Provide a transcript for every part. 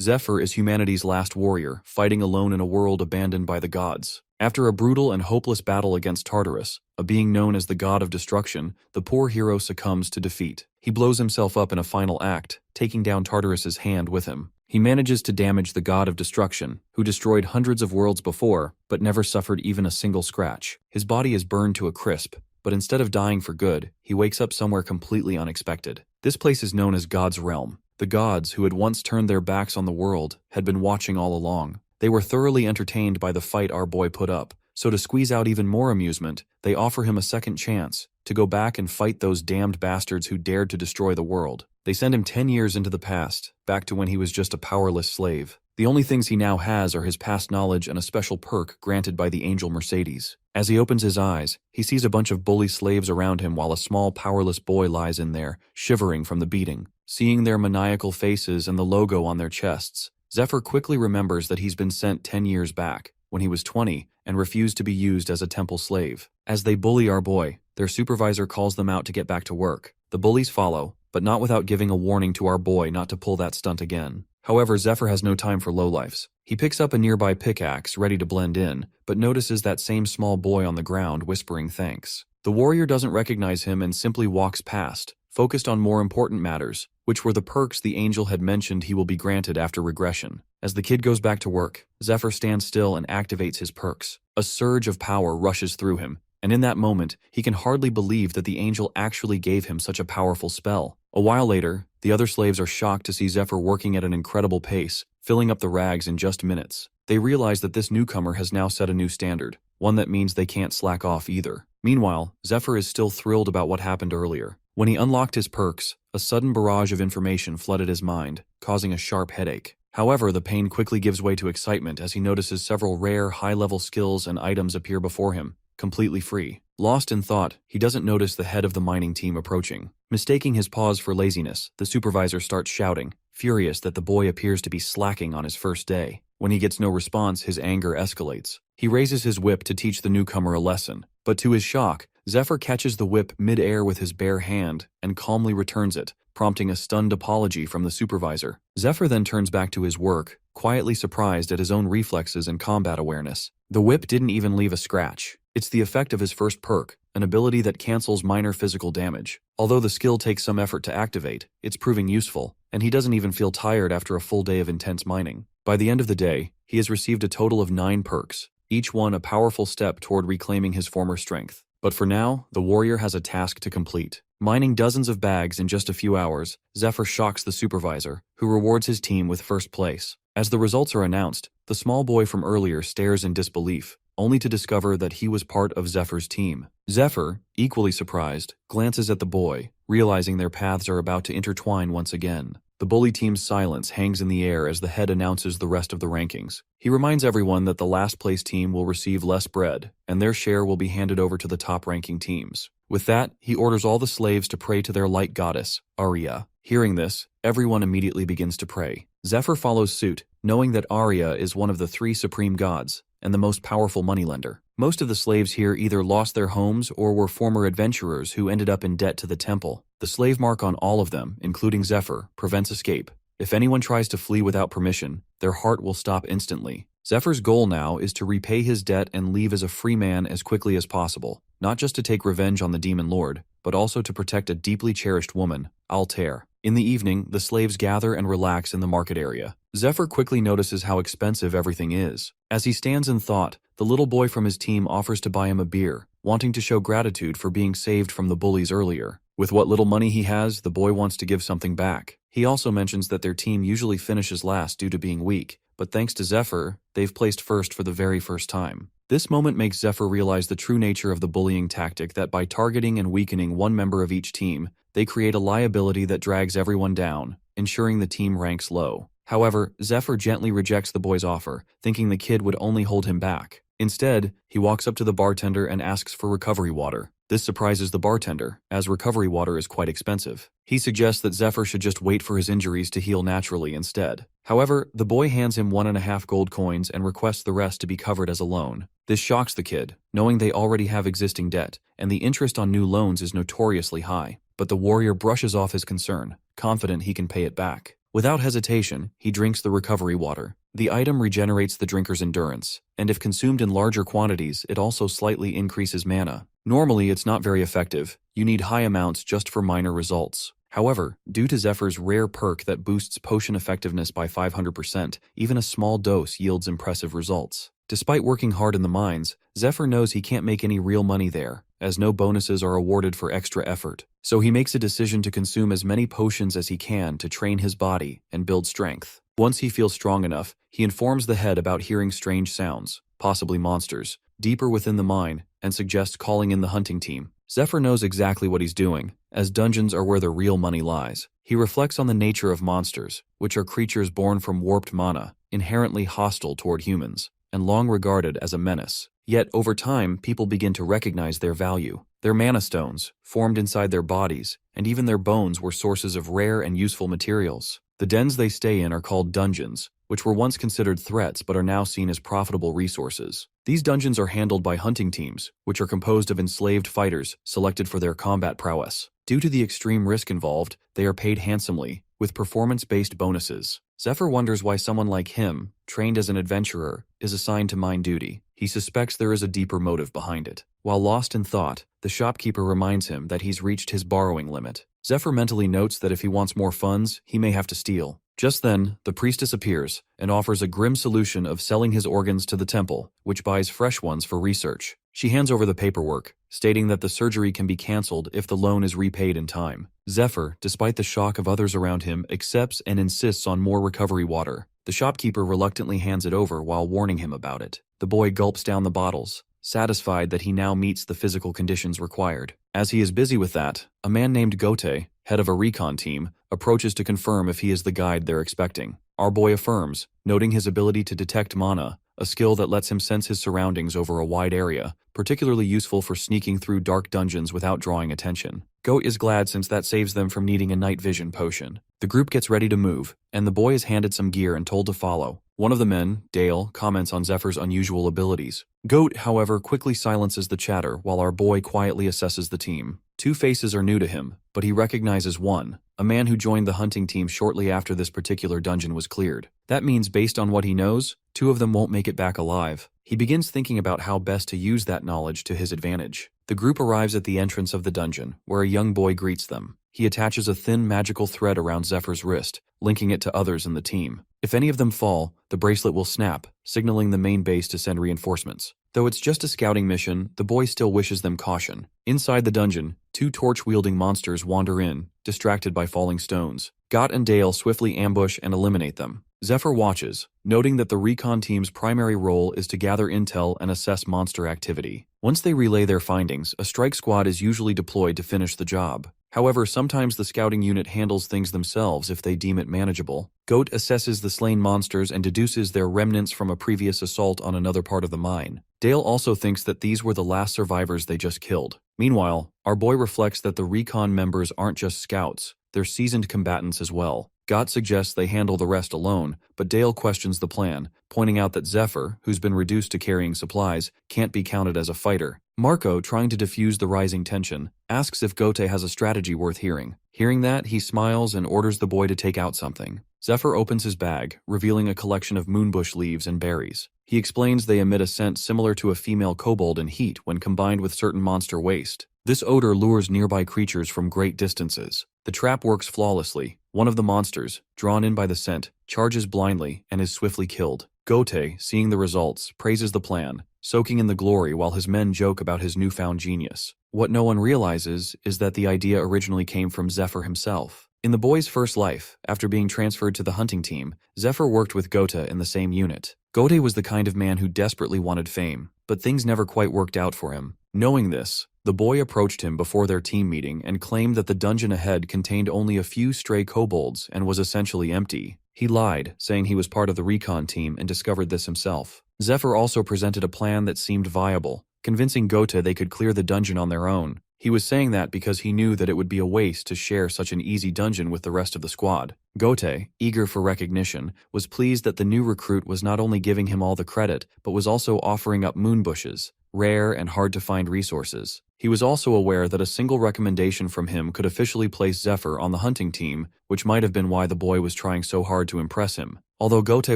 Zephyr is humanity's last warrior, fighting alone in a world abandoned by the gods. After a brutal and hopeless battle against Tartarus, a being known as the god of destruction, the poor hero succumbs to defeat. He blows himself up in a final act, taking down Tartarus's hand with him. He manages to damage the god of destruction, who destroyed hundreds of worlds before, but never suffered even a single scratch. His body is burned to a crisp, but instead of dying for good, he wakes up somewhere completely unexpected. This place is known as God's Realm. The gods, who had once turned their backs on the world, had been watching all along. They were thoroughly entertained by the fight our boy put up, so to squeeze out even more amusement, they offer him a second chance to go back and fight those damned bastards who dared to destroy the world. They send him 10 years into the past, back to when he was just a powerless slave. The only things he now has are his past knowledge and a special perk granted by the angel Mercedes. As he opens his eyes, he sees a bunch of bully slaves around him while a small powerless boy lies in there, shivering from the beating. Seeing their maniacal faces and the logo on their chests, Zephyr quickly remembers that he's been sent 10 years back, when he was 20, and refused to be used as a temple slave. As they bully our boy, their supervisor calls them out to get back to work. The bullies follow, but not without giving a warning to our boy not to pull that stunt again. However, Zephyr has no time for lowlifes. He picks up a nearby pickaxe, ready to blend in, but notices that same small boy on the ground whispering thanks. The warrior doesn't recognize him and simply walks past, focused on more important matters, which were the perks the angel had mentioned he will be granted after regression. As the kid goes back to work, Zephyr stands still and activates his perks. A surge of power rushes through him, and in that moment, he can hardly believe that the angel actually gave him such a powerful spell. A while later, the other slaves are shocked to see Zephyr working at an incredible pace, filling up the rags in just minutes. They realize that this newcomer has now set a new standard, one that means they can't slack off either. Meanwhile, Zephyr is still thrilled about what happened earlier. When he unlocked his perks, a sudden barrage of information flooded his mind, causing a sharp headache. However, the pain quickly gives way to excitement as he notices several rare, high-level skills and items appear before him, completely free. Lost in thought, he doesn't notice the head of the mining team approaching. Mistaking his pause for laziness, the supervisor starts shouting, furious that the boy appears to be slacking on his first day. When he gets no response, his anger escalates. He raises his whip to teach the newcomer a lesson, but to his shock, Zephyr catches the whip mid-air with his bare hand and calmly returns it, prompting a stunned apology from the supervisor. Zephyr then turns back to his work, quietly surprised at his own reflexes and combat awareness. The whip didn't even leave a scratch. It's the effect of his first perk, an ability that cancels minor physical damage. Although the skill takes some effort to activate, it's proving useful, and he doesn't even feel tired after a full day of intense mining. By the end of the day, he has received a total of 9 perks, each one a powerful step toward reclaiming his former strength. But for now, the warrior has a task to complete. Mining dozens of bags in just a few hours, Zephyr shocks the supervisor, who rewards his team with first place. As the results are announced, the small boy from earlier stares in disbelief, only to discover that he was part of Zephyr's team. Zephyr, equally surprised, glances at the boy, realizing their paths are about to intertwine once again. The bully team's silence hangs in the air as the head announces the rest of the rankings. He reminds everyone that the last place team will receive less bread, and their share will be handed over to the top-ranking teams. With that, he orders all the slaves to pray to their light goddess, Arya. Hearing this, everyone immediately begins to pray. Zephyr follows suit, knowing that Arya is one of the 3 supreme gods, and the most powerful moneylender. Most of the slaves here either lost their homes or were former adventurers who ended up in debt to the temple. The slave mark on all of them, including Zephyr, prevents escape. If anyone tries to flee without permission, their heart will stop instantly. Zephyr's goal now is to repay his debt and leave as a free man as quickly as possible, not just to take revenge on the demon lord, but also to protect a deeply cherished woman, Altair. In the evening, the slaves gather and relax in the market area. Zephyr quickly notices how expensive everything is. As he stands in thought, the little boy from his team offers to buy him a beer, wanting to show gratitude for being saved from the bullies earlier. With what little money he has, the boy wants to give something back. He also mentions that their team usually finishes last due to being weak, but thanks to Zephyr, they've placed first for the very first time. This moment makes Zephyr realize the true nature of the bullying tactic that by targeting and weakening one member of each team, they create a liability that drags everyone down, ensuring the team ranks low. However, Zephyr gently rejects the boy's offer, thinking the kid would only hold him back. Instead, he walks up to the bartender and asks for recovery water. This surprises the bartender, as recovery water is quite expensive. He suggests that Zephyr should just wait for his injuries to heal naturally instead. However, the boy hands him 1.5 gold coins and requests the rest to be covered as a loan. This shocks the kid, knowing they already have existing debt, and the interest on new loans is notoriously high. But the warrior brushes off his concern, confident he can pay it back. Without hesitation, he drinks the recovery water. The item regenerates the drinker's endurance, and if consumed in larger quantities, it also slightly increases mana. Normally, it's not very effective. You need high amounts just for minor results. However, due to Zephyr's rare perk that boosts potion effectiveness by 500%, even a small dose yields impressive results. Despite working hard in the mines, Zephyr knows he can't make any real money there, as no bonuses are awarded for extra effort. So he makes a decision to consume as many potions as he can to train his body and build strength. Once he feels strong enough, he informs the head about hearing strange sounds, possibly monsters, deeper within the mine, and suggests calling in the hunting team. Zephyr knows exactly what he's doing, as dungeons are where the real money lies. He reflects on the nature of monsters, which are creatures born from warped mana, inherently hostile toward humans, and long regarded as a menace. Yet, over time, people begin to recognize their value. Their mana stones, formed inside their bodies, and even their bones were sources of rare and useful materials. The dens they stay in are called dungeons, which were once considered threats but are now seen as profitable resources. These dungeons are handled by hunting teams, which are composed of enslaved fighters selected for their combat prowess. Due to the extreme risk involved, they are paid handsomely, with performance-based bonuses. Zephyr wonders why someone like him, trained as an adventurer, is assigned to mine duty. He suspects there is a deeper motive behind it. While lost in thought, the shopkeeper reminds him that he's reached his borrowing limit. Zephyr mentally notes that if he wants more funds, he may have to steal. Just then, the priestess appears and offers a grim solution of selling his organs to the temple, which buys fresh ones for research. She hands over the paperwork, stating that the surgery can be cancelled if the loan is repaid in time. Zephyr, despite the shock of others around him, accepts and insists on more recovery water. The shopkeeper reluctantly hands it over while warning him about it. The boy gulps down the bottles, satisfied that he now meets the physical conditions required. As he is busy with that, a man named Gote, head of a recon team, approaches to confirm if he is the guide they're expecting. Our boy affirms, noting his ability to detect mana, a skill that lets him sense his surroundings over a wide area, particularly useful for sneaking through dark dungeons without drawing attention. Goat is glad since that saves them from needing a night vision potion. The group gets ready to move, and the boy is handed some gear and told to follow. One of the men, Dale, comments on Zephyr's unusual abilities. Goat, however, quickly silences the chatter while our boy quietly assesses the team. Two faces are new to him, but he recognizes one, a man who joined the hunting team shortly after this particular dungeon was cleared. That means, based on what he knows, two of them won't make it back alive. He begins thinking about how best to use that knowledge to his advantage. The group arrives at the entrance of the dungeon, where a young boy greets them. He attaches a thin magical thread around Zephyr's wrist, linking it to others in the team. If any of them fall, the bracelet will snap, signaling the main base to send reinforcements. Though it's just a scouting mission, the boy still wishes them caution. Inside the dungeon, two torch-wielding monsters wander in, distracted by falling stones. Got and Dale swiftly ambush and eliminate them. Zephyr watches, noting that the recon team's primary role is to gather intel and assess monster activity. Once they relay their findings, a strike squad is usually deployed to finish the job. However, sometimes the scouting unit handles things themselves if they deem it manageable. Goat assesses the slain monsters and deduces their remnants from a previous assault on another part of the mine. Dale also thinks that these were the last survivors they just killed. Meanwhile, our boy reflects that the recon members aren't just scouts, they're seasoned combatants as well. Gott suggests they handle the rest alone, but Dale questions the plan, pointing out that Zephyr, who's been reduced to carrying supplies, can't be counted as a fighter. Marco, trying to defuse the rising tension, asks if Gote has a strategy worth hearing. Hearing that, he smiles and orders the boy to take out something. Zephyr opens his bag, revealing a collection of moonbush leaves and berries. He explains they emit a scent similar to a female kobold in heat when combined with certain monster waste. This odor lures nearby creatures from great distances. The trap works flawlessly. One of the monsters, drawn in by the scent, charges blindly and is swiftly killed. Gote, seeing the results, praises the plan, soaking in the glory while his men joke about his newfound genius. What no one realizes is that the idea originally came from Zephyr himself. In the boy's first life, after being transferred to the hunting team, Zephyr worked with Gote in the same unit. Gote was the kind of man who desperately wanted fame, but things never quite worked out for him. Knowing this, the boy approached him before their team meeting and claimed that the dungeon ahead contained only a few stray kobolds and was essentially empty. He lied, saying he was part of the recon team and discovered this himself. Zephyr also presented a plan that seemed viable, convincing Gote they could clear the dungeon on their own. He was saying that because he knew that it would be a waste to share such an easy dungeon with the rest of the squad. Gote, eager for recognition, was pleased that the new recruit was not only giving him all the credit, but was also offering up moonbushes, rare and hard-to-find resources. He was also aware that a single recommendation from him could officially place Zephyr on the hunting team, which might have been why the boy was trying so hard to impress him. Although Gote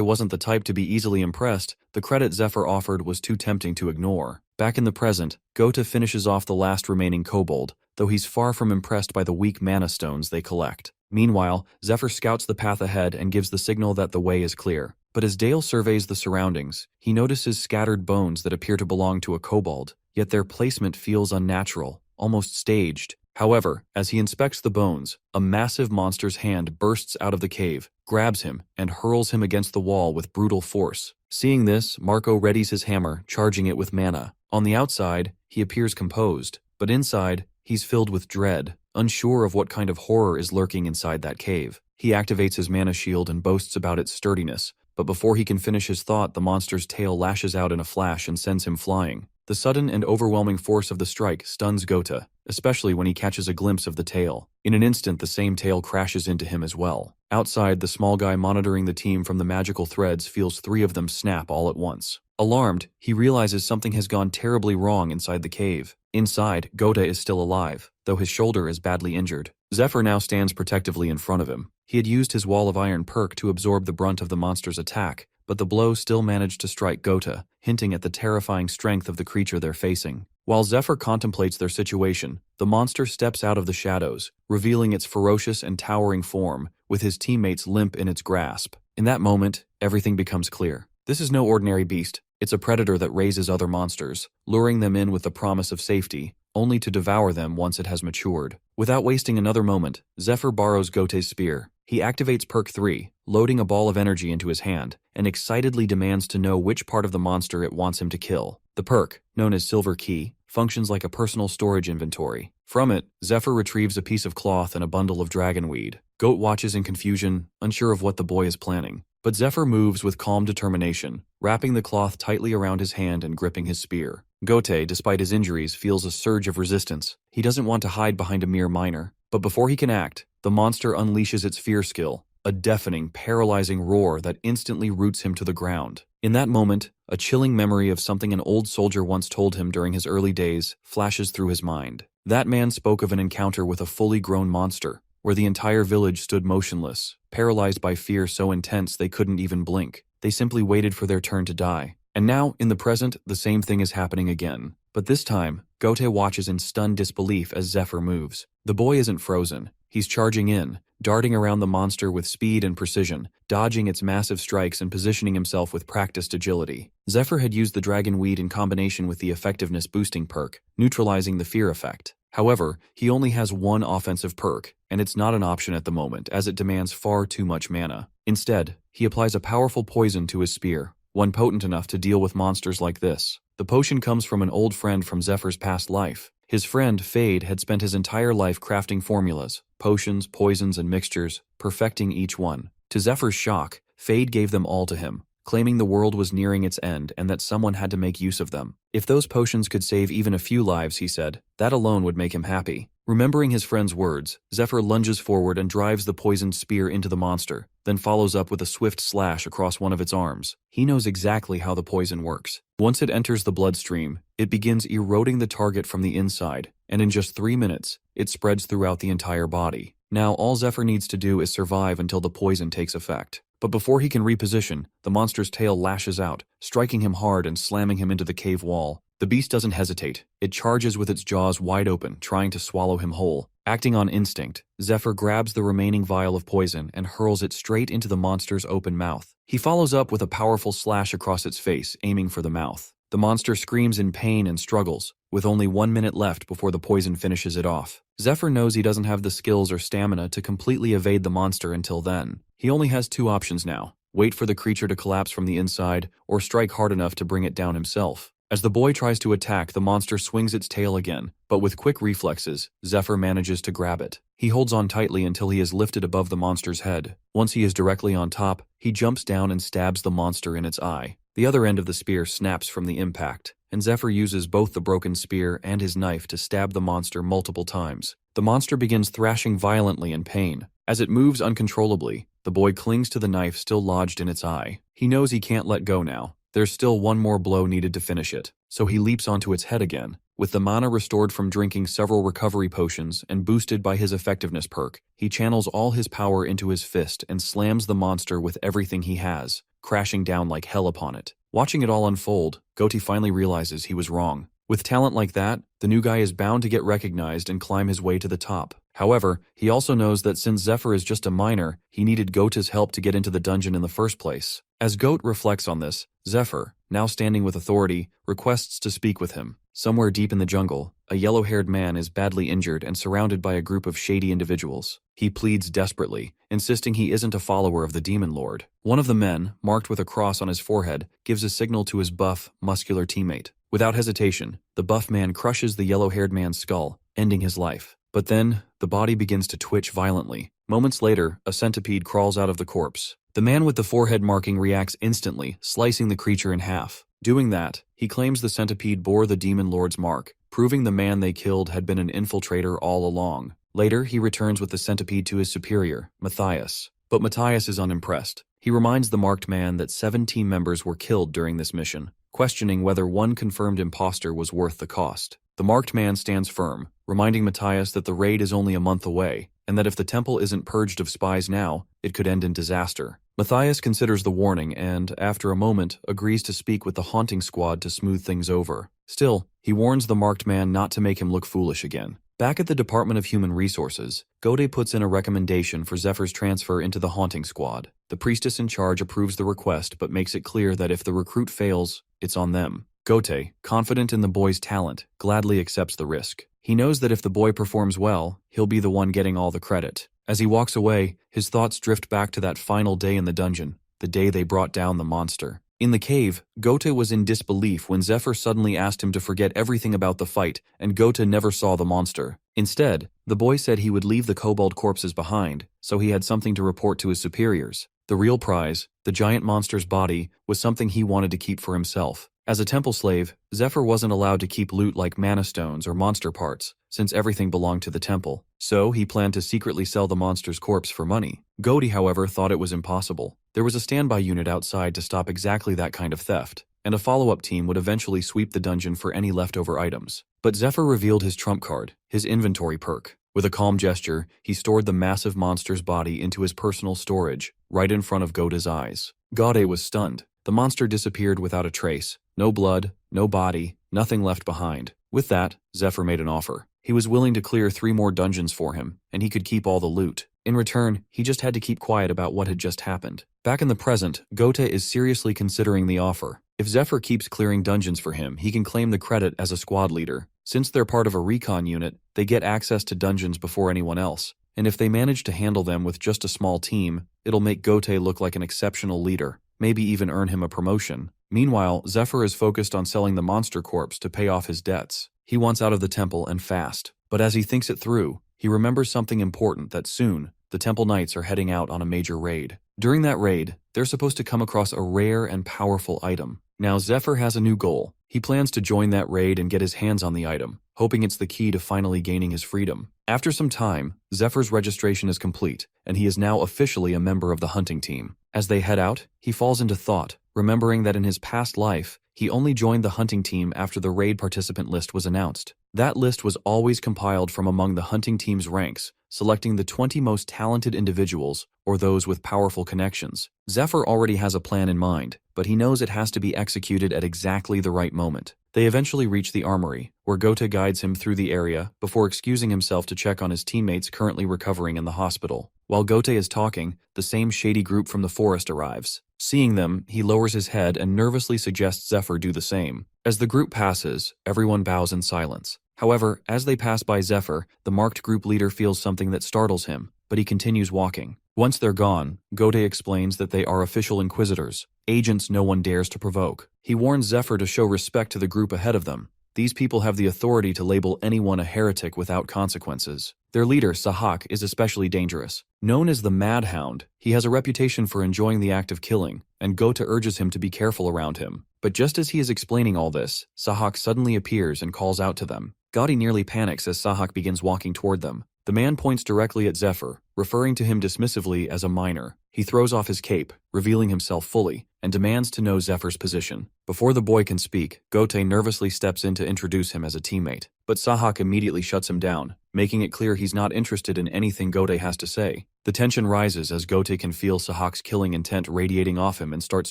wasn't the type to be easily impressed, the credit Zephyr offered was too tempting to ignore. Back in the present, Gote finishes off the last remaining kobold, though he's far from impressed by the weak mana stones they collect. Meanwhile, Zephyr scouts the path ahead and gives the signal that the way is clear. But as Dale surveys the surroundings, he notices scattered bones that appear to belong to a kobold, yet their placement feels unnatural, almost staged. However, as he inspects the bones, a massive monster's hand bursts out of the cave, grabs him, and hurls him against the wall with brutal force. Seeing this, Marco readies his hammer, charging it with mana. On the outside, he appears composed, but inside, he's filled with dread, unsure of what kind of horror is lurking inside that cave. He activates his mana shield and boasts about its sturdiness, but before he can finish his thought, the monster's tail lashes out in a flash and sends him flying. The sudden and overwhelming force of the strike stuns Gote, especially when he catches a glimpse of the tail. In an instant, the same tail crashes into him as well. Outside, the small guy monitoring the team from the magical threads feels 3 of them snap all at once. Alarmed, he realizes something has gone terribly wrong inside the cave. Inside, Gote is still alive, though his shoulder is badly injured. Zephyr now stands protectively in front of him. He had used his Wall of Iron perk to absorb the brunt of the monster's attack, but the blow still managed to strike Gote, hinting at the terrifying strength of the creature they're facing. While Zephyr contemplates their situation, the monster steps out of the shadows, revealing its ferocious and towering form, with his teammates limp in its grasp. In that moment, everything becomes clear. This is no ordinary beast. It's a predator that raises other monsters, luring them in with the promise of safety, only to devour them once it has matured. Without wasting another moment, Zephyr borrows Gote's spear. He activates perk 3, loading a ball of energy into his hand, and excitedly demands to know which part of the monster it wants him to kill. The perk, known as Silver Key, functions like a personal storage inventory. From it, Zephyr retrieves a piece of cloth and a bundle of dragonweed. Goat watches in confusion, unsure of what the boy is planning. But Zephyr moves with calm determination, wrapping the cloth tightly around his hand and gripping his spear. Gote, despite his injuries, feels a surge of resistance. He doesn't want to hide behind a mere miner. But before he can act, the monster unleashes its fear skill, a deafening, paralyzing roar that instantly roots him to the ground. In that moment, a chilling memory of something an old soldier once told him during his early days flashes through his mind. That man spoke of an encounter with a fully grown monster, where the entire village stood motionless, paralyzed by fear so intense they couldn't even blink. They simply waited for their turn to die. And now, in the present, the same thing is happening again. But this time, Gote watches in stunned disbelief as Zephyr moves. The boy isn't frozen. He's charging in, darting around the monster with speed and precision, dodging its massive strikes and positioning himself with practiced agility. Zephyr had used the dragonweed in combination with the effectiveness boosting perk, neutralizing the fear effect. However, he only has one offensive perk, and it's not an option at the moment as it demands far too much mana. Instead, he applies a powerful poison to his spear, one potent enough to deal with monsters like this. The potion comes from an old friend from Zephyr's past life. His friend, Fade, had spent his entire life crafting formulas, potions, poisons, and mixtures, perfecting each one. To Zephyr's shock, Fade gave them all to him, claiming the world was nearing its end and that someone had to make use of them. If those potions could save even a few lives, he said, that alone would make him happy. Remembering his friend's words, Zephyr lunges forward and drives the poisoned spear into the monster, then follows up with a swift slash across one of its arms. He knows exactly how the poison works. Once it enters the bloodstream, it begins eroding the target from the inside, and in just 3 minutes, it spreads throughout the entire body. Now all Zephyr needs to do is survive until the poison takes effect. But before he can reposition, the monster's tail lashes out, striking him hard and slamming him into the cave wall. The beast doesn't hesitate. It charges with its jaws wide open, trying to swallow him whole. Acting on instinct, Zephyr grabs the remaining vial of poison and hurls it straight into the monster's open mouth. He follows up with a powerful slash across its face, aiming for the mouth. The monster screams in pain and struggles, with only 1 minute left before the poison finishes it off. Zephyr knows he doesn't have the skills or stamina to completely evade the monster until then. He only has 2 options now: wait for the creature to collapse from the inside, or strike hard enough to bring it down himself. As the boy tries to attack, the monster swings its tail again, but with quick reflexes, Zephyr manages to grab it. He holds on tightly until he is lifted above the monster's head. Once he is directly on top, he jumps down and stabs the monster in its eye. The other end of the spear snaps from the impact, and Zephyr uses both the broken spear and his knife to stab the monster multiple times. The monster begins thrashing violently in pain. As it moves uncontrollably, the boy clings to the knife still lodged in its eye. He knows he can't let go now. there's still one more blow needed to finish it, so he leaps onto its head again. With the mana restored from drinking several recovery potions and boosted by his effectiveness perk, he channels all his power into his fist and slams the monster with everything he has, crashing down like hell upon it. Watching it all unfold, Gote finally realizes he was wrong. With talent like that, the new guy is bound to get recognized and climb his way to the top. However, he also knows that since Zephyr is just a minor, he needed Gote's help to get into the dungeon in the first place. As Gote reflects on this, Zephyr, now standing with authority, requests to speak with him. Somewhere deep in the jungle, a yellow-haired man is badly injured and surrounded by a group of shady individuals. He pleads desperately, insisting he isn't a follower of the Demon Lord. One of the men, marked with a cross on his forehead, gives a signal to his buff, muscular teammate. Without hesitation, the buff man crushes the yellow-haired man's skull, ending his life. But then, the body begins to twitch violently. Moments later, a centipede crawls out of the corpse. The man with the forehead marking reacts instantly, slicing the creature in half. Doing that, he claims the centipede bore the Demon Lord's mark, proving the man they killed had been an infiltrator all along. Later, he returns with the centipede to his superior, Matthias. But Matthias is unimpressed. He reminds the marked man that 7 team members were killed during this mission, questioning whether one confirmed imposter was worth the cost. The marked man stands firm, reminding Matthias that the raid is only a month away, and that if the temple isn't purged of spies now, it could end in disaster. Matthias considers the warning and, after a moment, agrees to speak with the haunting squad to smooth things over. Still, he warns the marked man not to make him look foolish again. Back at the Department of Human Resources, Gote puts in a recommendation for Zephyr's transfer into the haunting squad. The priestess in charge approves the request but makes it clear that if the recruit fails, it's on them. Gote, confident in the boy's talent, gladly accepts the risk. He knows that if the boy performs well, he'll be the one getting all the credit. As he walks away, his thoughts drift back to that final day in the dungeon, the day they brought down the monster. In the cave, Gote was in disbelief when Zephyr suddenly asked him to forget everything about the fight, and Gote never saw the monster. Instead, the boy said he would leave the kobold corpses behind, so he had something to report to his superiors. The real prize, the giant monster's body, was something he wanted to keep for himself. As a temple slave, Zephyr wasn't allowed to keep loot like mana stones or monster parts, since everything belonged to the temple. So he planned to secretly sell the monster's corpse for money. Gote, however, thought it was impossible. There was a standby unit outside to stop exactly that kind of theft, and a follow-up team would eventually sweep the dungeon for any leftover items. But Zephyr revealed his trump card, his inventory perk. With a calm gesture, he stored the massive monster's body into his personal storage, right in front of Gote's eyes. Gote was stunned. The monster disappeared without a trace. No blood, no body, nothing left behind. With that, Zephyr made an offer. He was willing to clear 3 more dungeons for him, and he could keep all the loot. In return, he just had to keep quiet about what had just happened. Back in the present, Gote is seriously considering the offer. If Zephyr keeps clearing dungeons for him, he can claim the credit as a squad leader. Since they're part of a recon unit, they get access to dungeons before anyone else. And if they manage to handle them with just a small team, it'll make Gote look like an exceptional leader, maybe even earn him a promotion. Meanwhile, Zephyr is focused on selling the monster corpse to pay off his debts. He wants out of the temple and fast. But as he thinks it through, he remembers something important, that soon, the temple knights are heading out on a major raid. During that raid, they're supposed to come across a rare and powerful item. Now Zephyr has a new goal. He plans to join that raid and get his hands on the item, hoping it's the key to finally gaining his freedom. After some time, Zephyr's registration is complete, and he is now officially a member of the hunting team. As they head out, he falls into thought, remembering that in his past life, he only joined the hunting team after the raid participant list was announced. That list was always compiled from among the hunting team's ranks, selecting the 20 most talented individuals or those with powerful connections. Zephyr already has a plan in mind, but he knows it has to be executed at exactly the right moment. They eventually reach the armory, where Gote guides him through the area before excusing himself to check on his teammates currently recovering in the hospital. While Gote is talking, the same shady group from the forest arrives. Seeing them, he lowers his head and nervously suggests Zephyr do the same. As the group passes, everyone bows in silence. However, as they pass by Zephyr, the marked group leader feels something that startles him, but he continues walking. Once they're gone, Gote explains that they are official inquisitors, agents no one dares to provoke. He warns Zephyr to show respect to the group ahead of them. These people have the authority to label anyone a heretic without consequences. Their leader, Sahak, is especially dangerous. Known as the Mad Hound, he has a reputation for enjoying the act of killing, and Gote urges him to be careful around him. But just as he is explaining all this, Sahak suddenly appears and calls out to them. Gote nearly panics as Sahak begins walking toward them. The man points directly at Zephyr, referring to him dismissively as a minor. He throws off his cape, revealing himself fully. and demands to know Zephyr's position. Before the boy can speak, Gote nervously steps in to introduce him as a teammate, but Sahak immediately shuts him down, making it clear he's not interested in anything Gote has to say. The tension rises as Gote can feel Sahak's killing intent radiating off him and starts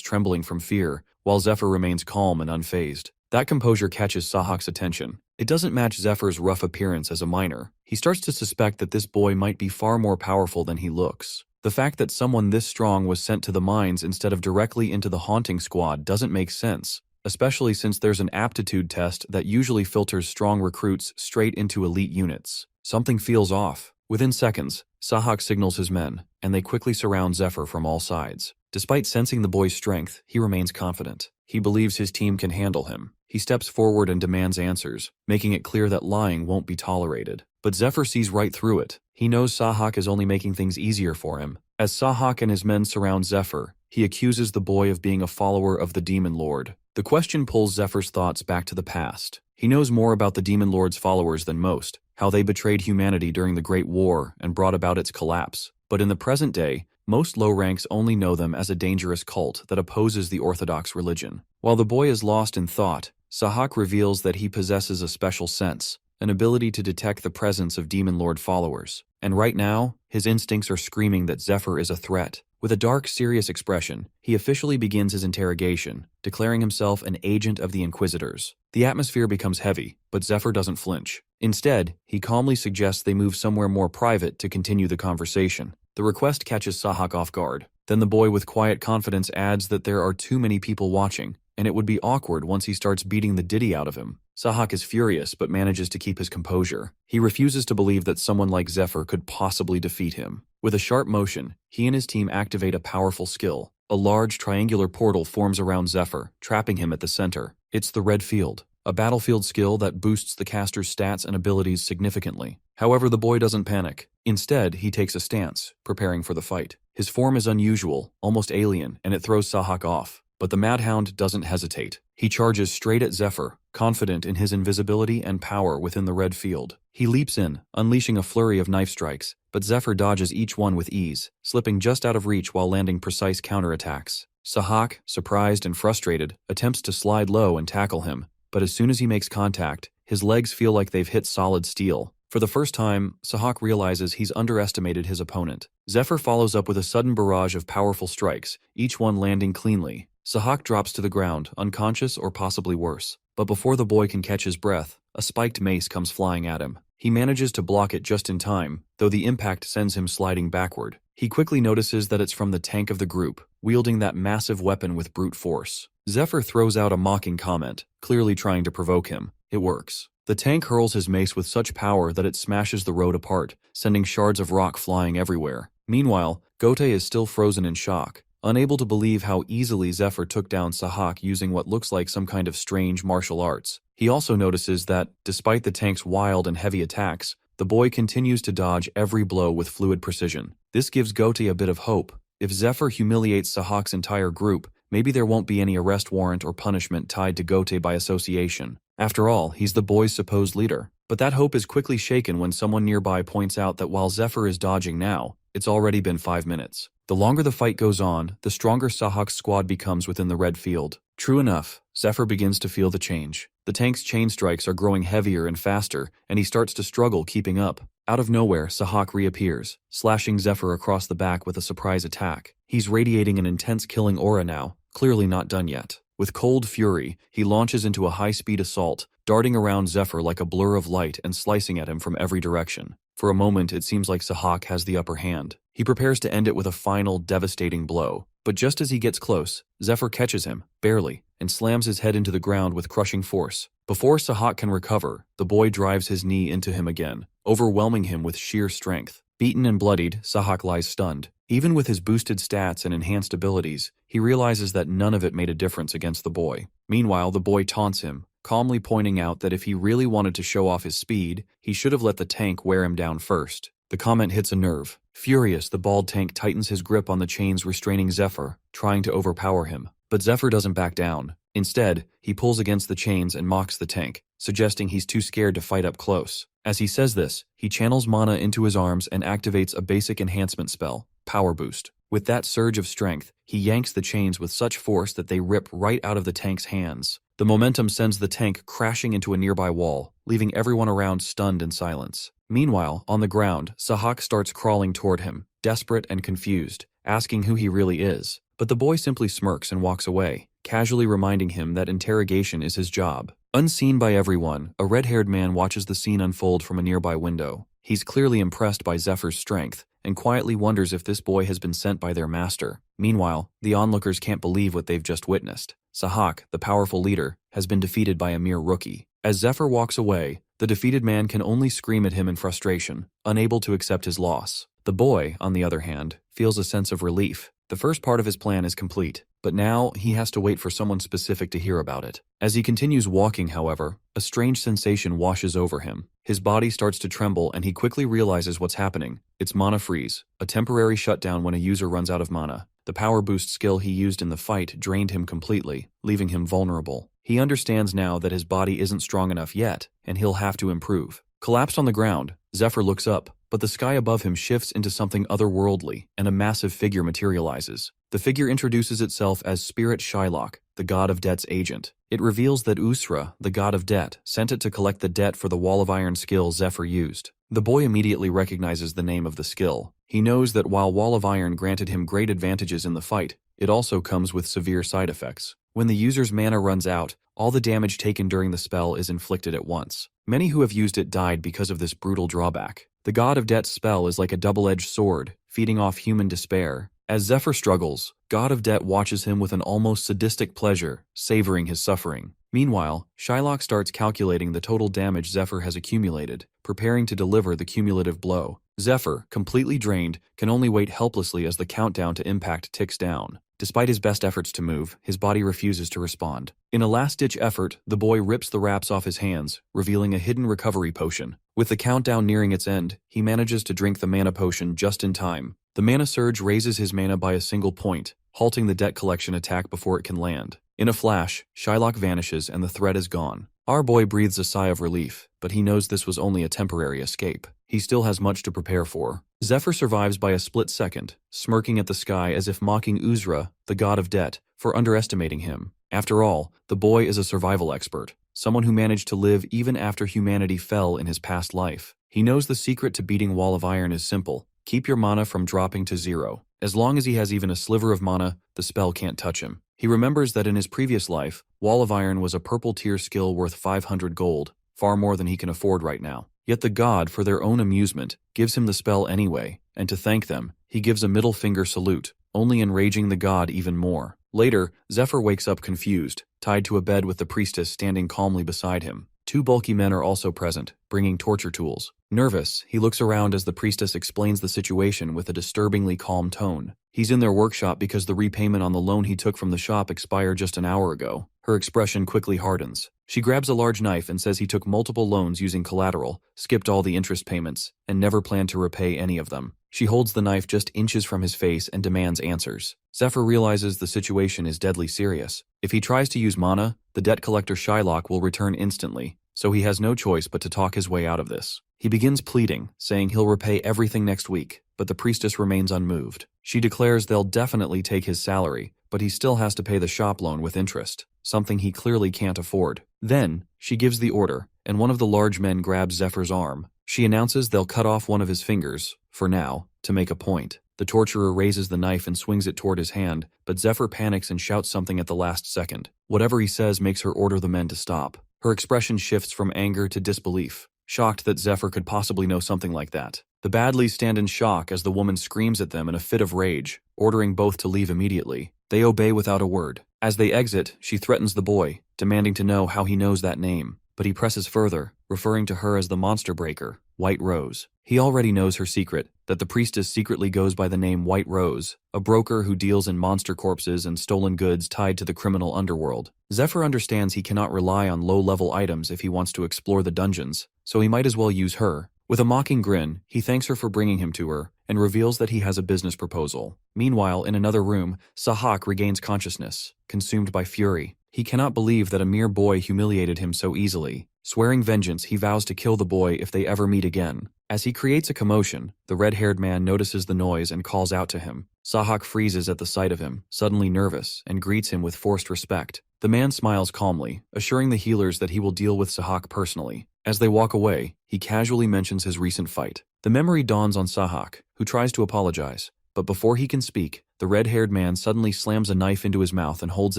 trembling from fear, while Zephyr remains calm and unfazed. That composure catches Sahak's attention. It doesn't match Zephyr's rough appearance as a minor. He starts to suspect that this boy might be far more powerful than he looks. The fact that someone this strong was sent to the mines instead of directly into the haunting squad doesn't make sense, especially since there's an aptitude test that usually filters strong recruits straight into elite units. Something feels off. Within seconds, Sahak signals his men, and they quickly surround Zephyr from all sides. Despite sensing the boy's strength, he remains confident. He believes his team can handle him. He steps forward and demands answers, making it clear that lying won't be tolerated. But Zephyr sees right through it. He knows Sahak is only making things easier for him. As Sahak and his men surround Zephyr, he accuses the boy of being a follower of the Demon Lord. The question pulls Zephyr's thoughts back to the past. He knows more about the Demon Lord's followers than most, how they betrayed humanity during the Great War and brought about its collapse. But in the present day, most low ranks only know them as a dangerous cult that opposes the Orthodox religion. While the boy is lost in thought, Sahak reveals that he possesses a special sense, an ability to detect the presence of Demon Lord followers. And right now, his instincts are screaming that Zephyr is a threat. With a dark, serious expression, he officially begins his interrogation, declaring himself an agent of the Inquisitors. The atmosphere becomes heavy, but Zephyr doesn't flinch. Instead, he calmly suggests they move somewhere more private to continue the conversation. The request catches Sahak off guard. Then the boy with quiet confidence adds that there are too many people watching, and it would be awkward once he starts beating the ditty out of him. Sahak is furious but manages to keep his composure. He refuses to believe that someone like Zephyr could possibly defeat him. With a sharp motion, he and his team activate a powerful skill. A large triangular portal forms around Zephyr, trapping him at the center. It's the Red Field, a battlefield skill that boosts the caster's stats and abilities significantly. However, the boy doesn't panic. Instead, he takes a stance, preparing for the fight. His form is unusual, almost alien, and it throws Sahak off. But the Madhound doesn't hesitate. He charges straight at Zephyr, confident in his invisibility and power within the red field. He leaps in, unleashing a flurry of knife strikes, but Zephyr dodges each one with ease, slipping just out of reach while landing precise counterattacks. Sahak, surprised and frustrated, attempts to slide low and tackle him, but as soon as he makes contact, his legs feel like they've hit solid steel. For the first time, Sahak realizes he's underestimated his opponent. Zephyr follows up with a sudden barrage of powerful strikes, each one landing cleanly. Sahak drops to the ground, unconscious or possibly worse. But before the boy can catch his breath, a spiked mace comes flying at him. He manages to block it just in time, though the impact sends him sliding backward. He quickly notices that it's from the tank of the group, wielding that massive weapon with brute force. Zephyr throws out a mocking comment, clearly trying to provoke him. It works. The tank hurls his mace with such power that it smashes the road apart, sending shards of rock flying everywhere. Meanwhile, Gote is still frozen in shock, unable to believe how easily Zephyr took down Sahak using what looks like some kind of strange martial arts. He also notices that, despite the tank's wild and heavy attacks, the boy continues to dodge every blow with fluid precision. This gives Gote a bit of hope. If Zephyr humiliates Sahak's entire group, maybe there won't be any arrest warrant or punishment tied to Gote by association. After all, he's the boy's supposed leader. But that hope is quickly shaken when someone nearby points out that while Zephyr is dodging now, it's already been 5 minutes. The longer the fight goes on, the stronger Sahak's squad becomes within the red field. True enough, Zephyr begins to feel the change. The tank's chain strikes are growing heavier and faster, and he starts to struggle keeping up. Out of nowhere, Sahak reappears, slashing Zephyr across the back with a surprise attack. He's radiating an intense killing aura now, clearly not done yet. With cold fury, he launches into a high-speed assault, darting around Zephyr like a blur of light and slicing at him from every direction. For a moment, it seems like Sahak has the upper hand. He prepares to end it with a final, devastating blow. But just as he gets close, Zephyr catches him, barely, and slams his head into the ground with crushing force. Before Sahak can recover, the boy drives his knee into him again, overwhelming him with sheer strength. Beaten and bloodied, Sahak lies stunned. Even with his boosted stats and enhanced abilities, he realizes that none of it made a difference against the boy. Meanwhile, the boy taunts him, calmly pointing out that if he really wanted to show off his speed, he should have let the tank wear him down first. The comment hits a nerve. Furious, the bald tank tightens his grip on the chains restraining Zephyr, trying to overpower him. But Zephyr doesn't back down. Instead, he pulls against the chains and mocks the tank, suggesting he's too scared to fight up close. As he says this, he channels mana into his arms and activates a basic enhancement spell, Power Boost. With that surge of strength, he yanks the chains with such force that they rip right out of the tank's hands. The momentum sends the tank crashing into a nearby wall, leaving everyone around stunned in silence. Meanwhile, on the ground, Sahak starts crawling toward him, desperate and confused, asking who he really is. But the boy simply smirks and walks away, casually reminding him that interrogation is his job. Unseen by everyone, a red-haired man watches the scene unfold from a nearby window. He's clearly impressed by Zephyr's strength, and quietly wonders if this boy has been sent by their master. Meanwhile, the onlookers can't believe what they've just witnessed. Sahak, the powerful leader, has been defeated by a mere rookie. As Zephyr walks away, the defeated man can only scream at him in frustration, unable to accept his loss. The boy, on the other hand, feels a sense of relief. The first part of his plan is complete, but now he has to wait for someone specific to hear about it. As he continues walking, however, a strange sensation washes over him. His body starts to tremble and he quickly realizes what's happening. It's mana freeze, a temporary shutdown when a user runs out of mana. The power boost skill he used in the fight drained him completely, leaving him vulnerable. He understands now that his body isn't strong enough yet, and he'll have to improve. Collapsed on the ground, Zephyr looks up, but the sky above him shifts into something otherworldly, and a massive figure materializes. The figure introduces itself as Spirit Shylock, the god of debt's agent. It reveals that Usra, the god of debt, sent it to collect the debt for the Wall of Iron skill Zephyr used. The boy immediately recognizes the name of the skill. He knows that while Wall of Iron granted him great advantages in the fight, it also comes with severe side effects. When the user's mana runs out, all the damage taken during the spell is inflicted at once. Many who have used it died because of this brutal drawback. The God of Debt's spell is like a double-edged sword, feeding off human despair. As Zephyr struggles, God of Debt watches him with an almost sadistic pleasure, savoring his suffering. Meanwhile, Shylock starts calculating the total damage Zephyr has accumulated, preparing to deliver the cumulative blow. Zephyr, completely drained, can only wait helplessly as the countdown to impact ticks down. Despite his best efforts to move, his body refuses to respond. In a last-ditch effort, the boy rips the wraps off his hands, revealing a hidden recovery potion. With the countdown nearing its end, he manages to drink the mana potion just in time. The mana surge raises his mana by a single point, halting the debt collection attack before it can land. In a flash, Shylock vanishes and the threat is gone. Our boy breathes a sigh of relief, but he knows this was only a temporary escape. He still has much to prepare for. Zephyr survives by a split second, smirking at the sky as if mocking Usra, the god of debt, for underestimating him. After all, the boy is a survival expert, someone who managed to live even after humanity fell in his past life. He knows the secret to beating Wall of Iron is simple: keep your mana from dropping to zero. As long as he has even a sliver of mana, the spell can't touch him. He remembers that in his previous life, Wall of Iron was a purple tier skill worth 500 gold, far more than he can afford right now. Yet the god, for their own amusement, gives him the spell anyway, and to thank them, he gives a middle finger salute, only enraging the god even more. Later, Zephyr wakes up confused, tied to a bed with the priestess standing calmly beside him. Two bulky men are also present, bringing torture tools. Nervous, he looks around as the priestess explains the situation with a disturbingly calm tone. He's in their workshop because the repayment on the loan he took from the shop expired just an hour ago. Her expression quickly hardens. She grabs a large knife and says he took multiple loans using collateral, skipped all the interest payments, and never planned to repay any of them. She holds the knife just inches from his face and demands answers. Zephyr realizes the situation is deadly serious. If he tries to use mana, the debt collector Shylock will return instantly, so he has no choice but to talk his way out of this. He begins pleading, saying he'll repay everything next week, but the priestess remains unmoved. She declares they'll definitely take his salary, but he still has to pay the shop loan with interest, something he clearly can't afford. Then, she gives the order, and one of the large men grabs Zephyr's arm. She announces they'll cut off one of his fingers, for now, to make a point. The torturer raises the knife and swings it toward his hand, but Zephyr panics and shouts something at the last second. Whatever he says makes her order the men to stop. Her expression shifts from anger to disbelief, shocked that Zephyr could possibly know something like that. The Badleys stand in shock as the woman screams at them in a fit of rage, ordering both to leave immediately. They obey without a word. As they exit, she threatens the boy, demanding to know how he knows that name. But he presses further, referring to her as the monster breaker, White Rose. He already knows her secret, that the priestess secretly goes by the name White Rose, a broker who deals in monster corpses and stolen goods tied to the criminal underworld. Zephyr understands he cannot rely on low-level items if he wants to explore the dungeons, so he might as well use her. With a mocking grin, he thanks her for bringing him to her, and reveals that he has a business proposal. Meanwhile, in another room, Sahak regains consciousness, consumed by fury. He cannot believe that a mere boy humiliated him so easily. Swearing vengeance, he vows to kill the boy if they ever meet again. As he creates a commotion, the red-haired man notices the noise and calls out to him. Sahak freezes at the sight of him, suddenly nervous, and greets him with forced respect. The man smiles calmly, assuring the healers that he will deal with Sahak personally. As they walk away, he casually mentions his recent fight. The memory dawns on Sahak, who tries to apologize. But before he can speak, the red-haired man suddenly slams a knife into his mouth and holds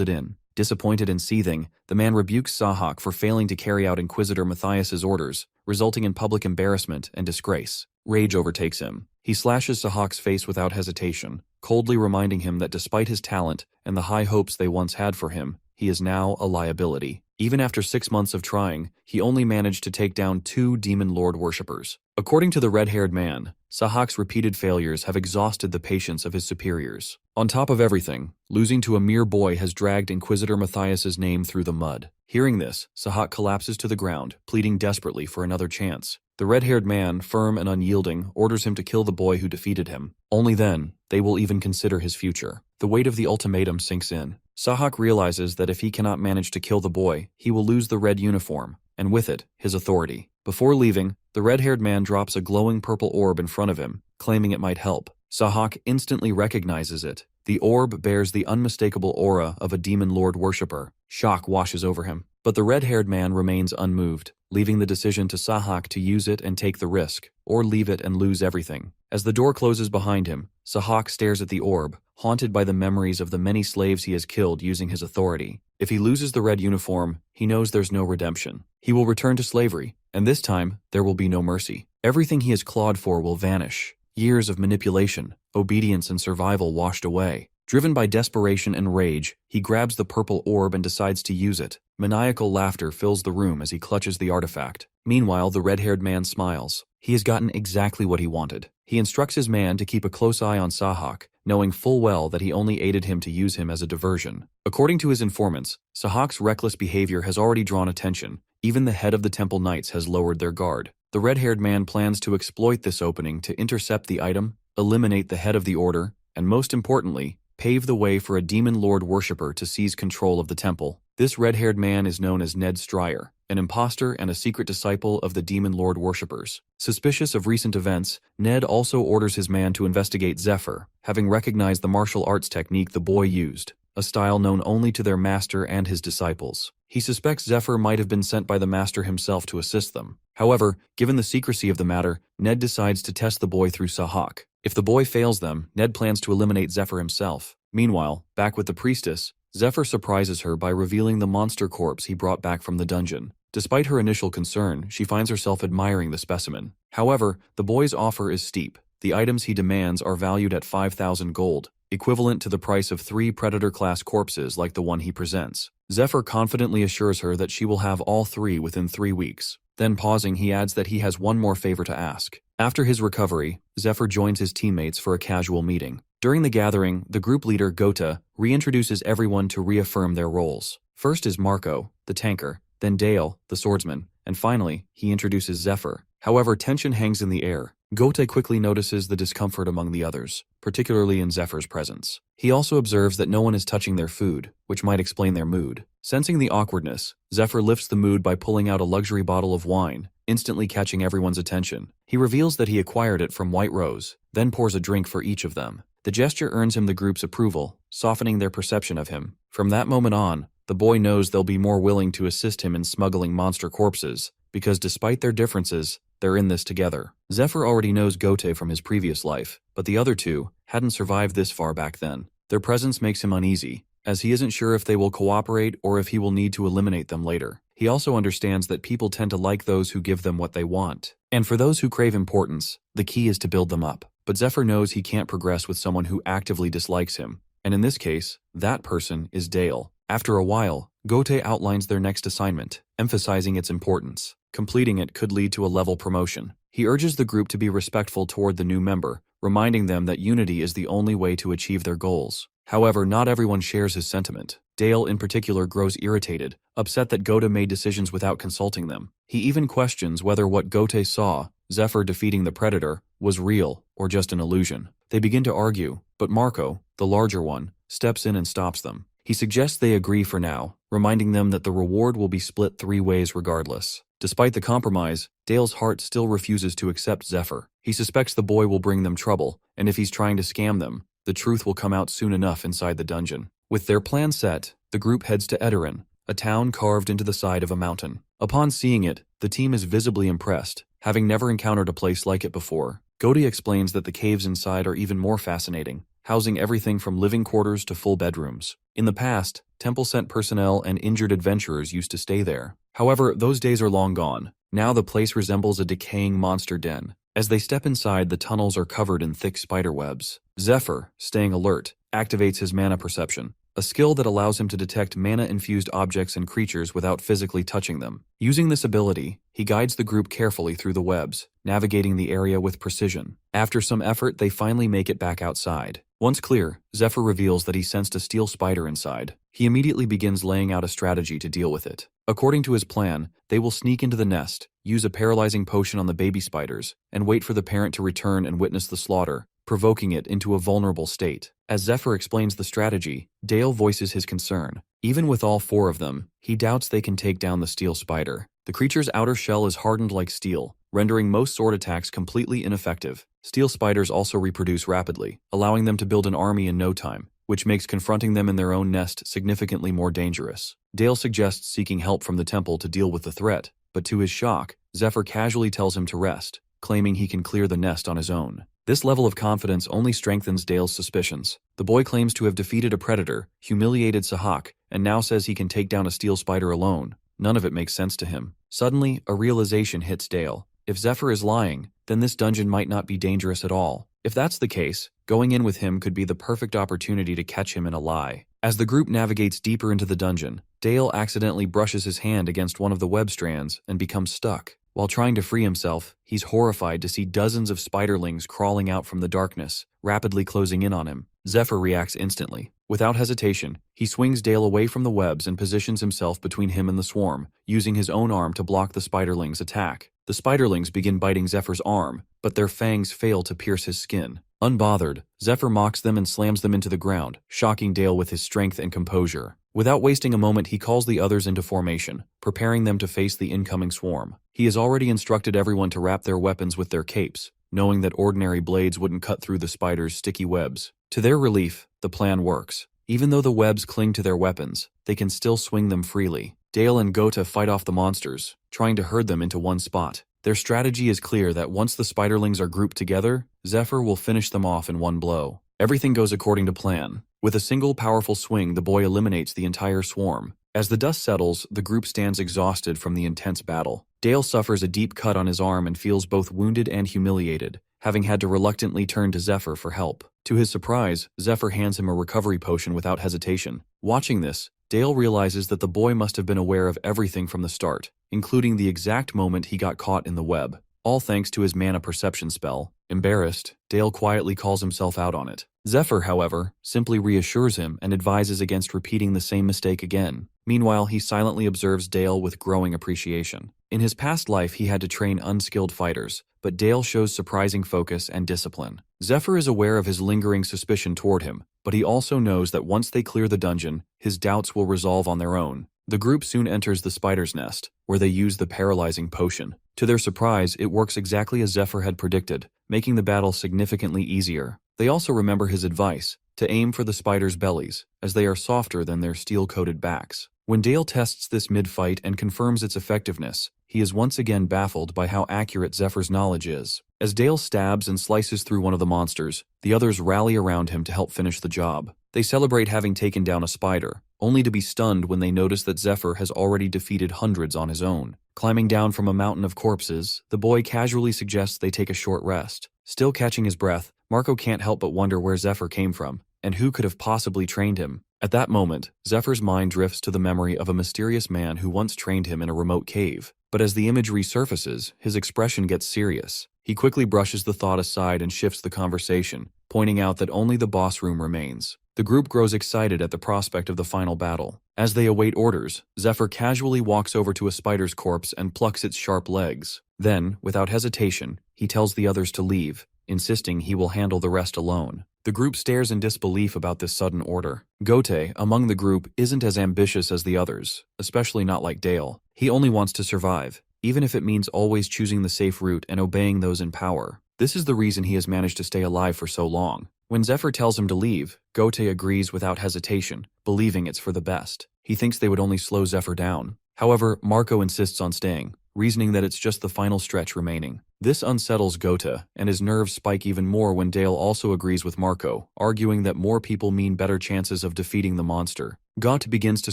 it in. Disappointed and seething, the man rebukes Sahak for failing to carry out Inquisitor Matthias's orders, resulting in public embarrassment and disgrace. Rage overtakes him. He slashes Sahak's face without hesitation, coldly reminding him that despite his talent and the high hopes they once had for him, he is now a liability. Even after 6 months of trying, he only managed to take down 2 Demon Lord worshippers. According to the red-haired man, Sahak's repeated failures have exhausted the patience of his superiors. On top of everything, losing to a mere boy has dragged Inquisitor Matthias's name through the mud. Hearing this, Sahak collapses to the ground, pleading desperately for another chance. The red-haired man, firm and unyielding, orders him to kill the boy who defeated him. Only then, they will even consider his future. The weight of the ultimatum sinks in. Sahak realizes that if he cannot manage to kill the boy, he will lose the red uniform, and with it, his authority. Before leaving, the red-haired man drops a glowing purple orb in front of him, claiming it might help. Sahak instantly recognizes it. The orb bears the unmistakable aura of a Demon Lord worshipper. Shock washes over him. But the red-haired man remains unmoved, leaving the decision to Sahak to use it and take the risk, or leave it and lose everything. As the door closes behind him, Sahak stares at the orb, haunted by the memories of the many slaves he has killed using his authority. If he loses the red uniform, he knows there's no redemption. He will return to slavery, and this time, there will be no mercy. Everything he has clawed for will vanish. Years of manipulation, obedience, and survival washed away. Driven by desperation and rage, he grabs the purple orb and decides to use it. Maniacal laughter fills the room as he clutches the artifact. Meanwhile, the red-haired man smiles. He has gotten exactly what he wanted. He instructs his man to keep a close eye on Sahak, knowing full well that he only aided him to use him as a diversion. According to his informants, Sahak's reckless behavior has already drawn attention. Even the head of the Temple Knights has lowered their guard. The red-haired man plans to exploit this opening to intercept the item, eliminate the head of the order, and most importantly, pave the way for a Demon Lord worshipper to seize control of the temple. This red-haired man is known as Ned Stryer, an imposter and a secret disciple of the Demon Lord worshippers. Suspicious of recent events, Ned also orders his man to investigate Zephyr, having recognized the martial arts technique the boy used, a style known only to their master and his disciples. He suspects Zephyr might have been sent by the master himself to assist them. However, given the secrecy of the matter, Ned decides to test the boy through Sahak. If the boy fails them, Ned plans to eliminate Zephyr himself. Meanwhile, back with the priestess, Zephyr surprises her by revealing the monster corpse he brought back from the dungeon. Despite her initial concern, she finds herself admiring the specimen. However, the boy's offer is steep. The items he demands are valued at 5,000 gold, equivalent to the price of 3 Predator-class corpses like the one he presents. Zephyr confidently assures her that she will have all 3 within 3 weeks. Then pausing, he adds that he has one more favor to ask. After his recovery, Zephyr joins his teammates for a casual meeting. During the gathering, the group leader, Gota, reintroduces everyone to reaffirm their roles. First is Marco, the tanker, then Dale, the swordsman, and finally, he introduces Zephyr. However, tension hangs in the air. Gota quickly notices the discomfort among the others, particularly in Zephyr's presence. He also observes that no one is touching their food, which might explain their mood. Sensing the awkwardness, Zephyr lifts the mood by pulling out a luxury bottle of wine, instantly catching everyone's attention. He reveals that he acquired it from White Rose, then pours a drink for each of them. The gesture earns him the group's approval, softening their perception of him. From that moment on, the boy knows they'll be more willing to assist him in smuggling monster corpses, because despite their differences, they're in this together. Zephyr already knows Gote from his previous life, but the other two hadn't survived this far back then. Their presence makes him uneasy, as he isn't sure if they will cooperate or if he will need to eliminate them later. He also understands that people tend to like those who give them what they want. And for those who crave importance, the key is to build them up. But Zephyr knows he can't progress with someone who actively dislikes him, and in this case, that person is Dale. After a while, Gote outlines their next assignment, emphasizing its importance. Completing it could lead to a level promotion. He urges the group to be respectful toward the new member, reminding them that unity is the only way to achieve their goals. However, not everyone shares his sentiment. Dale in particular grows irritated, upset that Gote made decisions without consulting them. He even questions whether what Gote saw, Zephyr defeating the Predator, was real or just an illusion. They begin to argue, but Marco, the larger one, steps in and stops them. He suggests they agree for now, reminding them that the reward will be split 3 ways regardless. Despite the compromise, Dale's heart still refuses to accept Zephyr. He suspects the boy will bring them trouble, and if he's trying to scam them, the truth will come out soon enough inside the dungeon. With their plan set, the group heads to Edoran, a town carved into the side of a mountain. Upon seeing it, the team is visibly impressed, having never encountered a place like it before. Godi explains that the caves inside are even more fascinating, housing everything from living quarters to full bedrooms. In the past, temple-sent personnel and injured adventurers used to stay there. However, those days are long gone. Now the place resembles a decaying monster den. As they step inside, the tunnels are covered in thick spider webs. Zephyr, staying alert, activates his mana perception, a skill that allows him to detect mana-infused objects and creatures without physically touching them. Using this ability, he guides the group carefully through the webs, navigating the area with precision. After some effort, they finally make it back outside. Once clear, Zephyr reveals that he sensed a steel spider inside. He immediately begins laying out a strategy to deal with it. According to his plan, they will sneak into the nest, use a paralyzing potion on the baby spiders, and wait for the parent to return and witness the slaughter, provoking it into a vulnerable state. As Zephyr explains the strategy, Dale voices his concern. Even with all 4 of them, he doubts they can take down the steel spider. The creature's outer shell is hardened like steel, rendering most sword attacks completely ineffective. Steel spiders also reproduce rapidly, allowing them to build an army in no time, which makes confronting them in their own nest significantly more dangerous. Dale suggests seeking help from the temple to deal with the threat, but to his shock, Zephyr casually tells him to rest, claiming he can clear the nest on his own. This level of confidence only strengthens Dale's suspicions. The boy claims to have defeated a predator, humiliated Sahak, and now says he can take down a steel spider alone. None of it makes sense to him. Suddenly, a realization hits Dale. If Zephyr is lying, then this dungeon might not be dangerous at all. If that's the case, going in with him could be the perfect opportunity to catch him in a lie. As the group navigates deeper into the dungeon, Dale accidentally brushes his hand against one of the web strands and becomes stuck. While trying to free himself, he's horrified to see dozens of spiderlings crawling out from the darkness, rapidly closing in on him. Zephyr reacts instantly. Without hesitation, he swings Dale away from the webs and positions himself between him and the swarm, using his own arm to block the spiderlings' attack. The spiderlings begin biting Zephyr's arm, but their fangs fail to pierce his skin. Unbothered, Zephyr mocks them and slams them into the ground, shocking Dale with his strength and composure. Without wasting a moment, he calls the others into formation, preparing them to face the incoming swarm. He has already instructed everyone to wrap their weapons with their capes, knowing that ordinary blades wouldn't cut through the spider's sticky webs. To their relief, the plan works. Even though the webs cling to their weapons, they can still swing them freely. Dale and Gota fight off the monsters, trying to herd them into one spot. Their strategy is clear that once the spiderlings are grouped together, Zephyr will finish them off in one blow. Everything goes according to plan. With a single powerful swing, the boy eliminates the entire swarm. As the dust settles, the group stands exhausted from the intense battle. Dale suffers a deep cut on his arm and feels both wounded and humiliated, having had to reluctantly turn to Zephyr for help. To his surprise, Zephyr hands him a recovery potion without hesitation. Watching this, Dale realizes that the boy must have been aware of everything from the start, including the exact moment he got caught in the web, all thanks to his mana perception spell. Embarrassed, Dale quietly calls himself out on it. Zephyr, however, simply reassures him and advises against repeating the same mistake again. Meanwhile, he silently observes Dale with growing appreciation. In his past life, he had to train unskilled fighters, but Dale shows surprising focus and discipline. Zephyr is aware of his lingering suspicion toward him, but he also knows that once they clear the dungeon, his doubts will resolve on their own. The group soon enters the spider's nest, where they use the paralyzing potion. To their surprise, it works exactly as Zephyr had predicted, making the battle significantly easier. They also remember his advice, to aim for the spiders' bellies, as they are softer than their steel-coated backs. When Dale tests this mid-fight and confirms its effectiveness, he is once again baffled by how accurate Zephyr's knowledge is. As Dale stabs and slices through one of the monsters, the others rally around him to help finish the job. They celebrate having taken down a spider, only to be stunned when they notice that Zephyr has already defeated hundreds on his own. Climbing down from a mountain of corpses, the boy casually suggests they take a short rest. Still catching his breath, Marco can't help but wonder where Zephyr came from, and who could have possibly trained him. At that moment, Zephyr's mind drifts to the memory of a mysterious man who once trained him in a remote cave. But as the image resurfaces, his expression gets serious. He quickly brushes the thought aside and shifts the conversation, pointing out that only the boss room remains. The group grows excited at the prospect of the final battle. As they await orders, Zephyr casually walks over to a spider's corpse and plucks its sharp legs. Then, without hesitation, he tells the others to leave, insisting he will handle the rest alone. The group stares in disbelief about this sudden order. Gote, among the group, isn't as ambitious as the others, especially not like Dale. He only wants to survive, even if it means always choosing the safe route and obeying those in power. This is the reason he has managed to stay alive for so long. When Zephyr tells him to leave, Gote agrees without hesitation, believing it's for the best. He thinks they would only slow Zephyr down. However, Marco insists on staying, reasoning that it's just the final stretch remaining. This unsettles Gote, and his nerves spike even more when Dale also agrees with Marco, arguing that more people mean better chances of defeating the monster. Gote begins to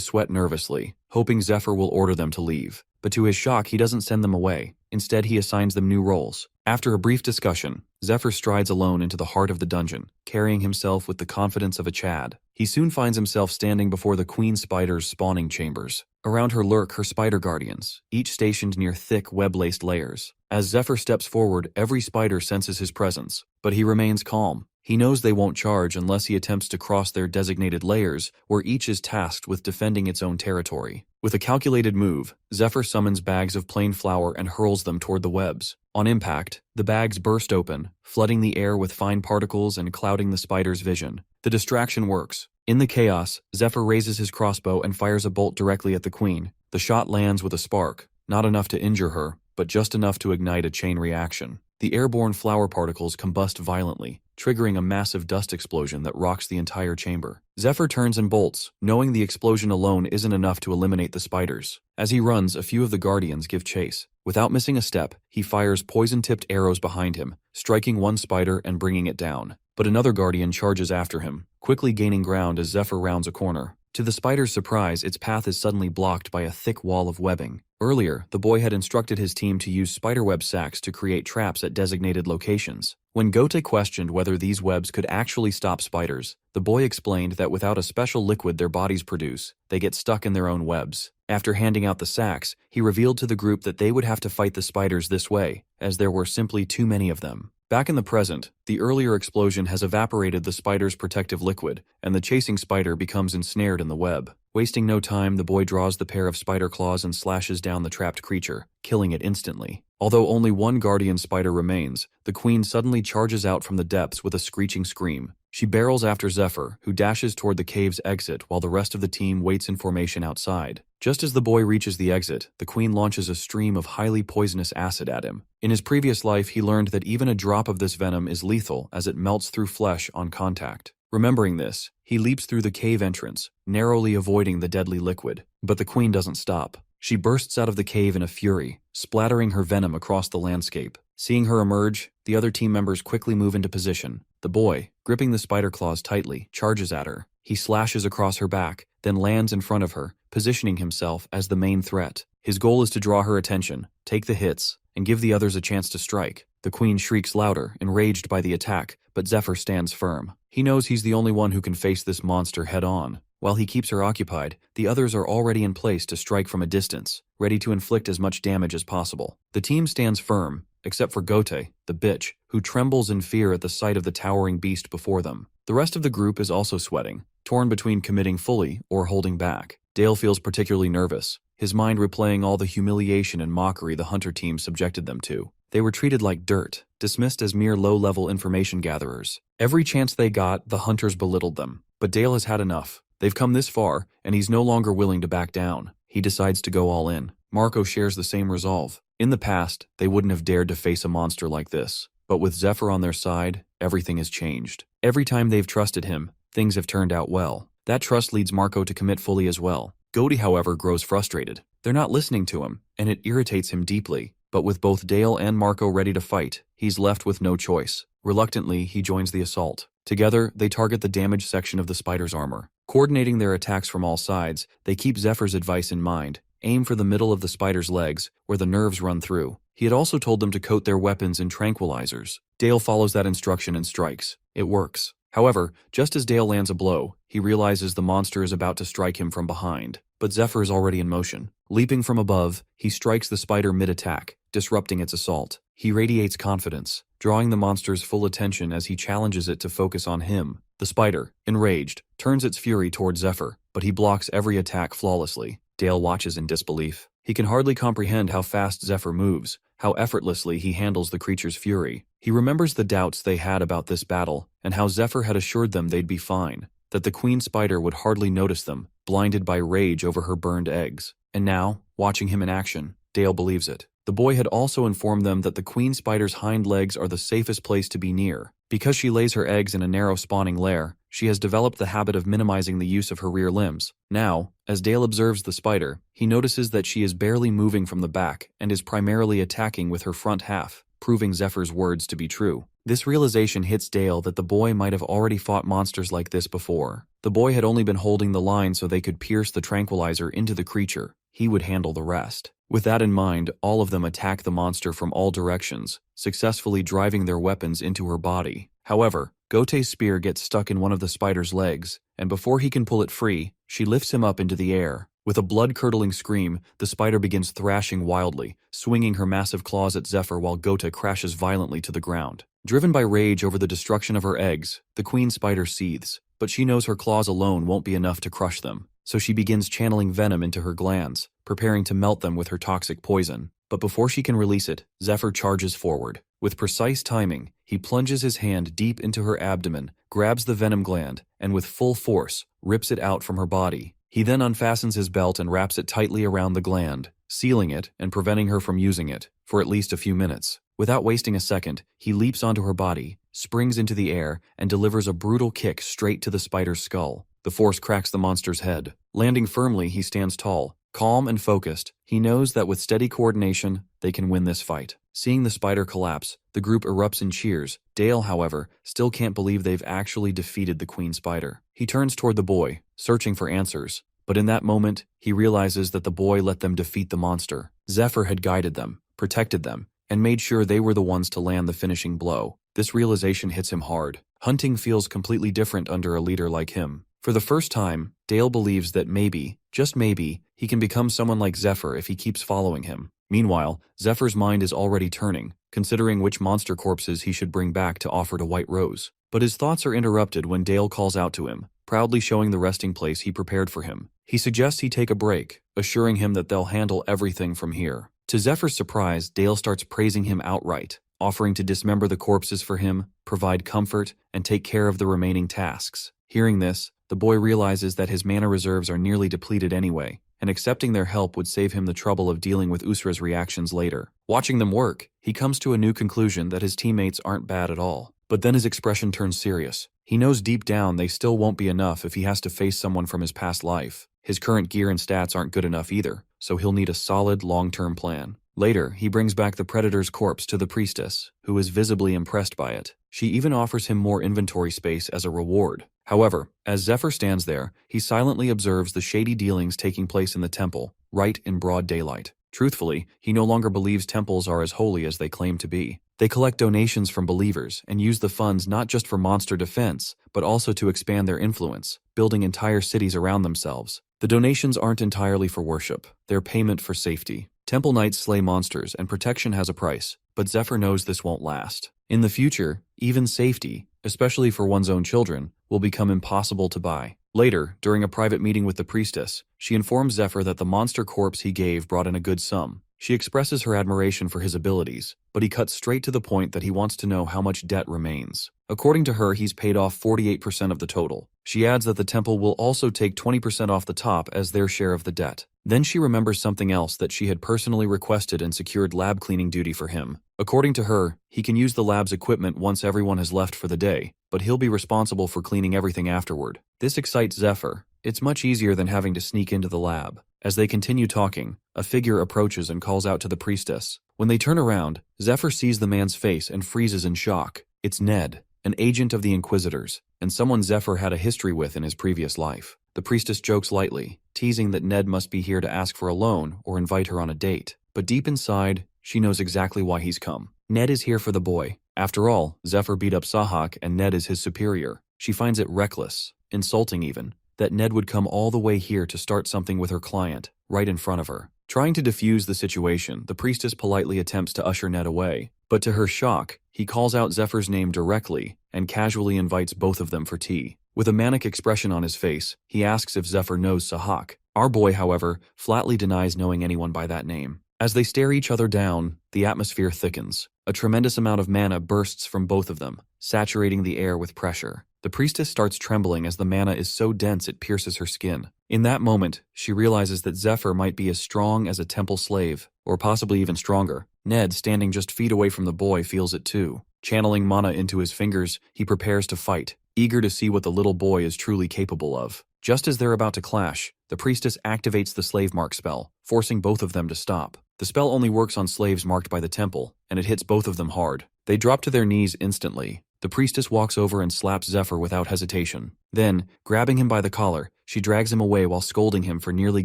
sweat nervously, hoping Zephyr will order them to leave. But to his shock, he doesn't send them away. Instead, he assigns them new roles. After a brief discussion, Zephyr strides alone into the heart of the dungeon, carrying himself with the confidence of a Chad. He soon finds himself standing before the Queen Spider's spawning chambers. Around her lurk her spider guardians, each stationed near thick web-laced layers. As Zephyr steps forward, every spider senses his presence, but he remains calm. He knows they won't charge unless he attempts to cross their designated layers, where each is tasked with defending its own territory. With a calculated move, Zephyr summons bags of plain flour and hurls them toward the webs. On impact, the bags burst open, flooding the air with fine particles and clouding the spider's vision. The distraction works. In the chaos, Zephyr raises his crossbow and fires a bolt directly at the queen. The shot lands with a spark, not enough to injure her, but just enough to ignite a chain reaction. The airborne flour particles combust violently, triggering a massive dust explosion that rocks the entire chamber. Zephyr turns and bolts, knowing the explosion alone isn't enough to eliminate the spiders. As he runs, a few of the guardians give chase. Without missing a step, he fires poison-tipped arrows behind him, striking one spider and bringing it down. But another guardian charges after him, quickly gaining ground as Zephyr rounds a corner. To the spider's surprise, its path is suddenly blocked by a thick wall of webbing. Earlier, the boy had instructed his team to use spiderweb sacks to create traps at designated locations. When Gote questioned whether these webs could actually stop spiders, the boy explained that without a special liquid their bodies produce, they get stuck in their own webs. After handing out the sacks, he revealed to the group that they would have to fight the spiders this way, as there were simply too many of them. Back in the present, the earlier explosion has evaporated the spider's protective liquid, and the chasing spider becomes ensnared in the web. Wasting no time, the boy draws the pair of spider claws and slashes down the trapped creature, killing it instantly. Although only one guardian spider remains, the queen suddenly charges out from the depths with a screeching scream. She barrels after Zephyr, who dashes toward the cave's exit while the rest of the team waits in formation outside. Just as the boy reaches the exit, the queen launches a stream of highly poisonous acid at him. In his previous life, he learned that even a drop of this venom is lethal as it melts through flesh on contact. Remembering this, he leaps through the cave entrance, narrowly avoiding the deadly liquid. But the queen doesn't stop. She bursts out of the cave in a fury, splattering her venom across the landscape. Seeing her emerge, the other team members quickly move into position. The boy, gripping the spider claws tightly, charges at her. He slashes across her back, then lands in front of her, positioning himself as the main threat. His goal is to draw her attention, take the hits, and give the others a chance to strike. The queen shrieks louder, enraged by the attack, but Zephyr stands firm. He knows he's the only one who can face this monster head-on. While he keeps her occupied, the others are already in place to strike from a distance, ready to inflict as much damage as possible. The team stands firm, except for Gote, the bitch, who trembles in fear at the sight of the towering beast before them. The rest of the group is also sweating, torn between committing fully or holding back. Dale feels particularly nervous, his mind replaying all the humiliation and mockery the hunter team subjected them to. They were treated like dirt, dismissed as mere low-level information gatherers. Every chance they got, the hunters belittled them. But Dale has had enough. They've come this far, and he's no longer willing to back down. He decides to go all in. Marco shares the same resolve. In the past, they wouldn't have dared to face a monster like this. But with Zephyr on their side, everything has changed. Every time they've trusted him, things have turned out well. That trust leads Marco to commit fully as well. Gote, however, grows frustrated. They're not listening to him, and it irritates him deeply. But with both Dale and Marco ready to fight, he's left with no choice. Reluctantly, he joins the assault. Together, they target the damaged section of the spider's armor. Coordinating their attacks from all sides, they keep Zephyr's advice in mind. Aim for the middle of the spider's legs, where the nerves run through. He had also told them to coat their weapons in tranquilizers. Dale follows that instruction and strikes. It works. However, just as Dale lands a blow, he realizes the monster is about to strike him from behind. But Zephyr is already in motion. Leaping from above, he strikes the spider mid-attack, disrupting its assault. He radiates confidence, drawing the monster's full attention as he challenges it to focus on him. The spider, enraged, turns its fury toward Zephyr, but he blocks every attack flawlessly. Dale watches in disbelief. He can hardly comprehend how fast Zephyr moves, how effortlessly he handles the creature's fury. He remembers the doubts they had about this battle, and how Zephyr had assured them they'd be fine, that the queen spider would hardly notice them, blinded by rage over her burned eggs. And now, watching him in action, Dale believes it. The boy had also informed them that the queen spider's hind legs are the safest place to be near. Because she lays her eggs in a narrow spawning lair, she has developed the habit of minimizing the use of her rear limbs. Now, as Dale observes the spider, he notices that she is barely moving from the back and is primarily attacking with her front half, proving Zephyr's words to be true. This realization hits Dale that the boy might have already fought monsters like this before. The boy had only been holding the line so they could pierce the tranquilizer into the creature. He would handle the rest. With that in mind, all of them attack the monster from all directions, successfully driving their weapons into her body. However, Gote's spear gets stuck in one of the spider's legs, and before he can pull it free, she lifts him up into the air. With a blood-curdling scream, the spider begins thrashing wildly, swinging her massive claws at Zephyr while Gote crashes violently to the ground. Driven by rage over the destruction of her eggs, the queen spider seethes, but she knows her claws alone won't be enough to crush them, so she begins channeling venom into her glands, preparing to melt them with her toxic poison. But before she can release it, Zephyr charges forward. With precise timing, he plunges his hand deep into her abdomen, grabs the venom gland, and with full force, rips it out from her body. He then unfastens his belt and wraps it tightly around the gland, sealing it and preventing her from using it, for at least a few minutes. Without wasting a second, he leaps onto her body, springs into the air, and delivers a brutal kick straight to the spider's skull. The force cracks the monster's head. Landing firmly, he stands tall. Calm and focused, he knows that with steady coordination, they can win this fight. Seeing the spider collapse, the group erupts in cheers. Dale, however, still can't believe they've actually defeated the queen spider. He turns toward the boy, searching for answers. But in that moment, he realizes that the boy let them defeat the monster. Zephyr had guided them, protected them, and made sure they were the ones to land the finishing blow. This realization hits him hard. Hunting feels completely different under a leader like him. For the first time, Dale believes that maybe, just maybe, he can become someone like Zephyr if he keeps following him. Meanwhile, Zephyr's mind is already turning, considering which monster corpses he should bring back to offer to White Rose. But his thoughts are interrupted when Dale calls out to him, proudly showing the resting place he prepared for him. He suggests he take a break, assuring him that they'll handle everything from here. To Zephyr's surprise, Dale starts praising him outright, offering to dismember the corpses for him, provide comfort, and take care of the remaining tasks. Hearing this, the boy realizes that his mana reserves are nearly depleted anyway, and accepting their help would save him the trouble of dealing with Usra's reactions later. Watching them work, he comes to a new conclusion that his teammates aren't bad at all. But then his expression turns serious. He knows deep down they still won't be enough if he has to face someone from his past life. His current gear and stats aren't good enough either, so he'll need a solid, long-term plan. Later, he brings back the Predator's corpse to the priestess, who is visibly impressed by it. She even offers him more inventory space as a reward. However, as Zephyr stands there, he silently observes the shady dealings taking place in the temple, right in broad daylight. Truthfully, he no longer believes temples are as holy as they claim to be. They collect donations from believers and use the funds not just for monster defense, but also to expand their influence, building entire cities around themselves. The donations aren't entirely for worship, they're payment for safety. Temple knights slay monsters and protection has a price, but Zephyr knows this won't last. In the future, even safety, especially for one's own children, will become impossible to buy. Later, during a private meeting with the priestess, she informs Zephyr that the monster corpse he gave brought in a good sum. She expresses her admiration for his abilities, but he cuts straight to the point that he wants to know how much debt remains. According to her, he's paid off 48% of the total. She adds that the temple will also take 20% off the top as their share of the debt. Then she remembers something else that she had personally requested and secured lab cleaning duty for him. According to her, he can use the lab's equipment once everyone has left for the day, but he'll be responsible for cleaning everything afterward. This excites Zephyr. It's much easier than having to sneak into the lab. As they continue talking, a figure approaches and calls out to the priestess. When they turn around, Zephyr sees the man's face and freezes in shock. It's Ned, an agent of the Inquisitors, and someone Zephyr had a history with in his previous life. The priestess jokes lightly, teasing that Ned must be here to ask for a loan or invite her on a date. But deep inside, she knows exactly why he's come. Ned is here for the boy. After all, Zephyr beat up Sahak and Ned is his superior. She finds it reckless, insulting even, that Ned would come all the way here to start something with her client, right in front of her. Trying to defuse the situation, the priestess politely attempts to usher Ned away, but to her shock, he calls out Zephyr's name directly and casually invites both of them for tea. With a manic expression on his face, he asks if Zephyr knows Sahak. Our boy, however, flatly denies knowing anyone by that name. As they stare each other down, the atmosphere thickens. A tremendous amount of mana bursts from both of them, saturating the air with pressure. The priestess starts trembling as the mana is so dense it pierces her skin. In that moment, she realizes that Zephyr might be as strong as a temple slave, or possibly even stronger. Ned, standing just feet away from the boy, feels it too. Channeling mana into his fingers, he prepares to fight, eager to see what the little boy is truly capable of. Just as they're about to clash, the priestess activates the slave mark spell, forcing both of them to stop. The spell only works on slaves marked by the temple, and it hits both of them hard. They drop to their knees instantly. The priestess walks over and slaps Zephyr without hesitation. Then, grabbing him by the collar, she drags him away while scolding him for nearly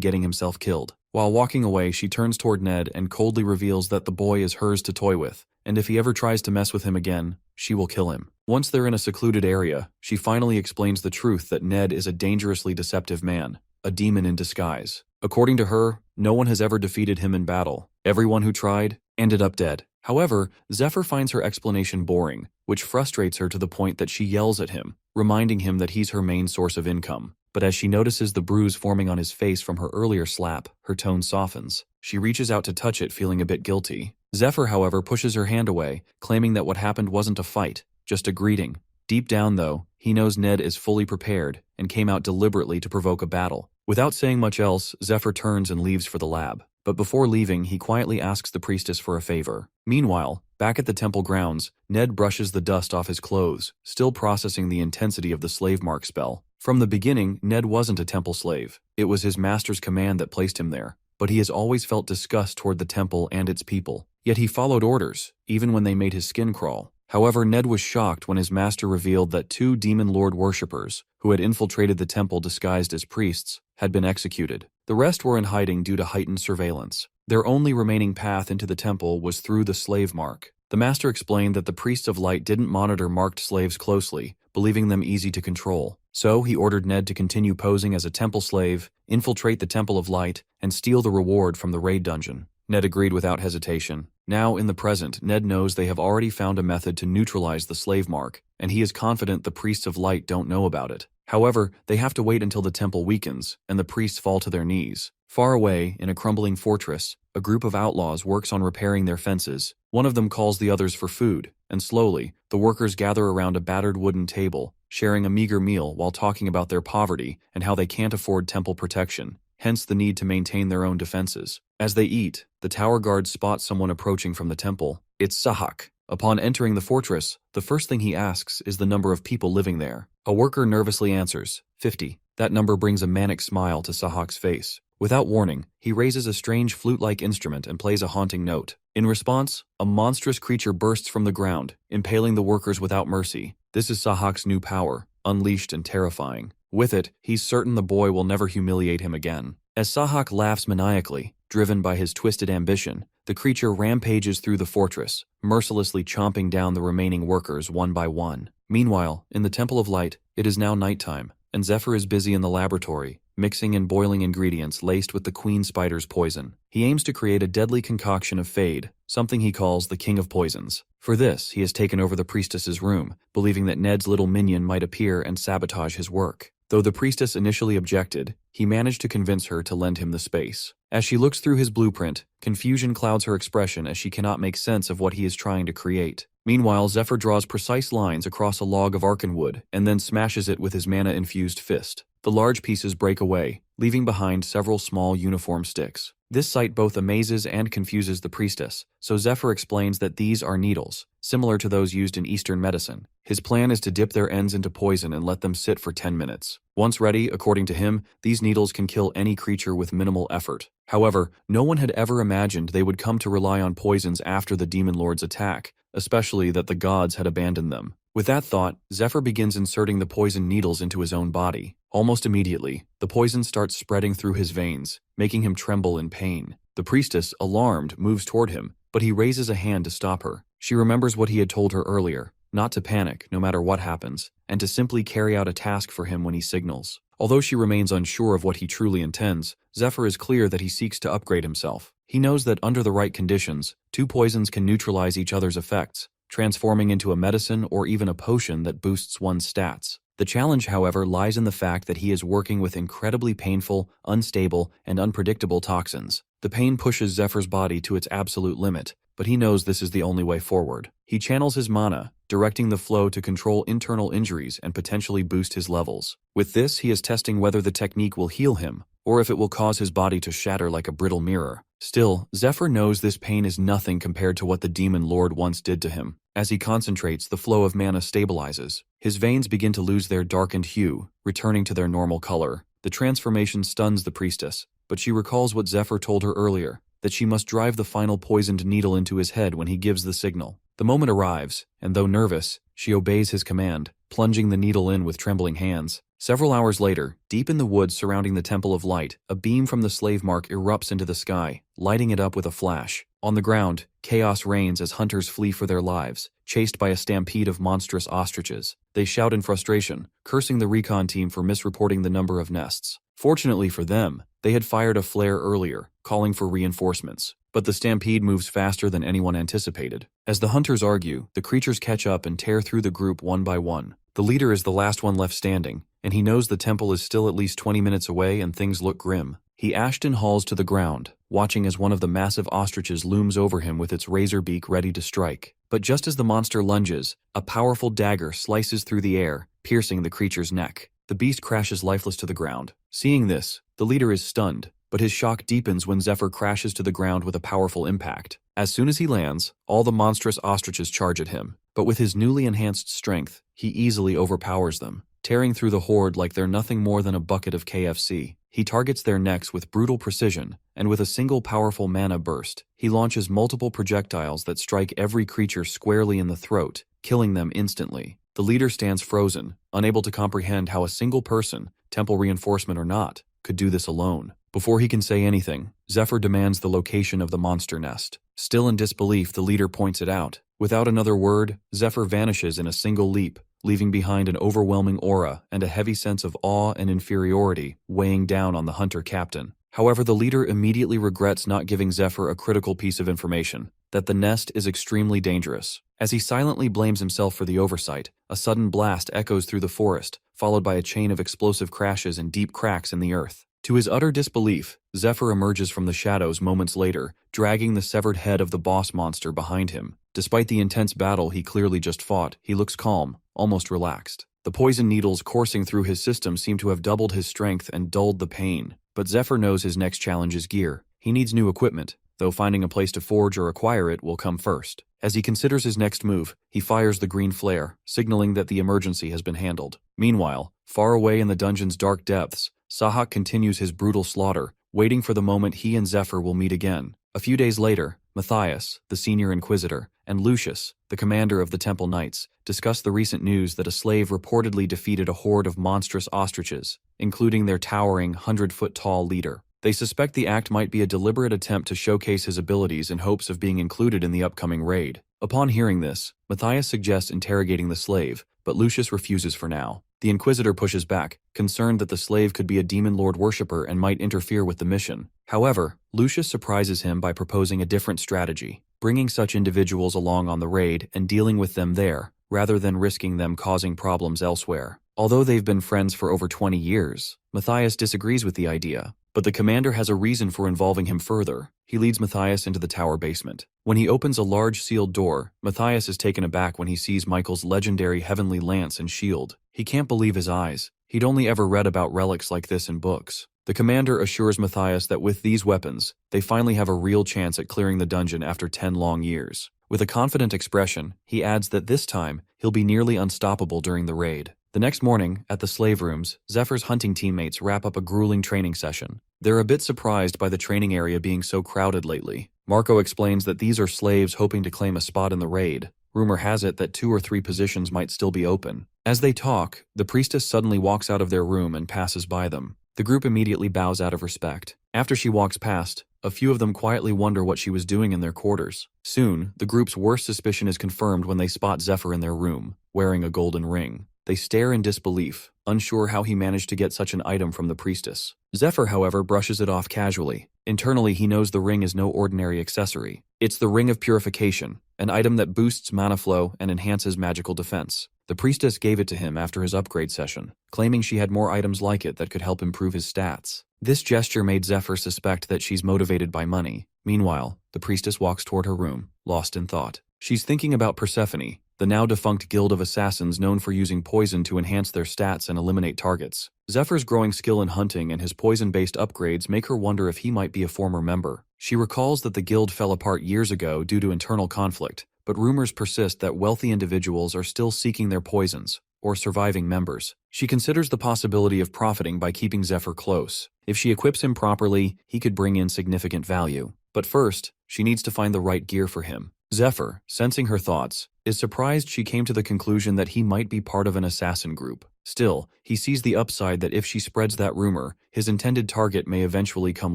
getting himself killed. While walking away, she turns toward Ned and coldly reveals that the boy is hers to toy with, and if he ever tries to mess with him again, she will kill him. Once they're in a secluded area, she finally explains the truth that Ned is a dangerously deceptive man, a demon in disguise. According to her, no one has ever defeated him in battle. Everyone who tried ended up dead. However, Zephyr finds her explanation boring, which frustrates her to the point that she yells at him, reminding him that he's her main source of income. But as she notices the bruise forming on his face from her earlier slap, her tone softens. She reaches out to touch it, feeling a bit guilty. Zephyr, however, pushes her hand away, claiming that what happened wasn't a fight, just a greeting. Deep down, though, he knows Ned is fully prepared and came out deliberately to provoke a battle. Without saying much else, Zephyr turns and leaves for the lab. But before leaving, he quietly asks the priestess for a favor. Meanwhile, back at the temple grounds, Ned brushes the dust off his clothes, still processing the intensity of the slave mark spell. From the beginning, Ned wasn't a temple slave. It was his master's command that placed him there. But he has always felt disgust toward the temple and its people. Yet he followed orders, even when they made his skin crawl. However, Ned was shocked when his master revealed that 2 demon lord worshippers, who had infiltrated the temple disguised as priests, had been executed. The rest were in hiding due to heightened surveillance. Their only remaining path into the temple was through the slave mark. The master explained that the priests of light didn't monitor marked slaves closely, believing them easy to control. So he ordered Ned to continue posing as a temple slave, infiltrate the Temple of Light, and steal the reward from the raid dungeon. Ned agreed without hesitation. Now, in the present, Ned knows they have already found a method to neutralize the slave mark, and he is confident the priests of light don't know about it. However, they have to wait until the temple weakens, and the priests fall to their knees. Far away, in a crumbling fortress, a group of outlaws works on repairing their fences. One of them calls the others for food, and slowly, the workers gather around a battered wooden table, sharing a meager meal while talking about their poverty and how they can't afford temple protection, hence the need to maintain their own defenses. As they eat, the tower guard spots someone approaching from the temple. It's Sahak. Upon entering the fortress, the first thing he asks is the number of people living there. A worker nervously answers, 50. That number brings a manic smile to Sahak's face. Without warning, he raises a strange flute-like instrument and plays a haunting note. In response, a monstrous creature bursts from the ground, impaling the workers without mercy. This is Sahak's new power, unleashed and terrifying. With it, he's certain the boy will never humiliate him again. As Sahak laughs maniacally, driven by his twisted ambition, the creature rampages through the fortress, mercilessly chomping down the remaining workers one by one. Meanwhile, in the Temple of Light, it is now nighttime, and Zephyr is busy in the laboratory, mixing and boiling ingredients laced with the queen spider's poison. He aims to create a deadly concoction of Fade, something he calls the King of Poisons. For this, he has taken over the priestess's room, believing that Ned's little minion might appear and sabotage his work. Though the priestess initially objected, he managed to convince her to lend him the space. As she looks through his blueprint, confusion clouds her expression as she cannot make sense of what he is trying to create. Meanwhile, Zephyr draws precise lines across a log of Arkanwood and then smashes it with his mana-infused fist. The large pieces break away, leaving behind several small uniform sticks. This sight both amazes and confuses the priestess, so Zephyr explains that these are needles, similar to those used in Eastern medicine. His plan is to dip their ends into poison and let them sit for 10 minutes. Once ready, according to him, these needles can kill any creature with minimal effort. However, no one had ever imagined they would come to rely on poisons after the Demon Lord's attack, especially that the gods had abandoned them. With that thought, Zephyr begins inserting the poison needles into his own body. Almost immediately, the poison starts spreading through his veins, making him tremble in pain. The priestess, alarmed, moves toward him, but he raises a hand to stop her. She remembers what he had told her earlier, not to panic no matter what happens, and to simply carry out a task for him when he signals. Although she remains unsure of what he truly intends, Zephyr is clear that he seeks to upgrade himself. He knows that under the right conditions, 2 poisons can neutralize each other's effects, transforming into a medicine or even a potion that boosts one's stats. The challenge, however, lies in the fact that he is working with incredibly painful, unstable, and unpredictable toxins. The pain pushes Zephyr's body to its absolute limit, but he knows this is the only way forward. He channels his mana, directing the flow to control internal injuries and potentially boost his levels. With this, he is testing whether the technique will heal him, or if it will cause his body to shatter like a brittle mirror. Still, Zephyr knows this pain is nothing compared to what the Demon Lord once did to him. As he concentrates, the flow of mana stabilizes. His veins begin to lose their darkened hue, returning to their normal color. The transformation stuns the priestess, but she recalls what Zephyr told her earlier, that she must drive the final poisoned needle into his head when he gives the signal. The moment arrives, and though nervous, she obeys his command, plunging the needle in with trembling hands. Several hours later, deep in the woods surrounding the Temple of Light, a beam from the slave mark erupts into the sky, lighting it up with a flash. On the ground, chaos reigns as hunters flee for their lives, chased by a stampede of monstrous ostriches. They shout in frustration, cursing the recon team for misreporting the number of nests. Fortunately for them, they had fired a flare earlier, calling for reinforcements. But the stampede moves faster than anyone anticipated. As the hunters argue, the creatures catch up and tear through the group one by one. The leader is the last one left standing, and he knows the temple is still at least 20 minutes away and things look grim. He Ashton hauls to the ground, watching as one of the massive ostriches looms over him with its razor beak ready to strike. But just as the monster lunges, a powerful dagger slices through the air, piercing the creature's neck. The beast crashes lifeless to the ground. Seeing this, the leader is stunned, but his shock deepens when Zephyr crashes to the ground with a powerful impact. As soon as he lands, all the monstrous ostriches charge at him, but with his newly enhanced strength, he easily overpowers them, tearing through the horde like they're nothing more than a bucket of KFC. He targets their necks with brutal precision, and with a single powerful mana burst, he launches multiple projectiles that strike every creature squarely in the throat, killing them instantly. The leader stands frozen, unable to comprehend how a single person, temple reinforcement or not, could do this alone. Before he can say anything, Zephyr demands the location of the monster nest. Still in disbelief, the leader points it out. Without another word, Zephyr vanishes in a single leap, leaving behind an overwhelming aura and a heavy sense of awe and inferiority weighing down on the hunter captain. However, the leader immediately regrets not giving Zephyr a critical piece of information, that the nest is extremely dangerous. As he silently blames himself for the oversight, a sudden blast echoes through the forest, followed by a chain of explosive crashes and deep cracks in the earth. To his utter disbelief, Zephyr emerges from the shadows moments later, dragging the severed head of the boss monster behind him. Despite the intense battle he clearly just fought, he looks calm, almost relaxed. The poison needles coursing through his system seem to have doubled his strength and dulled the pain. But Zephyr knows his next challenge is gear. He needs new equipment, though finding a place to forge or acquire it will come first. As he considers his next move, he fires the green flare, signaling that the emergency has been handled. Meanwhile, far away in the dungeon's dark depths, Sahak continues his brutal slaughter, waiting for the moment he and Zephyr will meet again. A few days later, Matthias, the senior inquisitor, and Lucius, the commander of the Temple Knights, discuss the recent news that a slave reportedly defeated a horde of monstrous ostriches, including their towering 100-foot-tall leader. They suspect the act might be a deliberate attempt to showcase his abilities in hopes of being included in the upcoming raid. Upon hearing this, Matthias suggests interrogating the slave, but Lucius refuses for now. The Inquisitor pushes back, concerned that the slave could be a demon lord worshipper and might interfere with the mission. However, Lucius surprises him by proposing a different strategy, bringing such individuals along on the raid and dealing with them there, rather than risking them causing problems elsewhere. Although they've been friends for over 20 years, Matthias disagrees with the idea, but the commander has a reason for involving him further. He leads Matthias into the tower basement. When he opens a large sealed door, Matthias is taken aback when he sees Michael's legendary heavenly lance and shield. He can't believe his eyes. He'd only ever read about relics like this in books. The commander assures Matthias that with these weapons, they finally have a real chance at clearing the dungeon after 10 long years. With a confident expression, he adds that this time, he'll be nearly unstoppable during the raid. The next morning, at the slave rooms, Zephyr's hunting teammates wrap up a grueling training session. They're a bit surprised by the training area being so crowded lately. Marco explains that these are slaves hoping to claim a spot in the raid. Rumor has it that 2 or 3 positions might still be open. As they talk, the priestess suddenly walks out of their room and passes by them. The group immediately bows out of respect. After she walks past, a few of them quietly wonder what she was doing in their quarters. Soon, the group's worst suspicion is confirmed when they spot Zephyr in their room, wearing a golden ring. They stare in disbelief, unsure how he managed to get such an item from the priestess. Zephyr, however, brushes it off casually. Internally, he knows the ring is no ordinary accessory. It's the Ring of Purification, an item that boosts mana flow and enhances magical defense. The priestess gave it to him after his upgrade session, claiming she had more items like it that could help improve his stats. This gesture made Zephyr suspect that she's motivated by money. Meanwhile, the priestess walks toward her room, lost in thought. She's thinking about Persephone, the now-defunct guild of assassins known for using poison to enhance their stats and eliminate targets. Zephyr's growing skill in hunting and his poison-based upgrades make her wonder if he might be a former member. She recalls that the guild fell apart years ago due to internal conflict, but rumors persist that wealthy individuals are still seeking their poisons, or surviving members. She considers the possibility of profiting by keeping Zephyr close. If she equips him properly, he could bring in significant value. But first, she needs to find the right gear for him. Zephyr, sensing her thoughts, is surprised she came to the conclusion that he might be part of an assassin group. Still, he sees the upside that if she spreads that rumor, his intended target may eventually come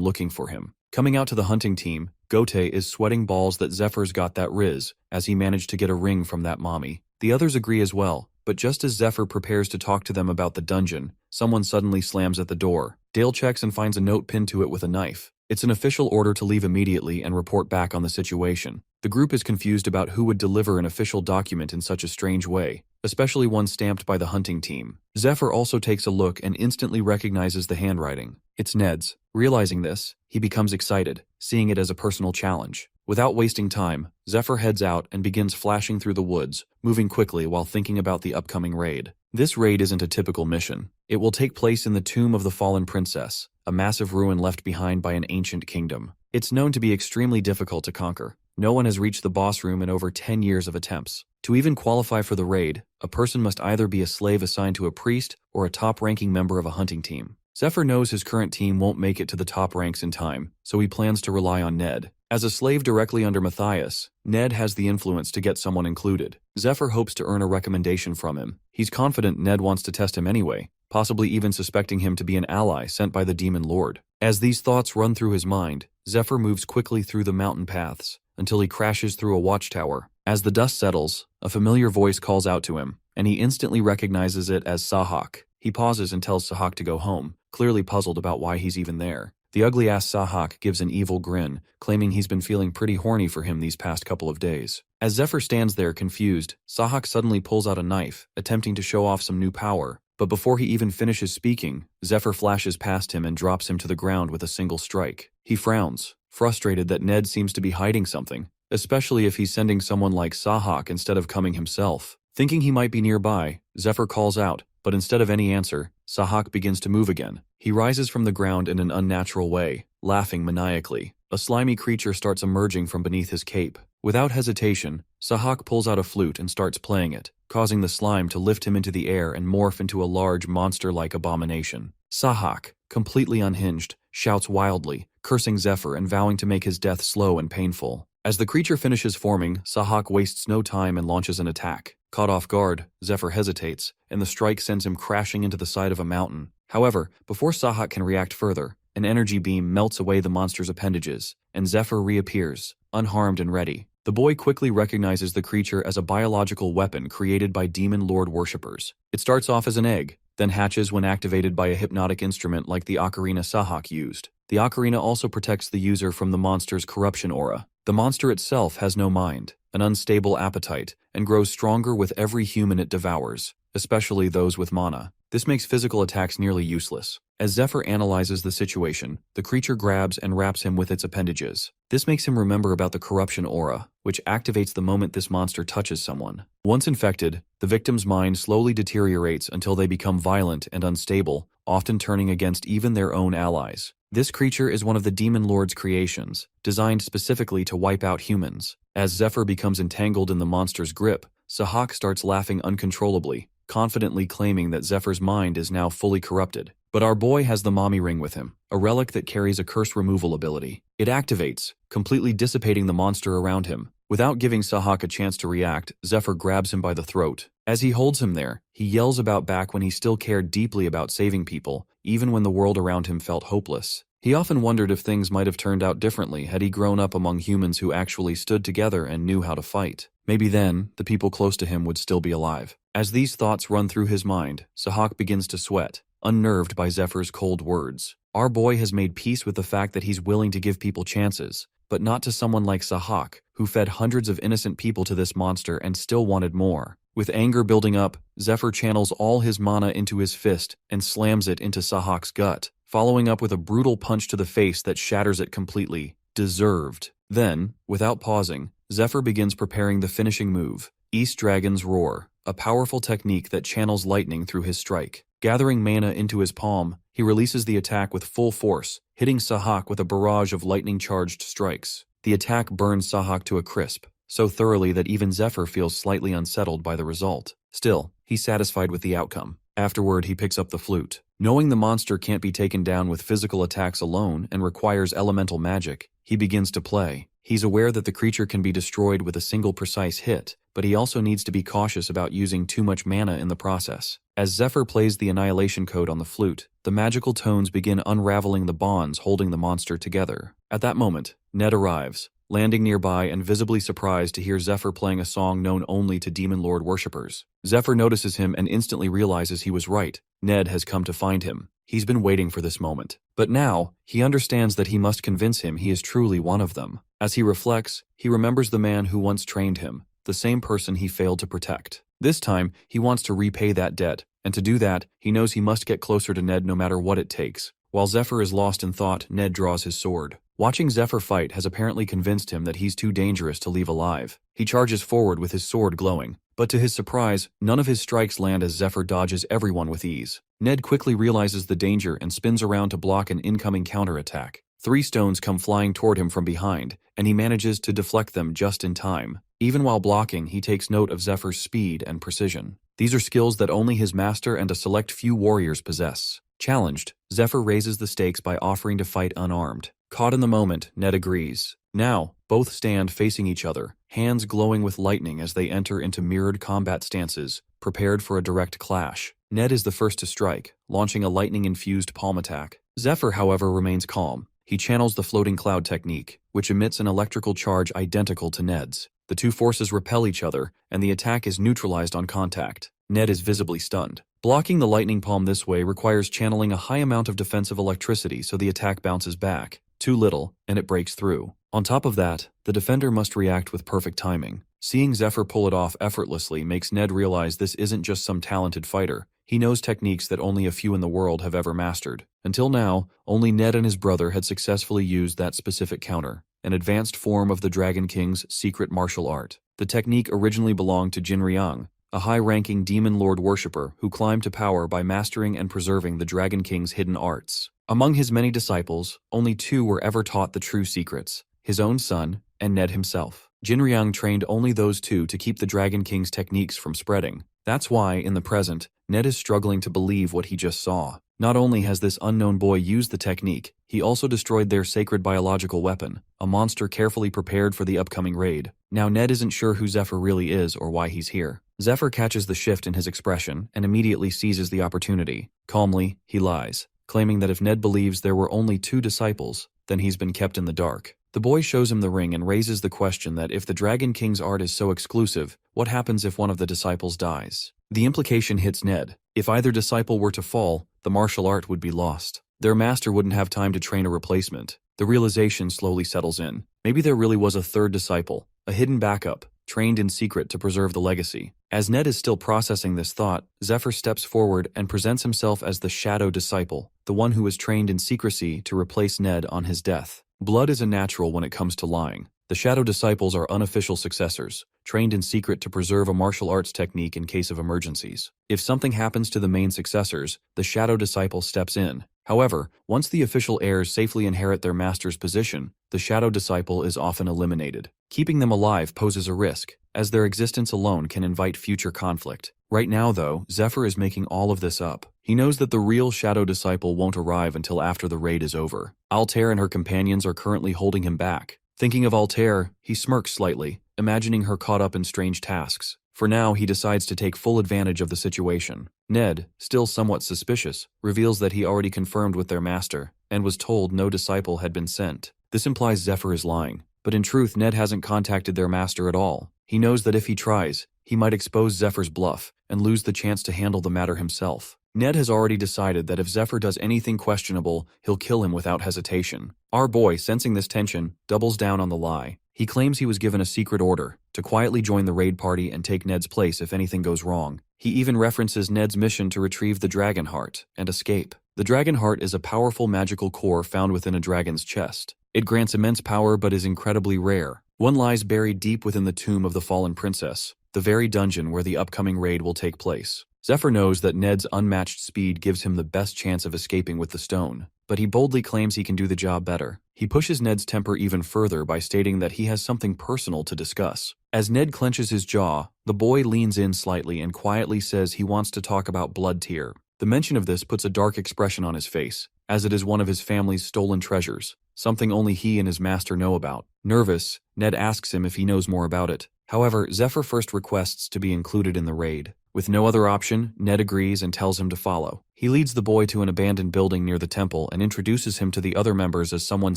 looking for him. Coming out to the hunting team, Gote is sweating balls that Zephyr's got that riz, as he managed to get a ring from that mommy. The others agree as well, but just as Zephyr prepares to talk to them about the dungeon, someone suddenly slams at the door. Dale checks and finds a note pinned to it with a knife. It's an official order to leave immediately and report back on the situation. The group is confused about who would deliver an official document in such a strange way, especially one stamped by the hunting team. Zephyr also takes a look and instantly recognizes the handwriting. It's Ned's. Realizing this, he becomes excited, seeing it as a personal challenge. Without wasting time, Zephyr heads out and begins flashing through the woods, moving quickly while thinking about the upcoming raid. This raid isn't a typical mission. It will take place in the Tomb of the Fallen Princess, a massive ruin left behind by an ancient kingdom. It's known to be extremely difficult to conquer. No one has reached the boss room in over 10 years of attempts. To even qualify for the raid, a person must either be a slave assigned to a priest or a top-ranking member of a hunting team. Zephyr knows his current team won't make it to the top ranks in time, so he plans to rely on Ned. As a slave directly under Matthias, Ned has the influence to get someone included. Zephyr hopes to earn a recommendation from him. He's confident Ned wants to test him anyway, possibly even suspecting him to be an ally sent by the Demon Lord. As these thoughts run through his mind, Zephyr moves quickly through the mountain paths, until he crashes through a watchtower. As the dust settles, a familiar voice calls out to him, and he instantly recognizes it as Sahak. He pauses and tells Sahak to go home, clearly puzzled about why he's even there. The ugly-ass Sahak gives an evil grin, claiming he's been feeling pretty horny for him these past couple of days. As Zephyr stands there confused, Sahak suddenly pulls out a knife, attempting to show off some new power. But before he even finishes speaking, Zephyr flashes past him and drops him to the ground with a single strike. He frowns, frustrated that Ned seems to be hiding something, especially if he's sending someone like Sahak instead of coming himself. Thinking he might be nearby, Zephyr calls out, but instead of any answer, Sahak begins to move again. He rises from the ground in an unnatural way, laughing maniacally. A slimy creature starts emerging from beneath his cape. Without hesitation, Sahak pulls out a flute and starts playing it, causing the slime to lift him into the air and morph into a large monster-like abomination. Sahak, completely unhinged, shouts wildly, cursing Zephyr and vowing to make his death slow and painful. As the creature finishes forming, Sahak wastes no time and launches an attack. Caught off guard, Zephyr hesitates, and the strike sends him crashing into the side of a mountain. However, before Sahak can react further, an energy beam melts away the monster's appendages, and Zephyr reappears, unharmed and ready. The boy quickly recognizes the creature as a biological weapon created by Demon Lord worshippers. It starts off as an egg, then hatches when activated by a hypnotic instrument like the ocarina Sahak used. The ocarina also protects the user from the monster's corruption aura. The monster itself has no mind, an unstable appetite, and grows stronger with every human it devours, especially those with mana. This makes physical attacks nearly useless. As Zephyr analyzes the situation, the creature grabs and wraps him with its appendages. This makes him remember about the corruption aura, which activates the moment this monster touches someone. Once infected, the victim's mind slowly deteriorates until they become violent and unstable, often turning against even their own allies. This creature is one of the Demon Lord's creations, designed specifically to wipe out humans. As Zephyr becomes entangled in the monster's grip, Sahak starts laughing uncontrollably, confidently claiming that Zephyr's mind is now fully corrupted. But our boy has the mommy ring with him, a relic that carries a curse removal ability. It activates, completely dissipating the monster around him. Without giving Sahak a chance to react, Zephyr grabs him by the throat. As he holds him there, he yells about back when he still cared deeply about saving people, even when the world around him felt hopeless. He often wondered if things might have turned out differently had he grown up among humans who actually stood together and knew how to fight. Maybe then, the people close to him would still be alive. As these thoughts run through his mind, Sahak begins to sweat, unnerved by Zephyr's cold words. Our boy has made peace with the fact that he's willing to give people chances, but not to someone like Sahak, who fed hundreds of innocent people to this monster and still wanted more. With anger building up, Zephyr channels all his mana into his fist and slams it into Sahak's gut, following up with a brutal punch to the face that shatters it completely. Deserved. Then, without pausing, Zephyr begins preparing the finishing move, East Dragon's Roar, a powerful technique that channels lightning through his strike. Gathering mana into his palm, he releases the attack with full force, hitting Sahak with a barrage of lightning-charged strikes. The attack burns Sahak to a crisp, so thoroughly that even Zephyr feels slightly unsettled by the result. Still, he's satisfied with the outcome. Afterward, he picks up the flute. Knowing the monster can't be taken down with physical attacks alone and requires elemental magic, he begins to play. He's aware that the creature can be destroyed with a single precise hit, but he also needs to be cautious about using too much mana in the process. As Zephyr plays the Annihilation Code on the flute, the magical tones begin unraveling the bonds holding the monster together. At that moment, Ned arrives, landing nearby and visibly surprised to hear Zephyr playing a song known only to Demon Lord worshippers. Zephyr notices him and instantly realizes he was right. Ned has come to find him. He's been waiting for this moment. But now, he understands that he must convince him he is truly one of them. As he reflects, he remembers the man who once trained him, the same person he failed to protect. This time, he wants to repay that debt, and to do that, he knows he must get closer to Ned no matter what it takes. While Zephyr is lost in thought, Ned draws his sword. Watching Zephyr fight has apparently convinced him that he's too dangerous to leave alive. He charges forward with his sword glowing, but to his surprise, none of his strikes land as Zephyr dodges everyone with ease. Ned quickly realizes the danger and spins around to block an incoming counterattack. 3 stones come flying toward him from behind, and he manages to deflect them just in time. Even while blocking, he takes note of Zephyr's speed and precision. These are skills that only his master and a select few warriors possess. Challenged, Zephyr raises the stakes by offering to fight unarmed. Caught in the moment, Ned agrees. Now, both stand facing each other, hands glowing with lightning as they enter into mirrored combat stances, prepared for a direct clash. Ned is the first to strike, launching a lightning-infused palm attack. Zephyr, however, remains calm. He channels the floating cloud technique, which emits an electrical charge identical to Ned's. The two forces repel each other, and the attack is neutralized on contact. Ned is visibly stunned. Blocking the lightning palm this way requires channeling a high amount of defensive electricity so the attack bounces back. Too little, and it breaks through. On top of that, the defender must react with perfect timing. Seeing Zephyr pull it off effortlessly makes Ned realize this isn't just some talented fighter. He knows techniques that only a few in the world have ever mastered. Until now, only Ned and his brother had successfully used that specific counter, an advanced form of the Dragon King's secret martial art. The technique originally belonged to Jin Ryang, a high-ranking demon lord worshipper who climbed to power by mastering and preserving the Dragon King's hidden arts. Among his many disciples, only 2 were ever taught the true secrets, his own son and Ned himself. Jin Ryang trained only those 2 to keep the Dragon King's techniques from spreading. That's why, in the present, Ned is struggling to believe what he just saw. Not only has this unknown boy used the technique, he also destroyed their sacred biological weapon, a monster carefully prepared for the upcoming raid. Now Ned isn't sure who Zephyr really is or why he's here. Zephyr catches the shift in his expression and immediately seizes the opportunity. Calmly, he lies, claiming that if Ned believes there were only 2 disciples, then he's been kept in the dark. The boy shows him the ring and raises the question that if the Dragon King's art is so exclusive, what happens if one of the disciples dies? The implication hits Ned. If either disciple were to fall, the martial art would be lost. Their master wouldn't have time to train a replacement. The realization slowly settles in. Maybe there really was a 3rd disciple, a hidden backup, trained in secret to preserve the legacy. As Ned is still processing this thought, Zephyr steps forward and presents himself as the Shadow Disciple, the one who was trained in secrecy to replace Ned on his death. Blood is a natural when it comes to lying. The Shadow Disciples are unofficial successors, trained in secret to preserve a martial arts technique in case of emergencies. If something happens to the main successors, the Shadow Disciple steps in. However, once the official heirs safely inherit their master's position, the Shadow Disciple is often eliminated. Keeping them alive poses a risk, as their existence alone can invite future conflict. Right now, though, Zephyr is making all of this up. He knows that the real Shadow Disciple won't arrive until after the raid is over. Altair and her companions are currently holding him back. Thinking of Altair, he smirks slightly, imagining her caught up in strange tasks. For now, he decides to take full advantage of the situation. Ned, still somewhat suspicious, reveals that he already confirmed with their master, and was told no disciple had been sent. This implies Zephyr is lying, but in truth Ned hasn't contacted their master at all. He knows that if he tries, he might expose Zephyr's bluff and lose the chance to handle the matter himself. Ned has already decided that if Zephyr does anything questionable, he'll kill him without hesitation. Our boy, sensing this tension, doubles down on the lie. He claims he was given a secret order to quietly join the raid party and take Ned's place if anything goes wrong. He even references Ned's mission to retrieve the dragon heart and escape. The dragon heart is a powerful magical core found within a dragon's chest. It grants immense power but is incredibly rare. One lies buried deep within the tomb of the fallen princess, the very dungeon where the upcoming raid will take place. Zephyr knows that Ned's unmatched speed gives him the best chance of escaping with the stone, but he boldly claims he can do the job better. He pushes Ned's temper even further by stating that he has something personal to discuss. As Ned clenches his jaw, the boy leans in slightly and quietly says he wants to talk about Blood Tear. The mention of this puts a dark expression on his face, as it is one of his family's stolen treasures, something only he and his master know about. Nervous, Ned asks him if he knows more about it. However, Zephyr first requests to be included in the raid. With no other option, Ned agrees and tells him to follow. He leads the boy to an abandoned building near the temple and introduces him to the other members as someone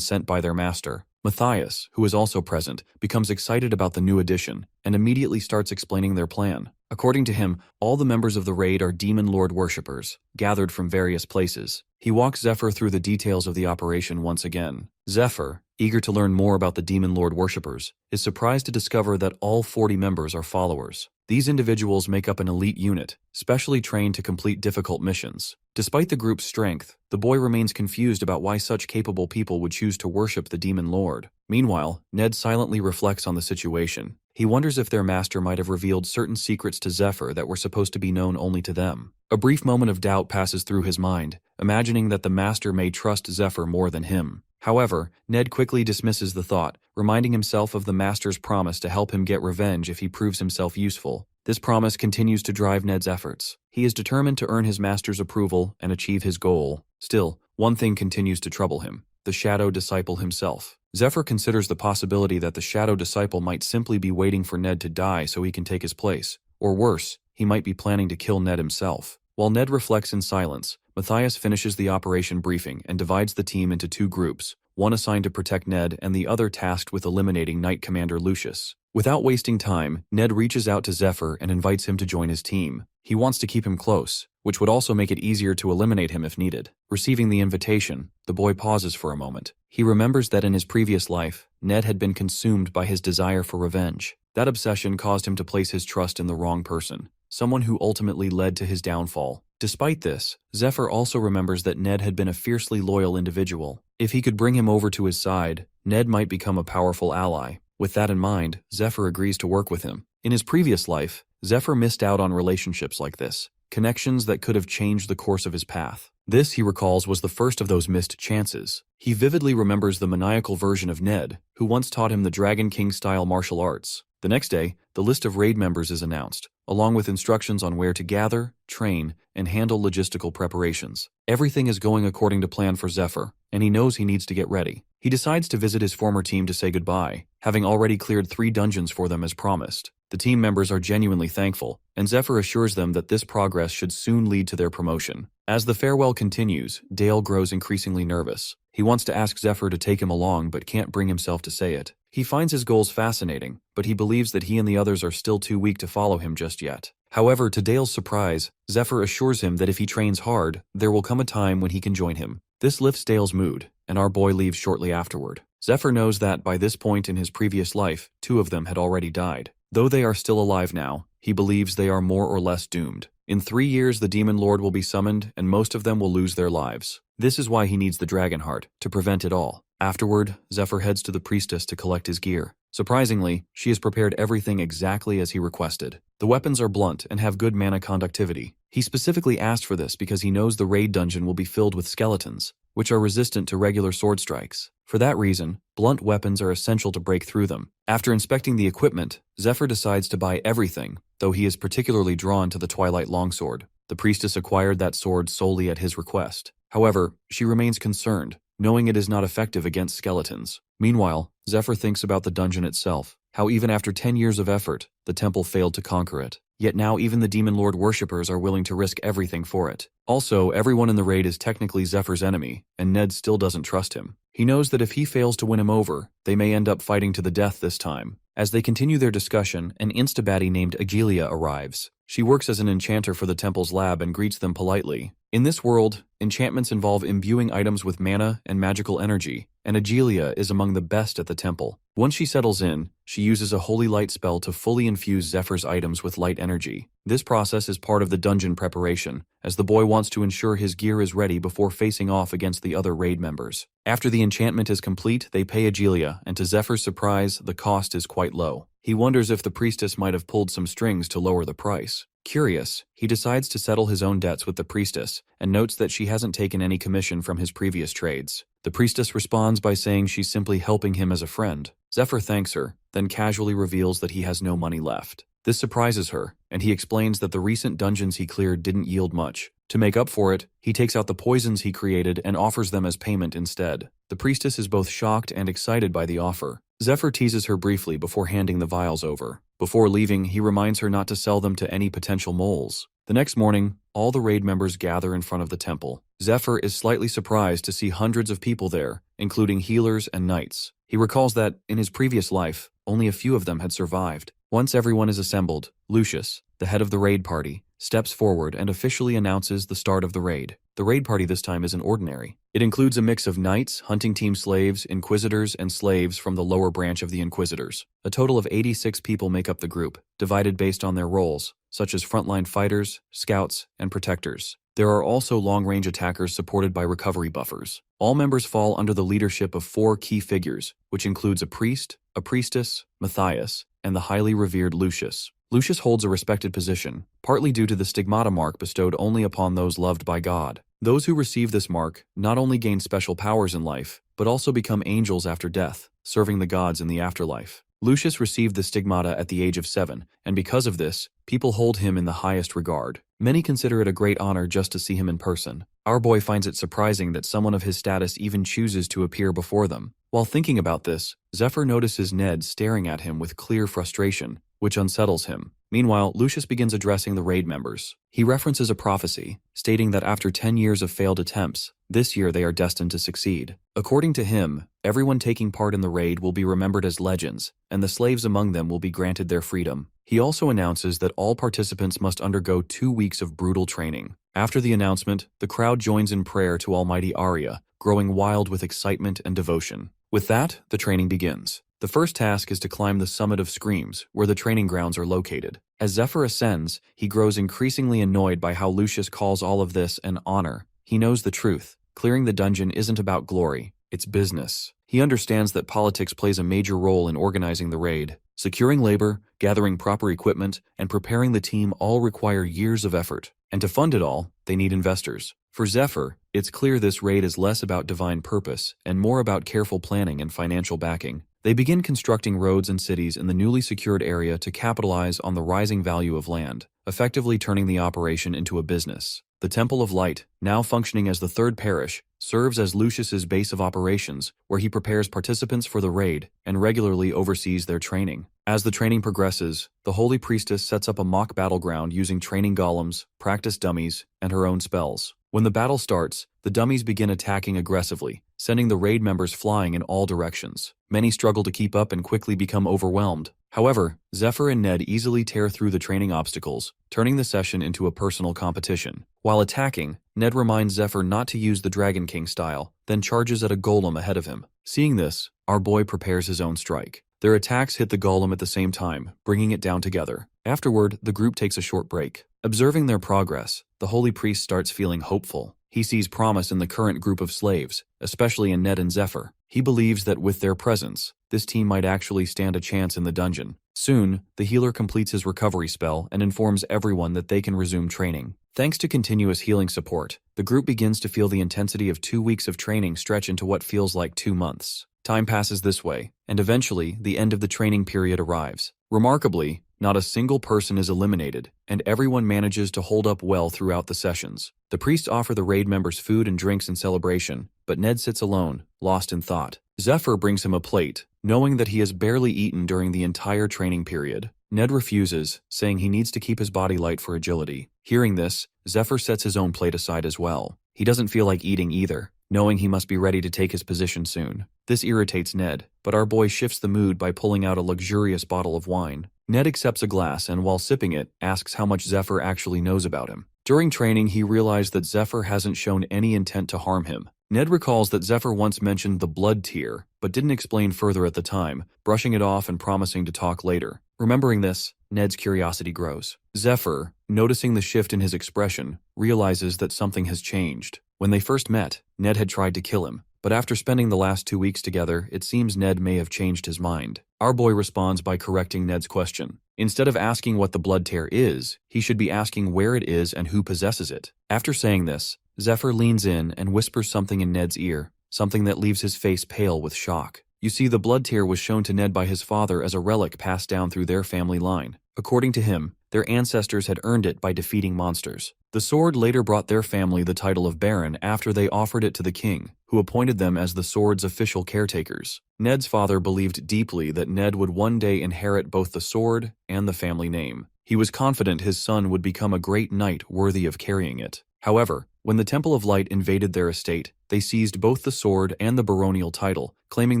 sent by their master. Matthias, who is also present, becomes excited about the new addition and immediately starts explaining their plan. According to him, all the members of the raid are Demon Lord worshippers, gathered from various places. He walks Zephyr through the details of the operation once again. Zephyr, eager to learn more about the Demon Lord worshippers, is surprised to discover that all 40 members are followers. These individuals make up an elite unit, specially trained to complete difficult missions. Despite the group's strength, the boy remains confused about why such capable people would choose to worship the Demon Lord. Meanwhile, Ned silently reflects on the situation. He wonders if their master might have revealed certain secrets to Zephyr that were supposed to be known only to them. A brief moment of doubt passes through his mind, imagining that the master may trust Zephyr more than him. However, Ned quickly dismisses the thought, reminding himself of the master's promise to help him get revenge if he proves himself useful. This promise continues to drive Ned's efforts. He is determined to earn his master's approval and achieve his goal. Still, one thing continues to trouble him: the Shadow Disciple himself. Zephyr considers the possibility that the Shadow Disciple might simply be waiting for Ned to die so he can take his place. Or worse, he might be planning to kill Ned himself. While Ned reflects in silence, Matthias finishes the operation briefing and divides the team into two groups, one assigned to protect Ned and the other tasked with eliminating Knight Commander Lucius. Without wasting time, Ned reaches out to Zephyr and invites him to join his team. He wants to keep him close, which would also make it easier to eliminate him if needed. Receiving the invitation, the boy pauses for a moment. He remembers that in his previous life, Ned had been consumed by his desire for revenge. That obsession caused him to place his trust in the wrong person, someone who ultimately led to his downfall. Despite this, Zephyr also remembers that Ned had been a fiercely loyal individual. If he could bring him over to his side, Ned might become a powerful ally. With that in mind, Zephyr agrees to work with him. In his previous life, Zephyr missed out on relationships like this, connections that could have changed the course of his path. This, he recalls, was the first of those missed chances. He vividly remembers the maniacal version of Ned, who once taught him the Dragon King-style martial arts. The next day, the list of raid members is announced, along with instructions on where to gather, train, and handle logistical preparations. Everything is going according to plan for Zephyr, and he knows he needs to get ready. He decides to visit his former team to say goodbye, having already cleared 3 dungeons for them as promised. The team members are genuinely thankful, and Zephyr assures them that this progress should soon lead to their promotion. As the farewell continues, Dale grows increasingly nervous. He wants to ask Zephyr to take him along but can't bring himself to say it. He finds his goals fascinating, but he believes that he and the others are still too weak to follow him just yet. However, to Dale's surprise, Zephyr assures him that if he trains hard, there will come a time when he can join him. This lifts Dale's mood, and our boy leaves shortly afterward. Zephyr knows that by this point in his previous life, 2 of them had already died. Though they are still alive now, he believes they are more or less doomed. In 3 years, the Demon Lord will be summoned, and most of them will lose their lives. This is why he needs the Dragon Heart, to prevent it all. Afterward, Zephyr heads to the priestess to collect his gear. Surprisingly, she has prepared everything exactly as he requested. The weapons are blunt and have good mana conductivity. He specifically asked for this because he knows the raid dungeon will be filled with skeletons, which are resistant to regular sword strikes. For that reason, blunt weapons are essential to break through them. After inspecting the equipment, Zephyr decides to buy everything, though he is particularly drawn to the Twilight Longsword. The priestess acquired that sword solely at his request. However, she remains concerned, knowing it is not effective against skeletons. Meanwhile, Zephyr thinks about the dungeon itself, how even after 10 years of effort, the temple failed to conquer it. Yet now even the Demon Lord worshippers are willing to risk everything for it. Also, everyone in the raid is technically Zephyr's enemy, and Ned still doesn't trust him. He knows that if he fails to win him over, they may end up fighting to the death this time. As they continue their discussion, an instabaddie named Agilia arrives. She works as an enchanter for the temple's lab and greets them politely. In this world, enchantments involve imbuing items with mana and magical energy, and Agelia is among the best at the temple. Once she settles in, she uses a holy light spell to fully infuse Zephyr's items with light energy. This process is part of the dungeon preparation, as the boy wants to ensure his gear is ready before facing off against the other raid members. After the enchantment is complete, they pay Agelia, and to Zephyr's surprise, the cost is quite low. He wonders if the priestess might have pulled some strings to lower the price. Curious, he decides to settle his own debts with the priestess and notes that she hasn't taken any commission from his previous trades. The priestess responds by saying she's simply helping him as a friend. Zephyr thanks her, then casually reveals that he has no money left. This surprises her, and he explains that the recent dungeons he cleared didn't yield much. To make up for it, he takes out the poisons he created and offers them as payment instead. The priestess is both shocked and excited by the offer. Zephyr teases her briefly before handing the vials over. Before leaving, he reminds her not to sell them to any potential moles. The next morning, all the raid members gather in front of the temple. Zephyr is slightly surprised to see hundreds of people there, including healers and knights. He recalls that, in his previous life, only a few of them had survived. Once everyone is assembled, Lucius, the head of the raid party, steps forward and officially announces the start of the raid. The raid party this time isn't ordinary. It includes a mix of knights, hunting team slaves, inquisitors, and slaves from the lower branch of the inquisitors. A total of 86 people make up the group, divided based on their roles, such as frontline fighters, scouts, and protectors. There are also long-range attackers supported by recovery buffers. All members fall under the leadership of 4 key figures, which includes a priest, a priestess, Matthias, and the highly revered Lucius. Lucius holds a respected position, partly due to the stigmata mark bestowed only upon those loved by God. Those who receive this mark not only gain special powers in life, but also become angels after death, serving the gods in the afterlife. Lucius received the stigmata at the age of 7, and because of this, people hold him in the highest regard. Many consider it a great honor just to see him in person. Our boy finds it surprising that someone of his status even chooses to appear before them. While thinking about this, Zephyr notices Ned staring at him with clear frustration, which unsettles him. Meanwhile, Lucius begins addressing the raid members. He references a prophecy, stating that after 10 years of failed attempts, this year they are destined to succeed. According to him, everyone taking part in the raid will be remembered as legends, and the slaves among them will be granted their freedom. He also announces that all participants must undergo 2 weeks of brutal training. After the announcement, the crowd joins in prayer to Almighty Arya, growing wild with excitement and devotion. With that, the training begins. The first task is to climb the summit of Screams, where the training grounds are located. As Zephyr ascends, he grows increasingly annoyed by how Lucius calls all of this an honor. He knows the truth. Clearing the dungeon isn't about glory, it's business. He understands that politics plays a major role in organizing the raid. Securing labor, gathering proper equipment, and preparing the team all require years of effort. And to fund it all, they need investors. For Zephyr, it's clear this raid is less about divine purpose and more about careful planning and financial backing. They begin constructing roads and cities in the newly secured area to capitalize on the rising value of land, effectively turning the operation into a business. The Temple of Light, now functioning as the third parish, serves as Lucius's base of operations, where he prepares participants for the raid and regularly oversees their training. As the training progresses, the Holy Priestess sets up a mock battleground using training golems, practice dummies, and her own spells. When the battle starts, the dummies begin attacking aggressively, sending the raid members flying in all directions. Many struggle to keep up and quickly become overwhelmed. However, Zephyr and Ned easily tear through the training obstacles, turning the session into a personal competition. While attacking, Ned reminds Zephyr not to use the Dragon King style, then charges at a golem ahead of him. Seeing this, our boy prepares his own strike. Their attacks hit the golem at the same time, bringing it down together. Afterward, the group takes a short break. Observing their progress, the Holy Priest starts feeling hopeful. He sees promise in the current group of slaves, especially in Ned and Zephyr. He believes that with their presence, this team might actually stand a chance in the dungeon. Soon, the healer completes his recovery spell and informs everyone that they can resume training. Thanks to continuous healing support, the group begins to feel the intensity of 2 weeks of training stretch into what feels like 2 months. Time passes this way, and eventually, the end of the training period arrives. Remarkably, not a single person is eliminated, and everyone manages to hold up well throughout the sessions. The priests offer the raid members food and drinks in celebration, but Ned sits alone, lost in thought. Zephyr brings him a plate, knowing that he has barely eaten during the entire training period. Ned refuses, saying he needs to keep his body light for agility. Hearing this, Zephyr sets his own plate aside as well. He doesn't feel like eating either, knowing he must be ready to take his position soon. This irritates Ned, but our boy shifts the mood by pulling out a luxurious bottle of wine. Ned accepts a glass and while sipping it, asks how much Zephyr actually knows about him. During training, he realized that Zephyr hasn't shown any intent to harm him. Ned recalls that Zephyr once mentioned the blood tier, but didn't explain further at the time, brushing it off and promising to talk later. Remembering this, Ned's curiosity grows. Zephyr, noticing the shift in his expression, realizes that something has changed. When they first met, Ned had tried to kill him, but after spending the last 2 weeks together, it seems Ned may have changed his mind. Our boy responds by correcting Ned's question. Instead of asking what the blood tear is, he should be asking where it is and who possesses it. After saying this, Zephyr leans in and whispers something in Ned's ear, something that leaves his face pale with shock. You see, the blood tear was shown to Ned by his father as a relic passed down through their family line. According to him, their ancestors had earned it by defeating monsters. The sword later brought their family the title of Baron after they offered it to the king, who appointed them as the sword's official caretakers. Ned's father believed deeply that Ned would one day inherit both the sword and the family name. He was confident his son would become a great knight worthy of carrying it. However, when the Temple of Light invaded their estate, they seized both the sword and the baronial title, claiming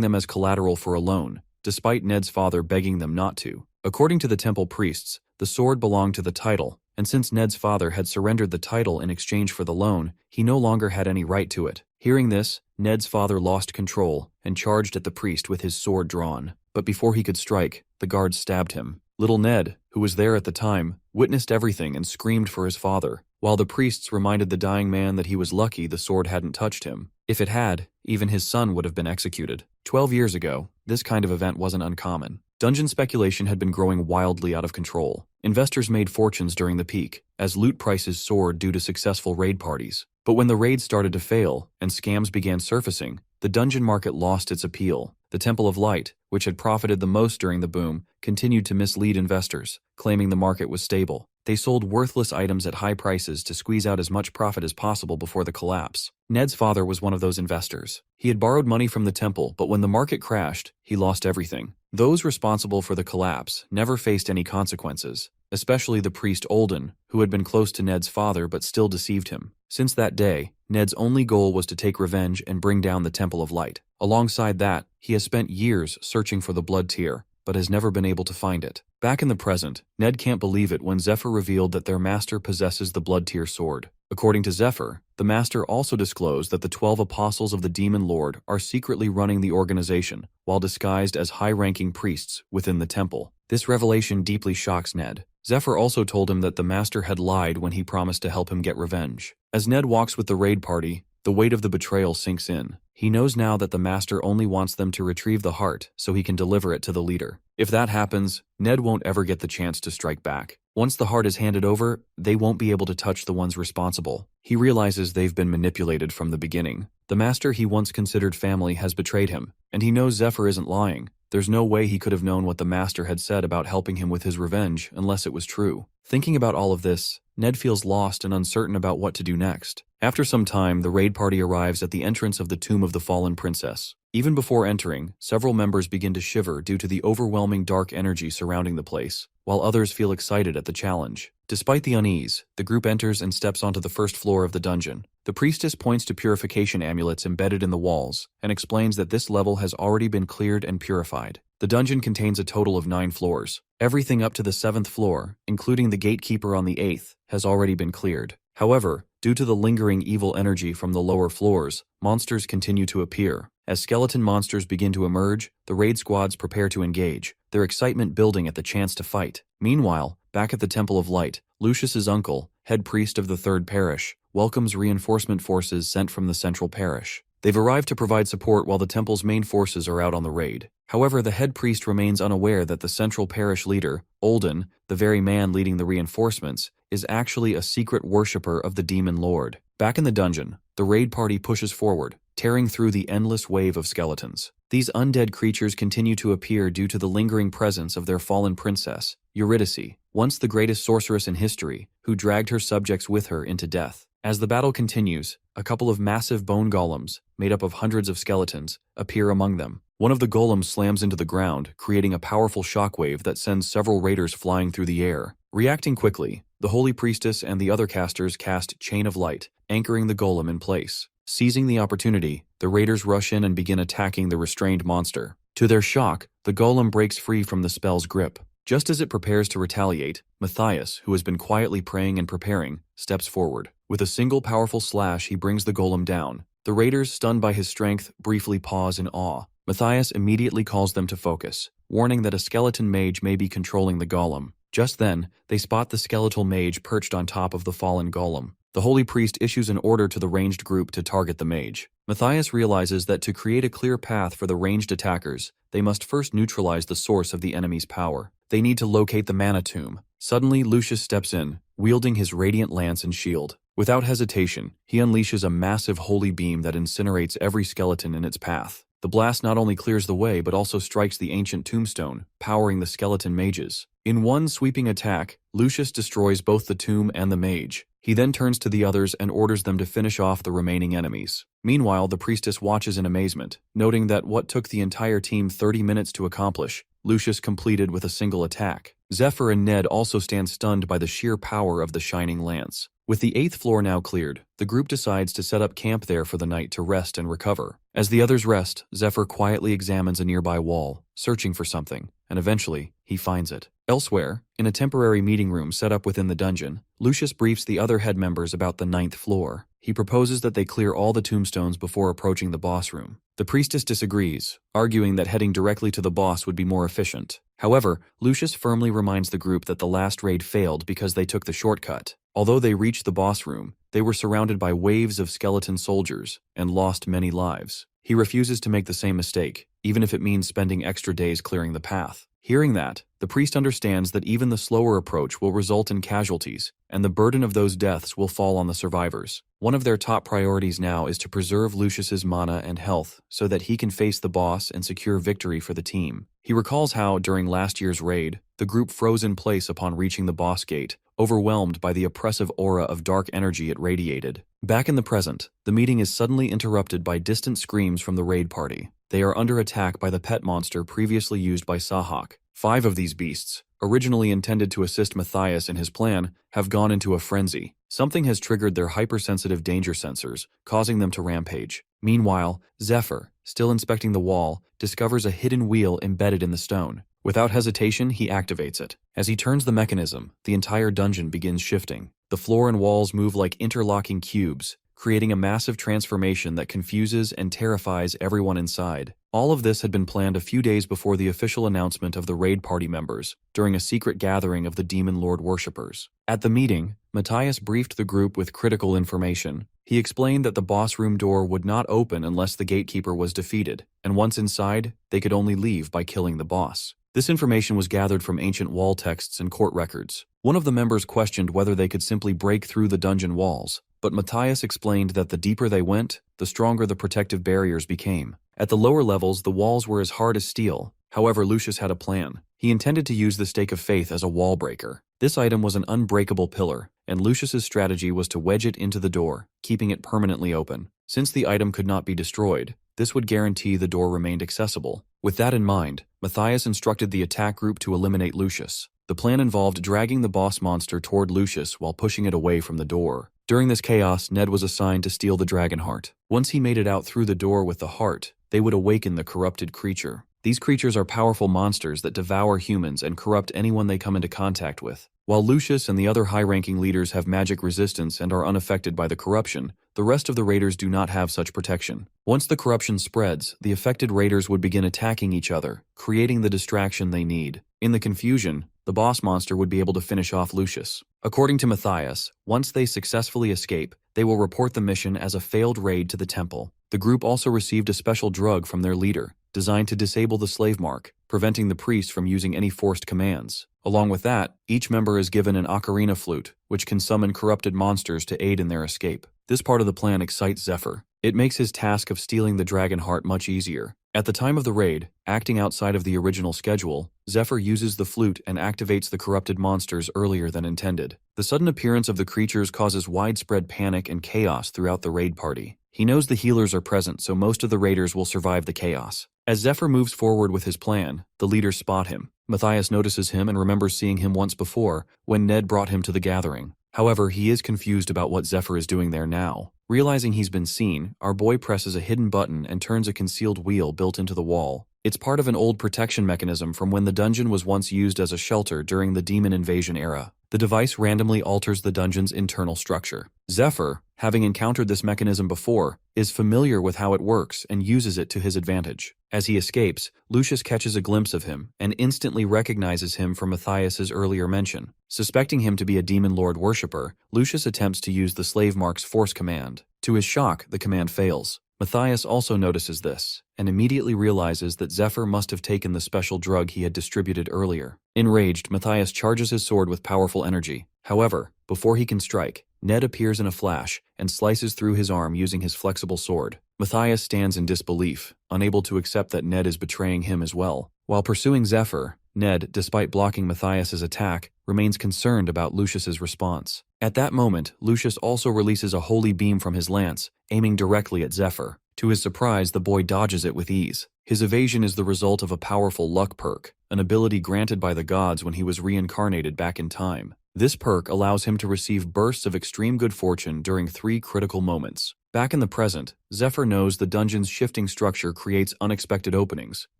them as collateral for a loan, despite Ned's father begging them not to. According to the temple priests, the sword belonged to the title, and since Ned's father had surrendered the title in exchange for the loan, he no longer had any right to it. Hearing this, Ned's father lost control and charged at the priest with his sword drawn. But before he could strike, the guards stabbed him. Little Ned, who was there at the time, witnessed everything and screamed for his father, while the priests reminded the dying man that he was lucky the sword hadn't touched him. If it had, even his son would have been executed. 12 years ago, this kind of event wasn't uncommon. Dungeon speculation had been growing wildly out of control. Investors made fortunes during the peak, as loot prices soared due to successful raid parties. But when the raids started to fail and scams began surfacing, the dungeon market lost its appeal. The Temple of Light, which had profited the most during the boom, continued to mislead investors, claiming the market was stable. They sold worthless items at high prices to squeeze out as much profit as possible before the collapse. Ned's father was one of those investors. He had borrowed money from the temple, but when the market crashed, he lost everything. Those responsible for the collapse never faced any consequences, especially the priest Olden, who had been close to Ned's father but still deceived him. Since that day, Ned's only goal was to take revenge and bring down the Temple of Light. Alongside that, he has spent years searching for the blood tear, but has never been able to find it. Back in the present, Ned can't believe it when Zephyr revealed that their master possesses the blood tear sword. According to Zephyr, the master also disclosed that the 12 apostles of the Demon Lord are secretly running the organization, while disguised as high-ranking priests within the temple. This revelation deeply shocks Ned. Zephyr also told him that the master had lied when he promised to help him get revenge. As Ned walks with the raid party, the weight of the betrayal sinks in. He knows now that the master only wants them to retrieve the heart so he can deliver it to the leader. If that happens, Ned won't ever get the chance to strike back. Once the heart is handed over, they won't be able to touch the ones responsible. He realizes they've been manipulated from the beginning. The master he once considered family has betrayed him, and he knows Zephyr isn't lying. There's no way he could have known what the master had said about helping him with his revenge unless it was true. Thinking about all of this, Ned feels lost and uncertain about what to do next. After some time, the raid party arrives at the entrance of the tomb of the fallen princess. Even before entering, several members begin to shiver due to the overwhelming dark energy surrounding the place, while others feel excited at the challenge. Despite the unease, the group enters and steps onto the first floor of the dungeon. The priestess points to purification amulets embedded in the walls and explains that this level has already been cleared and purified. The dungeon contains a total of 9 floors. Everything up to the 7th floor, including the gatekeeper on the 8th, has already been cleared. However, due to the lingering evil energy from the lower floors, monsters continue to appear. As skeleton monsters begin to emerge, the raid squads prepare to engage, their excitement building at the chance to fight. Meanwhile, back at the Temple of Light, Lucius's uncle, head priest of the 3rd parish, welcomes reinforcement forces sent from the central parish. They've arrived to provide support while the temple's main forces are out on the raid. However, the head priest remains unaware that the central parish leader, Olden, the very man leading the reinforcements, is actually a secret worshipper of the Demon Lord. Back in the dungeon, the raid party pushes forward, tearing through the endless wave of skeletons. These undead creatures continue to appear due to the lingering presence of their fallen princess, Eurydice, once the greatest sorceress in history, who dragged her subjects with her into death. As the battle continues, a couple of massive bone golems, made up of hundreds of skeletons, appear among them. One of the golems slams into the ground, creating a powerful shockwave that sends several raiders flying through the air. Reacting quickly, the holy priestess and the other casters cast Chain of Light, anchoring the golem in place. Seizing the opportunity, the raiders rush in and begin attacking the restrained monster. To their shock, the golem breaks free from the spell's grip. Just as it prepares to retaliate, Matthias, who has been quietly praying and preparing, steps forward. With a single powerful slash, he brings the golem down. The raiders, stunned by his strength, briefly pause in awe. Matthias immediately calls them to focus, warning that a skeleton mage may be controlling the golem. Just then, they spot the skeletal mage perched on top of the fallen golem. The holy priest issues an order to the ranged group to target the mage. Matthias realizes that to create a clear path for the ranged attackers, they must first neutralize the source of the enemy's power. They need to locate the mana tomb. Suddenly, Lucius steps in, wielding his radiant lance and shield. Without hesitation, he unleashes a massive holy beam that incinerates every skeleton in its path. The blast not only clears the way but also strikes the ancient tombstone, powering the skeleton mages. In one sweeping attack, Lucius destroys both the tomb and the mage. He then turns to the others and orders them to finish off the remaining enemies. Meanwhile, the priestess watches in amazement, noting that what took the entire team 30 minutes to accomplish, Lucius completed with a single attack. Zephyr and Ned also stand stunned by the sheer power of the shining lance. With the 8th floor now cleared, the group decides to set up camp there for the night to rest and recover. As the others rest, Zephyr quietly examines a nearby wall, searching for something, and eventually, he finds it. Elsewhere, in a temporary meeting room set up within the dungeon, Lucius briefs the other head members about the 9th floor. He proposes that they clear all the tombstones before approaching the boss room. The priestess disagrees, arguing that heading directly to the boss would be more efficient. However, Lucius firmly reminds the group that the last raid failed because they took the shortcut. Although they reached the boss room, they were surrounded by waves of skeleton soldiers and lost many lives. He refuses to make the same mistake, even if it means spending extra days clearing the path. Hearing that, the priest understands that even the slower approach will result in casualties, and the burden of those deaths will fall on the survivors. One of their top priorities now is to preserve Lucius's mana and health so that he can face the boss and secure victory for the team. He recalls how, during last year's raid, the group froze in place upon reaching the boss gate, overwhelmed by the oppressive aura of dark energy it radiated. Back in the present, the meeting is suddenly interrupted by distant screams from the raid party. They are under attack by the pet monster previously used by Sahak. 5 of these beasts, originally intended to assist Matthias in his plan, have gone into a frenzy. Something has triggered their hypersensitive danger sensors, causing them to rampage. Meanwhile, Zephyr, still inspecting the wall, discovers a hidden wheel embedded in the stone. Without hesitation, he activates it. As he turns the mechanism, the entire dungeon begins shifting. The floor and walls move like interlocking cubes, creating a massive transformation that confuses and terrifies everyone inside. All of this had been planned a few days before the official announcement of the raid party members, during a secret gathering of the Demon Lord worshippers. At the meeting, Matthias briefed the group with critical information. He explained that the boss room door would not open unless the gatekeeper was defeated, and once inside, they could only leave by killing the boss. This information was gathered from ancient wall texts and court records. One of the members questioned whether they could simply break through the dungeon walls, but Matthias explained that the deeper they went, the stronger the protective barriers became. At the lower levels, the walls were as hard as steel. However, Lucius had a plan. He intended to use the Stake of Faith as a wall breaker. This item was an unbreakable pillar, and Lucius's strategy was to wedge it into the door, keeping it permanently open. Since the item could not be destroyed, this would guarantee the door remained accessible. With that in mind, Matthias instructed the attack group to eliminate Lucius. The plan involved dragging the boss monster toward Lucius while pushing it away from the door. During this chaos, Ned was assigned to steal the dragon heart. Once he made it out through the door with the heart, they would awaken the corrupted creature. These creatures are powerful monsters that devour humans and corrupt anyone they come into contact with. While Lucius and the other high-ranking leaders have magic resistance and are unaffected by the corruption, the rest of the raiders do not have such protection. Once the corruption spreads, the affected raiders would begin attacking each other, creating the distraction they need. In the confusion, the boss monster would be able to finish off Lucius. According to Matthias, once they successfully escape, they will report the mission as a failed raid to the temple. The group also received a special drug from their leader, designed to disable the slave mark, preventing the priest from using any forced commands. Along with that, each member is given an ocarina flute, which can summon corrupted monsters to aid in their escape. This part of the plan excites Zephyr. It makes his task of stealing the dragon heart much easier. At the time of the raid, acting outside of the original schedule, Zephyr uses the flute and activates the corrupted monsters earlier than intended. The sudden appearance of the creatures causes widespread panic and chaos throughout the raid party. He knows the healers are present, so most of the raiders will survive the chaos. As Zephyr moves forward with his plan, the leaders spot him. Matthias notices him and remembers seeing him once before, when Ned brought him to the gathering. However, he is confused about what Zephyr is doing there now. Realizing he's been seen, our boy presses a hidden button and turns a concealed wheel built into the wall. It's part of an old protection mechanism from when the dungeon was once used as a shelter during the demon invasion era. The device randomly alters the dungeon's internal structure. Zephyr, having encountered this mechanism before, is familiar with how it works and uses it to his advantage. As he escapes, Lucius catches a glimpse of him and instantly recognizes him from Matthias's earlier mention. Suspecting him to be a demon lord worshipper, Lucius attempts to use the slave mark's force command. To his shock, the command fails. Matthias also notices this, and immediately realizes that Zephyr must have taken the special drug he had distributed earlier. Enraged, Matthias charges his sword with powerful energy. However, before he can strike, Ned appears in a flash and slices through his arm using his flexible sword. Matthias stands in disbelief, unable to accept that Ned is betraying him as well. While pursuing Zephyr, Ned, despite blocking Matthias's attack, remains concerned about Lucius's response. At that moment, Lucius also releases a holy beam from his lance, aiming directly at Zephyr. To his surprise, the boy dodges it with ease. His evasion is the result of a powerful luck perk, an ability granted by the gods when he was reincarnated back in time. This perk allows him to receive bursts of extreme good fortune during 3 critical moments. Back in the present, Zephyr knows the dungeon's shifting structure creates unexpected openings,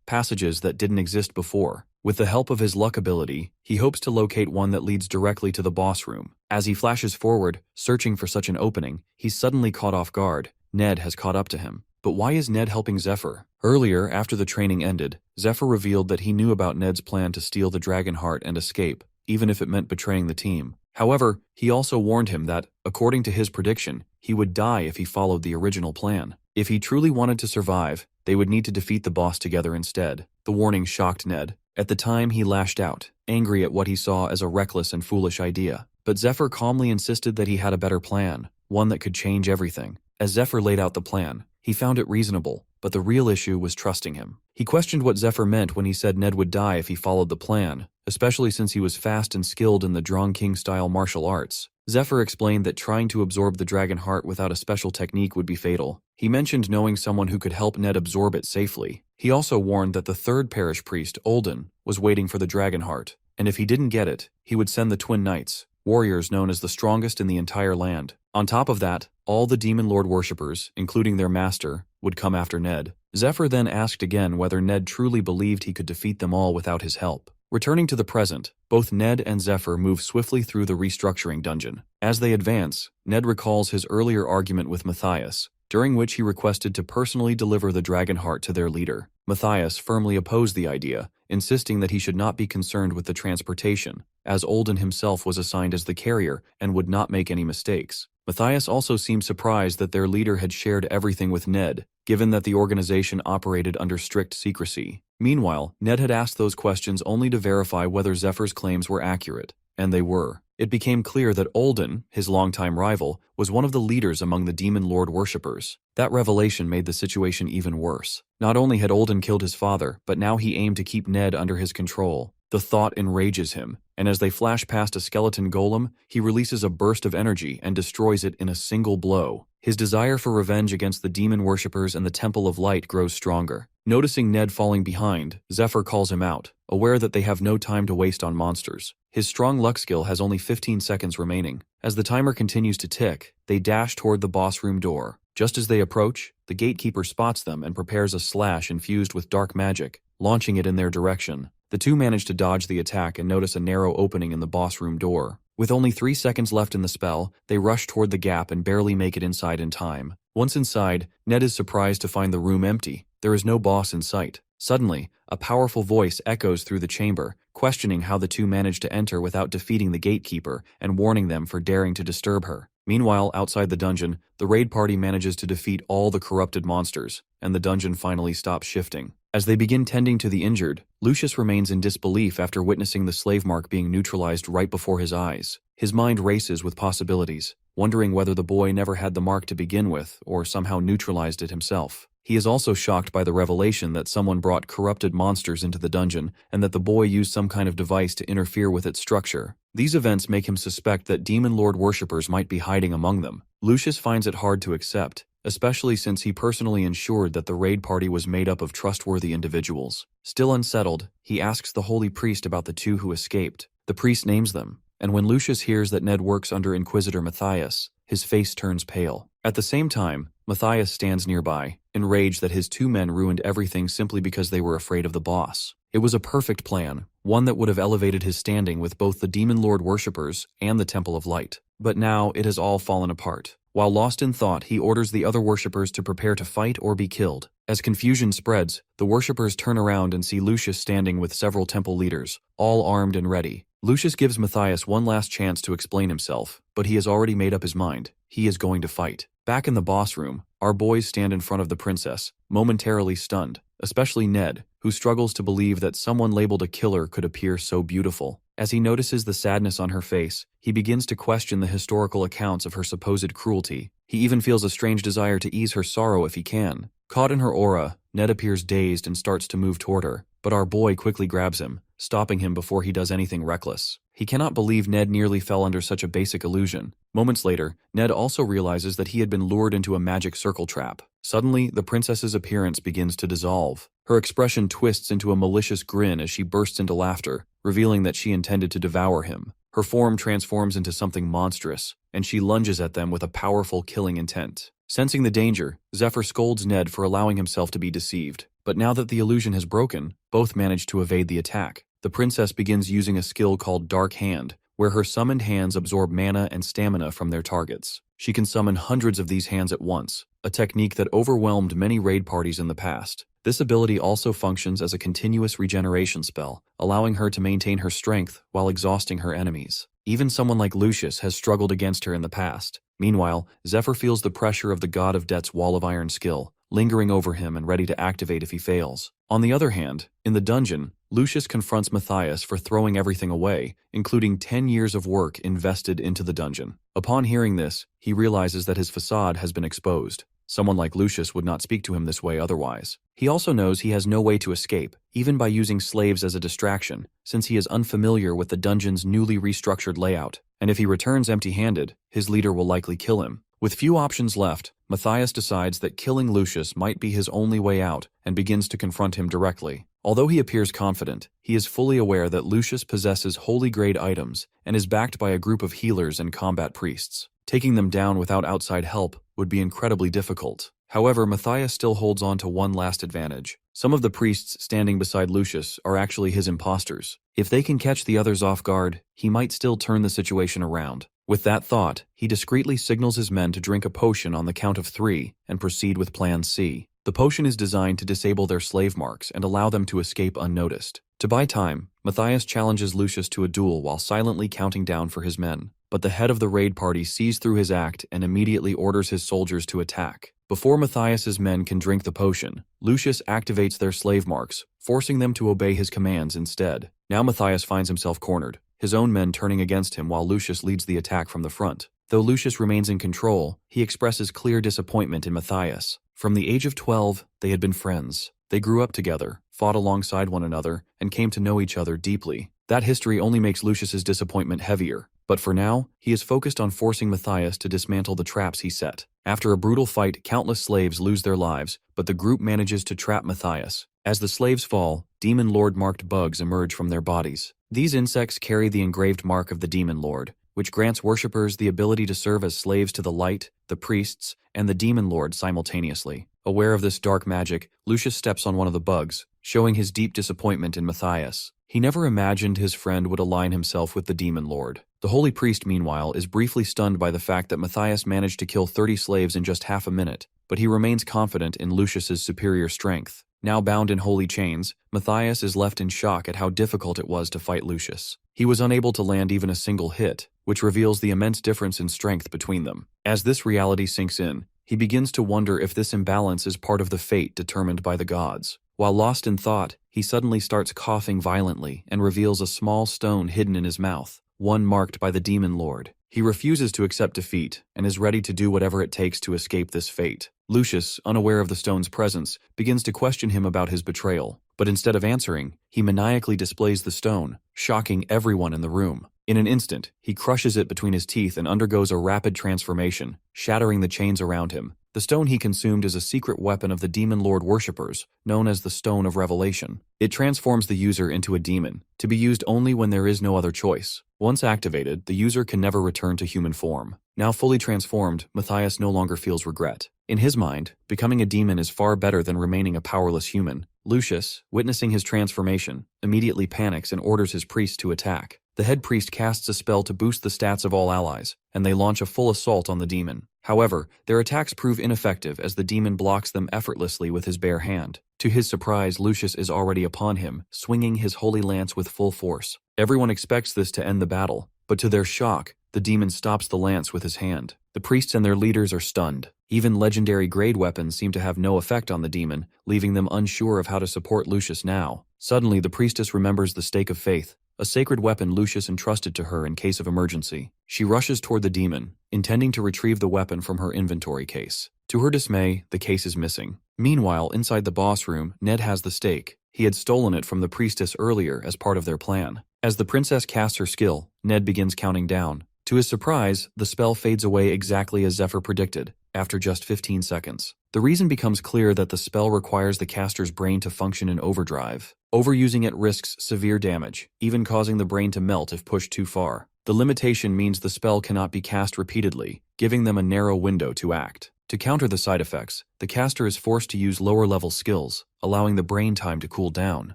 passages that didn't exist before. With the help of his luck ability, he hopes to locate one that leads directly to the boss room. As he flashes forward, searching for such an opening, he's suddenly caught off guard. Ned has caught up to him. But why is Ned helping Zephyr? Earlier, after the training ended, Zephyr revealed that he knew about Ned's plan to steal the dragon heart and escape, even if it meant betraying the team. However, he also warned him that, according to his prediction, he would die if he followed the original plan. If he truly wanted to survive, they would need to defeat the boss together instead. The warning shocked Ned. At the time, he lashed out, angry at what he saw as a reckless and foolish idea. But Zephyr calmly insisted that he had a better plan, one that could change everything. As Zephyr laid out the plan, he found it reasonable, but the real issue was trusting him. He questioned what Zephyr meant when he said Ned would die if he followed the plan, especially since he was fast and skilled in the Drong King-style martial arts. Zephyr explained that trying to absorb the dragon heart without a special technique would be fatal. He mentioned knowing someone who could help Ned absorb it safely. He also warned that the third parish priest, Olden, was waiting for the dragon heart, and if he didn't get it, he would send the twin knights, warriors known as the strongest in the entire land. On top of that, all the demon lord worshippers, including their master, would come after Ned. Zephyr then asked again whether Ned truly believed he could defeat them all without his help. Returning to the present, both Ned and Zephyr move swiftly through the restructuring dungeon. As they advance, Ned recalls his earlier argument with Matthias, during which he requested to personally deliver the dragon heart to their leader. Matthias firmly opposed the idea, insisting that he should not be concerned with the transportation, as Olden himself was assigned as the carrier and would not make any mistakes. Matthias also seemed surprised that their leader had shared everything with Ned, given that the organization operated under strict secrecy. Meanwhile, Ned had asked those questions only to verify whether Zephyr's claims were accurate, and they were. It became clear that Olden, his longtime rival, was one of the leaders among the demon lord worshippers. That revelation made the situation even worse. Not only had Olden killed his father, but now he aimed to keep Ned under his control. The thought enrages him, and as they flash past a skeleton golem, he releases a burst of energy and destroys it in a single blow. His desire for revenge against the demon worshippers and the Temple of Light grows stronger. Noticing Ned falling behind, Zephyr calls him out, aware that they have no time to waste on monsters. His strong luck skill has only 15 seconds remaining. As the timer continues to tick, they dash toward the boss room door. Just as they approach, the gatekeeper spots them and prepares a slash infused with dark magic, launching it in their direction. The two manage to dodge the attack and notice a narrow opening in the boss room door. With only 3 seconds left in the spell, they rush toward the gap and barely make it inside in time. Once inside, Ned is surprised to find the room empty. There is no boss in sight. Suddenly, a powerful voice echoes through the chamber, questioning how the two managed to enter without defeating the gatekeeper and warning them for daring to disturb her. Meanwhile, outside the dungeon, the raid party manages to defeat all the corrupted monsters, and the dungeon finally stops shifting. As they begin tending to the injured, Lucius remains in disbelief after witnessing the slave mark being neutralized right before his eyes. His mind races with possibilities, wondering whether the boy never had the mark to begin with or somehow neutralized it himself. He is also shocked by the revelation that someone brought corrupted monsters into the dungeon and that the boy used some kind of device to interfere with its structure. These events make him suspect that demon lord worshippers might be hiding among them. Lucius finds it hard to accept, especially since he personally ensured that the raid party was made up of trustworthy individuals. Still unsettled, he asks the holy priest about the two who escaped. The priest names them, and when Lucius hears that Ned works under Inquisitor Matthias, his face turns pale. At the same time, Matthias stands nearby, enraged that his 2 men ruined everything simply because they were afraid of the boss. It was a perfect plan, one that would have elevated his standing with both the Demon Lord worshippers and the Temple of Light. But now it has all fallen apart. While lost in thought, he orders the other worshippers to prepare to fight or be killed. As confusion spreads, the worshippers turn around and see Lucius standing with several temple leaders, all armed and ready. Lucius gives Matthias one last chance to explain himself, but he has already made up his mind. He is going to fight. Back in the boss room, our boys stand in front of the princess, momentarily stunned, especially Ned, who struggles to believe that someone labeled a killer could appear so beautiful. As he notices the sadness on her face, he begins to question the historical accounts of her supposed cruelty. He even feels a strange desire to ease her sorrow if he can. Caught in her aura, Ned appears dazed and starts to move toward her, but our boy quickly grabs him, stopping him before he does anything reckless. He cannot believe Ned nearly fell under such a basic illusion. Moments later, Ned also realizes that he had been lured into a magic circle trap. Suddenly, the princess's appearance begins to dissolve. Her expression twists into a malicious grin as she bursts into laughter, revealing that she intended to devour him. Her form transforms into something monstrous, and she lunges at them with a powerful killing intent. Sensing the danger, Zephyr scolds Ned for allowing himself to be deceived. But now that the illusion has broken, both manage to evade the attack. The princess begins using a skill called Dark Hand, where her summoned hands absorb mana and stamina from their targets. She can summon hundreds of these hands at once, a technique that overwhelmed many raid parties in the past. This ability also functions as a continuous regeneration spell, allowing her to maintain her strength while exhausting her enemies. Even someone like Lucius has struggled against her in the past. Meanwhile, Zephyr feels the pressure of the God of Death's Wall of Iron skill, lingering over him and ready to activate if he fails. On the other hand, in the dungeon, Lucius confronts Matthias for throwing everything away, including 10 years of work invested into the dungeon. Upon hearing this, he realizes that his facade has been exposed. Someone like Lucius would not speak to him this way otherwise. He also knows he has no way to escape, even by using slaves as a distraction, since he is unfamiliar with the dungeon's newly restructured layout. And if he returns empty-handed, his leader will likely kill him. With few options left, Matthias decides that killing Lucius might be his only way out and begins to confront him directly. Although he appears confident, he is fully aware that Lucius possesses holy-grade items and is backed by a group of healers and combat priests. Taking them down without outside help would be incredibly difficult. However, Matthias still holds on to one last advantage. Some of the priests standing beside Lucius are actually his imposters. If they can catch the others off guard, he might still turn the situation around. With that thought, he discreetly signals his men to drink a potion on the count of 3 and proceed with Plan C. The potion is designed to disable their slave marks and allow them to escape unnoticed. To buy time, Matthias challenges Lucius to a duel while silently counting down for his men. But the head of the raid party sees through his act and immediately orders his soldiers to attack. Before Matthias's men can drink the potion, Lucius activates their slave marks, forcing them to obey his commands instead. Now Matthias finds himself cornered, his own men turning against him while Lucius leads the attack from the front. Though Lucius remains in control, he expresses clear disappointment in Matthias. From the age of 12, they had been friends. They grew up together, fought alongside one another, and came to know each other deeply. That history only makes Lucius's disappointment heavier. But for now, he is focused on forcing Matthias to dismantle the traps he set. After a brutal fight, countless slaves lose their lives, but the group manages to trap Matthias. As the slaves fall, Demon Lord-marked bugs emerge from their bodies. These insects carry the engraved mark of the Demon Lord, which grants worshippers the ability to serve as slaves to the light, the priests, and the Demon Lord simultaneously. Aware of this dark magic, Lucius steps on one of the bugs, showing his deep disappointment in Matthias. He never imagined his friend would align himself with the Demon Lord. The Holy Priest, meanwhile, is briefly stunned by the fact that Matthias managed to kill 30 slaves in just half a minute, but he remains confident in Lucius's superior strength. Now bound in holy chains, Matthias is left in shock at how difficult it was to fight Lucius. He was unable to land even a single hit, which reveals the immense difference in strength between them. As this reality sinks in, he begins to wonder if this imbalance is part of the fate determined by the gods. While lost in thought, he suddenly starts coughing violently and reveals a small stone hidden in his mouth, one marked by the Demon Lord. He refuses to accept defeat and is ready to do whatever it takes to escape this fate. Lucius, unaware of the stone's presence, begins to question him about his betrayal, but instead of answering, he maniacally displays the stone, shocking everyone in the room. In an instant, he crushes it between his teeth and undergoes a rapid transformation, shattering the chains around him. The stone he consumed is a secret weapon of the Demon Lord worshippers, known as the Stone of Revelation. It transforms the user into a demon, to be used only when there is no other choice. Once activated, the user can never return to human form. Now fully transformed, Matthias no longer feels regret. In his mind, becoming a demon is far better than remaining a powerless human. Lucius, witnessing his transformation, immediately panics and orders his priests to attack. The head priest casts a spell to boost the stats of all allies, and they launch a full assault on the demon. However, their attacks prove ineffective as the demon blocks them effortlessly with his bare hand. To his surprise, Lucius is already upon him, swinging his holy lance with full force. Everyone expects this to end the battle, but to their shock, the demon stops the lance with his hand. The priests and their leaders are stunned. Even legendary grade weapons seem to have no effect on the demon, leaving them unsure of how to support Lucius now. Suddenly, the priestess remembers the stake of faith, a sacred weapon Lucius entrusted to her in case of emergency. She rushes toward the demon, intending to retrieve the weapon from her inventory case. To her dismay, the case is missing. Meanwhile, inside the boss room, Ned has the stake. He had stolen it from the priestess earlier as part of their plan. As the princess casts her skill, Ned begins counting down. To his surprise, the spell fades away exactly as Zephyr predicted, after just 15 seconds. The reason becomes clear that the spell requires the caster's brain to function in overdrive. Overusing it risks severe damage, even causing the brain to melt if pushed too far. The limitation means the spell cannot be cast repeatedly, giving them a narrow window to act. To counter the side effects, the caster is forced to use lower-level skills, allowing the brain time to cool down.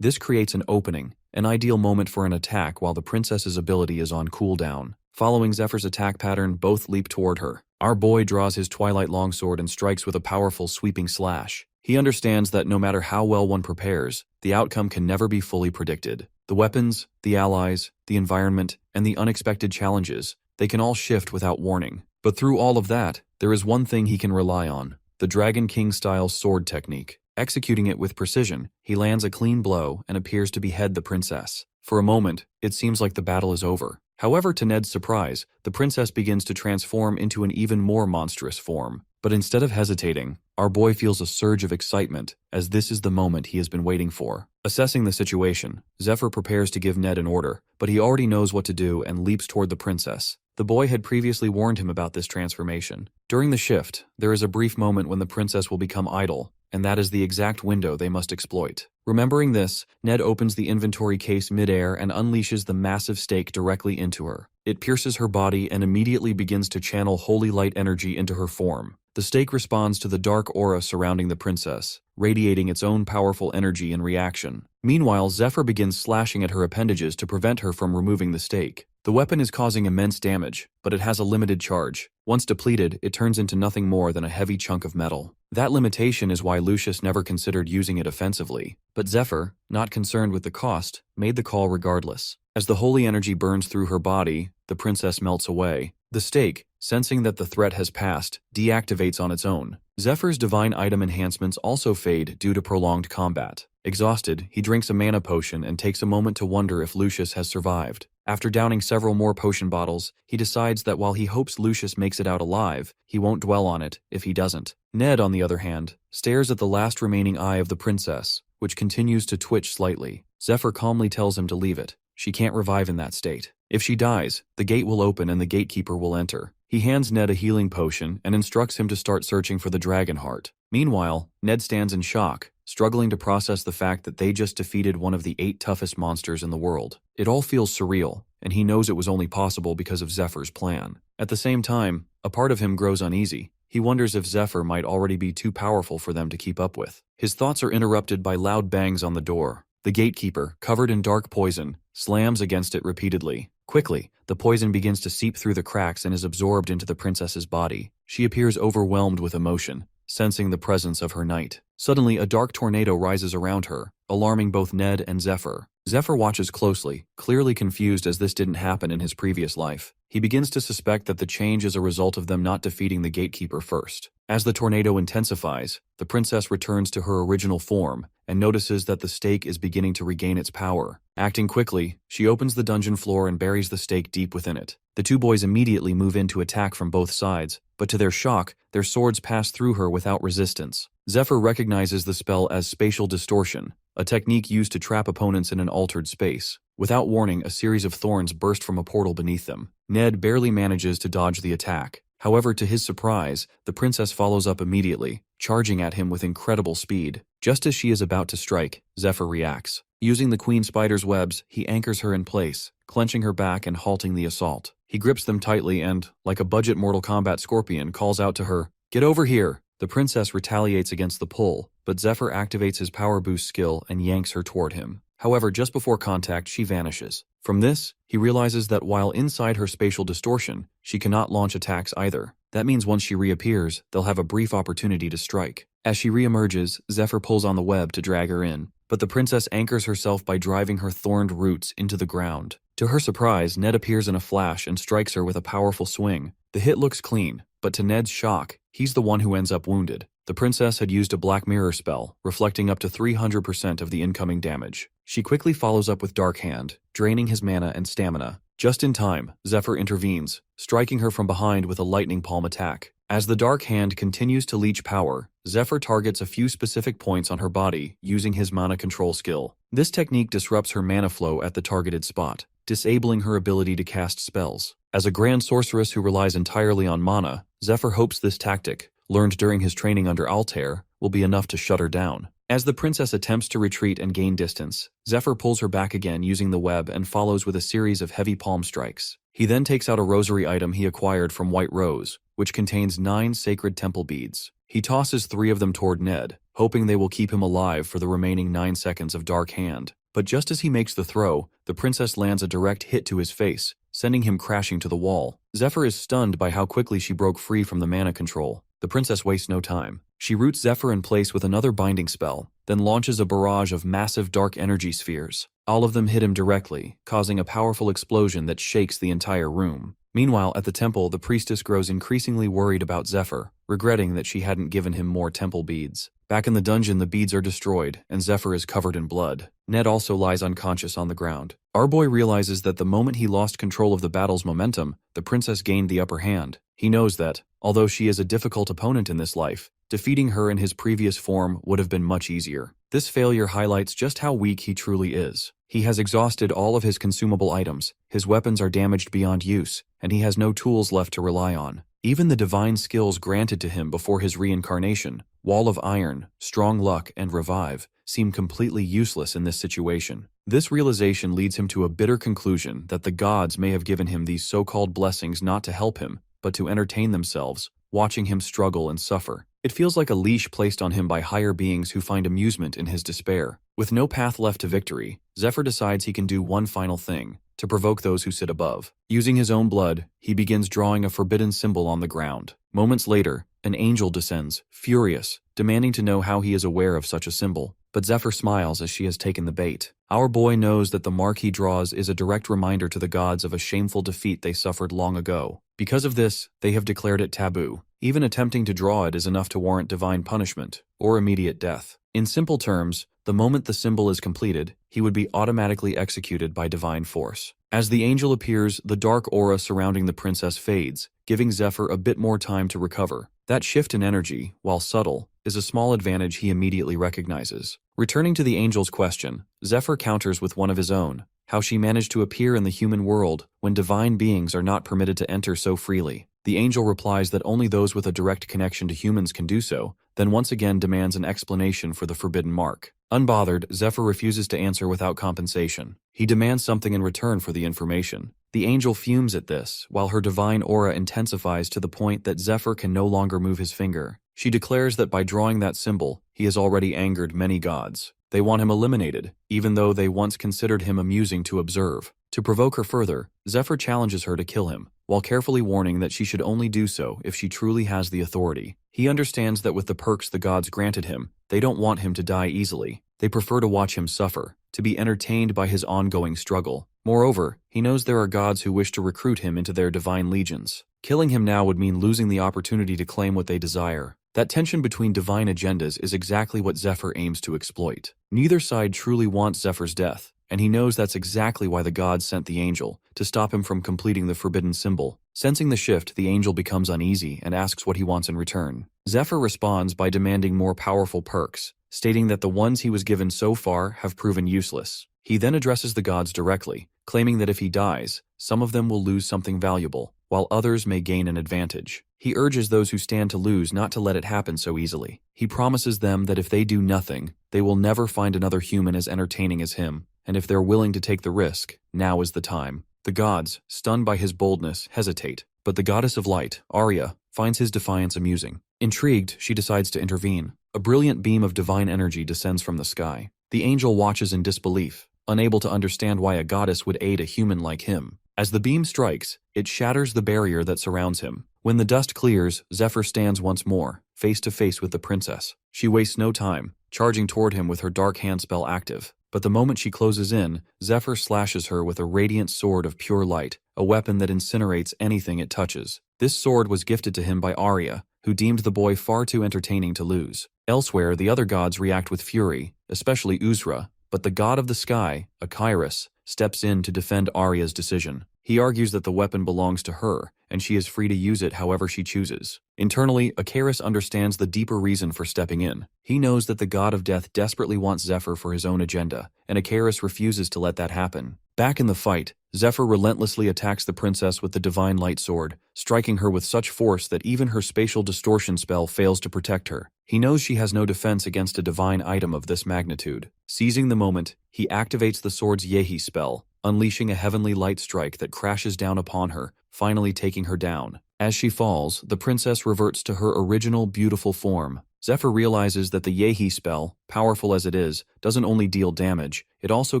This creates an opening, an ideal moment for an attack while the princess's ability is on cooldown. Following Zephyr's attack pattern, both leap toward her. Our boy draws his Twilight Longsword and strikes with a powerful sweeping slash. He understands that no matter how well one prepares, the outcome can never be fully predicted. The weapons, the allies, the environment, and the unexpected challenges, they can all shift without warning. But through all of that, there is one thing he can rely on: the Dragon King-style sword technique. Executing it with precision, he lands a clean blow and appears to behead the princess. For a moment, it seems like the battle is over. However, to Ned's surprise, the princess begins to transform into an even more monstrous form. But instead of hesitating, our boy feels a surge of excitement, as this is the moment he has been waiting for. Assessing the situation, Zephyr prepares to give Ned an order, but he already knows what to do and leaps toward the princess. The boy had previously warned him about this transformation. During the shift, there is a brief moment when the princess will become idle, and that is the exact window they must exploit. Remembering this, Ned opens the inventory case midair and unleashes the massive stake directly into her. It pierces her body and immediately begins to channel holy light energy into her form. The stake responds to the dark aura surrounding the princess, radiating its own powerful energy in reaction. Meanwhile, Zephyr begins slashing at her appendages to prevent her from removing the stake. The weapon is causing immense damage, but it has a limited charge. Once depleted, it turns into nothing more than a heavy chunk of metal. That limitation is why Lucius never considered using it offensively. But Zephyr, not concerned with the cost, made the call regardless. As the holy energy burns through her body, the princess melts away. The stake, sensing that the threat has passed, deactivates on its own. Zephyr's divine item enhancements also fade due to prolonged combat. Exhausted, he drinks a mana potion and takes a moment to wonder if Lucius has survived. After downing several more potion bottles, he decides that while he hopes Lucius makes it out alive, he won't dwell on it if he doesn't. Ned, on the other hand, stares at the last remaining eye of the princess, which continues to twitch slightly. Zephyr calmly tells him to leave it. She can't revive in that state. If she dies, the gate will open and the gatekeeper will enter. He hands Ned a healing potion and instructs him to start searching for the dragon heart. Meanwhile, Ned stands in shock, struggling to process the fact that they just defeated one of the 8 toughest monsters in the world. It all feels surreal, and he knows it was only possible because of Zephyr's plan. At the same time, a part of him grows uneasy. He wonders if Zephyr might already be too powerful for them to keep up with. His thoughts are interrupted by loud bangs on the door. The gatekeeper, covered in dark poison, slams against it repeatedly. Quickly, the poison begins to seep through the cracks and is absorbed into the princess's body. She appears overwhelmed with emotion, sensing the presence of her knight. Suddenly, a dark tornado rises around her, alarming both Ned and Zephyr. Zephyr watches closely, clearly confused as this didn't happen in his previous life. He begins to suspect that the change is a result of them not defeating the gatekeeper first. As the tornado intensifies, the princess returns to her original form and notices that the stake is beginning to regain its power. Acting quickly, she opens the dungeon floor and buries the stake deep within it. The two boys immediately move in to attack from both sides, but to their shock, their swords pass through her without resistance. Zephyr recognizes the spell as spatial distortion, a technique used to trap opponents in an altered space. Without warning, a series of thorns burst from a portal beneath them. Ned barely manages to dodge the attack. However, to his surprise, the princess follows up immediately, charging at him with incredible speed. Just as she is about to strike, Zephyr reacts. Using the queen spider's webs, he anchors her in place, clenching her back and halting the assault. He grips them tightly and, like a budget Mortal Kombat scorpion, calls out to her, "Get over here!" The princess retaliates against the pull, but Zephyr activates his power boost skill and yanks her toward him. However, just before contact, she vanishes. From this, he realizes that while inside her spatial distortion, she cannot launch attacks either. That means once she reappears, they'll have a brief opportunity to strike. As she reemerges, Zephyr pulls on the web to drag her in, but the princess anchors herself by driving her thorned roots into the ground. To her surprise, Ned appears in a flash and strikes her with a powerful swing. The hit looks clean, but to Ned's shock, he's the one who ends up wounded. The princess had used a Black Mirror spell, reflecting up to 300% of the incoming damage. She quickly follows up with Dark Hand, draining his mana and stamina. Just in time, Zephyr intervenes, striking her from behind with a lightning palm attack. As the Dark Hand continues to leech power, Zephyr targets a few specific points on her body using his mana control skill. This technique disrupts her mana flow at the targeted spot, disabling her ability to cast spells. As a grand sorceress who relies entirely on mana, Zephyr hopes this tactic, learned during his training under Altair, will be enough to shut her down. As the princess attempts to retreat and gain distance, Zephyr pulls her back again using the web and follows with a series of heavy palm strikes. He then takes out a rosary item he acquired from White Rose, which contains 9 sacred temple beads. He tosses 3 of them toward Ned, hoping they will keep him alive for the remaining 9 seconds of Dark Hand. But just as he makes the throw, the princess lands a direct hit to his face, sending him crashing to the wall. Zephyr is stunned by how quickly she broke free from the mana control. The princess wastes no time. She roots Zephyr in place with another binding spell, then launches a barrage of massive dark energy spheres. All of them hit him directly, causing a powerful explosion that shakes the entire room. Meanwhile, at the temple, the priestess grows increasingly worried about Zephyr, regretting that she hadn't given him more temple beads. Back in the dungeon, the beads are destroyed, and Zephyr is covered in blood. Ned also lies unconscious on the ground. Our boy realizes that the moment he lost control of the battle's momentum, the princess gained the upper hand. He knows that, although she is a difficult opponent in this life, defeating her in his previous form would have been much easier. This failure highlights just how weak he truly is. He has exhausted all of his consumable items, his weapons are damaged beyond use, and he has no tools left to rely on. Even the divine skills granted to him before his reincarnation, Wall of Iron, Strong Luck, and Revive, seem completely useless in this situation. This realization leads him to a bitter conclusion that the gods may have given him these so-called blessings not to help him, but to entertain themselves, watching him struggle and suffer. It feels like a leash placed on him by higher beings who find amusement in his despair. With no path left to victory, Zephyr decides he can do one final thing, to provoke those who sit above. Using his own blood, he begins drawing a forbidden symbol on the ground. Moments later, an angel descends, furious, demanding to know how he is aware of such a symbol. But Zephyr smiles as she has taken the bait. Our boy knows that the mark he draws is a direct reminder to the gods of a shameful defeat they suffered long ago. Because of this, they have declared it taboo. Even attempting to draw it is enough to warrant divine punishment, or immediate death. In simple terms, the moment the symbol is completed, he would be automatically executed by divine force. As the angel appears, the dark aura surrounding the princess fades, giving Zephyr a bit more time to recover. That shift in energy, while subtle, is a small advantage he immediately recognizes. Returning to the angel's question, Zephyr counters with one of his own, how she managed to appear in the human world when divine beings are not permitted to enter so freely. The angel replies that only those with a direct connection to humans can do so, then once again demands an explanation for the forbidden mark. Unbothered, Zephyr refuses to answer without compensation. He demands something in return for the information. The angel fumes at this, while her divine aura intensifies to the point that Zephyr can no longer move his finger. She declares that by drawing that symbol, he has already angered many gods. They want him eliminated, even though they once considered him amusing to observe. To provoke her further, Zephyr challenges her to kill him, while carefully warning that she should only do so if she truly has the authority. He understands that with the perks the gods granted him, they don't want him to die easily. They prefer to watch him suffer, to be entertained by his ongoing struggle. Moreover, he knows there are gods who wish to recruit him into their divine legions. Killing him now would mean losing the opportunity to claim what they desire. That tension between divine agendas is exactly what Zephyr aims to exploit. Neither side truly wants Zephyr's death, and he knows that's exactly why the gods sent the angel, to stop him from completing the forbidden symbol. Sensing the shift, the angel becomes uneasy and asks what he wants in return. Zephyr responds by demanding more powerful perks, stating that the ones he was given so far have proven useless. He then addresses the gods directly, claiming that if he dies, some of them will lose something valuable, while others may gain an advantage. He urges those who stand to lose not to let it happen so easily. He promises them that if they do nothing, they will never find another human as entertaining as him, and if they're willing to take the risk, now is the time. The gods, stunned by his boldness, hesitate, but the goddess of light, Arya, finds his defiance amusing. Intrigued, she decides to intervene. A brilliant beam of divine energy descends from the sky. The angel watches in disbelief, unable to understand why a goddess would aid a human like him. As the beam strikes, it shatters the barrier that surrounds him. When the dust clears, Zephyr stands once more, face to face with the princess. She wastes no time, charging toward him with her dark hand spell active. But the moment she closes in, Zephyr slashes her with a radiant sword of pure light, a weapon that incinerates anything it touches. This sword was gifted to him by Arya, who deemed the boy far too entertaining to lose. Elsewhere, the other gods react with fury, especially Uzra, but the god of the sky, Akairos, steps in to defend Arya's decision. He argues that the weapon belongs to her, and she is free to use it however she chooses. Internally, Akairos understands the deeper reason for stepping in. He knows that the god of death desperately wants Zephyr for his own agenda, and Akairos refuses to let that happen. Back in the fight, Zephyr relentlessly attacks the princess with the divine light sword, striking her with such force that even her spatial distortion spell fails to protect her. He knows she has no defense against a divine item of this magnitude. Seizing the moment, he activates the sword's Yehi spell, unleashing a heavenly light strike that crashes down upon her, finally taking her down. As she falls, the princess reverts to her original beautiful form. Zephyr realizes that the Yehi spell, powerful as it is, doesn't only deal damage, it also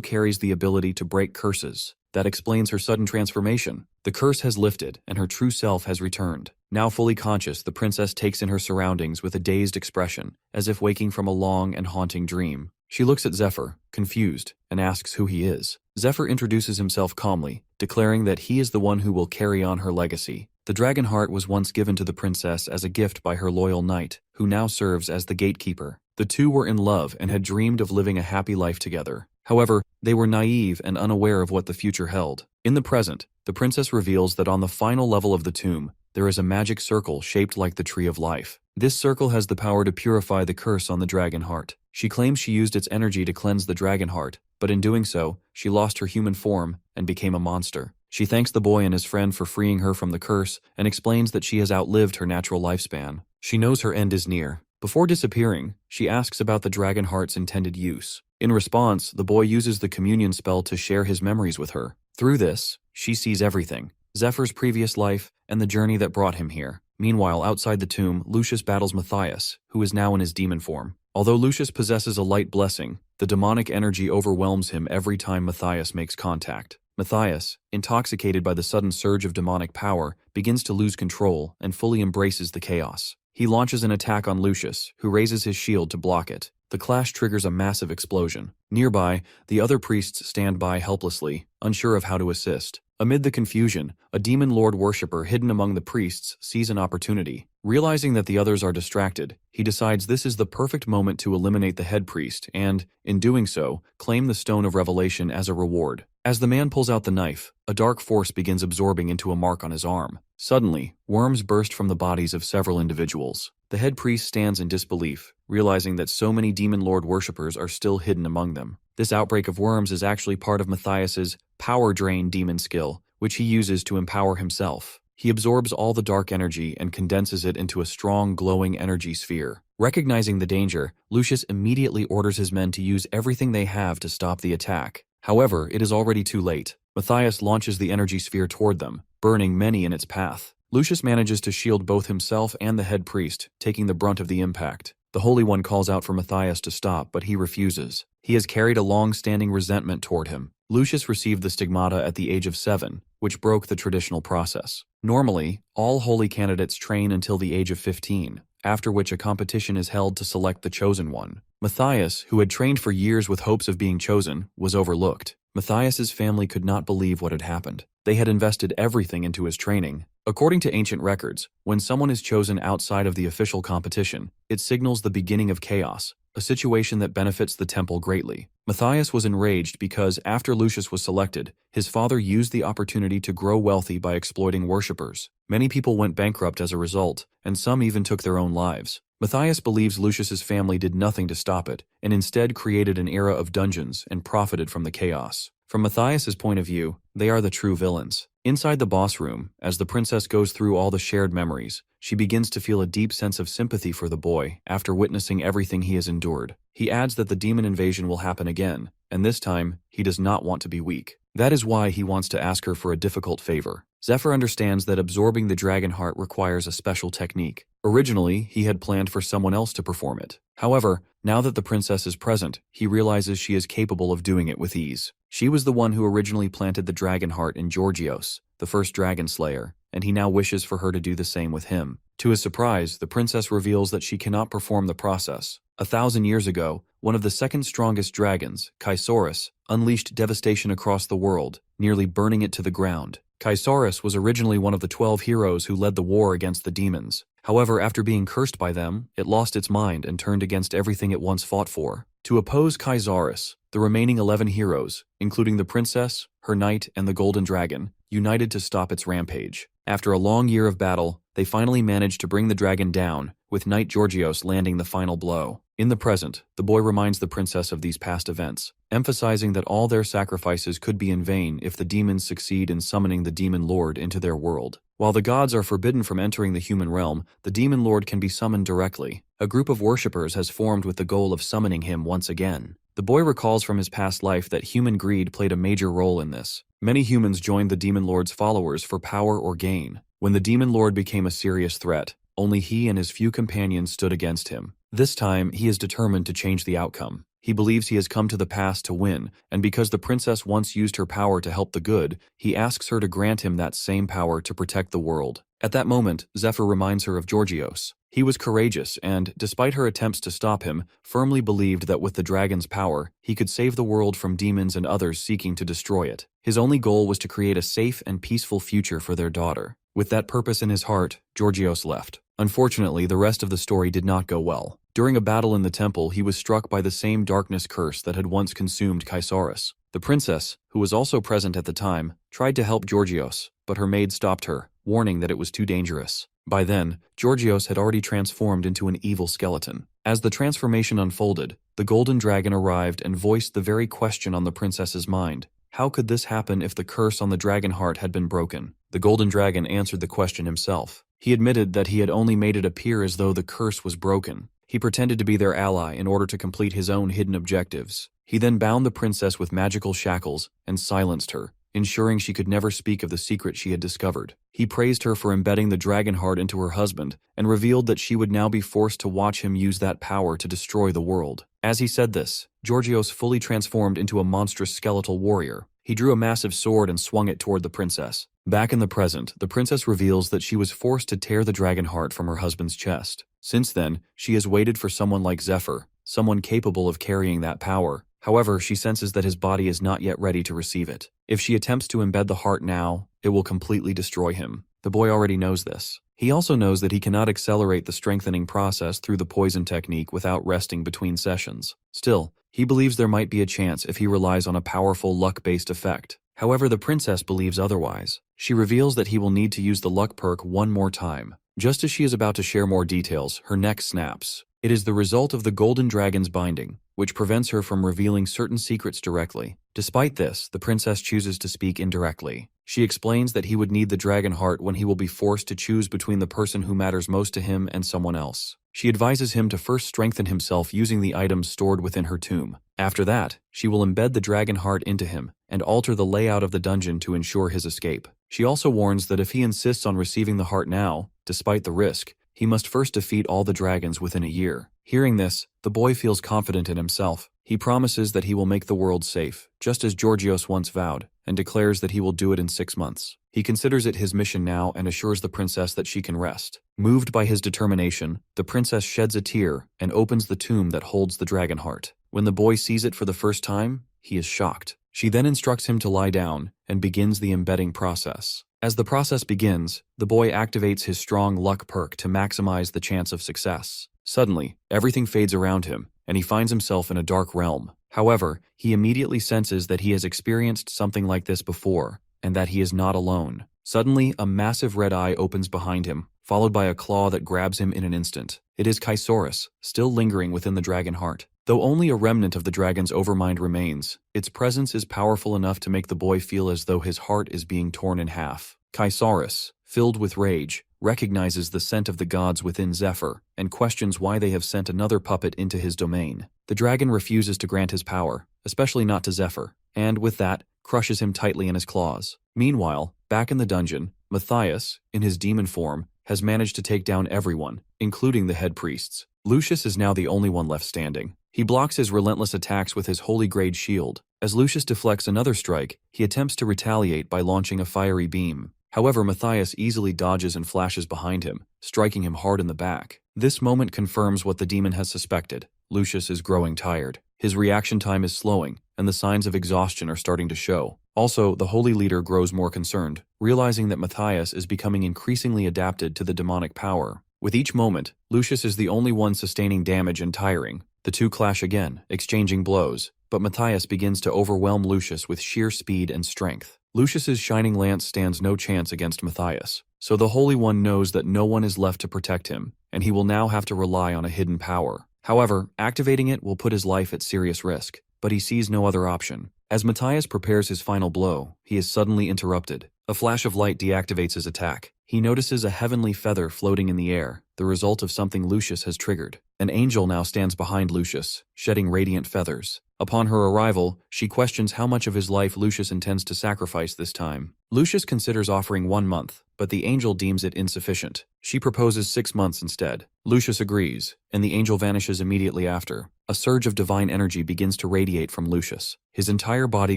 carries the ability to break curses. That explains her sudden transformation. The curse has lifted, and her true self has returned. Now fully conscious, the princess takes in her surroundings with a dazed expression, as if waking from a long and haunting dream. She looks at Zephyr, confused, and asks who he is. Zephyr introduces himself calmly, declaring that he is the one who will carry on her legacy. The dragon heart was once given to the princess as a gift by her loyal knight, who now serves as the gatekeeper. The two were in love and had dreamed of living a happy life together. However, they were naive and unaware of what the future held. In the present, the princess reveals that on the final level of the tomb, there is a magic circle shaped like the tree of life. This circle has the power to purify the curse on the dragon heart. She claims she used its energy to cleanse the dragon heart, but in doing so, she lost her human form and became a monster. She thanks the boy and his friend for freeing her from the curse and explains that she has outlived her natural lifespan. She knows her end is near. Before disappearing, she asks about the dragon heart's intended use. In response, the boy uses the communion spell to share his memories with her. Through this, she sees everything: Zephyr's previous life and the journey that brought him here. Meanwhile, outside the tomb, Lucius battles Matthias, who is now in his demon form. Although Lucius possesses a light blessing, the demonic energy overwhelms him every time Matthias makes contact. Matthias, intoxicated by the sudden surge of demonic power, begins to lose control and fully embraces the chaos. He launches an attack on Lucius, who raises his shield to block it. The clash triggers a massive explosion. Nearby, the other priests stand by helplessly, unsure of how to assist. Amid the confusion, a demon lord worshipper hidden among the priests sees an opportunity. Realizing that the others are distracted, he decides this is the perfect moment to eliminate the head priest and, in doing so, claim the Stone of Revelation as a reward. As the man pulls out the knife, a dark force begins absorbing into a mark on his arm. Suddenly, worms burst from the bodies of several individuals. The head priest stands in disbelief, realizing that so many demon lord worshippers are still hidden among them. This outbreak of worms is actually part of Matthias's power drain demon skill, which he uses to empower himself. He absorbs all the dark energy and condenses it into a strong, glowing energy sphere. Recognizing the danger, Lucius immediately orders his men to use everything they have to stop the attack. However, it is already too late. Matthias launches the energy sphere toward them, burning many in its path. Lucius manages to shield both himself and the head priest, taking the brunt of the impact. The Holy One calls out for Matthias to stop, but he refuses. He has carried a long-standing resentment toward him. Lucius received the stigmata at the age of 7, which broke the traditional process. Normally, all holy candidates train until the age of 15, after which a competition is held to select the chosen one. Matthias, who had trained for years with hopes of being chosen, was overlooked. Matthias's family could not believe what had happened. They had invested everything into his training. According to ancient records, when someone is chosen outside of the official competition, it signals the beginning of chaos, a situation that benefits the temple greatly. Matthias was enraged because, after Lucius was selected, his father used the opportunity to grow wealthy by exploiting worshippers. Many people went bankrupt as a result, and some even took their own lives. Matthias believes Lucius's family did nothing to stop it, and instead created an era of dungeons and profited from the chaos. From Matthias's point of view, they are the true villains. Inside the boss room, as the princess goes through all the shared memories, she begins to feel a deep sense of sympathy for the boy after witnessing everything he has endured. He adds that the demon invasion will happen again, and this time, he does not want to be weak. That is why he wants to ask her for a difficult favor. Zephyr understands that absorbing the dragon heart requires a special technique. Originally, he had planned for someone else to perform it. However, now that the princess is present, he realizes she is capable of doing it with ease. She was the one who originally planted the dragon heart in Georgios, the first dragon slayer, and he now wishes for her to do the same with him. To his surprise, the princess reveals that she cannot perform the process. 1,000 years ago, one of the second strongest dragons, Chrysaorus, unleashed devastation across the world, nearly burning it to the ground. Chrysaorus was originally one of the 12 heroes who led the war against the demons. However, after being cursed by them, it lost its mind and turned against everything it once fought for. To oppose Chrysaorus, the remaining 11 heroes, including the princess, her knight, and the golden dragon, united to stop its rampage. After a long year of battle, they finally managed to bring the dragon down, with Knight Georgios landing the final blow. In the present, the boy reminds the princess of these past events, emphasizing that all their sacrifices could be in vain if the demons succeed in summoning the demon lord into their world. While the gods are forbidden from entering the human realm, the demon lord can be summoned directly. A group of worshippers has formed with the goal of summoning him once again. The boy recalls from his past life that human greed played a major role in this. Many humans joined the demon lord's followers for power or gain. When the demon lord became a serious threat, only he and his few companions stood against him. This time, he is determined to change the outcome. He believes he has come to the pass to win, and because the princess once used her power to help the good, he asks her to grant him that same power to protect the world. At that moment, Zephyr reminds her of Georgios. He was courageous and, despite her attempts to stop him, firmly believed that with the dragon's power, he could save the world from demons and others seeking to destroy it. His only goal was to create a safe and peaceful future for their daughter. With that purpose in his heart, Georgios left. Unfortunately, the rest of the story did not go well. During a battle in the temple, he was struck by the same darkness curse that had once consumed Chrysaorus. The princess, who was also present at the time, tried to help Georgios, but her maid stopped her, warning that it was too dangerous. By then, Georgios had already transformed into an evil skeleton. As the transformation unfolded, the golden dragon arrived and voiced the very question on the princess's mind. How could this happen if the curse on the dragon heart had been broken? The golden dragon answered the question himself. He admitted that he had only made it appear as though the curse was broken. He pretended to be their ally in order to complete his own hidden objectives. He then bound the princess with magical shackles and silenced her, ensuring she could never speak of the secret she had discovered. He praised her for embedding the dragon heart into her husband and revealed that she would now be forced to watch him use that power to destroy the world. As he said this, Georgios fully transformed into a monstrous skeletal warrior. He drew a massive sword and swung it toward the princess. Back in the present, the princess reveals that she was forced to tear the dragon heart from her husband's chest. Since then, she has waited for someone like Zephyr, someone capable of carrying that power. However, she senses that his body is not yet ready to receive it. If she attempts to embed the heart now, it will completely destroy him. The boy already knows this. He also knows that he cannot accelerate the strengthening process through the poison technique without resting between sessions. Still, he believes there might be a chance if he relies on a powerful luck-based effect. However, the princess believes otherwise. She reveals that he will need to use the luck perk one more time. Just as she is about to share more details, her neck snaps. It is the result of the golden dragon's binding, which prevents her from revealing certain secrets directly. Despite this, the princess chooses to speak indirectly. She explains that he would need the dragon heart when he will be forced to choose between the person who matters most to him and someone else. She advises him to first strengthen himself using the items stored within her tomb. After that, she will embed the dragon heart into him and alter the layout of the dungeon to ensure his escape. She also warns that if he insists on receiving the heart now, despite the risk, he must first defeat all the dragons within a year. Hearing this, the boy feels confident in himself. He promises that he will make the world safe, just as Georgios once vowed, and declares that he will do it in 6 months. He considers it his mission now and assures the princess that she can rest. Moved by his determination, the princess sheds a tear and opens the tomb that holds the dragon heart. When the boy sees it for the first time, he is shocked. She then instructs him to lie down and begins the embedding process. As the process begins, the boy activates his strong luck perk to maximize the chance of success. Suddenly, everything fades around him, and he finds himself in a dark realm. However, he immediately senses that he has experienced something like this before, and that he is not alone. Suddenly, a massive red eye opens behind him, followed by a claw that grabs him in an instant. It is Chrysaorus, still lingering within the dragon heart. Though only a remnant of the dragon's overmind remains, its presence is powerful enough to make the boy feel as though his heart is being torn in half. Kaisaris, filled with rage, recognizes the scent of the gods within Zephyr and questions why they have sent another puppet into his domain. The dragon refuses to grant his power, especially not to Zephyr, and with that, crushes him tightly in his claws. Meanwhile, back in the dungeon, Matthias, in his demon form, has managed to take down everyone, including the head priests. Lucius is now the only one left standing. He blocks his relentless attacks with his holy grade shield. As Lucius deflects another strike, he attempts to retaliate by launching a fiery beam. However, Matthias easily dodges and flashes behind him, striking him hard in the back. This moment confirms what the demon has suspected. Lucius is growing tired. His reaction time is slowing, and the signs of exhaustion are starting to show. Also, the holy leader grows more concerned, realizing that Matthias is becoming increasingly adapted to the demonic power. With each moment, Lucius is the only one sustaining damage and tiring. The two clash again, exchanging blows, but Matthias begins to overwhelm Lucius with sheer speed and strength. Lucius's shining lance stands no chance against Matthias, so the Holy One knows that no one is left to protect him, and he will now have to rely on a hidden power. However, activating it will put his life at serious risk, but he sees no other option. As Matthias prepares his final blow, he is suddenly interrupted. A flash of light deactivates his attack. He notices a heavenly feather floating in the air, the result of something Lucius has triggered. An angel now stands behind Lucius, shedding radiant feathers. Upon her arrival, she questions how much of his life Lucius intends to sacrifice this time. Lucius considers offering 1 month, but the angel deems it insufficient. She proposes 6 months instead. Lucius agrees, and the angel vanishes immediately after. A surge of divine energy begins to radiate from Lucius. His entire body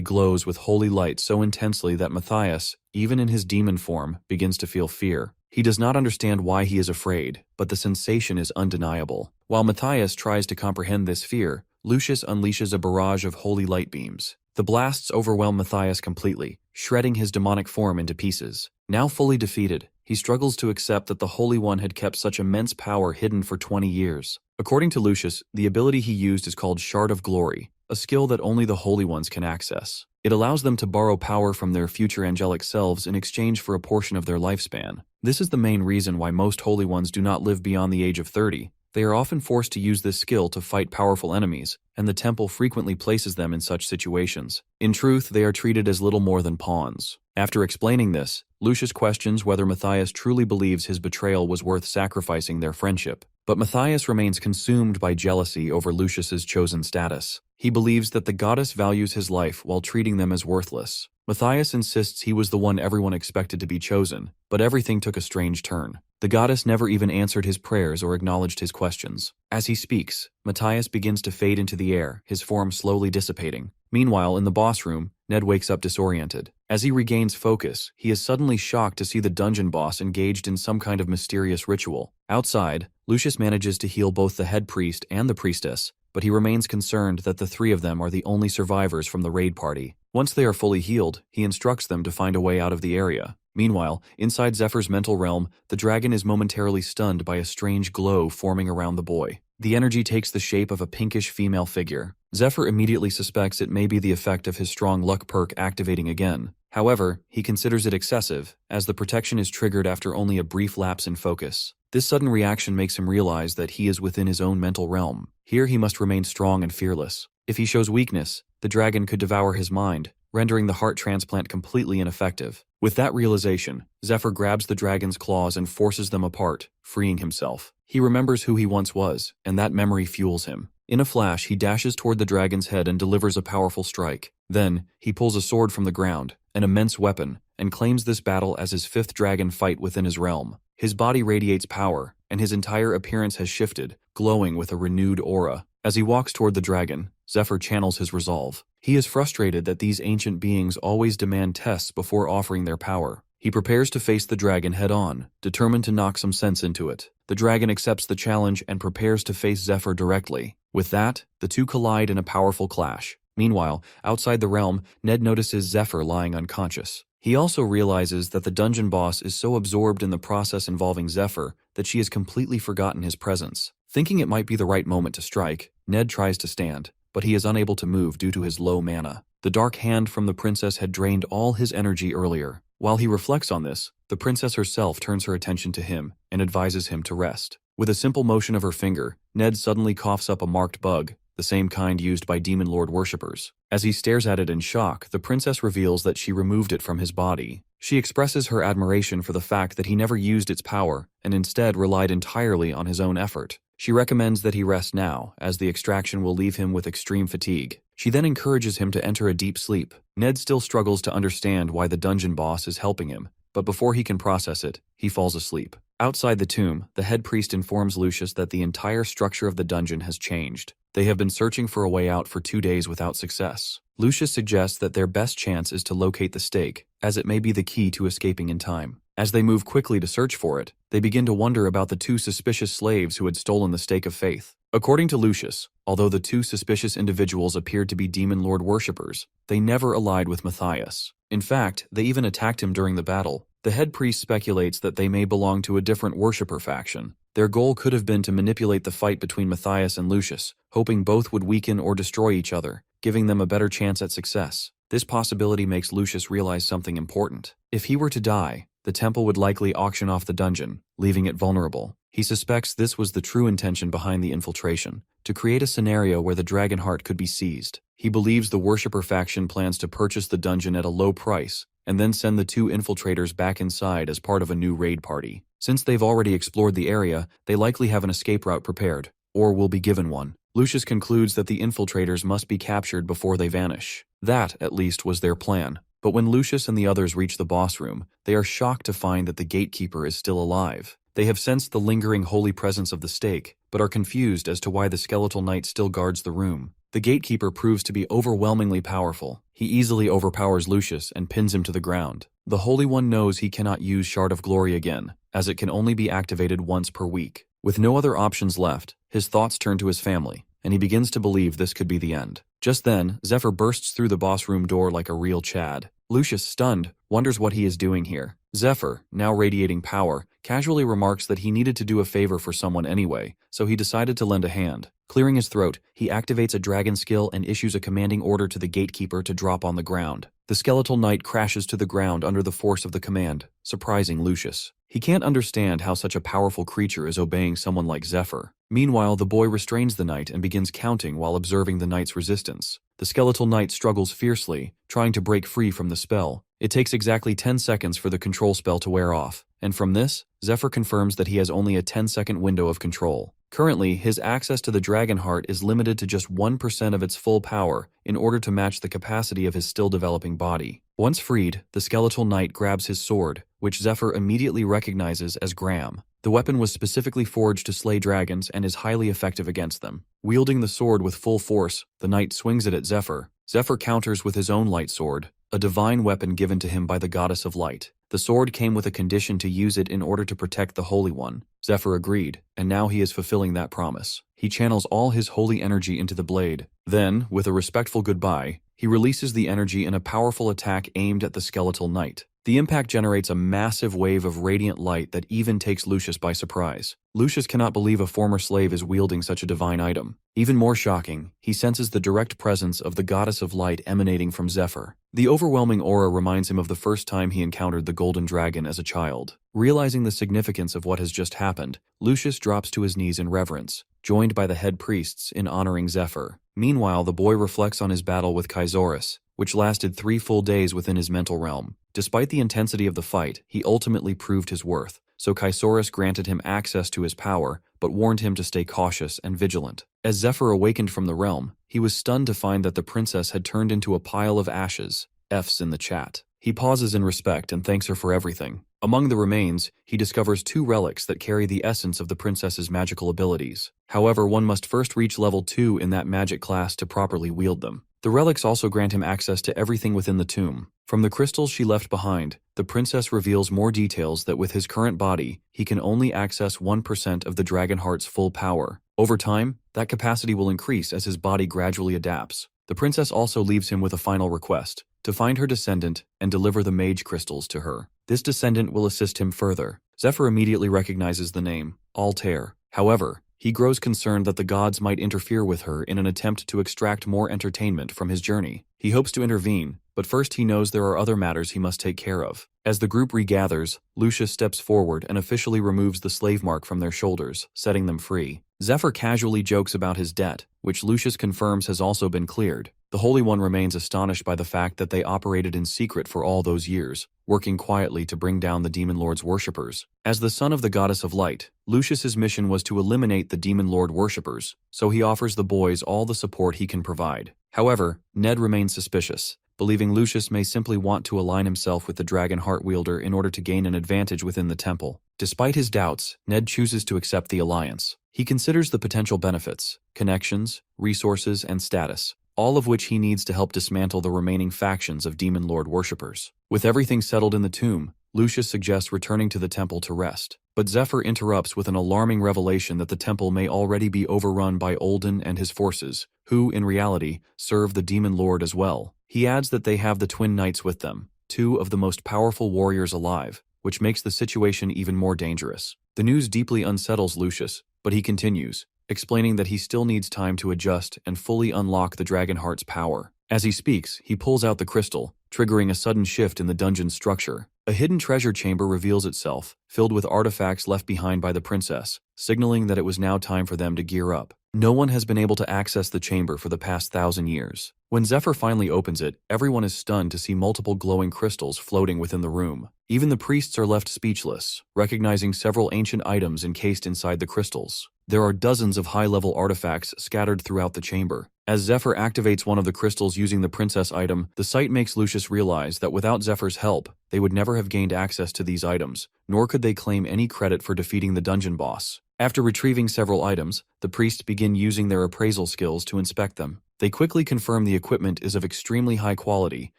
glows with holy light so intensely that Matthias, even in his demon form, begins to feel fear. He does not understand why he is afraid, but the sensation is undeniable. While Matthias tries to comprehend this fear, Lucius unleashes a barrage of holy light beams. The blasts overwhelm Matthias completely, shredding his demonic form into pieces. Now fully defeated, he struggles to accept that the Holy One had kept such immense power hidden for 20 years. According to Lucius, the ability he used is called Shard of Glory, a skill that only the Holy Ones can access. It allows them to borrow power from their future angelic selves in exchange for a portion of their lifespan. This is the main reason why most Holy Ones do not live beyond the age of 30. They are often forced to use this skill to fight powerful enemies, and the temple frequently places them in such situations. In truth, they are treated as little more than pawns. After explaining this, Lucius questions whether Matthias truly believes his betrayal was worth sacrificing their friendship. But Matthias remains consumed by jealousy over Lucius's chosen status. He believes that the goddess values his life while treating them as worthless. Matthias insists he was the one everyone expected to be chosen, but everything took a strange turn. The goddess never even answered his prayers or acknowledged his questions. As he speaks, Matthias begins to fade into the air, his form slowly dissipating. Meanwhile, in the boss room, Ned wakes up disoriented. As he regains focus, he is suddenly shocked to see the dungeon boss engaged in some kind of mysterious ritual. Outside, Lucius manages to heal both the head priest and the priestess, but he remains concerned that the three of them are the only survivors from the raid party. Once they are fully healed, he instructs them to find a way out of the area. Meanwhile, inside Zephyr's mental realm, the dragon is momentarily stunned by a strange glow forming around the boy. The energy takes the shape of a pinkish female figure. Zephyr immediately suspects it may be the effect of his strong luck perk activating again. However, he considers it excessive, as the protection is triggered after only a brief lapse in focus. This sudden reaction makes him realize that he is within his own mental realm. Here he must remain strong and fearless. If he shows weakness, the dragon could devour his mind, rendering the heart transplant completely ineffective. With that realization, Zephyr grabs the dragon's claws and forces them apart, freeing himself. He remembers who he once was, and that memory fuels him. In a flash, he dashes toward the dragon's head and delivers a powerful strike. Then, he pulls a sword from the ground, an immense weapon, and claims this battle as his fifth dragon fight within his realm. His body radiates power, and his entire appearance has shifted, glowing with a renewed aura. As he walks toward the dragon, Zephyr channels his resolve. He is frustrated that these ancient beings always demand tests before offering their power. He prepares to face the dragon head-on, determined to knock some sense into it. The dragon accepts the challenge and prepares to face Zephyr directly. With that, the two collide in a powerful clash. Meanwhile, outside the realm, Ned notices Zephyr lying unconscious. He also realizes that the dungeon boss is so absorbed in the process involving Zephyr that she has completely forgotten his presence. Thinking it might be the right moment to strike, Ned tries to stand, but he is unable to move due to his low mana. The dark hand from the princess had drained all his energy earlier. While he reflects on this, the princess herself turns her attention to him and advises him to rest. With a simple motion of her finger, Ned suddenly coughs up a marked bug. the same kind used by demon lord worshippers. As he stares at it in shock, the princess reveals that she removed it from his body. She expresses her admiration for the fact that he never used its power and instead relied entirely on his own effort. She recommends that he rest now, as the extraction will leave him with extreme fatigue. She then encourages him to enter a deep sleep. Ned still struggles to understand why the dungeon boss is helping him, but before he can process it, he falls asleep. Outside the tomb, the head priest informs Lucius that the entire structure of the dungeon has changed. They have been searching for a way out for 2 days without success. Lucius suggests that their best chance is to locate the stake, as it may be the key to escaping in time. As they move quickly to search for it, they begin to wonder about the 2 suspicious slaves who had stolen the stake of faith. According to Lucius, although the 2 suspicious individuals appeared to be demon lord worshippers, they never allied with Matthias. In fact, they even attacked him during the battle. The head priest speculates that they may belong to a different worshipper faction. Their goal could have been to manipulate the fight between Matthias and Lucius, hoping both would weaken or destroy each other, giving them a better chance at success. This possibility makes Lucius realize something important. If he were to die, the temple would likely auction off the dungeon, leaving it vulnerable. He suspects this was the true intention behind the infiltration, to create a scenario where the dragon heart could be seized. He believes the worshipper faction plans to purchase the dungeon at a low price, and then send the 2 infiltrators back inside as part of a new raid party. Since they've already explored the area, they likely have an escape route prepared, or will be given one. Lucius concludes that the infiltrators must be captured before they vanish. That, at least, was their plan. But when Lucius and the others reach the boss room, they are shocked to find that the gatekeeper is still alive. They have sensed the lingering holy presence of the stake, but are confused as to why the skeletal knight still guards the room. The gatekeeper proves to be overwhelmingly powerful. He easily overpowers Lucius and pins him to the ground. The Holy One knows he cannot use Shard of Glory again, as it can only be activated once per week. With no other options left, his thoughts turn to his family, and he begins to believe this could be the end. Just then, Zephyr bursts through the boss room door like a real Chad. Lucius, stunned, wonders what he is doing here. Zephyr, now radiating power, casually remarks that he needed to do a favor for someone anyway, so he decided to lend a hand. Clearing his throat, he activates a dragon skill and issues a commanding order to the gatekeeper to drop on the ground. The skeletal knight crashes to the ground under the force of the command, surprising Lucius. He can't understand how such a powerful creature is obeying someone like Zephyr. Meanwhile, the boy restrains the knight and begins counting while observing the knight's resistance. The skeletal knight struggles fiercely, trying to break free from the spell. It takes exactly 10 seconds for the control spell to wear off, and from this, Zephyr confirms that he has only a 10-second window of control. Currently, his access to the dragon heart is limited to just 1% of its full power in order to match the capacity of his still developing body. Once freed, the skeletal knight grabs his sword, which Zephyr immediately recognizes as Graham. The weapon was specifically forged to slay dragons and is highly effective against them. Wielding the sword with full force, the knight swings it at Zephyr. Zephyr counters with his own light sword, a divine weapon given to him by the goddess of light. The sword came with a condition to use it in order to protect the Holy One. Zephyr agreed, and now he is fulfilling that promise. He channels all his holy energy into the blade. Then, with a respectful goodbye, he releases the energy in a powerful attack aimed at the skeletal knight. The impact generates a massive wave of radiant light that even takes Lucius by surprise. Lucius cannot believe a former slave is wielding such a divine item. Even more shocking, he senses the direct presence of the goddess of light emanating from Zephyr. The overwhelming aura reminds him of the first time he encountered the golden dragon as a child. Realizing the significance of what has just happened, Lucius drops to his knees in reverence, joined by the head priests in honoring Zephyr. Meanwhile, the boy reflects on his battle with Kaisaurus, which lasted 3 full days within his mental realm. Despite the intensity of the fight, he ultimately proved his worth, so Kaisaurus granted him access to his power, but warned him to stay cautious and vigilant. As Zephyr awakened from the realm, he was stunned to find that the princess had turned into a pile of ashes. F's in the chat. He pauses in respect and thanks her for everything. Among the remains, he discovers 2 relics that carry the essence of the princess's magical abilities. However, one must first reach level 2 in that magic class to properly wield them. The relics also grant him access to everything within the tomb. From the crystals she left behind, the princess reveals more details that with his current body, he can only access 1% of the dragon heart's full power. Over time, that capacity will increase as his body gradually adapts. The princess also leaves him with a final request, to find her descendant and deliver the mage crystals to her. This descendant will assist him further. Zephyr immediately recognizes the name, Altair. However, he grows concerned that the gods might interfere with her in an attempt to extract more entertainment from his journey. He hopes to intervene, but first he knows there are other matters he must take care of. As the group regathers, Lucius steps forward and officially removes the slave mark from their shoulders, setting them free. Zephyr casually jokes about his debt, which Lucius confirms has also been cleared. The Holy One remains astonished by the fact that they operated in secret for all those years, working quietly to bring down the Demon Lord's worshippers. As the son of the Goddess of Light, Lucius's mission was to eliminate the Demon Lord worshippers, so he offers the boys all the support he can provide. However, Ned remains suspicious, believing Lucius may simply want to align himself with the Dragon Heart Wielder in order to gain an advantage within the temple. Despite his doubts, Ned chooses to accept the alliance. He considers the potential benefits, connections, resources, and status, all of which he needs to help dismantle the remaining factions of Demon Lord worshippers. With everything settled in the tomb, Lucius suggests returning to the temple to rest. But Zephyr interrupts with an alarming revelation that the temple may already be overrun by Olden and his forces, who, in reality, serve the Demon Lord as well. He adds that they have the Twin Knights with them, two of the most powerful warriors alive, which makes the situation even more dangerous. The news deeply unsettles Lucius, but he continues, explaining that he still needs time to adjust and fully unlock the Dragonheart's power. As he speaks, he pulls out the crystal, triggering a sudden shift in the dungeon's structure. A hidden treasure chamber reveals itself, filled with artifacts left behind by the princess, signaling that it was now time for them to gear up. No one has been able to access the chamber for the past 1,000 years. When Zephyr finally opens it, everyone is stunned to see multiple glowing crystals floating within the room. Even the priests are left speechless, recognizing several ancient items encased inside the crystals. There are dozens of high-level artifacts scattered throughout the chamber. As Zephyr activates one of the crystals using the princess item, the sight makes Lucius realize that without Zephyr's help, they would never have gained access to these items, nor could they claim any credit for defeating the dungeon boss. After retrieving several items, the priests begin using their appraisal skills to inspect them. They quickly confirm the equipment is of extremely high quality,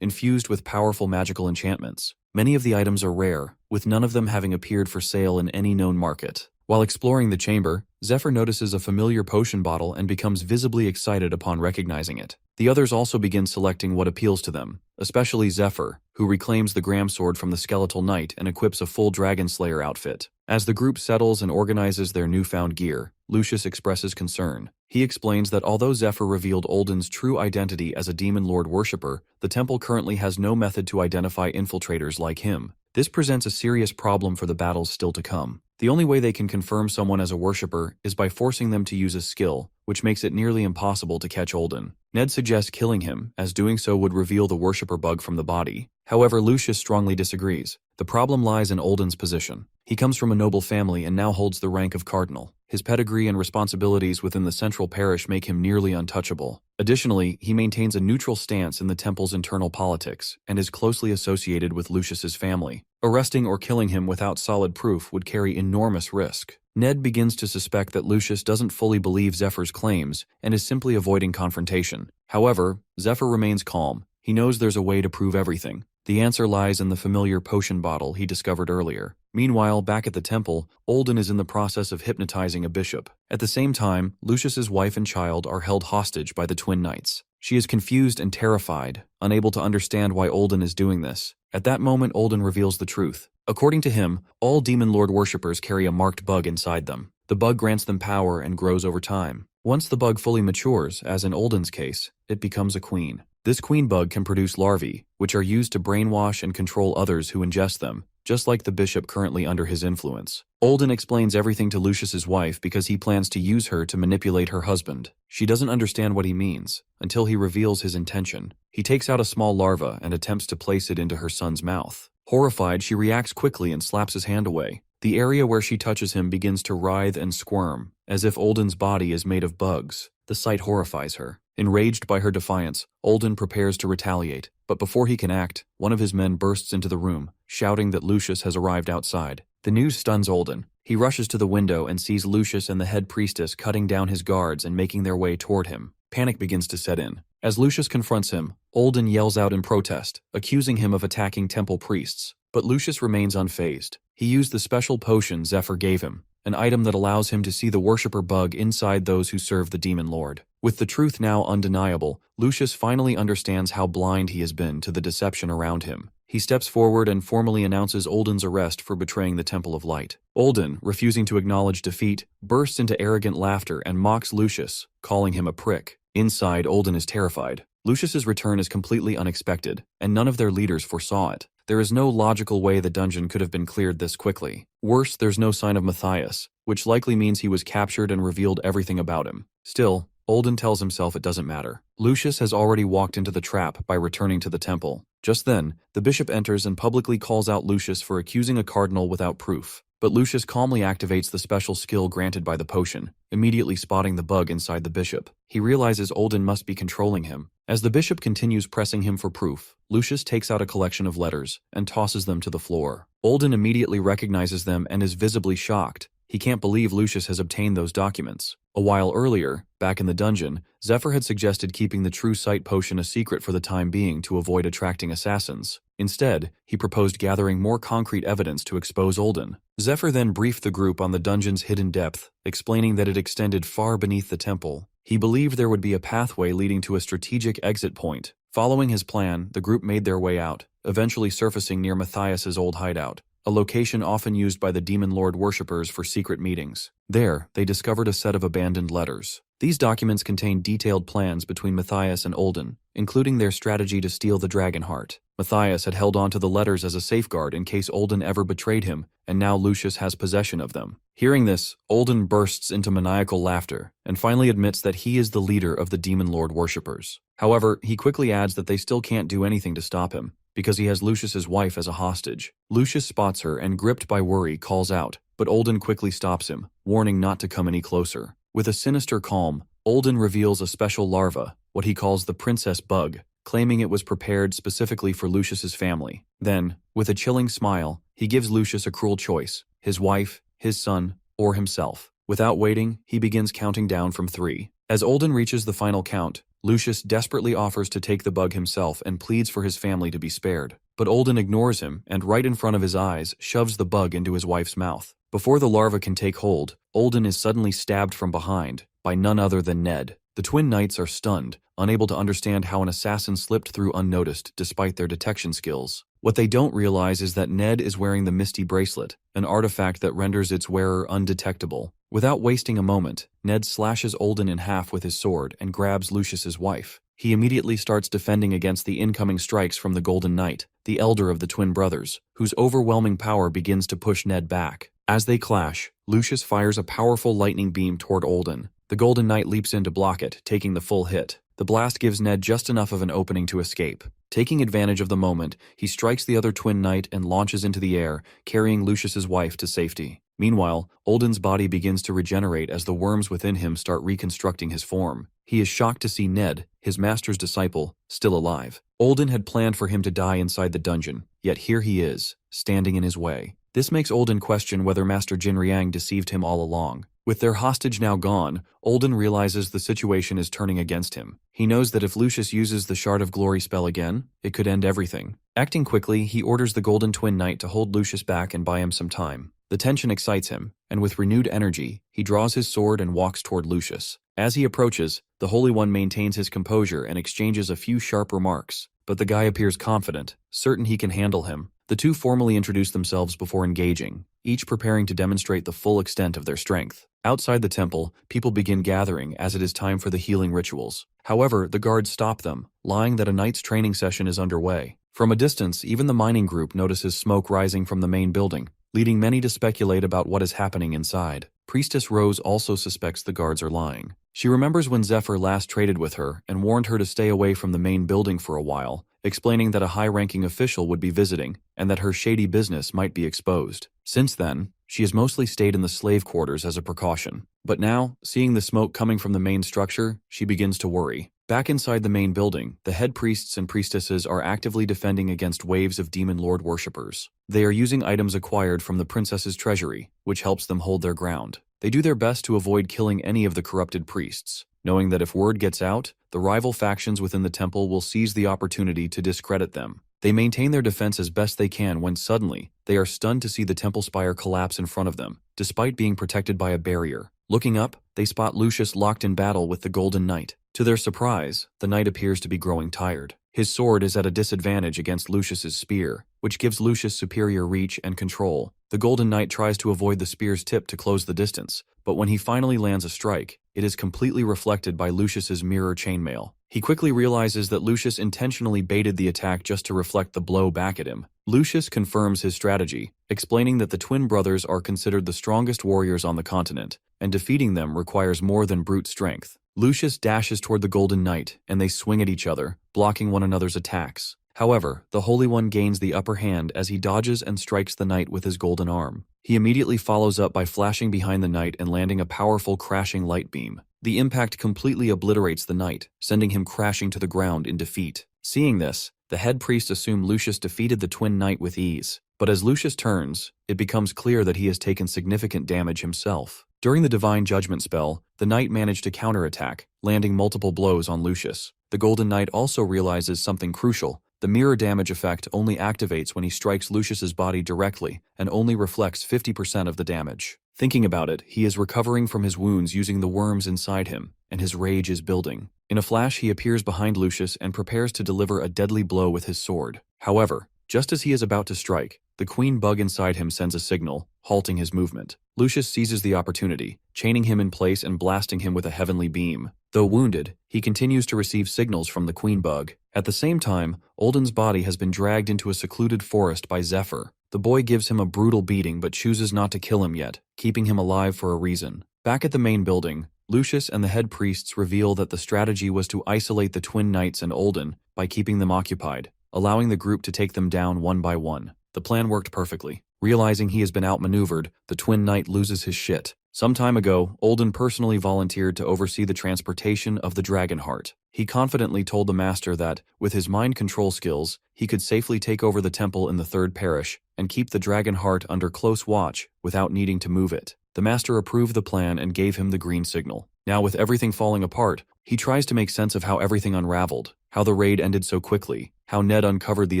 infused with powerful magical enchantments. Many of the items are rare, with none of them having appeared for sale in any known market. While exploring the chamber, Zephyr notices a familiar potion bottle and becomes visibly excited upon recognizing it. The others also begin selecting what appeals to them, especially Zephyr, who reclaims the Gram Sword from the Skeletal Knight and equips a full Dragon Slayer outfit. As the group settles and organizes their newfound gear, Lucius expresses concern. He explains that although Zephyr revealed Olden's true identity as a Demon Lord worshipper, the temple currently has no method to identify infiltrators like him. This presents a serious problem for the battles still to come. The only way they can confirm someone as a worshipper is by forcing them to use a skill, which makes it nearly impossible to catch Olden. Ned suggests killing him, as doing so would reveal the worshipper bug from the body. However, Lucius strongly disagrees. The problem lies in Olden's position. He comes from a noble family and now holds the rank of cardinal. His pedigree and responsibilities within the central parish make him nearly untouchable. Additionally, he maintains a neutral stance in the temple's internal politics and is closely associated with Lucius's family. Arresting or killing him without solid proof would carry enormous risk. Ned begins to suspect that Lucius doesn't fully believe Zephyr's claims and is simply avoiding confrontation. However, Zephyr remains calm. He knows there's a way to prove everything. The answer lies in the familiar potion bottle he discovered earlier. Meanwhile, back at the temple, Olden is in the process of hypnotizing a bishop. At the same time, Lucius's wife and child are held hostage by the Twin Knights. She is confused and terrified, unable to understand why Olden is doing this. At that moment, Olden reveals the truth. According to him, all Demon Lord worshippers carry a marked bug inside them. The bug grants them power and grows over time. Once the bug fully matures, as in Olden's case, it becomes a queen. This queen bug can produce larvae, which are used to brainwash and control others who ingest them, just like the bishop currently under his influence. Olden explains everything to Lucius's wife because he plans to use her to manipulate her husband. She doesn't understand what he means, until he reveals his intention. He takes out a small larva and attempts to place it into her son's mouth. Horrified, she reacts quickly and slaps his hand away. The area where she touches him begins to writhe and squirm, as if Olden's body is made of bugs. The sight horrifies her. Enraged by her defiance, Olden prepares to retaliate, but before he can act, one of his men bursts into the room, shouting that Lucius has arrived outside. The news stuns Olden. He rushes to the window and sees Lucius and the head priestess cutting down his guards and making their way toward him. Panic begins to set in. As Lucius confronts him, Olden yells out in protest, accusing him of attacking temple priests. But Lucius remains unfazed. He used the special potion Zephyr gave him, an item that allows him to see the worshipper bug inside those who serve the Demon Lord. With the truth now undeniable, Lucius finally understands how blind he has been to the deception around him. He steps forward and formally announces Olden's arrest for betraying the Temple of Light. Olden, refusing to acknowledge defeat, bursts into arrogant laughter and mocks Lucius, calling him a prick. Inside, Olden is terrified. Lucius's return is completely unexpected, and none of their leaders foresaw it. There is no logical way the dungeon could have been cleared this quickly. Worse, there's no sign of Matthias, which likely means he was captured and revealed everything about him. Still, Olden tells himself it doesn't matter. Lucius has already walked into the trap by returning to the temple. Just then, the bishop enters and publicly calls out Lucius for accusing a cardinal without proof. But Lucius calmly activates the special skill granted by the potion, immediately spotting the bug inside the bishop. He realizes Olden must be controlling him. As the bishop continues pressing him for proof, Lucius takes out a collection of letters and tosses them to the floor. Olden immediately recognizes them and is visibly shocked. He can't believe Lucius has obtained those documents. A while earlier, back in the dungeon, Zephyr had suggested keeping the True Sight potion a secret for the time being to avoid attracting assassins. Instead, he proposed gathering more concrete evidence to expose Olden. Zephyr then briefed the group on the dungeon's hidden depth, explaining that it extended far beneath the temple. He believed there would be a pathway leading to a strategic exit point. Following his plan, the group made their way out, eventually surfacing near Matthias's old hideout, a location often used by the Demon Lord worshippers for secret meetings. There, they discovered a set of abandoned letters. These documents contained detailed plans between Matthias and Olden, including their strategy to steal the dragon heart. Matthias had held on to the letters as a safeguard in case Olden ever betrayed him, and now Lucius has possession of them. Hearing this, Olden bursts into maniacal laughter, and finally admits that he is the leader of the Demon Lord worshippers. However, he quickly adds that they still can't do anything to stop him, because he has Lucius's wife as a hostage. Lucius spots her and, gripped by worry, calls out, but Olden quickly stops him, warning not to come any closer. With a sinister calm, Olden reveals a special larva, what he calls the princess bug, claiming it was prepared specifically for Lucius's family. Then, with a chilling smile, he gives Lucius a cruel choice: his wife, his son, or himself. Without waiting, he begins counting down from 3. As Olden reaches the final count, Lucius desperately offers to take the bug himself and pleads for his family to be spared. But Olden ignores him and, right in front of his eyes, shoves the bug into his wife's mouth. Before the larva can take hold, Olden is suddenly stabbed from behind by none other than Ned. The twin knights are stunned, unable to understand how an assassin slipped through unnoticed despite their detection skills. What they don't realize is that Ned is wearing the Misty Bracelet, an artifact that renders its wearer undetectable. Without wasting a moment, Ned slashes Olden in half with his sword and grabs Lucius's wife. He immediately starts defending against the incoming strikes from the Golden Knight, the elder of the twin brothers, whose overwhelming power begins to push Ned back. As they clash, Lucius fires a powerful lightning beam toward Olden. The Golden Knight leaps in to block it, taking the full hit. The blast gives Ned just enough of an opening to escape. Taking advantage of the moment, he strikes the other twin knight and launches into the air, carrying Lucius's wife to safety. Meanwhile, Olden's body begins to regenerate as the worms within him start reconstructing his form. He is shocked to see Ned, his master's disciple, still alive. Olden had planned for him to die inside the dungeon, yet here he is, standing in his way. This makes Olden question whether Master Jinriang deceived him all along. With their hostage now gone, Olden realizes the situation is turning against him. He knows that if Lucius uses the Shard of Glory spell again, it could end everything. Acting quickly, he orders the Golden Twin Knight to hold Lucius back and buy him some time. The tension excites him, and with renewed energy, he draws his sword and walks toward Lucius. As he approaches, the Holy One maintains his composure and exchanges a few sharp remarks, but the guy appears confident, certain he can handle him. The two formally introduce themselves before engaging, each preparing to demonstrate the full extent of their strength. Outside the temple, people begin gathering as it is time for the healing rituals. However, the guards stop them, lying that a knight's training session is underway. From a distance, even the mining group notices smoke rising from the main building, leading many to speculate about what is happening inside. Priestess Rose also suspects the guards are lying. She remembers when Zephyr last traded with her and warned her to stay away from the main building for a while, explaining that a high-ranking official would be visiting and that her shady business might be exposed. Since then, she has mostly stayed in the slave quarters as a precaution. But now, seeing the smoke coming from the main structure, she begins to worry. Back inside the main building, the head priests and priestesses are actively defending against waves of Demon Lord worshippers. They are using items acquired from the princess's treasury, which helps them hold their ground. They do their best to avoid killing any of the corrupted priests, knowing that if word gets out, the rival factions within the temple will seize the opportunity to discredit them. They maintain their defense as best they can when suddenly, they are stunned to see the temple spire collapse in front of them, despite being protected by a barrier. Looking up, they spot Lucius locked in battle with the Golden Knight. To their surprise, the knight appears to be growing tired. His sword is at a disadvantage against Lucius's spear, which gives Lucius superior reach and control. The Golden Knight tries to avoid the spear's tip to close the distance, but when he finally lands a strike, it is completely reflected by Lucius's mirror chainmail. He quickly realizes that Lucius intentionally baited the attack just to reflect the blow back at him. Lucius confirms his strategy, explaining that the twin brothers are considered the strongest warriors on the continent, and defeating them requires more than brute strength. Lucius dashes toward the Golden Knight, and they swing at each other, blocking one another's attacks. However, the Holy One gains the upper hand as he dodges and strikes the knight with his golden arm. He immediately follows up by flashing behind the knight and landing a powerful crashing light beam. The impact completely obliterates the knight, sending him crashing to the ground in defeat. Seeing this, the head priest assumed Lucius defeated the twin knight with ease. But as Lucius turns, it becomes clear that he has taken significant damage himself. During the Divine Judgment spell, the knight managed to counterattack, landing multiple blows on Lucius. The Golden Knight also realizes something crucial. The mirror damage effect only activates when he strikes Lucius's body directly and only reflects 50% of the damage. Thinking about it, he is recovering from his wounds using the worms inside him, and his rage is building. In a flash, he appears behind Lucius and prepares to deliver a deadly blow with his sword. However, just as he is about to strike, the queen bug inside him sends a signal, halting his movement. Lucius seizes the opportunity, chaining him in place and blasting him with a heavenly beam. Though wounded, he continues to receive signals from the queen bug. At the same time, Olden's body has been dragged into a secluded forest by Zephyr. The boy gives him a brutal beating but chooses not to kill him yet, keeping him alive for a reason. Back at the main building, Lucius and the head priests reveal that the strategy was to isolate the twin knights and Olden by keeping them occupied, allowing the group to take them down one by one. The plan worked perfectly. Realizing he has been outmaneuvered, the twin knight loses his shit. Some time ago, Olden personally volunteered to oversee the transportation of the dragon heart. He confidently told the master that, with his mind control skills, he could safely take over the temple in the third parish and keep the dragon heart under close watch without needing to move it. The master approved the plan and gave him the green signal. Now with everything falling apart, he tries to make sense of how everything unraveled, how the raid ended so quickly, how Ned uncovered the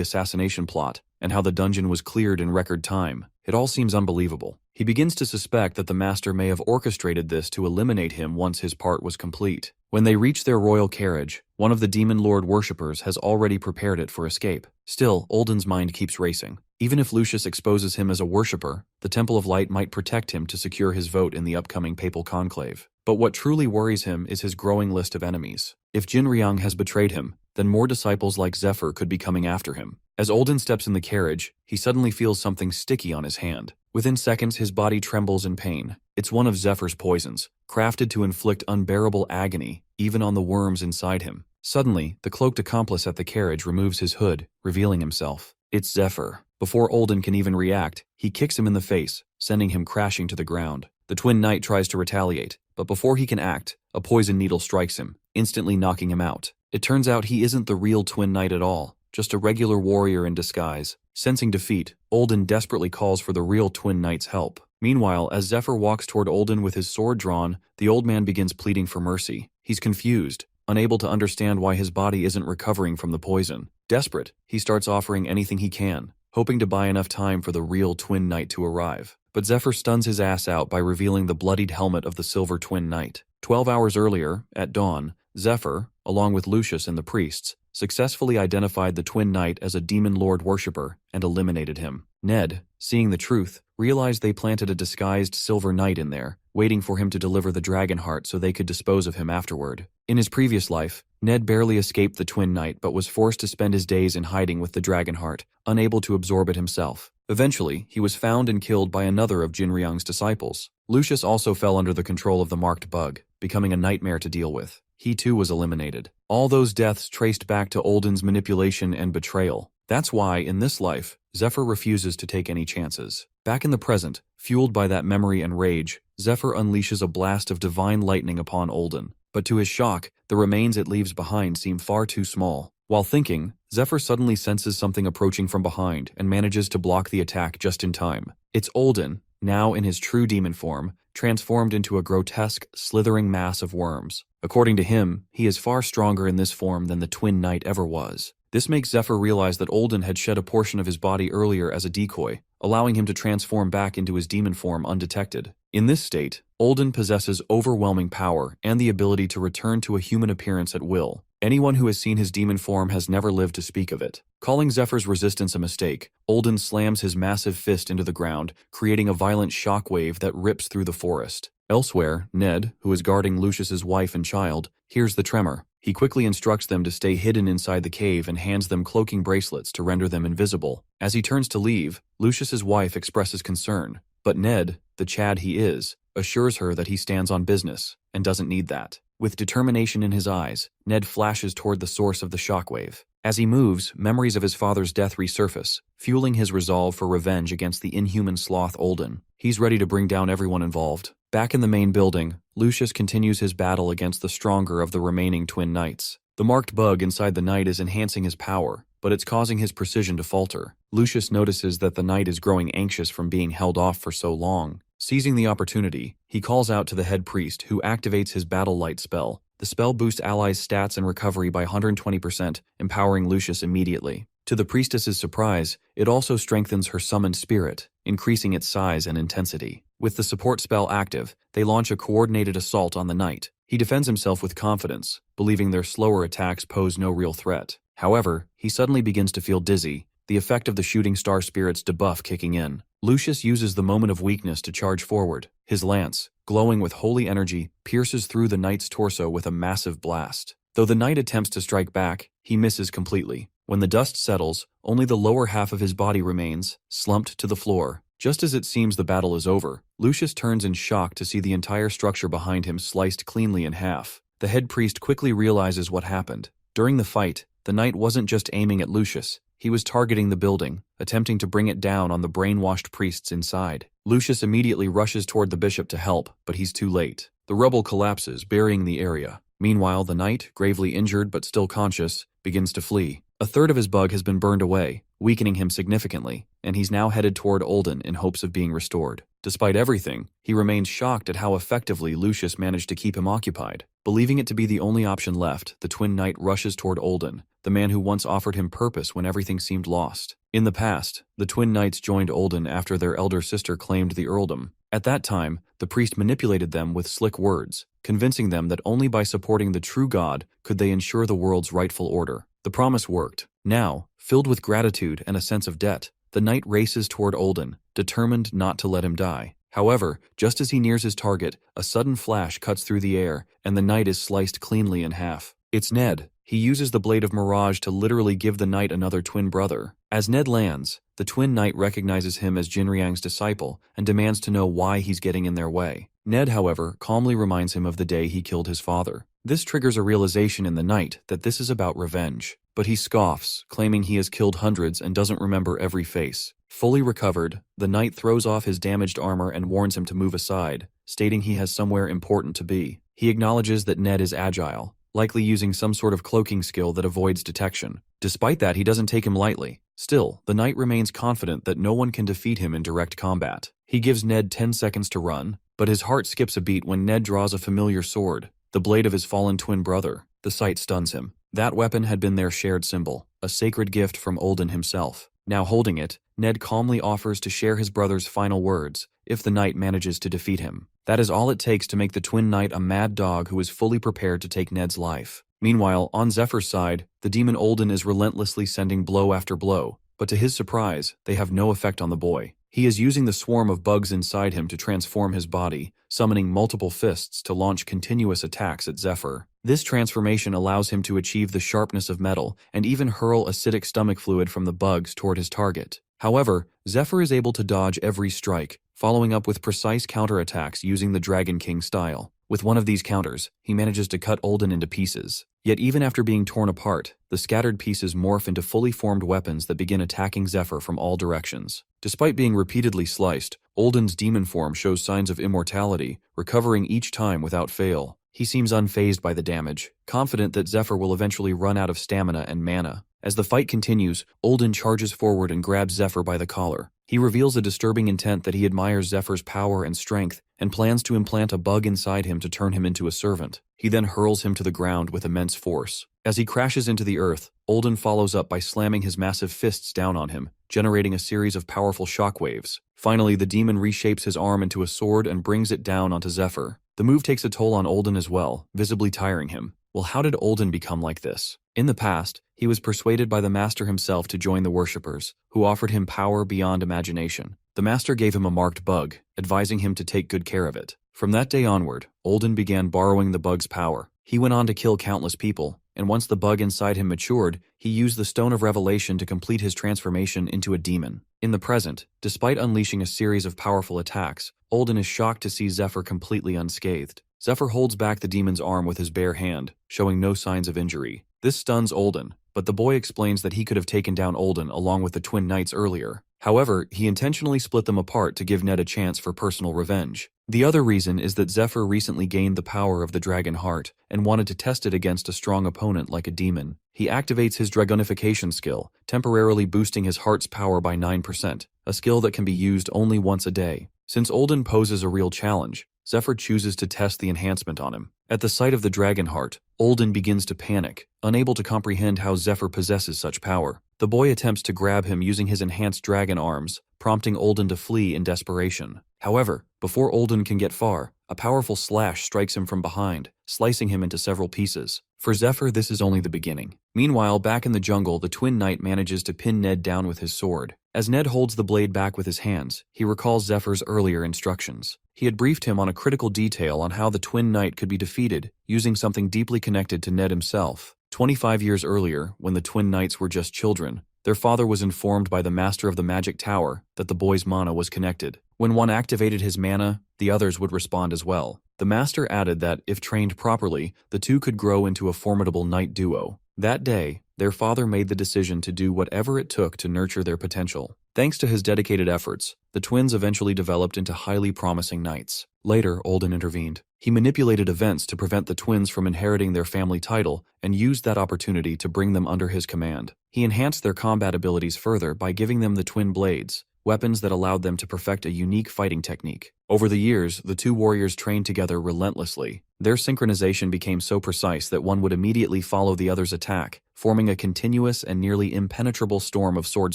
assassination plot, and how the dungeon was cleared in record time. It all seems unbelievable. He begins to suspect that the master may have orchestrated this to eliminate him once his part was complete. When they reach their royal carriage, one of the demon lord worshippers has already prepared it for escape. Still, Olden's mind keeps racing. Even if Lucius exposes him as a worshipper, the Temple of Light might protect him to secure his vote in the upcoming papal conclave. But what truly worries him is his growing list of enemies. If Jinryang has betrayed him, then more disciples like Zephyr could be coming after him. As Olden steps in the carriage, he suddenly feels something sticky on his hand. Within seconds, his body trembles in pain. It's one of Zephyr's poisons, crafted to inflict unbearable agony, even on the worms inside him. Suddenly, the cloaked accomplice at the carriage removes his hood, revealing himself. It's Zephyr. Before Olden can even react, he kicks him in the face, sending him crashing to the ground. The twin knight tries to retaliate, but before he can act, a poison needle strikes him, instantly knocking him out. It turns out he isn't the real twin knight at all, just a regular warrior in disguise. Sensing defeat, Olden desperately calls for the real twin knight's help. Meanwhile, as Zephyr walks toward Olden with his sword drawn, the old man begins pleading for mercy. He's confused, unable to understand why his body isn't recovering from the poison. Desperate, he starts offering anything he can, hoping to buy enough time for the real twin knight to arrive. But Zephyr stuns his ass out by revealing the bloodied helmet of the silver twin knight. 12 hours earlier, at dawn, Zephyr, along with Lucius and the priests, successfully identified the twin knight as a demon lord worshipper and eliminated him. Ned, seeing the truth, realized they planted a disguised silver knight in there, waiting for him to deliver the dragon heart so they could dispose of him afterward. In his previous life, Ned barely escaped the twin knight but was forced to spend his days in hiding with the dragon heart, unable to absorb it himself. Eventually, he was found and killed by another of Jinryang's disciples. Lucius also fell under the control of the marked bug, becoming a nightmare to deal with. He too was eliminated. All those deaths traced back to Olden's manipulation and betrayal. That's why, in this life, Zephyr refuses to take any chances. Back in the present, fueled by that memory and rage, Zephyr unleashes a blast of divine lightning upon Olden. But to his shock, the remains it leaves behind seem far too small. While thinking, Zephyr suddenly senses something approaching from behind and manages to block the attack just in time. It's Olden, now in his true demon form, transformed into a grotesque, slithering mass of worms. According to him, he is far stronger in this form than the twin knight ever was. This makes Zephyr realize that Olden had shed a portion of his body earlier as a decoy, allowing him to transform back into his demon form undetected. In this state, Olden possesses overwhelming power and the ability to return to a human appearance at will. Anyone who has seen his demon form has never lived to speak of it. Calling Zephyr's resistance a mistake, Olden slams his massive fist into the ground, creating a violent shockwave that rips through the forest. Elsewhere, Ned, who is guarding Lucius's wife and child, hears the tremor. He quickly instructs them to stay hidden inside the cave and hands them cloaking bracelets to render them invisible. As he turns to leave, Lucius's wife expresses concern, but Ned, the Chad he is, assures her that he stands on business and doesn't need that. With determination in his eyes, Ned flashes toward the source of the shockwave. As he moves, memories of his father's death resurface, fueling his resolve for revenge against the inhuman sloth Olden. He's ready to bring down everyone involved. Back in the main building, Lucius continues his battle against the stronger of the remaining twin knights. The marked bug inside the knight is enhancing his power, but it's causing his precision to falter. Lucius notices that the knight is growing anxious from being held off for so long. Seizing the opportunity, he calls out to the head priest, who activates his Battle Light spell. The spell boosts allies' stats and recovery by 120%, empowering Lucius immediately. To the priestess's surprise, it also strengthens her summoned spirit, increasing its size and intensity. With the support spell active, they launch a coordinated assault on the knight. He defends himself with confidence, believing their slower attacks pose no real threat. However, he suddenly begins to feel dizzy, the effect of the shooting star spirit's debuff kicking in. Lucius uses the moment of weakness to charge forward. His lance, glowing with holy energy, pierces through the knight's torso with a massive blast. Though the knight attempts to strike back, he misses completely. When the dust settles, only the lower half of his body remains, slumped to the floor. Just as it seems the battle is over, Lucius turns in shock to see the entire structure behind him sliced cleanly in half. The head priest quickly realizes what happened. During the fight, the knight wasn't just aiming at Lucius. He was targeting the building, attempting to bring it down on the brainwashed priests inside. Lucius immediately rushes toward the bishop to help, but he's too late. The rubble collapses, burying the area. Meanwhile, the knight, gravely injured but still conscious, begins to flee. A third of his bug has been burned away, weakening him significantly, and he's now headed toward Olden in hopes of being restored. Despite everything, he remains shocked at how effectively Lucius managed to keep him occupied. Believing it to be the only option left, the twin knight rushes toward Olden, the man who once offered him purpose when everything seemed lost. In the past, the twin knights joined Olden after their elder sister claimed the earldom. At that time, the priest manipulated them with slick words, convincing them that only by supporting the true God could they ensure the world's rightful order. The promise worked. Now, filled with gratitude and a sense of debt, the knight races toward Olden, determined not to let him die. However, just as he nears his target, a sudden flash cuts through the air, and the knight is sliced cleanly in half. It's Ned. He uses the Blade of Mirage to literally give the knight another twin brother. As Ned lands, the twin knight recognizes him as Jinriang's disciple and demands to know why he's getting in their way. Ned, however, calmly reminds him of the day he killed his father. This triggers a realization in the knight that this is about revenge. But he scoffs, claiming he has killed hundreds and doesn't remember every face. Fully recovered, the knight throws off his damaged armor and warns him to move aside, stating he has somewhere important to be. He acknowledges that Ned is agile, likely using some sort of cloaking skill that avoids detection. Despite that, he doesn't take him lightly. Still, the knight remains confident that no one can defeat him in direct combat. He gives Ned 10 seconds to run, but his heart skips a beat when Ned draws a familiar sword, the blade of his fallen twin brother. The sight stuns him. That weapon had been their shared symbol, a sacred gift from Olden himself. Now holding it, Ned calmly offers to share his brother's final words, if the knight manages to defeat him. That is all it takes to make the twin knight a mad dog who is fully prepared to take Ned's life. Meanwhile, on Zephyr's side, the demon Olden is relentlessly sending blow after blow, but to his surprise, they have no effect on the boy. He is using the swarm of bugs inside him to transform his body, summoning multiple fists to launch continuous attacks at Zephyr. This transformation allows him to achieve the sharpness of metal and even hurl acidic stomach fluid from the bugs toward his target. However, Zephyr is able to dodge every strike, following up with precise counterattacks using the Dragon King style. With one of these counters, he manages to cut Olden into pieces. Yet even after being torn apart, the scattered pieces morph into fully formed weapons that begin attacking Zephyr from all directions. Despite being repeatedly sliced, Olden's demon form shows signs of immortality, recovering each time without fail. He seems unfazed by the damage, confident that Zephyr will eventually run out of stamina and mana. As the fight continues, Olden charges forward and grabs Zephyr by the collar. He reveals a disturbing intent that he admires Zephyr's power and strength and plans to implant a bug inside him to turn him into a servant. He then hurls him to the ground with immense force. As he crashes into the earth, Olden follows up by slamming his massive fists down on him, generating a series of powerful shockwaves. Finally, the demon reshapes his arm into a sword and brings it down onto Zephyr. The move takes a toll on Olden as well, visibly tiring him. Well, how did Olden become like this? In the past, he was persuaded by the Master himself to join the worshippers, who offered him power beyond imagination. The Master gave him a marked bug, advising him to take good care of it. From that day onward, Olden began borrowing the bug's power, He went on to kill countless people, and once the bug inside him matured, he used the Stone of Revelation to complete his transformation into a demon. In the present, despite unleashing a series of powerful attacks, Olden is shocked to see Zephyr completely unscathed. Zephyr holds back the demon's arm with his bare hand, showing no signs of injury. This stuns Olden, but the boy explains that he could have taken down Olden along with the twin knights earlier. However, he intentionally split them apart to give Ned a chance for personal revenge. The other reason is that Zephyr recently gained the power of the dragon heart and wanted to test it against a strong opponent like a demon. He activates his dragonification skill, temporarily boosting his heart's power by 9%, a skill that can be used only once a day. Since Olden poses a real challenge, Zephyr chooses to test the enhancement on him. At the sight of the dragon heart, Olden begins to panic, unable to comprehend how Zephyr possesses such power. The boy attempts to grab him using his enhanced dragon arms, prompting Olden to flee in desperation. However, before Olden can get far, a powerful slash strikes him from behind, slicing him into several pieces. For Zephyr, this is only the beginning. Meanwhile, back in the jungle, the twin knight manages to pin Ned down with his sword. As Ned holds the blade back with his hands, he recalls Zephyr's earlier instructions. He had briefed him on a critical detail on how the twin knight could be defeated, using something deeply connected to Ned himself. 25 years earlier, when the twin knights were just children, their father was informed by the master of the magic tower that the boy's mana was connected. When one activated his mana, the others would respond as well. The master added that, if trained properly, the two could grow into a formidable knight duo. That day, their father made the decision to do whatever it took to nurture their potential. Thanks to his dedicated efforts, the twins eventually developed into highly promising knights. Later, Olden intervened. He manipulated events to prevent the twins from inheriting their family title and used that opportunity to bring them under his command. He enhanced their combat abilities further by giving them the twin blades, weapons that allowed them to perfect a unique fighting technique. Over the years, the two warriors trained together relentlessly. Their synchronization became so precise that one would immediately follow the other's attack, forming a continuous and nearly impenetrable storm of sword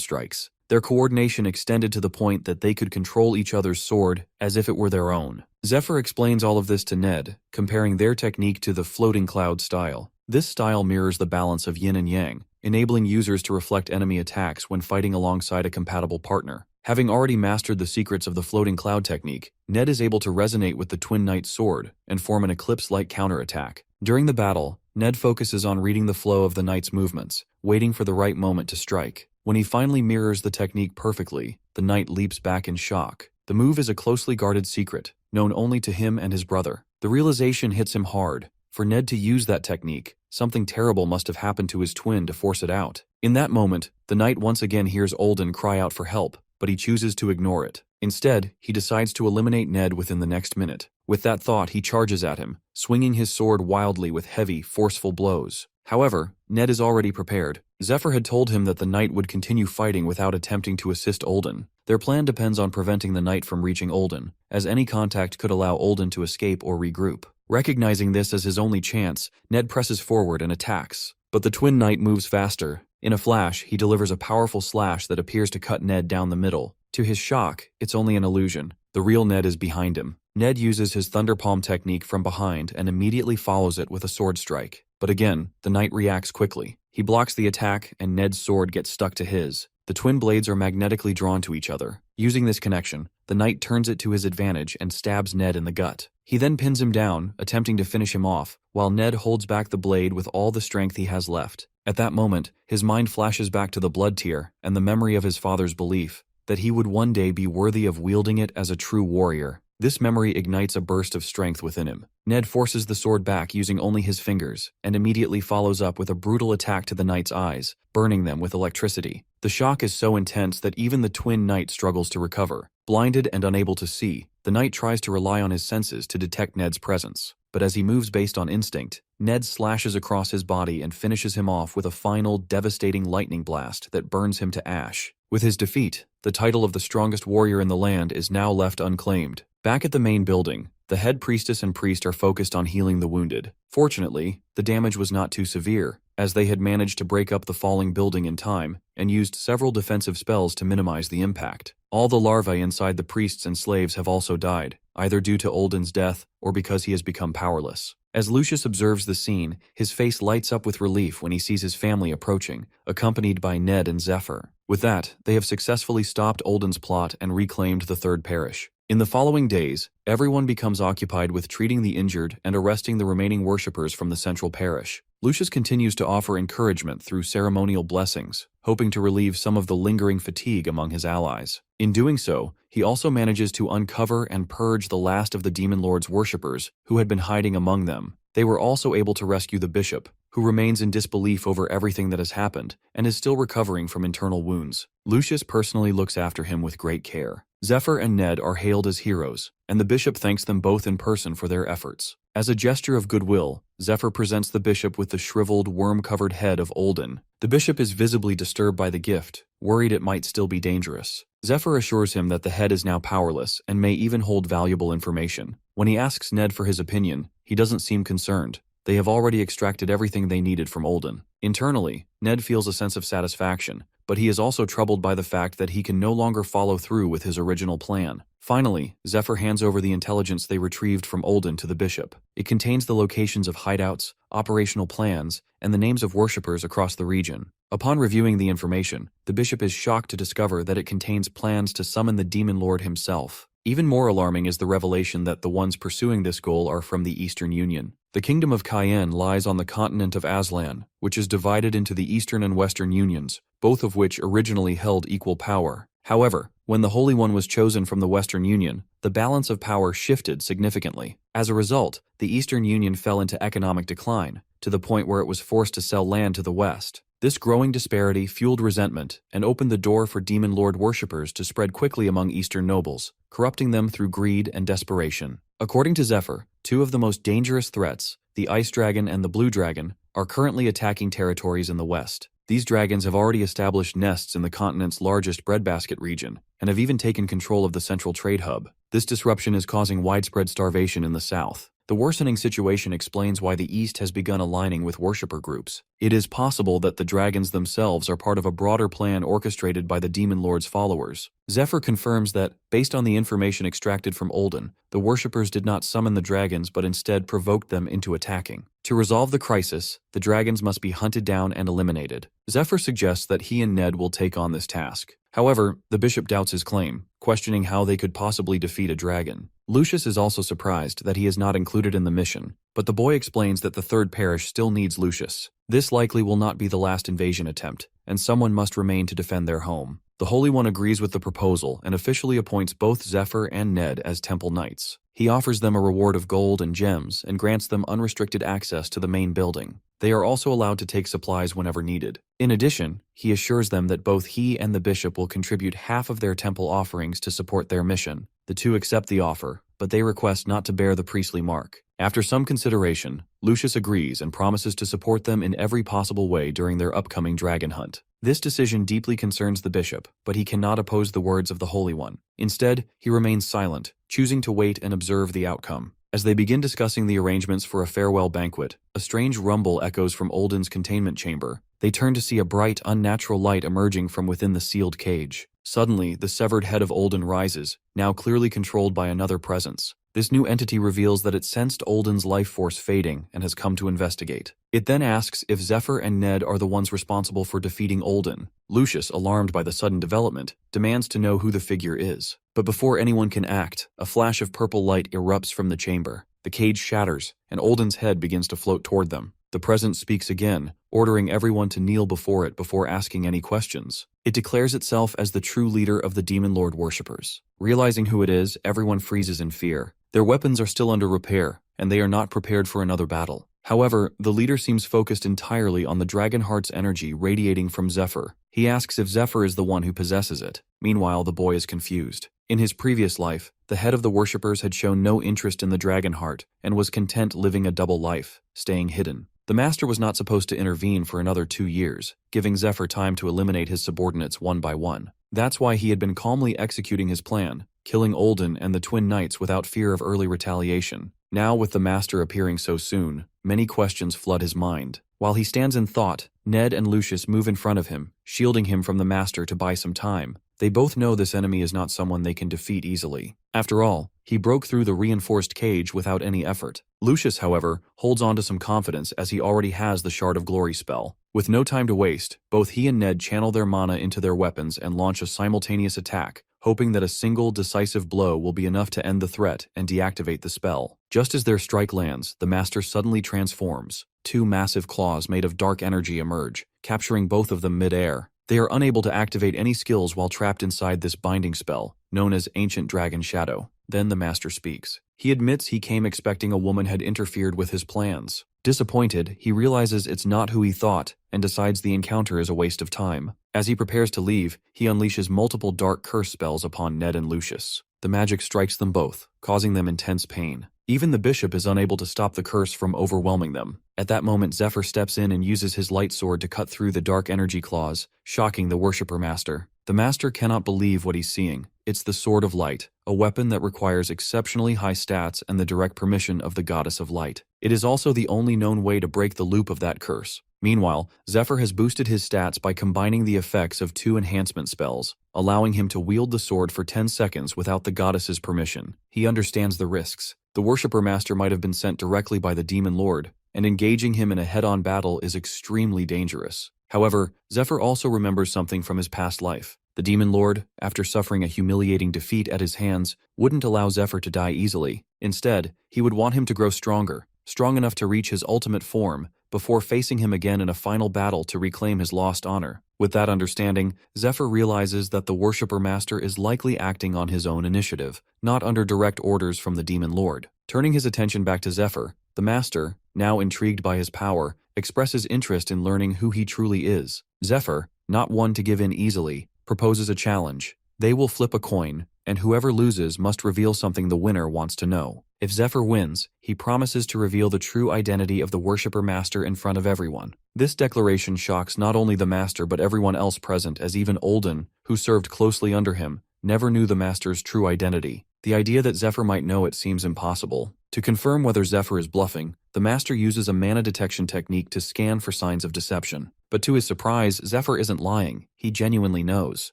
strikes. Their coordination extended to the point that they could control each other's sword as if it were their own. Zephyr explains all of this to Ned, comparing their technique to the floating cloud style. This style mirrors the balance of yin and yang, enabling users to reflect enemy attacks when fighting alongside a compatible partner. Having already mastered the secrets of the floating cloud technique, Ned is able to resonate with the twin knight's sword and form an eclipse-like counterattack. During the battle, Ned focuses on reading the flow of the knight's movements, waiting for the right moment to strike. When he finally mirrors the technique perfectly, the knight leaps back in shock. The move is a closely guarded secret, known only to him and his brother. The realization hits him hard. For Ned to use that technique, something terrible must have happened to his twin to force it out. In that moment, the knight once again hears Olden cry out for help, but he chooses to ignore it. Instead, he decides to eliminate Ned within the next minute. With that thought, he charges at him, swinging his sword wildly with heavy, forceful blows. However, Ned is already prepared. Zephyr had told him that the knight would continue fighting without attempting to assist Olden. Their plan depends on preventing the knight from reaching Olden, as any contact could allow Olden to escape or regroup. Recognizing this as his only chance, Ned presses forward and attacks. But the twin knight moves faster. In a flash, he delivers a powerful slash that appears to cut Ned down the middle. To his shock, it's only an illusion. The real Ned is behind him. Ned uses his Thunder Palm technique from behind and immediately follows it with a sword strike. But again, the knight reacts quickly. He blocks the attack, and Ned's sword gets stuck to his. The twin blades are magnetically drawn to each other. Using this connection, the knight turns it to his advantage and stabs Ned in the gut. He then pins him down, attempting to finish him off, while Ned holds back the blade with all the strength he has left. At that moment, his mind flashes back to the blood tier and the memory of his father's belief that he would one day be worthy of wielding it as a true warrior. This memory ignites a burst of strength within him. Ned forces the sword back using only his fingers, and immediately follows up with a brutal attack to the knight's eyes, burning them with electricity. The shock is so intense that even the twin knight struggles to recover. Blinded and unable to see, the knight tries to rely on his senses to detect Ned's presence. But as he moves based on instinct, Ned slashes across his body and finishes him off with a final, devastating lightning blast that burns him to ash. With his defeat, the title of the strongest warrior in the land is now left unclaimed. Back at the main building, the head priestess and priest are focused on healing the wounded. Fortunately, the damage was not too severe, as they had managed to break up the falling building in time and used several defensive spells to minimize the impact. All the larvae inside the priests and slaves have also died, either due to Olden's death or because he has become powerless. As Lucius observes the scene, his face lights up with relief when he sees his family approaching, accompanied by Ned and Zephyr. With that, they have successfully stopped Olden's plot and reclaimed the third parish. In the following days, everyone becomes occupied with treating the injured and arresting the remaining worshippers from the central parish. Lucius continues to offer encouragement through ceremonial blessings, hoping to relieve some of the lingering fatigue among his allies. In doing so, he also manages to uncover and purge the last of the Demon Lord's worshippers who had been hiding among them. They were also able to rescue the bishop, who remains in disbelief over everything that has happened and is still recovering from internal wounds. Lucius personally looks after him with great care. Zephyr and Ned are hailed as heroes, and the bishop thanks them both in person for their efforts. As a gesture of goodwill, Zephyr presents the bishop with the shriveled, worm-covered head of Olden. The bishop is visibly disturbed by the gift, worried it might still be dangerous. Zephyr assures him that the head is now powerless and may even hold valuable information. When he asks Ned for his opinion, he doesn't seem concerned. They have already extracted everything they needed from Olden. Internally, Ned feels a sense of satisfaction, but he is also troubled by the fact that he can no longer follow through with his original plan. Finally, Zephyr hands over the intelligence they retrieved from Olden to the bishop. It contains the locations of hideouts, operational plans, and the names of worshippers across the region. Upon reviewing the information, the bishop is shocked to discover that it contains plans to summon the Demon Lord himself. Even more alarming is the revelation that the ones pursuing this goal are from the Eastern Union. The Kingdom of Cayenne lies on the continent of Aslan, which is divided into the Eastern and Western Unions, both of which originally held equal power. However, when the Holy One was chosen from the Western Union, the balance of power shifted significantly. As a result, the Eastern Union fell into economic decline, to the point where it was forced to sell land to the West. This growing disparity fueled resentment and opened the door for Demon Lord worshippers to spread quickly among Eastern nobles, corrupting them through greed and desperation. According to Zephyr, two of the most dangerous threats, the Ice Dragon and the Blue Dragon, are currently attacking territories in the West. These dragons have already established nests in the continent's largest breadbasket region, and have even taken control of the central trade hub. This disruption is causing widespread starvation in the south. The worsening situation explains why the East has begun aligning with worshipper groups. It is possible that the dragons themselves are part of a broader plan orchestrated by the Demon Lord's followers. Zephyr confirms that, based on the information extracted from Olden, the worshippers did not summon the dragons but instead provoked them into attacking. To resolve the crisis, the dragons must be hunted down and eliminated. Zephyr suggests that he and Ned will take on this task. However, the bishop doubts his claim, questioning how they could possibly defeat a dragon. Lucius is also surprised that he is not included in the mission, but the boy explains that the third parish still needs Lucius. This likely will not be the last invasion attempt, and someone must remain to defend their home. The Holy One agrees with the proposal and officially appoints both Zephyr and Ned as temple knights. He offers them a reward of gold and gems and grants them unrestricted access to the main building. They are also allowed to take supplies whenever needed. In addition, he assures them that both he and the bishop will contribute half of their temple offerings to support their mission. The two accept the offer, but they request not to bear the priestly mark. After some consideration, Lucius agrees and promises to support them in every possible way during their upcoming dragon hunt. This decision deeply concerns the bishop, but he cannot oppose the words of the Holy One. Instead, he remains silent, choosing to wait and observe the outcome. As they begin discussing the arrangements for a farewell banquet, a strange rumble echoes from Olden's containment chamber. They turn to see a bright, unnatural light emerging from within the sealed cage. Suddenly, the severed head of Olden rises, now clearly controlled by another presence. This new entity reveals that it sensed Olden's life force fading and has come to investigate. It then asks if Zephyr and Ned are the ones responsible for defeating Olden. Lucius, alarmed by the sudden development, demands to know who the figure is. But before anyone can act, a flash of purple light erupts from the chamber. The cage shatters, and Olden's head begins to float toward them. The presence speaks again, ordering everyone to kneel before it before asking any questions. It declares itself as the true leader of the Demon Lord worshippers. Realizing who it is, everyone freezes in fear. Their weapons are still under repair, and they are not prepared for another battle. However, the leader seems focused entirely on the dragon heart's energy radiating from Zephyr. He asks if Zephyr is the one who possesses it. Meanwhile, the boy is confused. In his previous life, the head of the worshippers had shown no interest in the dragon heart and was content living a double life, staying hidden. The master was not supposed to intervene for another 2 years, giving Zephyr time to eliminate his subordinates one by one. That's why he had been calmly executing his plan, killing Olden and the twin knights without fear of early retaliation. Now, with the master appearing so soon, many questions flood his mind. While he stands in thought, Ned and Lucius move in front of him, shielding him from the master to buy some time. They both know this enemy is not someone they can defeat easily. After all, he broke through the reinforced cage without any effort. Lucius, however, holds on to some confidence as he already has the Shard of Glory spell. With no time to waste, both he and Ned channel their mana into their weapons and launch a simultaneous attack, hoping that a single decisive blow will be enough to end the threat and deactivate the spell. Just as their strike lands, the master suddenly transforms. Two massive claws made of dark energy emerge, capturing both of them mid-air. They are unable to activate any skills while trapped inside this binding spell, known as Ancient Dragon Shadow. Then the master speaks. He admits he came expecting a woman had interfered with his plans. Disappointed, he realizes it's not who he thought and decides the encounter is a waste of time. As he prepares to leave, he unleashes multiple dark curse spells upon Ned and Lucius. The magic strikes them both, causing them intense pain. Even the bishop is unable to stop the curse from overwhelming them. At that moment, Zephyr steps in and uses his light sword to cut through the dark energy claws, shocking the worshipper master. The master cannot believe what he's seeing. It's the Sword of Light, a weapon that requires exceptionally high stats and the direct permission of the Goddess of Light. It is also the only known way to break the loop of that curse. Meanwhile, Zephyr has boosted his stats by combining the effects of 2 enhancement spells, allowing him to wield the sword for 10 seconds without the goddess's permission. He understands the risks. The worshipper master might have been sent directly by the demon lord, and engaging him in a head-on battle is extremely dangerous. However, Zephyr also remembers something from his past life. The demon lord, after suffering a humiliating defeat at his hands, wouldn't allow Zephyr to die easily. Instead, he would want him to grow stronger, strong enough to reach his ultimate form, before facing him again in a final battle to reclaim his lost honor. With that understanding, Zephyr realizes that the worshipper master is likely acting on his own initiative, not under direct orders from the demon lord. Turning his attention back to Zephyr, the master, now intrigued by his power, expresses interest in learning who he truly is. Zephyr, not one to give in easily, proposes a challenge. They will flip a coin, and whoever loses must reveal something the winner wants to know. If Zephyr wins, he promises to reveal the true identity of the worshipper master in front of everyone. This declaration shocks not only the master but everyone else present, as even Olden, who served closely under him, never knew the master's true identity. The idea that Zephyr might know it seems impossible. To confirm whether Zephyr is bluffing, the master uses a mana detection technique to scan for signs of deception. But to his surprise, Zephyr isn't lying. He genuinely knows.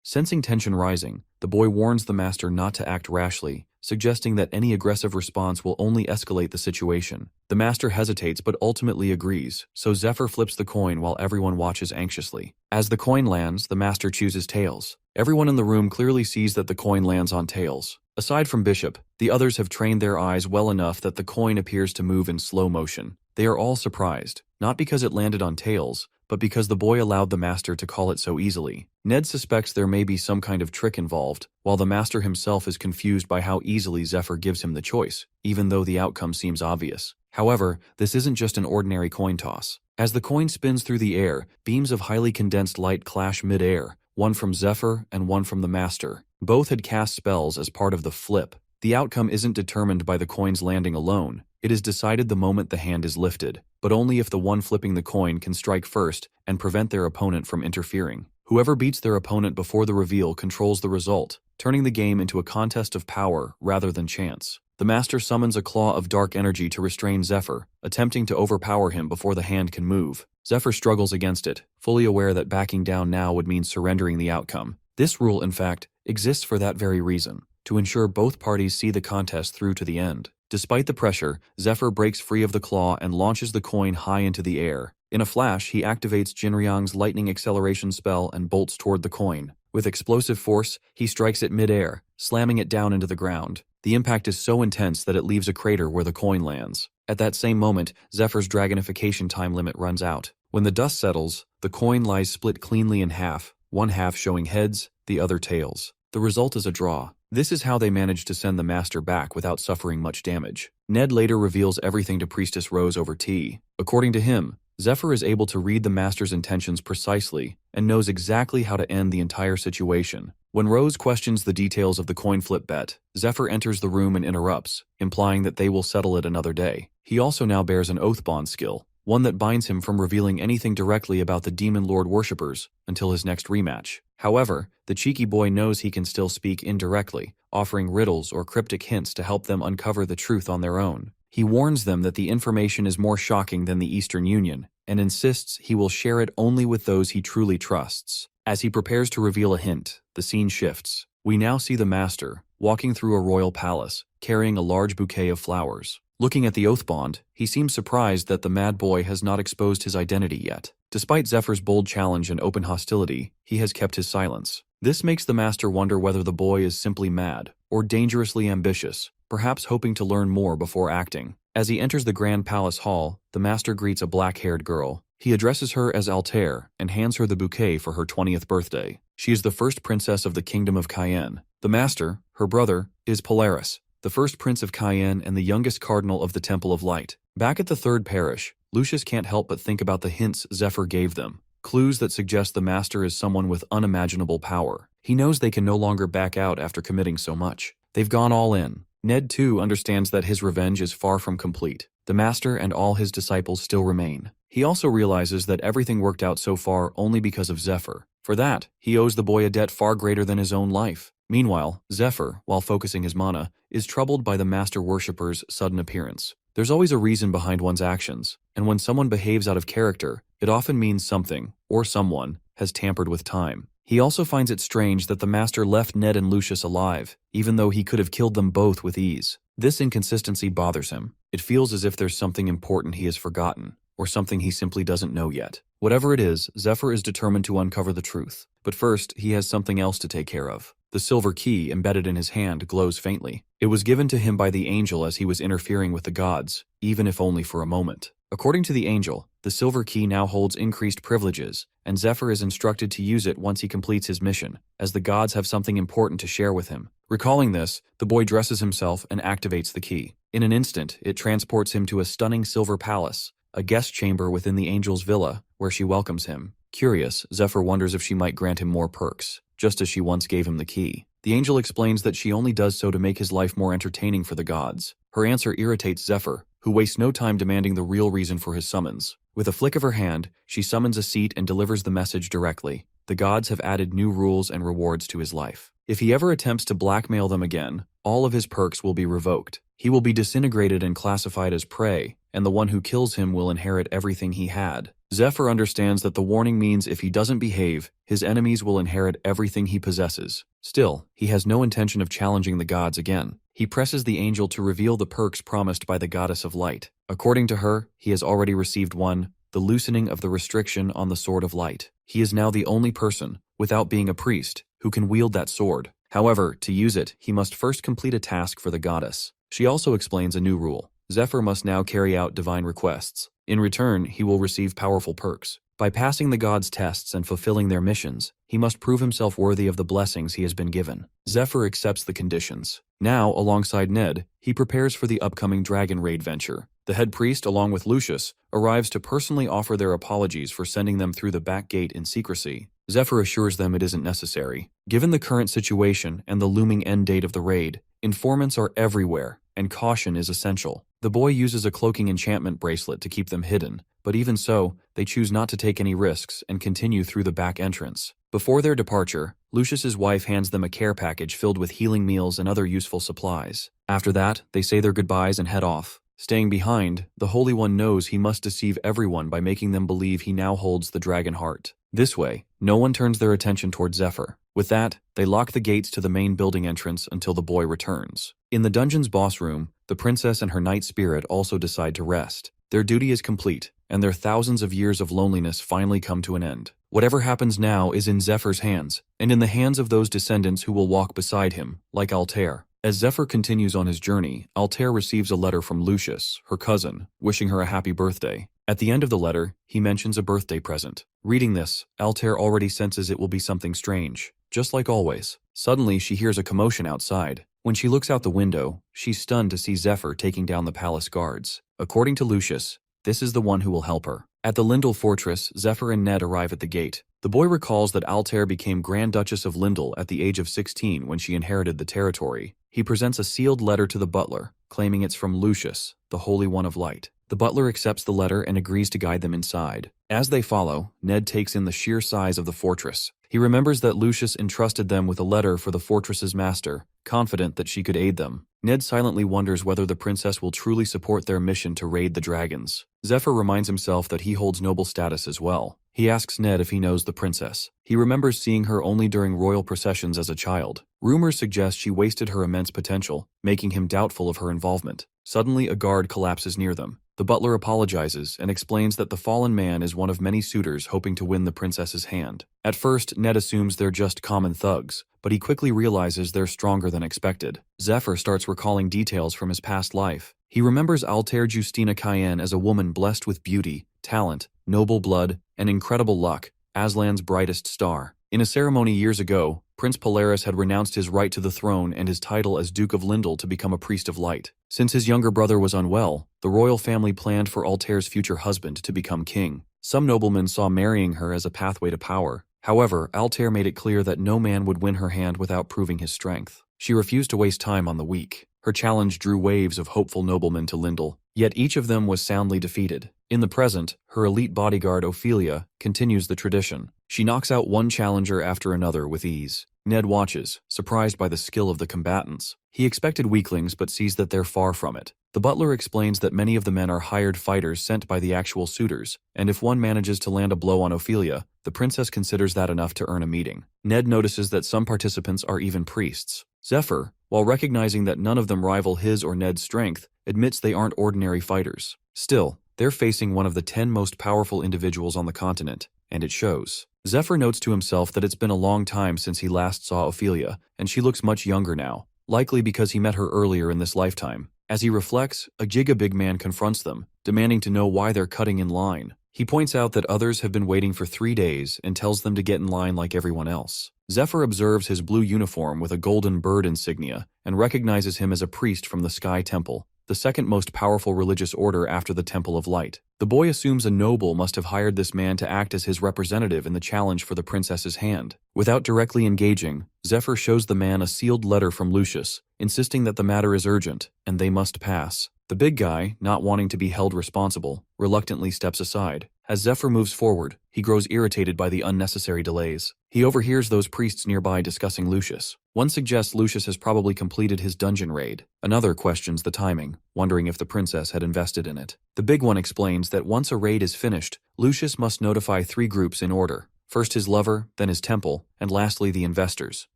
Sensing tension rising, the boy warns the master not to act rashly, suggesting that any aggressive response will only escalate the situation. The master hesitates but ultimately agrees, so Zephyr flips the coin while everyone watches anxiously. As the coin lands, the master chooses tails. Everyone in the room clearly sees that the coin lands on tails. Aside from Bishop, the others have trained their eyes well enough that the coin appears to move in slow motion. They are all surprised, not because it landed on tails, but because the boy allowed the master to call it so easily. Ned suspects there may be some kind of trick involved, while the master himself is confused by how easily Zephyr gives him the choice, even though the outcome seems obvious. However, this isn't just an ordinary coin toss. As the coin spins through the air, beams of highly condensed light clash mid-air, one from Zephyr and one from the master. Both had cast spells as part of the flip. The outcome isn't determined by the coin's landing alone. It is decided the moment the hand is lifted, but only if the one flipping the coin can strike first and prevent their opponent from interfering. Whoever beats their opponent before the reveal controls the result, turning the game into a contest of power rather than chance. The master summons a claw of dark energy to restrain Zephyr, attempting to overpower him before the hand can move. Zephyr struggles against it, fully aware that backing down now would mean surrendering the outcome. This rule, in fact, exists for that very reason, to ensure both parties see the contest through to the end. Despite the pressure, Zephyr breaks free of the claw and launches the coin high into the air. In a flash, he activates Jinryang's lightning acceleration spell and bolts toward the coin. With explosive force, he strikes it mid-air, slamming it down into the ground. The impact is so intense that it leaves a crater where the coin lands. At that same moment, Zephyr's dragonification time limit runs out. When the dust settles, the coin lies split cleanly in half, one half showing heads, the other tails. The result is a draw. This is how they managed to send the master back without suffering much damage. Ned later reveals everything to Priestess Rose over tea. According to him, Zephyr is able to read the master's intentions precisely and knows exactly how to end the entire situation. When Rose questions the details of the coin flip bet, Zephyr enters the room and interrupts, implying that they will settle it another day. He also now bears an oath bond skill, one that binds him from revealing anything directly about the Demon Lord worshippers until his next rematch. However, the cheeky boy knows he can still speak indirectly, offering riddles or cryptic hints to help them uncover the truth on their own. He warns them that the information is more shocking than the Eastern Union, and insists he will share it only with those he truly trusts. As he prepares to reveal a hint, the scene shifts. We now see the master, walking through a royal palace, carrying a large bouquet of flowers. Looking at the oath bond, he seems surprised that the mad boy has not exposed his identity yet. Despite Zephyr's bold challenge and open hostility, he has kept his silence. This makes the master wonder whether the boy is simply mad or dangerously ambitious, perhaps hoping to learn more before acting. As he enters the grand palace hall, the master greets a black-haired girl. He addresses her as Altair and hands her the bouquet for her 20th birthday. She is the first princess of the kingdom of Cayenne. The master, her brother, is Polaris, the first prince of Cayenne and the youngest cardinal of the Temple of Light. Back at the third parish, Lucius can't help but think about the hints Zephyr gave them, clues that suggest the master is someone with unimaginable power. He knows they can no longer back out after committing so much. They've gone all in. Ned, too, understands that his revenge is far from complete. The master and all his disciples still remain. He also realizes that everything worked out so far only because of Zephyr. For that, he owes the boy a debt far greater than his own life. Meanwhile, Zephyr, while focusing his mana, is troubled by the master worshipper's sudden appearance. There's always a reason behind one's actions, and when someone behaves out of character, it often means something, or someone, has tampered with time. He also finds it strange that the master left Ned and Lucius alive, even though he could have killed them both with ease. This inconsistency bothers him. It feels as if there's something important he has forgotten, or something he simply doesn't know yet. Whatever it is, Zephyr is determined to uncover the truth. But first, he has something else to take care of. The silver key embedded in his hand glows faintly. It was given to him by the angel as he was interfering with the gods, even if only for a moment. According to the angel, the silver key now holds increased privileges, and Zephyr is instructed to use it once he completes his mission, as the gods have something important to share with him. Recalling this, the boy dresses himself and activates the key. In an instant, it transports him to a stunning silver palace, a guest chamber within the angel's villa, where she welcomes him. Curious, Zephyr wonders if she might grant him more perks, just as she once gave him the key. The angel explains that she only does so to make his life more entertaining for the gods. Her answer irritates Zephyr, who wastes no time demanding the real reason for his summons. With a flick of her hand, she summons a seat and delivers the message directly. The gods have added new rules and rewards to his life. If he ever attempts to blackmail them again, all of his perks will be revoked. He will be disintegrated and classified as prey, and the one who kills him will inherit everything he had. Zephyr understands that the warning means if he doesn't behave, his enemies will inherit everything he possesses. Still, he has no intention of challenging the gods again. He presses the angel to reveal the perks promised by the goddess of light. According to her, he has already received one, the loosening of the restriction on the sword of light. He is now the only person, without being a priest, who can wield that sword. However, to use it, he must first complete a task for the goddess. She also explains a new rule. Zephyr must now carry out divine requests. In return, he will receive powerful perks. By passing the gods' tests and fulfilling their missions, he must prove himself worthy of the blessings he has been given. Zephyr accepts the conditions. Now, alongside Ned, he prepares for the upcoming dragon raid venture. The head priest, along with Lucius, arrives to personally offer their apologies for sending them through the back gate in secrecy. Zephyr assures them it isn't necessary. Given the current situation and the looming end date of the raid, informants are everywhere, and caution is essential. The boy uses a cloaking enchantment bracelet to keep them hidden, but even so, they choose not to take any risks and continue through the back entrance. Before their departure, Lucius's wife hands them a care package filled with healing meals and other useful supplies. After that, they say their goodbyes and head off. Staying behind, the Holy One knows he must deceive everyone by making them believe he now holds the dragon heart. This way, no one turns their attention toward Zephyr. With that, they lock the gates to the main building entrance until the boy returns. In the dungeon's boss room, the princess and her night spirit also decide to rest. Their duty is complete, and their thousands of years of loneliness finally come to an end. Whatever happens now is in Zephyr's hands, and in the hands of those descendants who will walk beside him, like Altair. As Zephyr continues on his journey, Altair receives a letter from Lucius, her cousin, wishing her a happy birthday. At the end of the letter, he mentions a birthday present. Reading this, Altair already senses it will be something strange. Just like always, suddenly she hears a commotion outside. When she looks out the window, she's stunned to see Zephyr taking down the palace guards. According to Lucius, this is the one who will help her. At the Lindell fortress, Zephyr and Ned arrive at the gate. The boy recalls that Altair became Grand Duchess of Lindell at the age of 16 when she inherited the territory. He presents a sealed letter to the butler, claiming it's from Lucius, the Holy One of Light. The butler accepts the letter and agrees to guide them inside. As they follow, Ned takes in the sheer size of the fortress. He remembers that Lucius entrusted them with a letter for the fortress's master, confident that she could aid them. Ned silently wonders whether the princess will truly support their mission to raid the dragons. Zephyr reminds himself that he holds noble status as well. He asks Ned if he knows the princess. He remembers seeing her only during royal processions as a child. Rumors suggest she wasted her immense potential, making him doubtful of her involvement. Suddenly, a guard collapses near them. The butler apologizes and explains that the fallen man is one of many suitors hoping to win the princess's hand. At first, Ned assumes they're just common thugs, but he quickly realizes they're stronger than expected. Zephyr starts recalling details from his past life. He remembers Altair Justina Cayenne as a woman blessed with beauty, talent, noble blood, and incredible luck, Aslan's brightest star. In a ceremony years ago, Prince Polaris had renounced his right to the throne and his title as Duke of Lindell to become a priest of light. Since his younger brother was unwell, the royal family planned for Altair's future husband to become king. Some noblemen saw marrying her as a pathway to power. However, Altair made it clear that no man would win her hand without proving his strength. She refused to waste time on the weak. Her challenge drew waves of hopeful noblemen to Lindell, yet each of them was soundly defeated. In the present, her elite bodyguard Ophelia continues the tradition. She knocks out one challenger after another with ease. Ned watches, surprised by the skill of the combatants. He expected weaklings but sees that they're far from it. The butler explains that many of the men are hired fighters sent by the actual suitors, and if one manages to land a blow on Ophelia, the princess considers that enough to earn a meeting. Ned notices that some participants are even priests. Zephyr, while recognizing that none of them rival his or Ned's strength, admits they aren't ordinary fighters. Still, they're facing one of the 10 most powerful individuals on the continent, and it shows. Zephyr notes to himself that it's been a long time since he last saw Ophelia, and she looks much younger now, likely because he met her earlier in this lifetime. As he reflects, a giga-big man confronts them, demanding to know why they're cutting in line. He points out that others have been waiting for 3 days and tells them to get in line like everyone else. Zephyr observes his blue uniform with a golden bird insignia and recognizes him as a priest from the Sky Temple, the second most powerful religious order after the Temple of Light. The boy assumes a noble must have hired this man to act as his representative in the challenge for the princess's hand. Without directly engaging, Zephyr shows the man a sealed letter from Lucius, insisting that the matter is urgent, and they must pass. The big guy, not wanting to be held responsible, reluctantly steps aside. As Zephyr moves forward, he grows irritated by the unnecessary delays. He overhears those priests nearby discussing Lucius. One suggests Lucius has probably completed his dungeon raid. Another questions the timing, wondering if the princess had invested in it. The big one explains that once a raid is finished, Lucius must notify 3 groups in order. First his lover, then his temple, and lastly the investors.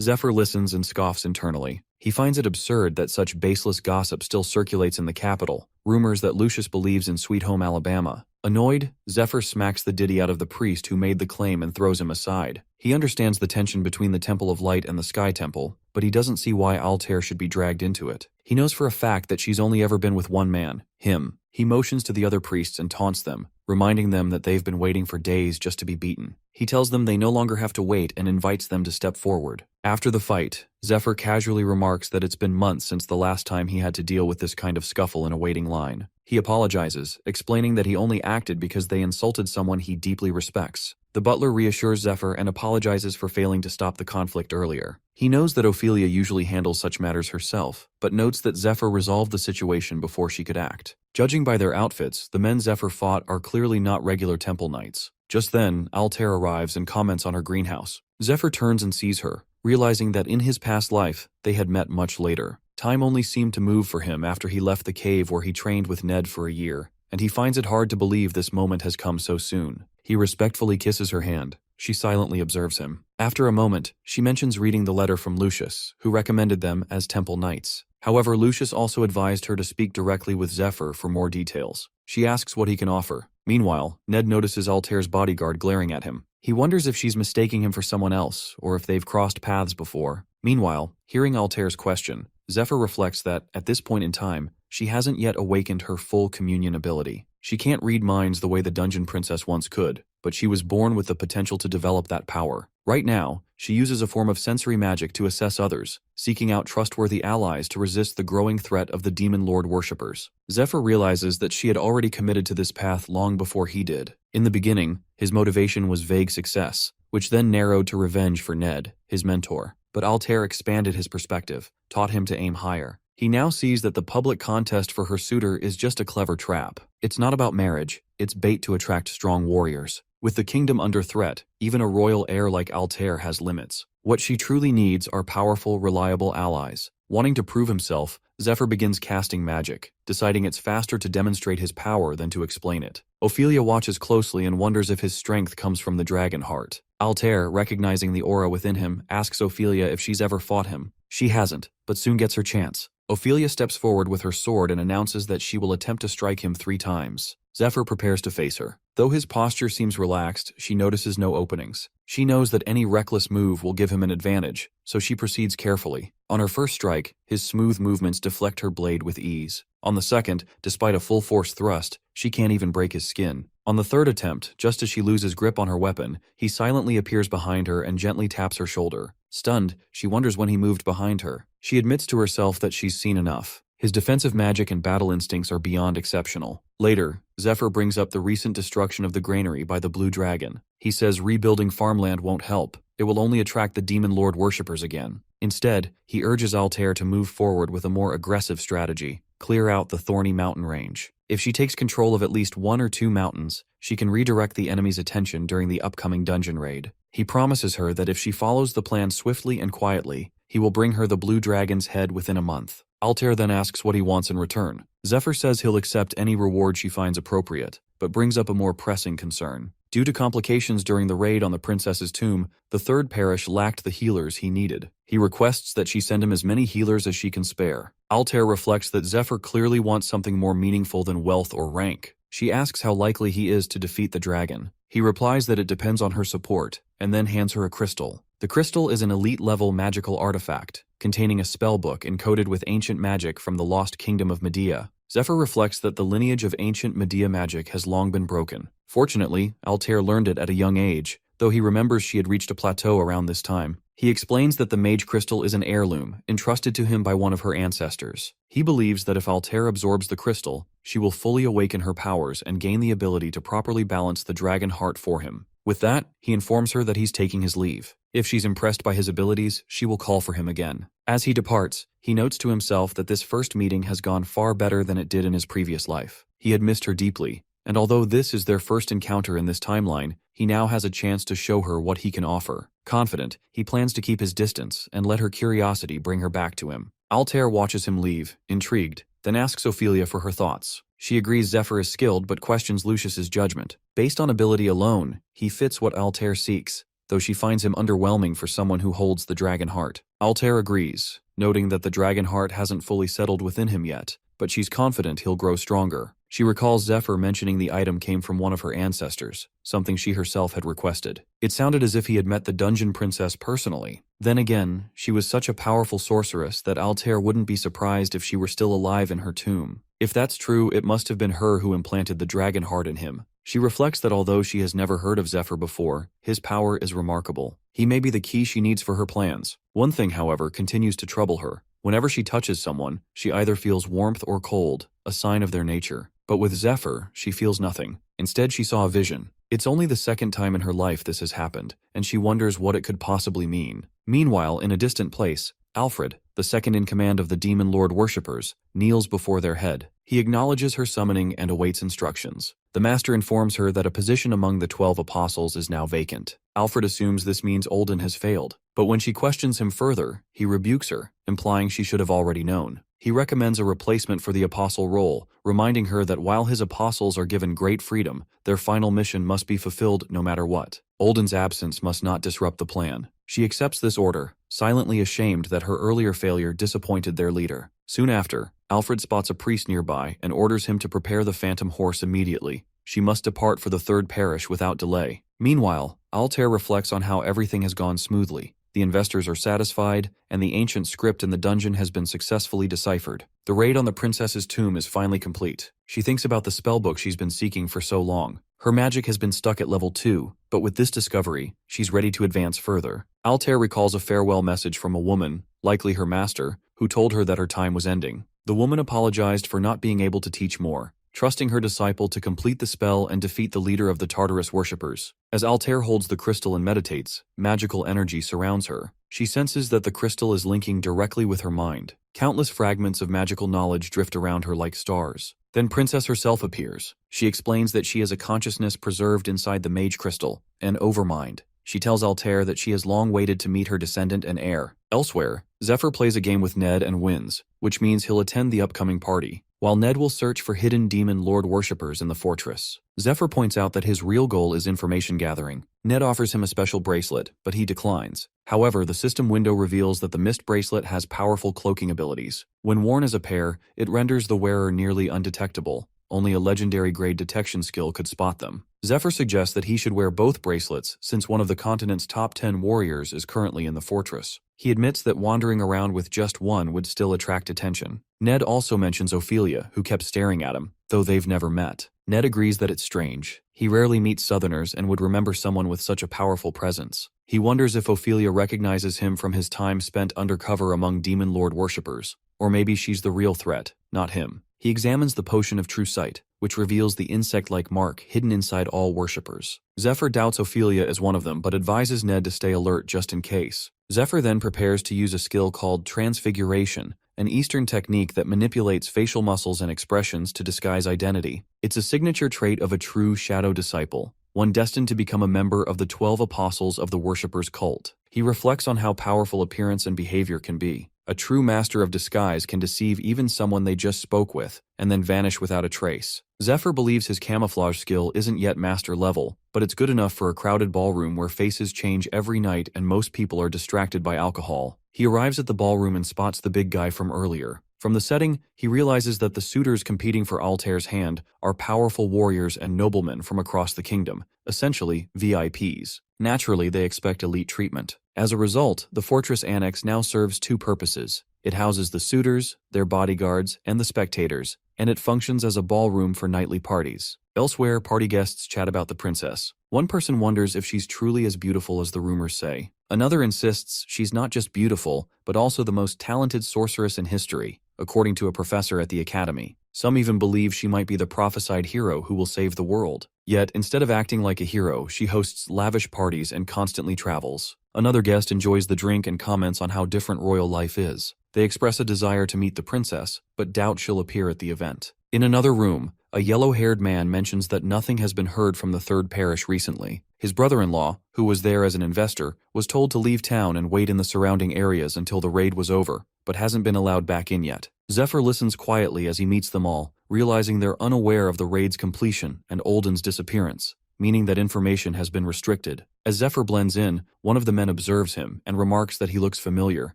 Zephyr listens and scoffs internally. He finds it absurd that such baseless gossip still circulates in the capital, rumors that Lucius believes in Sweet Home Alabama. Annoyed, Zephyr smacks the ditty out of the priest who made the claim and throws him aside. He understands the tension between the Temple of Light and the Sky Temple, but he doesn't see why Altair should be dragged into it. He knows for a fact that she's only ever been with one man, him. He motions to the other priests and taunts them, reminding them that they've been waiting for days just to be beaten. He tells them they no longer have to wait and invites them to step forward. After the fight, Zephyr casually remarks that it's been months since the last time he had to deal with this kind of scuffle in a waiting line. He apologizes, explaining that he only acted because they insulted someone he deeply respects. The butler reassures Zephyr and apologizes for failing to stop the conflict earlier. He knows that Ophelia usually handles such matters herself, but notes that Zephyr resolved the situation before she could act. Judging by their outfits, the men Zephyr fought are clearly not regular temple knights. Just then, Altair arrives and comments on her greenhouse. Zephyr turns and sees her, realizing that in his past life, they had met much later. Time only seemed to move for him after he left the cave where he trained with Ned for a year, and he finds it hard to believe this moment has come so soon. He respectfully kisses her hand. She silently observes him. After a moment, she mentions reading the letter from Lucius, who recommended them as temple knights. However, Lucius also advised her to speak directly with Zephyr for more details. She asks what he can offer. Meanwhile, Ned notices Altair's bodyguard glaring at him. He wonders if she's mistaking him for someone else, or if they've crossed paths before. Meanwhile, hearing Altair's question, Zephyr reflects that, at this point in time, she hasn't yet awakened her full communion ability. She can't read minds the way the Dungeon Princess once could, but she was born with the potential to develop that power. Right now, she uses a form of sensory magic to assess others, seeking out trustworthy allies to resist the growing threat of the Demon Lord worshippers. Zephyr realizes that she had already committed to this path long before he did. In the beginning, his motivation was vague success, which then narrowed to revenge for Ned, his mentor. But Altair expanded his perspective, taught him to aim higher. He now sees that the public contest for her suitor is just a clever trap. It's not about marriage, it's bait to attract strong warriors. With the kingdom under threat, even a royal heir like Altair has limits. What she truly needs are powerful, reliable allies. Wanting to prove himself, Zephyr begins casting magic, deciding it's faster to demonstrate his power than to explain it. Ophelia watches closely and wonders if his strength comes from the dragon heart. Altair, recognizing the aura within him, asks Ophelia if she's ever fought him. She hasn't, but soon gets her chance. Ophelia steps forward with her sword and announces that she will attempt to strike him 3 times. Zephyr prepares to face her. Though his posture seems relaxed, she notices no openings. She knows that any reckless move will give him an advantage, so she proceeds carefully. On her first strike, his smooth movements deflect her blade with ease. On the second, despite a full-force thrust, she can't even break his skin. On the third attempt, just as she loses grip on her weapon, he silently appears behind her and gently taps her shoulder. Stunned, she wonders when he moved behind her. She admits to herself that she's seen enough. His defensive magic and battle instincts are beyond exceptional. Later, Zephyr brings up the recent destruction of the granary by the Blue Dragon. He says rebuilding farmland won't help. It will only attract the Demon Lord worshippers again. Instead, he urges Altair to move forward with a more aggressive strategy. Clear out the thorny mountain range. If she takes control of at least 1 or 2 mountains, she can redirect the enemy's attention during the upcoming dungeon raid. He promises her that if she follows the plan swiftly and quietly, he will bring her the Blue Dragon's head within a month. Altair then asks what he wants in return. Zephyr says he'll accept any reward she finds appropriate, but brings up a more pressing concern. Due to complications during the raid on the princess's tomb, the third parish lacked the healers he needed. He requests that she send him as many healers as she can spare. Altair reflects that Zephyr clearly wants something more meaningful than wealth or rank. She asks how likely he is to defeat the dragon. He replies that it depends on her support, and then hands her a crystal. The crystal is an elite-level magical artifact, containing a spellbook encoded with ancient magic from the lost kingdom of Medea. Zephyr reflects that the lineage of ancient Medea magic has long been broken. Fortunately, Altair learned it at a young age, though he remembers she had reached a plateau around this time. He explains that the mage crystal is an heirloom, entrusted to him by one of her ancestors. He believes that if Altair absorbs the crystal, she will fully awaken her powers and gain the ability to properly balance the dragon heart for him. With that, he informs her that he's taking his leave. If she's impressed by his abilities, she will call for him again. As he departs, he notes to himself that this first meeting has gone far better than it did in his previous life. He had missed her deeply, and although this is their first encounter in this timeline, he now has a chance to show her what he can offer. Confident, he plans to keep his distance and let her curiosity bring her back to him. Altair watches him leave, intrigued, then asks Ophelia for her thoughts. She agrees Zephyr is skilled but questions Lucius's judgment. Based on ability alone, he fits what Altair seeks, though she finds him underwhelming for someone who holds the dragon heart. Altair agrees, noting that the dragon heart hasn't fully settled within him yet, but she's confident he'll grow stronger. She recalls Zephyr mentioning the item came from one of her ancestors, something she herself had requested. It sounded as if he had met the dungeon princess personally. Then again, she was such a powerful sorceress that Altair wouldn't be surprised if she were still alive in her tomb. If that's true, it must have been her who implanted the dragon heart in him. She reflects that although she has never heard of Zephyr before, his power is remarkable. He may be the key she needs for her plans. One thing, however, continues to trouble her. Whenever she touches someone, she either feels warmth or cold, a sign of their nature. But with Zephyr, she feels nothing. Instead, she saw a vision. It's only the second time in her life this has happened, and she wonders what it could possibly mean. Meanwhile, in a distant place, Alfred, the second in command of the Demon Lord worshippers, kneels before their head. He acknowledges her summoning and awaits instructions. The master informs her that a position among the 12 apostles is now vacant. Alfred assumes this means Olden has failed, but when she questions him further, he rebukes her, implying she should have already known. He recommends a replacement for the apostle role, reminding her that while his apostles are given great freedom, their final mission must be fulfilled no matter what. Olden's absence must not disrupt the plan. She accepts this order, silently ashamed that her earlier failure disappointed their leader. Soon after, Alfred spots a priest nearby and orders him to prepare the phantom horse immediately. She must depart for the third parish without delay. Meanwhile, Altair reflects on how everything has gone smoothly. The investors are satisfied, and the ancient script in the dungeon has been successfully deciphered. The raid on the princess's tomb is finally complete. She thinks about the spellbook she's been seeking for so long. Her magic has been stuck at level 2, but with this discovery, she's ready to advance further. Altair recalls a farewell message from a woman, likely her master, who told her that her time was ending. The woman apologized for not being able to teach more, trusting her disciple to complete the spell and defeat the leader of the Tartarus worshippers. As Altair holds the crystal and meditates, magical energy surrounds her. She senses that the crystal is linking directly with her mind. Countless fragments of magical knowledge drift around her like stars. Then Princess herself appears. She explains that she has a consciousness preserved inside the mage crystal, an overmind. She tells Altair that she has long waited to meet her descendant and heir. Elsewhere, Zephyr plays a game with Ned and wins, which means he'll attend the upcoming party. while Ned will search for hidden demon lord worshippers in the fortress. Zephyr points out that his real goal is information gathering. Ned offers him a special bracelet, but he declines. However, the system window reveals that the mist bracelet has powerful cloaking abilities. When worn as a pair, it renders the wearer nearly undetectable. Only a legendary grade detection skill could spot them. Zephyr suggests that he should wear both bracelets since one of the continent's top 10 warriors is currently in the fortress. He admits that wandering around with just one would still attract attention. Ned also mentions Ophelia, who kept staring at him, though they've never met. Ned agrees that it's strange. He rarely meets Southerners and would remember someone with such a powerful presence. He wonders if Ophelia recognizes him from his time spent undercover among demon lord worshippers, or maybe she's the real threat, not him. He examines the potion of true sight, which reveals the insect-like mark hidden inside all worshippers. Zephyr doubts Ophelia is one of them but advises Ned to stay alert just in case. Zephyr then prepares to use a skill called transfiguration, an Eastern technique that manipulates facial muscles and expressions to disguise identity. It's a signature trait of a true shadow disciple, one destined to become a member of the 12 apostles of the worshippers' cult. He reflects on how powerful appearance and behavior can be. A true master of disguise can deceive even someone they just spoke with, and then vanish without a trace. Zephyr believes his camouflage skill isn't yet master level, but it's good enough for a crowded ballroom where faces change every night and most people are distracted by alcohol. He arrives at the ballroom and spots the big guy from earlier. From the setting, he realizes that the suitors competing for Altair's hand are powerful warriors and noblemen from across the kingdom, essentially VIPs. Naturally, they expect elite treatment. As a result, the fortress annex now serves two purposes. It houses the suitors, their bodyguards, and the spectators, and it functions as a ballroom for nightly parties. Elsewhere, party guests chat about the princess. One person wonders if she's truly as beautiful as the rumors say. Another insists she's not just beautiful, but also the most talented sorceress in history, according to a professor at the academy. Some even believe she might be the prophesied hero who will save the world. Yet, instead of acting like a hero, she hosts lavish parties and constantly travels. Another guest enjoys the drink and comments on how different royal life is. They express a desire to meet the princess, but doubt she'll appear at the event. In another room, a yellow-haired man mentions that nothing has been heard from the third parish recently. His brother-in-law, who was there as an investor, was told to leave town and wait in the surrounding areas until the raid was over, but hasn't been allowed back in yet. Zephyr listens quietly as he meets them all, realizing they're unaware of the raid's completion and Olden's disappearance, meaning that information has been restricted. As Zephyr blends in, one of the men observes him and remarks that he looks familiar,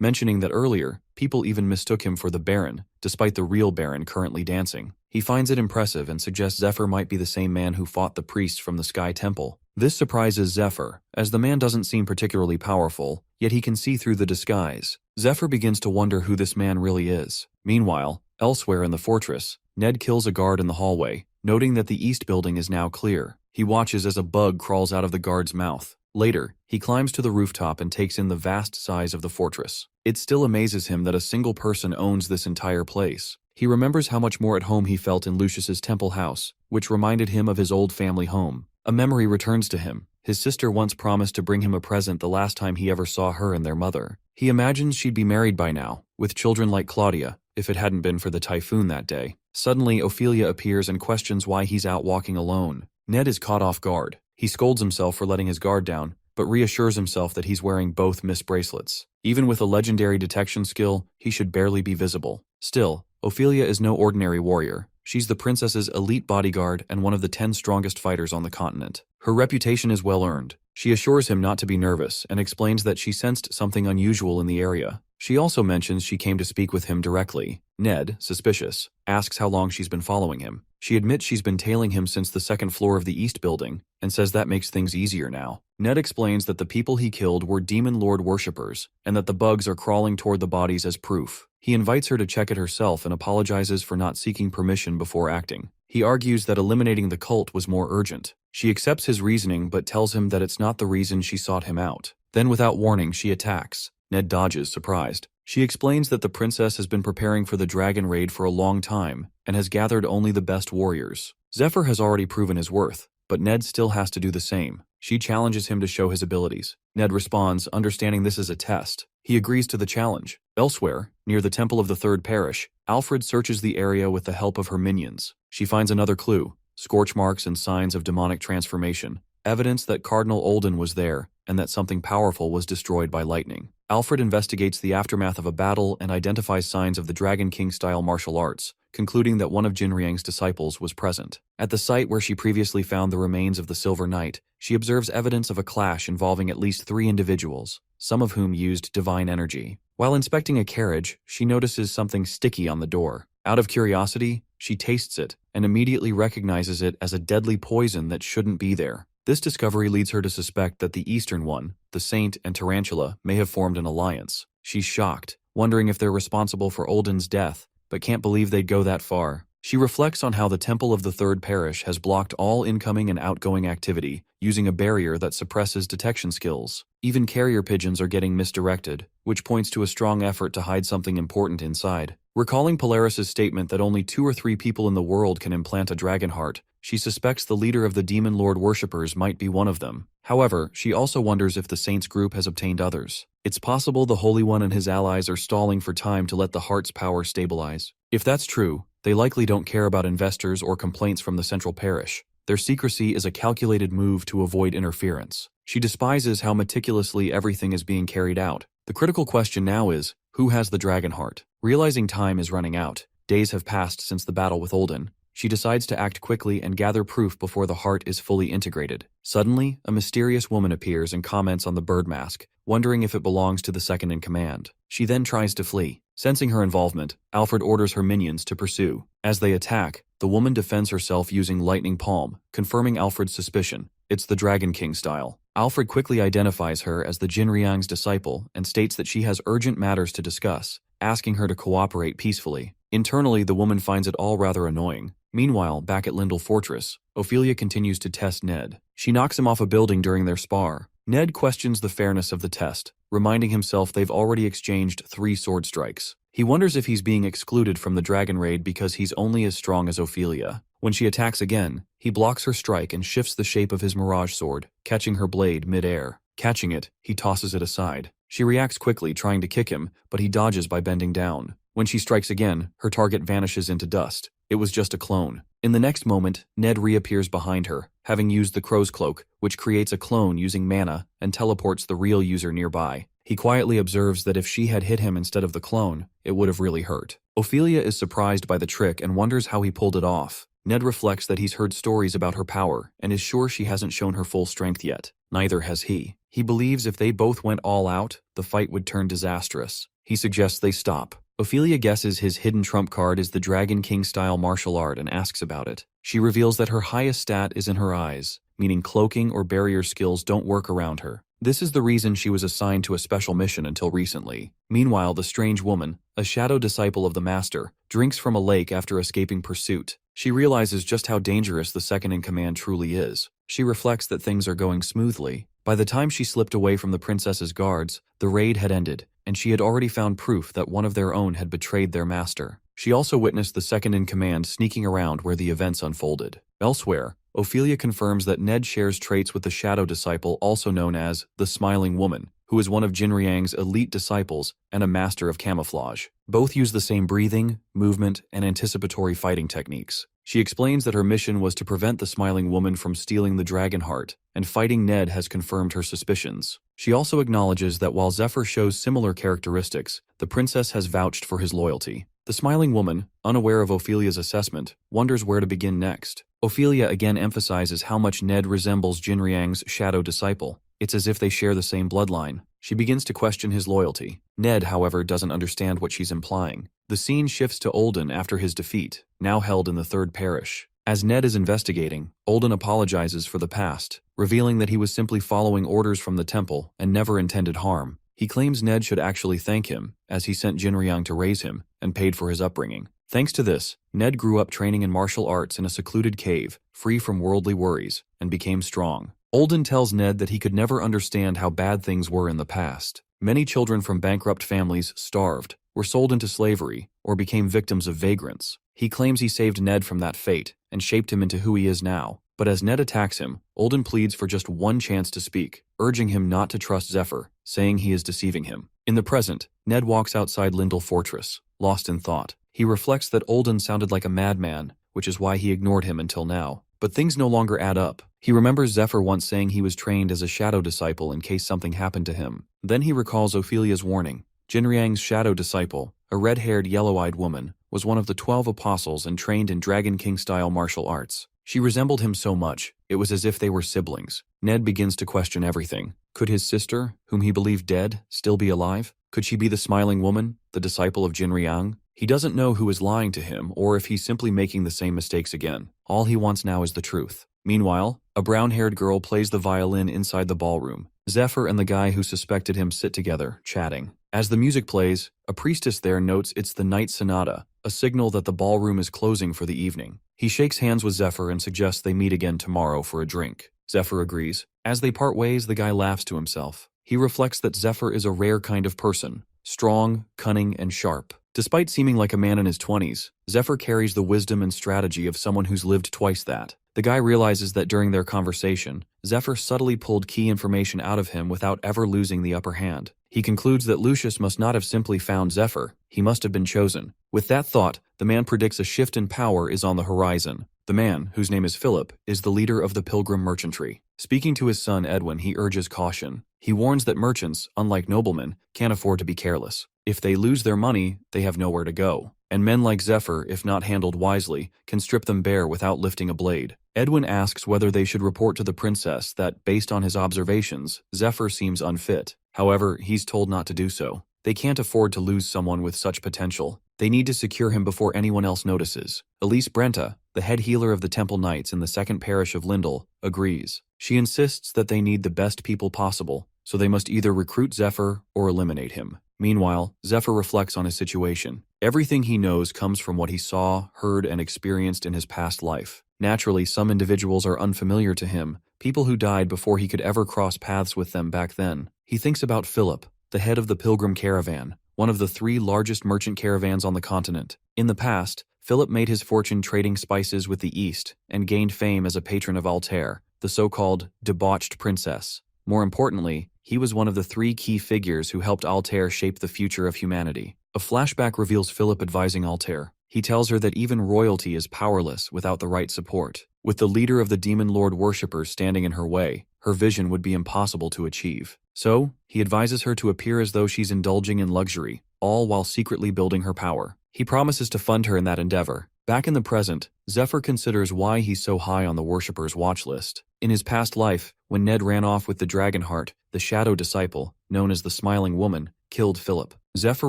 mentioning that earlier, people even mistook him for the Baron, despite the real Baron currently dancing. He finds it impressive and suggests Zephyr might be the same man who fought the priest from the Sky Temple. This surprises Zephyr, as the man doesn't seem particularly powerful, yet he can see through the disguise. Zephyr begins to wonder who this man really is. Meanwhile, elsewhere in the fortress, Ned kills a guard in the hallway, noting that the east building is now clear. He watches as a bug crawls out of the guard's mouth. Later, he climbs to the rooftop and takes in the vast size of the fortress. It still amazes him that a single person owns this entire place. He remembers how much more at home he felt in Lucius's temple house, which reminded him of his old family home. A memory returns to him. His sister once promised to bring him a present the last time he ever saw her and their mother. He imagines she'd be married by now, with children like Claudia, if it hadn't been for the typhoon that day. Suddenly, Ophelia appears and questions why he's out walking alone. Ned is caught off guard. He scolds himself for letting his guard down, but reassures himself that he's wearing both mist bracelets. Even with a legendary detection skill, he should barely be visible. Still, Ophelia is no ordinary warrior. She's the princess's elite bodyguard and one of the 10 strongest fighters on the continent. Her reputation is well earned. She assures him not to be nervous and explains that she sensed something unusual in the area. She also mentions she came to speak with him directly. Ned, suspicious, asks how long she's been following him. She admits she's been tailing him since the second floor of the East building, and says that makes things easier now. Ned explains that the people he killed were demon lord worshippers, and that the bugs are crawling toward the bodies as proof. He invites her to check it herself and apologizes for not seeking permission before acting. He argues that eliminating the cult was more urgent. She accepts his reasoning but tells him that it's not the reason she sought him out. Then without warning, she attacks. Ned dodges, surprised. She explains that the princess has been preparing for the dragon raid for a long time and has gathered only the best warriors. Zephyr has already proven his worth, but Ned still has to do the same. She challenges him to show his abilities. Ned responds, understanding this is a test. He agrees to the challenge. Elsewhere, near the temple of the third parish, Alfred searches the area with the help of her minions. She finds another clue, scorch marks and signs of demonic transformation, evidence that Cardinal Olden was there and that something powerful was destroyed by lightning. Alfred investigates the aftermath of a battle and identifies signs of the Dragon King-style martial arts, concluding that one of Jinriang's disciples was present. At the site where she previously found the remains of the Silver Knight, she observes evidence of a clash involving at least 3 individuals, some of whom used divine energy. While inspecting a carriage, she notices something sticky on the door. Out of curiosity, she tastes it and immediately recognizes it as a deadly poison that shouldn't be there. This discovery leads her to suspect that the Eastern One, the Saint and Tarantula, may have formed an alliance. She's shocked, wondering if they're responsible for Olden's death, but can't believe they'd go that far. She reflects on how the Temple of the Third Parish has blocked all incoming and outgoing activity, using a barrier that suppresses detection skills. Even carrier pigeons are getting misdirected, which points to a strong effort to hide something important inside. Recalling Polaris's statement that only 2 or 3 people in the world can implant a dragon heart, she suspects the leader of the Demon Lord worshippers might be one of them. However, she also wonders if the Saints group has obtained others. It's possible the Holy One and his allies are stalling for time to let the heart's power stabilize. If that's true, they likely don't care about investors or complaints from the Central Parish. Their secrecy is a calculated move to avoid interference. She despises how meticulously everything is being carried out. The critical question now is, who has the dragon heart? Realizing time is running out, days have passed since the battle with Olden. She decides to act quickly and gather proof before the heart is fully integrated. Suddenly, a mysterious woman appears and comments on the bird mask, wondering if it belongs to the second in command. She then tries to flee. Sensing her involvement, Alfred orders her minions to pursue. As they attack, the woman defends herself using Lightning Palm, confirming Alfred's suspicion. It's the Dragon King style. Alfred quickly identifies her as the Jinriang's disciple and states that she has urgent matters to discuss, asking her to cooperate peacefully. Internally, the woman finds it all rather annoying. Meanwhile, back at Lindell Fortress, Ophelia continues to test Ned. She knocks him off a building during their spar. Ned questions the fairness of the test, reminding himself they've already exchanged 3 sword strikes. He wonders if he's being excluded from the dragon raid because he's only as strong as Ophelia. When she attacks again, he blocks her strike and shifts the shape of his mirage sword, catching her blade mid-air. Catching it, he tosses it aside. She reacts quickly, trying to kick him, but he dodges by bending down. When she strikes again, her target vanishes into dust. It was just a clone. In the next moment, Ned reappears behind her, having used the crow's cloak, which creates a clone using mana and teleports the real user nearby. He quietly observes that if she had hit him instead of the clone, it would have really hurt. Ophelia is surprised by the trick and wonders how he pulled it off. Ned reflects that he's heard stories about her power and is sure she hasn't shown her full strength yet. Neither has he. He believes if they both went all out, the fight would turn disastrous. He suggests they stop. Ophelia guesses his hidden trump card is the Dragon King-style martial art and asks about it. She reveals that her highest stat is in her eyes, meaning cloaking or barrier skills don't work around her. This is the reason she was assigned to a special mission until recently. Meanwhile, the strange woman, a shadow disciple of the Master, drinks from a lake after escaping pursuit. She realizes just how dangerous the second-in-command truly is. She reflects that things are going smoothly. By the time she slipped away from the princess's guards, the raid had ended, and she had already found proof that one of their own had betrayed their master. She also witnessed the second-in-command sneaking around where the events unfolded. Elsewhere, Ophelia confirms that Ned shares traits with the shadow disciple also known as the Smiling Woman, who is one of Jinriang's elite disciples and a master of camouflage. Both use the same breathing, movement, and anticipatory fighting techniques. She explains that her mission was to prevent the Smiling Woman from stealing the dragon heart, and fighting Ned has confirmed her suspicions. She also acknowledges that while Zephyr shows similar characteristics, the princess has vouched for his loyalty. The Smiling Woman, unaware of Ophelia's assessment, wonders where to begin next. Ophelia again emphasizes how much Ned resembles Jinriang's shadow disciple. It's as if they share the same bloodline. She begins to question his loyalty. Ned, however, doesn't understand what she's implying. The scene shifts to Olden after his defeat, now held in the Third Parish. As Ned is investigating, Olden apologizes for the past, revealing that he was simply following orders from the temple and never intended harm. He claims Ned should actually thank him, as he sent Jinriang to raise him and paid for his upbringing. Thanks to this, Ned grew up training in martial arts in a secluded cave, free from worldly worries, and became strong. Olden tells Ned that he could never understand how bad things were in the past. Many children from bankrupt families starved, were sold into slavery, or became victims of vagrants. He claims he saved Ned from that fate and shaped him into who he is now. But as Ned attacks him, Olden pleads for just one chance to speak, urging him not to trust Zephyr, saying he is deceiving him. In the present, Ned walks outside Lindell Fortress, lost in thought. He reflects that Olden sounded like a madman, which is why he ignored him until now. But things no longer add up. He remembers Zephyr once saying he was trained as a shadow disciple in case something happened to him. Then he recalls Ophelia's warning. Jinriang's shadow disciple, a red-haired, yellow-eyed woman, was one of the 12 apostles and trained in Dragon King-style martial arts. She resembled him so much, it was as if they were siblings. Ned begins to question everything. Could his sister, whom he believed dead, still be alive? Could she be the smiling woman, the disciple of Jinriang? He doesn't know who is lying to him or if he's simply making the same mistakes again. All he wants now is the truth. Meanwhile, a brown-haired girl plays the violin inside the ballroom. Zephyr and the guy who suspected him sit together, chatting. As the music plays, a priestess there notes it's the night sonata, a signal that the ballroom is closing for the evening. He shakes hands with Zephyr and suggests they meet again tomorrow for a drink. Zephyr agrees. As they part ways, the guy laughs to himself. He reflects that Zephyr is a rare kind of person, strong, cunning, and sharp. Despite seeming like a man in his 20s, Zephyr carries the wisdom and strategy of someone who's lived twice that. The guy realizes that during their conversation, Zephyr subtly pulled key information out of him without ever losing the upper hand. He concludes that Lucius must not have simply found Zephyr, he must have been chosen. With that thought, the man predicts a shift in power is on the horizon. The man, whose name is Philip, is the leader of the Pilgrim merchantry. Speaking to his son Edwin, he urges caution. He warns that merchants, unlike noblemen, can't afford to be careless. If they lose their money, they have nowhere to go. And men like Zephyr, if not handled wisely, can strip them bare without lifting a blade. Edwin asks whether they should report to the princess that, based on his observations, Zephyr seems unfit. However, he's told not to do so. They can't afford to lose someone with such potential. They need to secure him before anyone else notices. Elise Brenta, the head healer of the Temple Knights in the second parish of Lindell, agrees. She insists that they need the best people possible, so they must either recruit Zephyr or eliminate him. Meanwhile, Zephyr reflects on his situation. Everything he knows comes from what he saw, heard, and experienced in his past life. Naturally, some individuals are unfamiliar to him, people who died before he could ever cross paths with them back then. He thinks about Philip, the head of the Pilgrim Caravan, one of the 3 largest merchant caravans on the continent. In the past, Philip made his fortune trading spices with the East and gained fame as a patron of Altair, the so-called debauched princess. More importantly, he was one of the 3 key figures who helped Altair shape the future of humanity. A flashback reveals Philip advising Altair. He tells her that even royalty is powerless without the right support. With the leader of the Demon Lord worshippers standing in her way, her vision would be impossible to achieve. So, he advises her to appear as though she's indulging in luxury, all while secretly building her power. He promises to fund her in that endeavor. Back in the present, Zephyr considers why he's so high on the worshippers' watch list. In his past life, when Ned ran off with the Dragonheart, the shadow disciple, known as the Smiling Woman, killed Philip. Zephyr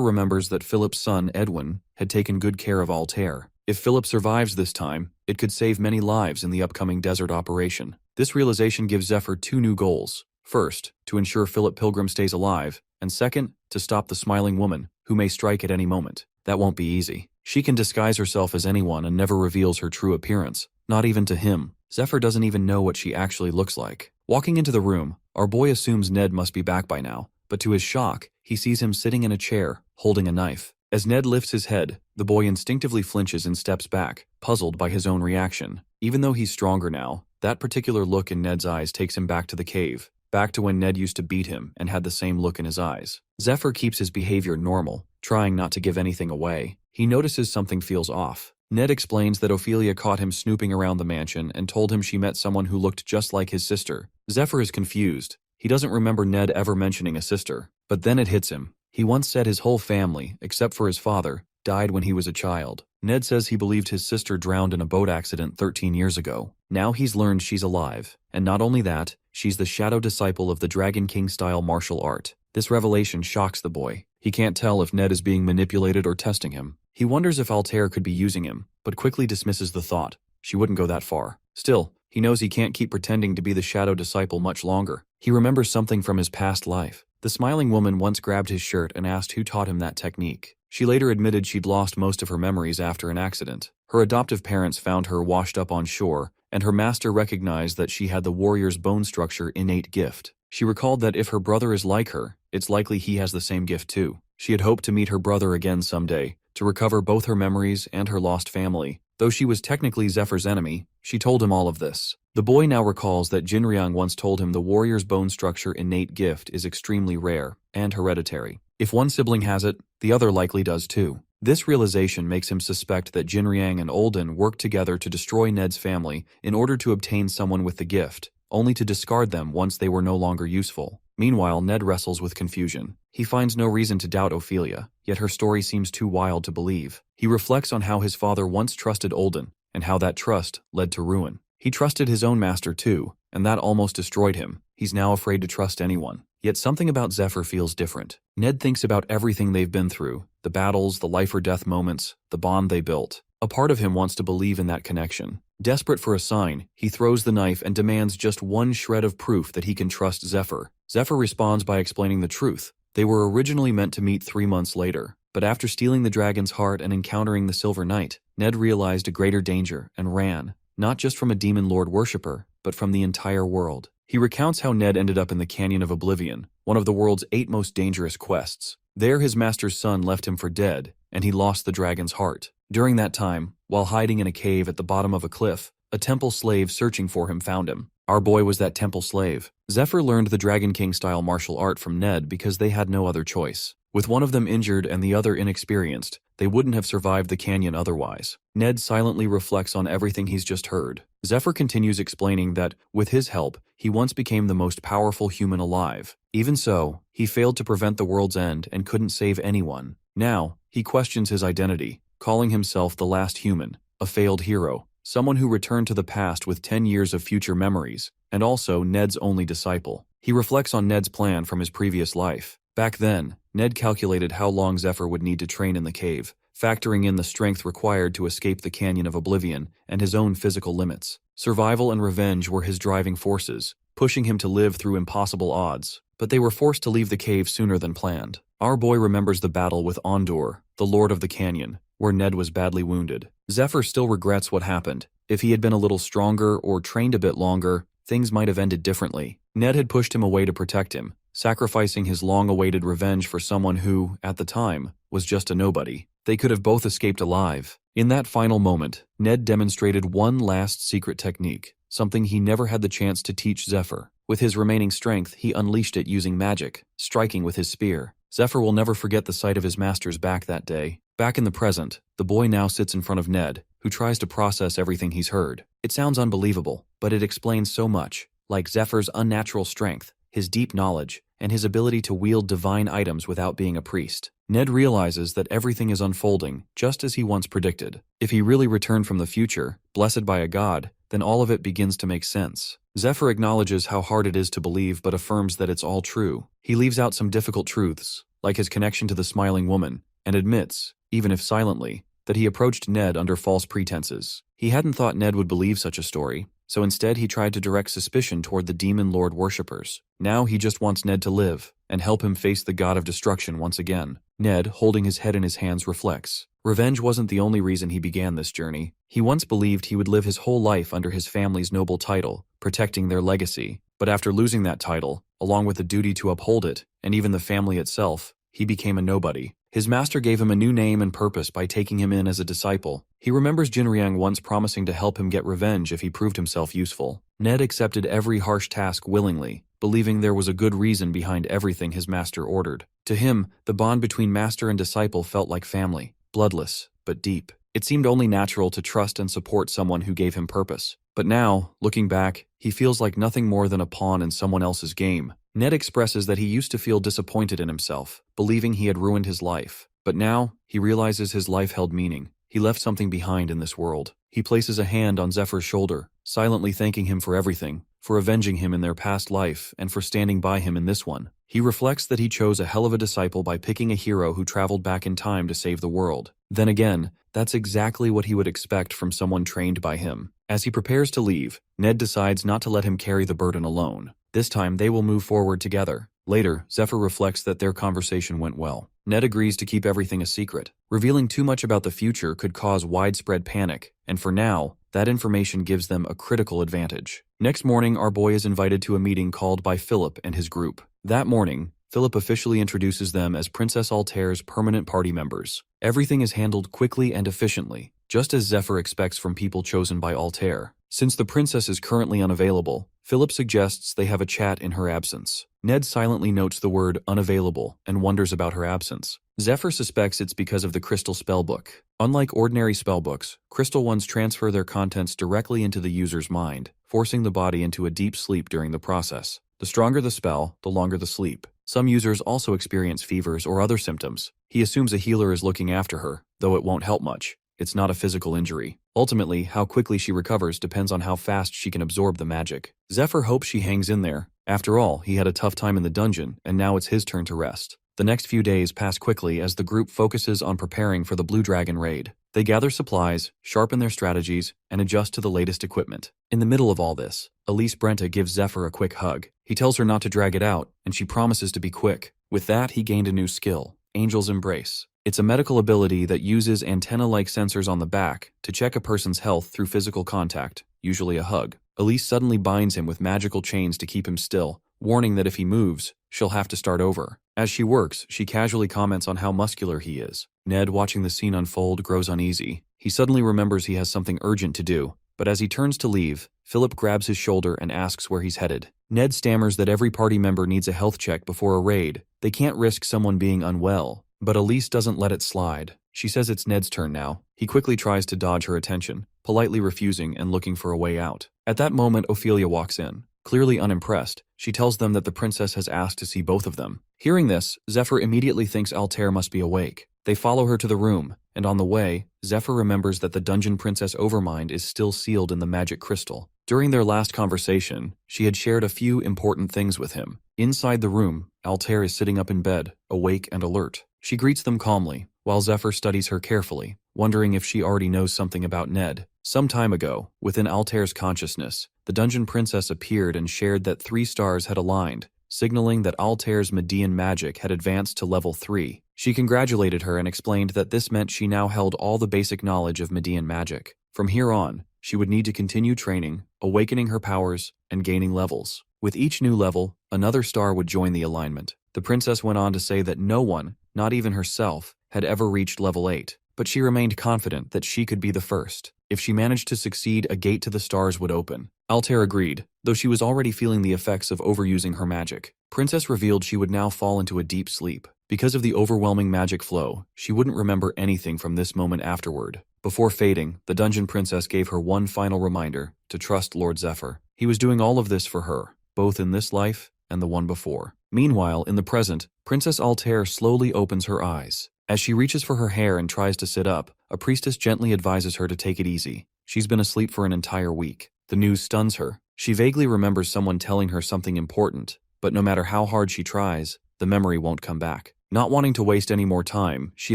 remembers that Philip's son, Edwin, had taken good care of Altair. If Philip survives this time, it could save many lives in the upcoming desert operation. This realization gives Zephyr 2 new goals. First, to ensure Philip Pilgrim stays alive, and second, to stop the Smiling Woman, who may strike at any moment. That won't be easy. She can disguise herself as anyone and never reveals her true appearance, not even to him. Zephyr doesn't even know what she actually looks like. Walking into the room, our boy assumes Ned must be back by now, but to his shock, he sees him sitting in a chair, holding a knife. As Ned lifts his head, the boy instinctively flinches and steps back, puzzled by his own reaction. Even though he's stronger now, that particular look in Ned's eyes takes him back to the cave, back to when Ned used to beat him and had the same look in his eyes. Zephyr keeps his behavior normal, trying not to give anything away. He notices something feels off. Ned explains that Ophelia caught him snooping around the mansion and told him she met someone who looked just like his sister. Zephyr is confused. He doesn't remember Ned ever mentioning a sister. But then it hits him. He once said his whole family, except for his father, died when he was a child. Ned says he believed his sister drowned in a boat accident 13 years ago. Now he's learned she's alive. And not only that, she's the shadow disciple of the Dragon King-style martial art. This revelation shocks the boy. He can't tell if Ned is being manipulated or testing him. He wonders if Altair could be using him, but quickly dismisses the thought. She wouldn't go that far. Still, he knows he can't keep pretending to be the shadow disciple much longer. He remembers something from his past life. The Smiling Woman once grabbed his shirt and asked who taught him that technique. She later admitted she'd lost most of her memories after an accident. Her adoptive parents found her washed up on shore, and her master recognized that she had the warrior's bone structure innate gift. She recalled that if her brother is like her, it's likely he has the same gift too. She had hoped to meet her brother again someday, to recover both her memories and her lost family. Though she was technically Zephyr's enemy, she told him all of this. The boy now recalls that Jinriang once told him the warrior's bone structure innate gift is extremely rare and hereditary. If one sibling has it, the other likely does too. This realization makes him suspect that Jinriang and Olden worked together to destroy Ned's family in order to obtain someone with the gift, only to discard them once they were no longer useful. Meanwhile, Ned wrestles with confusion. He finds no reason to doubt Ophelia, yet her story seems too wild to believe. He reflects on how his father once trusted Olden, and how that trust led to ruin. He trusted his own master too, and that almost destroyed him. He's now afraid to trust anyone. Yet something about Zephyr feels different. Ned thinks about everything they've been through, the battles, the life or death moments, the bond they built. A part of him wants to believe in that connection. Desperate for a sign, he throws the knife and demands just one shred of proof that he can trust Zephyr. Zephyr responds by explaining the truth. They were originally meant to meet 3 months later, but after stealing the dragon's heart and encountering the Silver Knight, Ned realized a greater danger and ran, not just from a demon lord worshipper, but from the entire world. He recounts how Ned ended up in the Canyon of Oblivion, one of the world's 8 most dangerous quests. There his master's son left him for dead, and he lost the dragon's heart. During that time, while hiding in a cave at the bottom of a cliff, a temple slave searching for him found him. Our boy was that temple slave. Zephyr learned the Dragon King-style martial art from Ned because they had no other choice. With one of them injured and the other inexperienced, they wouldn't have survived the canyon otherwise. Ned silently reflects on everything he's just heard. Zephyr continues explaining that, with his help, he once became the most powerful human alive. Even so, he failed to prevent the world's end and couldn't save anyone. Now, he questions his identity, calling himself the last human, a failed hero, someone who returned to the past with 10 years of future memories, and also Ned's only disciple. He reflects on Ned's plan from his previous life. Back then, Ned calculated how long Zephyr would need to train in the cave, factoring in the strength required to escape the Canyon of Oblivion and his own physical limits. Survival and revenge were his driving forces, pushing him to live through impossible odds. But they were forced to leave the cave sooner than planned. Our boy remembers the battle with Ondor, the Lord of the Canyon, where Ned was badly wounded. Zephyr still regrets what happened. If he had been a little stronger or trained a bit longer, things might have ended differently. Ned had pushed him away to protect him, sacrificing his long-awaited revenge for someone who, at the time, was just a nobody. They could have both escaped alive. In that final moment, Ned demonstrated one last secret technique, something he never had the chance to teach Zephyr. With his remaining strength, he unleashed it using magic, striking with his spear. Zephyr will never forget the sight of his master's back that day. Back in the present, the boy now sits in front of Ned, who tries to process everything he's heard. It sounds unbelievable, but it explains so much, like Zephyr's unnatural strength, his deep knowledge, and his ability to wield divine items without being a priest. Ned realizes that everything is unfolding just as he once predicted. If he really returned from the future, blessed by a god, then all of it begins to make sense. Zephyr acknowledges how hard it is to believe but affirms that it's all true. He leaves out some difficult truths, like his connection to the smiling woman, and admits, even if silently, that he approached Ned under false pretenses. He hadn't thought Ned would believe such a story, so instead he tried to direct suspicion toward the demon lord worshippers. Now he just wants Ned to live, and help him face the god of destruction once again. Ned, holding his head in his hands, reflects. Revenge wasn't the only reason he began this journey. He once believed he would live his whole life under his family's noble title, protecting their legacy. But after losing that title, along with the duty to uphold it, and even the family itself, he became a nobody. His master gave him a new name and purpose by taking him in as a disciple. He remembers Jinriang once promising to help him get revenge if he proved himself useful. Ned accepted every harsh task willingly, believing there was a good reason behind everything his master ordered. To him, the bond between master and disciple felt like family, bloodless, but deep. It seemed only natural to trust and support someone who gave him purpose. But now, looking back, he feels like nothing more than a pawn in someone else's game. Ned expresses that he used to feel disappointed in himself, believing he had ruined his life. But now, he realizes his life held meaning. He left something behind in this world. He places a hand on Zephyr's shoulder, silently thanking him for everything, for avenging him in their past life, and for standing by him in this one. He reflects that he chose a hell of a disciple by picking a hero who traveled back in time to save the world. Then again, that's exactly what he would expect from someone trained by him. As he prepares to leave, Ned decides not to let him carry the burden alone. This time, they will move forward together. Later, Zephyr reflects that their conversation went well. Ned agrees to keep everything a secret. Revealing too much about the future could cause widespread panic, and for now, that information gives them a critical advantage. Next morning, our boy is invited to a meeting called by Philip and his group. That morning, Philip officially introduces them as Princess Altair's permanent party members. Everything is handled quickly and efficiently, just as Zephyr expects from people chosen by Altair. Since the princess is currently unavailable, Philip suggests they have a chat in her absence. Ned silently notes the word unavailable and wonders about her absence. Zephyr suspects it's because of the crystal spellbook. Unlike ordinary spellbooks, crystal ones transfer their contents directly into the user's mind, forcing the body into a deep sleep during the process. The stronger the spell, the longer the sleep. Some users also experience fevers or other symptoms. He assumes a healer is looking after her, though it won't help much. It's not a physical injury. Ultimately, how quickly she recovers depends on how fast she can absorb the magic. Zephyr hopes she hangs in there. After all, he had a tough time in the dungeon, and now it's his turn to rest. The next few days pass quickly as the group focuses on preparing for the Blue Dragon raid. They gather supplies, sharpen their strategies, and adjust to the latest equipment. In the middle of all this, Elise Brenta gives Zephyr a quick hug. He tells her not to drag it out, and she promises to be quick. With that, he gained a new skill, Angel's Embrace. It's a medical ability that uses antenna-like sensors on the back to check a person's health through physical contact, usually a hug. Elise suddenly binds him with magical chains to keep him still, warning that if he moves, she'll have to start over. As she works, she casually comments on how muscular he is. Ned, watching the scene unfold, grows uneasy. He suddenly remembers he has something urgent to do, but as he turns to leave, Philip grabs his shoulder and asks where he's headed. Ned stammers that every party member needs a health check before a raid. They can't risk someone being unwell. But Elise doesn't let it slide. She says it's Ned's turn now. He quickly tries to dodge her attention, politely refusing and looking for a way out. At that moment, Ophelia walks in. Clearly unimpressed, she tells them that the princess has asked to see both of them. Hearing this, Zephyr immediately thinks Altair must be awake. They follow her to the room, and on the way, Zephyr remembers that the dungeon princess Overmind is still sealed in the magic crystal. During their last conversation, she had shared a few important things with him. Inside the room, Altair is sitting up in bed, awake and alert. She greets them calmly, while Zephyr studies her carefully, wondering if she already knows something about Ned. Some time ago, within Altair's consciousness, the dungeon princess appeared and shared that 3 stars had aligned, signaling that Altair's Median magic had advanced to level 3. She congratulated her and explained that this meant she now held all the basic knowledge of Median magic. From here on, she would need to continue training, awakening her powers, and gaining levels. With each new level, another star would join the alignment. The princess went on to say that no one, not even herself, had ever reached level 8, but she remained confident that she could be the first. If she managed to succeed, a gate to the stars would open. Altair agreed, though she was already feeling the effects of overusing her magic. Princess revealed she would now fall into a deep sleep. Because of the overwhelming magic flow, she wouldn't remember anything from this moment afterward. Before fading, the dungeon princess gave her one final reminder to trust Lord Zephyr. He was doing all of this for her, both in this life and the one before. Meanwhile, in the present, Princess Altair slowly opens her eyes. As she reaches for her hair and tries to sit up, a priestess gently advises her to take it easy. She's been asleep for an entire week. The news stuns her. She vaguely remembers someone telling her something important, but no matter how hard she tries, the memory won't come back. Not wanting to waste any more time, she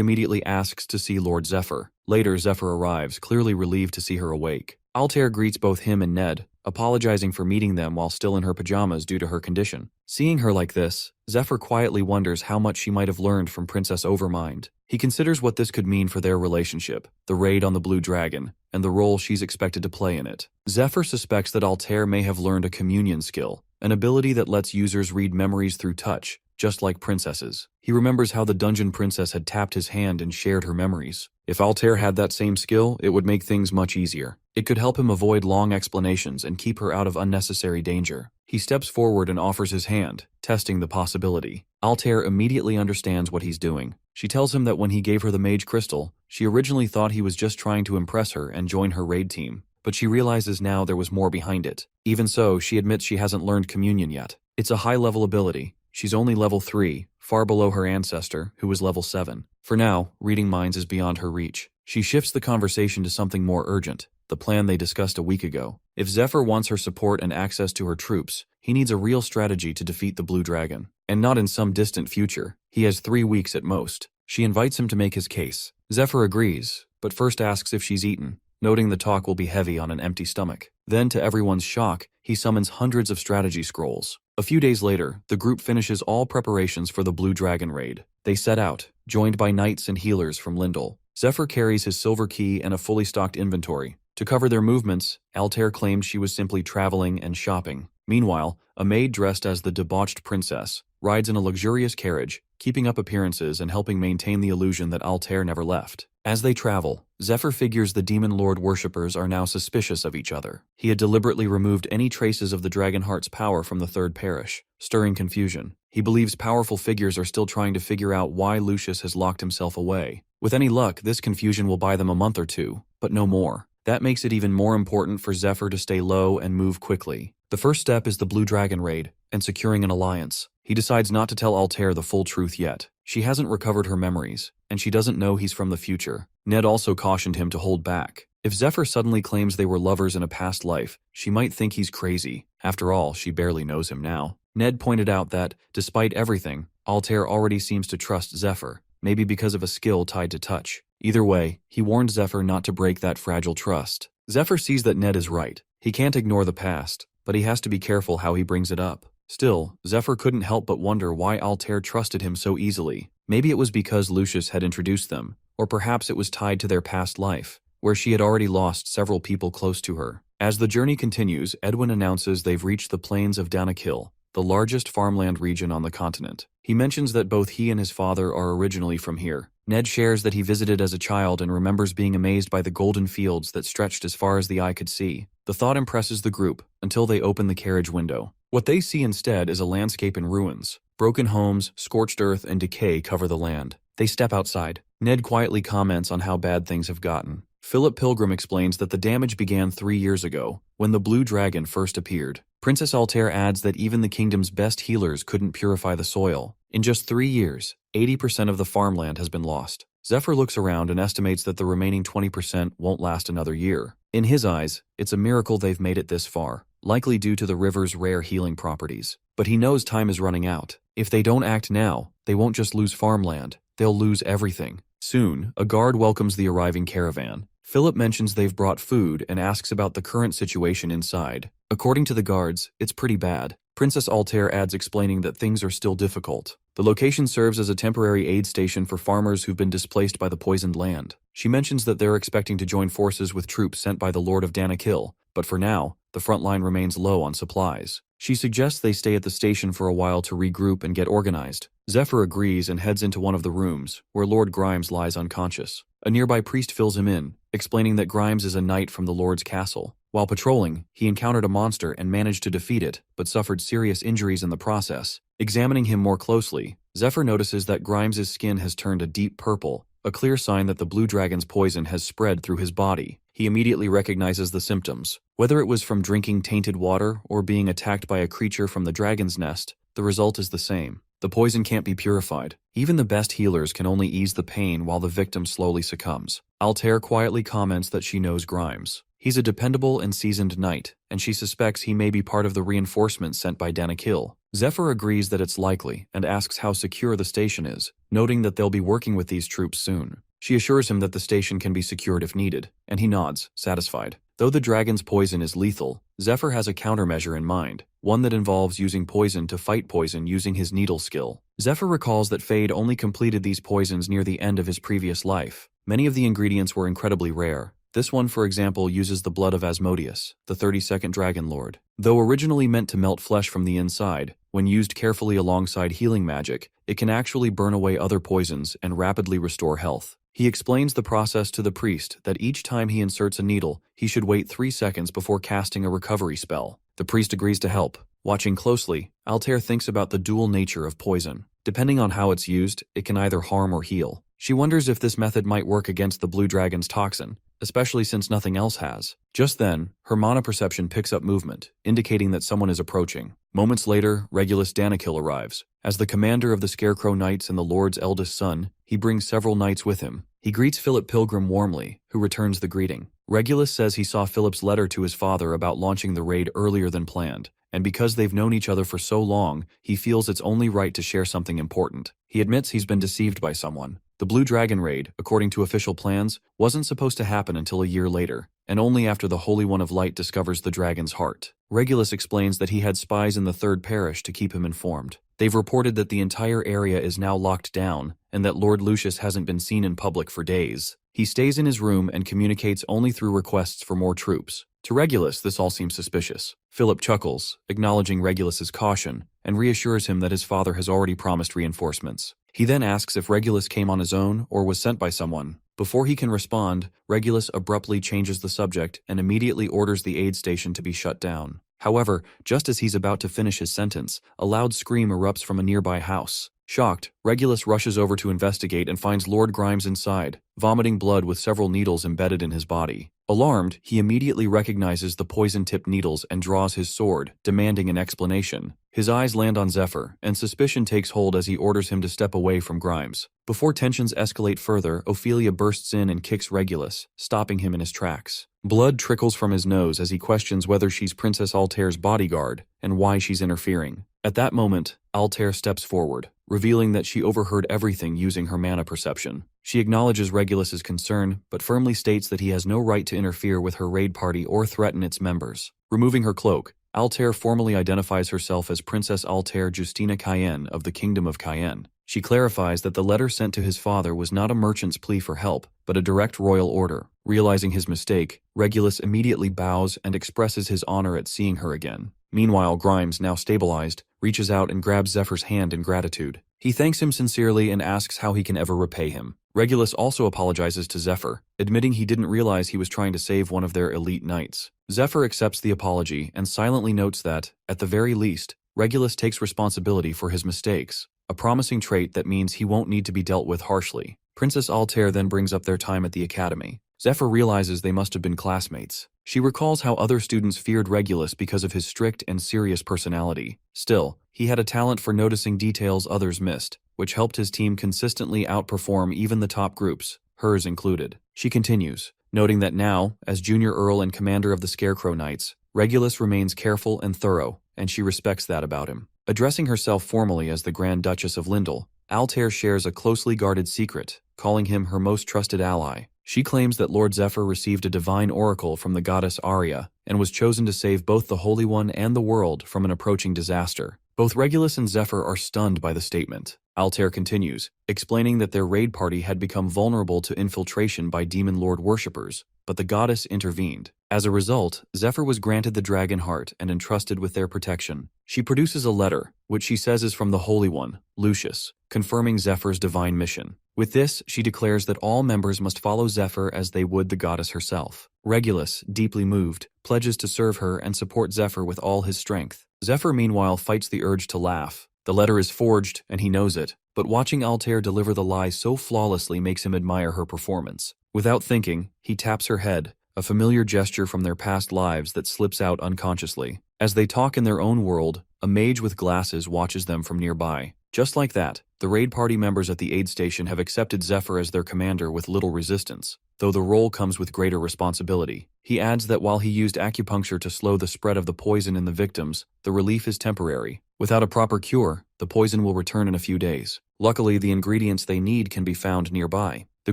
immediately asks to see Lord Zephyr. Later, Zephyr arrives, clearly relieved to see her awake. Altair greets both him and Ned, apologizing for meeting them while still in her pajamas due to her condition. Seeing her like this, Zephyr quietly wonders how much she might have learned from Princess Overmind. He considers what this could mean for their relationship, the raid on the Blue Dragon, and the role she's expected to play in it. Zephyr suspects that Altair may have learned a communion skill, an ability that lets users read memories through touch, just like princesses. He remembers how the dungeon princess had tapped his hand and shared her memories. If Altair had that same skill, it would make things much easier. It could help him avoid long explanations and keep her out of unnecessary danger. He steps forward and offers his hand, testing the possibility. Altair immediately understands what he's doing. She tells him that when he gave her the mage crystal, she originally thought he was just trying to impress her and join her raid team, but she realizes now there was more behind it. Even so, she admits she hasn't learned communion yet. It's a high-level ability. She's only level 3, far below her ancestor, who was level 7. For now, reading minds is beyond her reach. She shifts the conversation to something more urgent, the plan they discussed a week ago. If Zephyr wants her support and access to her troops, he needs a real strategy to defeat the Blue Dragon. And not in some distant future. He has 3 weeks at most. She invites him to make his case. Zephyr agrees, but first asks if she's eaten, noting the talk will be heavy on an empty stomach. Then, to everyone's shock, he summons hundreds of strategy scrolls. A few days later, the group finishes all preparations for the Blue Dragon raid. They set out, joined by knights and healers from Lindell. Zephyr carries his silver key and a fully stocked inventory. To cover their movements, Altair claimed she was simply traveling and shopping. Meanwhile, a maid dressed as the debauched princess, rides in a luxurious carriage, keeping up appearances and helping maintain the illusion that Altair never left. As they travel, Zephyr figures the Demon Lord worshippers are now suspicious of each other. He had deliberately removed any traces of the Dragonheart's power from the Third Parish, stirring confusion. He believes powerful figures are still trying to figure out why Lucius has locked himself away. With any luck, this confusion will buy them a month or two, but no more. That makes it even more important for Zephyr to stay low and move quickly. The first step is the Blue Dragon raid and securing an alliance. He decides not to tell Altair the full truth yet. She hasn't recovered her memories, and she doesn't know he's from the future. Ned also cautioned him to hold back. If Zephyr suddenly claims they were lovers in a past life, she might think he's crazy. After all, she barely knows him now. Ned pointed out that, despite everything, Altair already seems to trust Zephyr, maybe because of a skill tied to touch. Either way, he warned Zephyr not to break that fragile trust. Zephyr sees that Ned is right. He can't ignore the past, but he has to be careful how he brings it up. Still, Zephyr couldn't help but wonder why Altair trusted him so easily. Maybe it was because Lucius had introduced them, or perhaps it was tied to their past life, where she had already lost several people close to her. As the journey continues, Edwin announces they've reached the plains of Danakil, the largest farmland region on the continent. He mentions that both he and his father are originally from here. Ned shares that he visited as a child and remembers being amazed by the golden fields that stretched as far as the eye could see. The thought impresses the group until they open the carriage window. What they see instead is a landscape in ruins. Broken homes, scorched earth, and decay cover the land. They step outside. Ned quietly comments on how bad things have gotten. Philip Pilgrim explains that the damage began 3 years ago, when the Blue Dragon first appeared. Princess Altair adds that even the kingdom's best healers couldn't purify the soil. In just 3 years, 80% of the farmland has been lost. Zephyr looks around and estimates that the remaining 20% won't last another year. In his eyes, it's a miracle they've made it this far, likely due to the river's rare healing properties. But he knows time is running out. If they don't act now, they won't just lose farmland, they'll lose everything. Soon, a guard welcomes the arriving caravan. Philip mentions they've brought food and asks about the current situation inside. According to the guards, it's pretty bad. Princess Altair adds explaining that things are still difficult. The location serves as a temporary aid station for farmers who've been displaced by the poisoned land. She mentions that they're expecting to join forces with troops sent by the Lord of Danakil, but for now, the front line remains low on supplies. She suggests they stay at the station for a while to regroup and get organized. Zephyr agrees and heads into one of the rooms, where Lord Grimes lies unconscious. A nearby priest fills him in, explaining that Grimes is a knight from the Lord's castle. While patrolling, he encountered a monster and managed to defeat it, but suffered serious injuries in the process. Examining him more closely, Zephyr notices that Grimes's skin has turned a deep purple, a clear sign that the Blue Dragon's poison has spread through his body. He immediately recognizes the symptoms. Whether it was from drinking tainted water or being attacked by a creature from the dragon's nest, the result is the same. The poison can't be purified. Even the best healers can only ease the pain while the victim slowly succumbs. Altair quietly comments that she knows Grimes. He's a dependable and seasoned knight, and she suspects he may be part of the reinforcements sent by Danakil. Zephyr agrees that it's likely and asks how secure the station is, noting that they'll be working with these troops soon. She assures him that the station can be secured if needed, and he nods, satisfied. Though the dragon's poison is lethal, Zephyr has a countermeasure in mind, one that involves using poison to fight poison using his needle skill. Zephyr recalls that Fade only completed these poisons near the end of his previous life. Many of the ingredients were incredibly rare. This one, for example, uses the blood of Asmodeus, the 32nd Dragon Lord. Though originally meant to melt flesh from the inside, when used carefully alongside healing magic, it can actually burn away other poisons and rapidly restore health. He explains the process to the priest that each time he inserts a needle, he should wait 3 seconds before casting a recovery spell. The priest agrees to help. Watching closely, Altair thinks about the dual nature of poison. Depending on how it's used, it can either harm or heal. She wonders if this method might work against the Blue Dragon's toxin, especially since nothing else has. Just then, her mana perception picks up movement, indicating that someone is approaching. Moments later, Regulus Danakil arrives. As the commander of the Scarecrow Knights and the Lord's eldest son, he brings several knights with him. He greets Philip Pilgrim warmly, who returns the greeting. Regulus says he saw Philip's letter to his father about launching the raid earlier than planned, and because they've known each other for so long, he feels it's only right to share something important. He admits he's been deceived by someone. The Blue Dragon raid, according to official plans, wasn't supposed to happen until a year later, and only after the Holy One of Light discovers the dragon's heart. Regulus explains that he had spies in the Third Parish to keep him informed. They've reported that the entire area is now locked down, and that Lord Lucius hasn't been seen in public for days. He stays in his room and communicates only through requests for more troops. To Regulus, this all seems suspicious. Philip chuckles, acknowledging Regulus's caution, and reassures him that his father has already promised reinforcements. He then asks if Regulus came on his own or was sent by someone. Before he can respond, Regulus abruptly changes the subject and immediately orders the aid station to be shut down. However, just as he's about to finish his sentence, a loud scream erupts from a nearby house. Shocked, Regulus rushes over to investigate and finds Lord Grimes inside, vomiting blood with several needles embedded in his body. Alarmed, he immediately recognizes the poison-tipped needles and draws his sword, demanding an explanation. His eyes land on Zephyr, and suspicion takes hold as he orders him to step away from Grimes. Before tensions escalate further, Ophelia bursts in and kicks Regulus, stopping him in his tracks. Blood trickles from his nose as he questions whether she's Princess Altair's bodyguard and why she's interfering. At that moment, Altair steps forward, revealing that she overheard everything using her mana perception. She acknowledges Regulus's concern, but firmly states that he has no right to interfere with her raid party or threaten its members. Removing her cloak, Altair formally identifies herself as Princess Altair Justina Cayenne of the Kingdom of Cayenne. She clarifies that the letter sent to his father was not a merchant's plea for help, but a direct royal order. Realizing his mistake, Regulus immediately bows and expresses his honor at seeing her again. Meanwhile, Grimes, now stabilized, reaches out and grabs Zephyr's hand in gratitude. He thanks him sincerely and asks how he can ever repay him. Regulus also apologizes to Zephyr, admitting he didn't realize he was trying to save one of their elite knights. Zephyr accepts the apology and silently notes that, at the very least, Regulus takes responsibility for his mistakes, a promising trait that means he won't need to be dealt with harshly. Princess Altair then brings up their time at the academy. Zephyr realizes they must have been classmates. She recalls how other students feared Regulus because of his strict and serious personality. Still, he had a talent for noticing details others missed, which helped his team consistently outperform even the top groups, hers included. She continues, noting that now, as Junior Earl and commander of the Scarecrow Knights, Regulus remains careful and thorough, and she respects that about him. Addressing herself formally as the Grand Duchess of Lindell, Altair shares a closely guarded secret, calling him her most trusted ally. She claims that Lord Zephyr received a divine oracle from the goddess Arya and was chosen to save both the Holy One and the world from an approaching disaster. Both Regulus and Zephyr are stunned by the statement. Altair continues, explaining that their raid party had become vulnerable to infiltration by Demon Lord worshippers, but the goddess intervened. As a result, Zephyr was granted the dragon heart and entrusted with their protection. She produces a letter, which she says is from the Holy One, Lucius, confirming Zephyr's divine mission. With this, she declares that all members must follow Zephyr as they would the goddess herself. Regulus, deeply moved, pledges to serve her and support Zephyr with all his strength. Zephyr meanwhile fights the urge to laugh. The letter is forged, and he knows it, but watching Altair deliver the lie so flawlessly makes him admire her performance. Without thinking, he taps her head, a familiar gesture from their past lives that slips out unconsciously. As they talk in their own world, a mage with glasses watches them from nearby. Just like that, the raid party members at the aid station have accepted Zephyr as their commander with little resistance, though the role comes with greater responsibility. He adds that while he used acupuncture to slow the spread of the poison in the victims, the relief is temporary. Without a proper cure, the poison will return in a few days. Luckily, the ingredients they need can be found nearby. The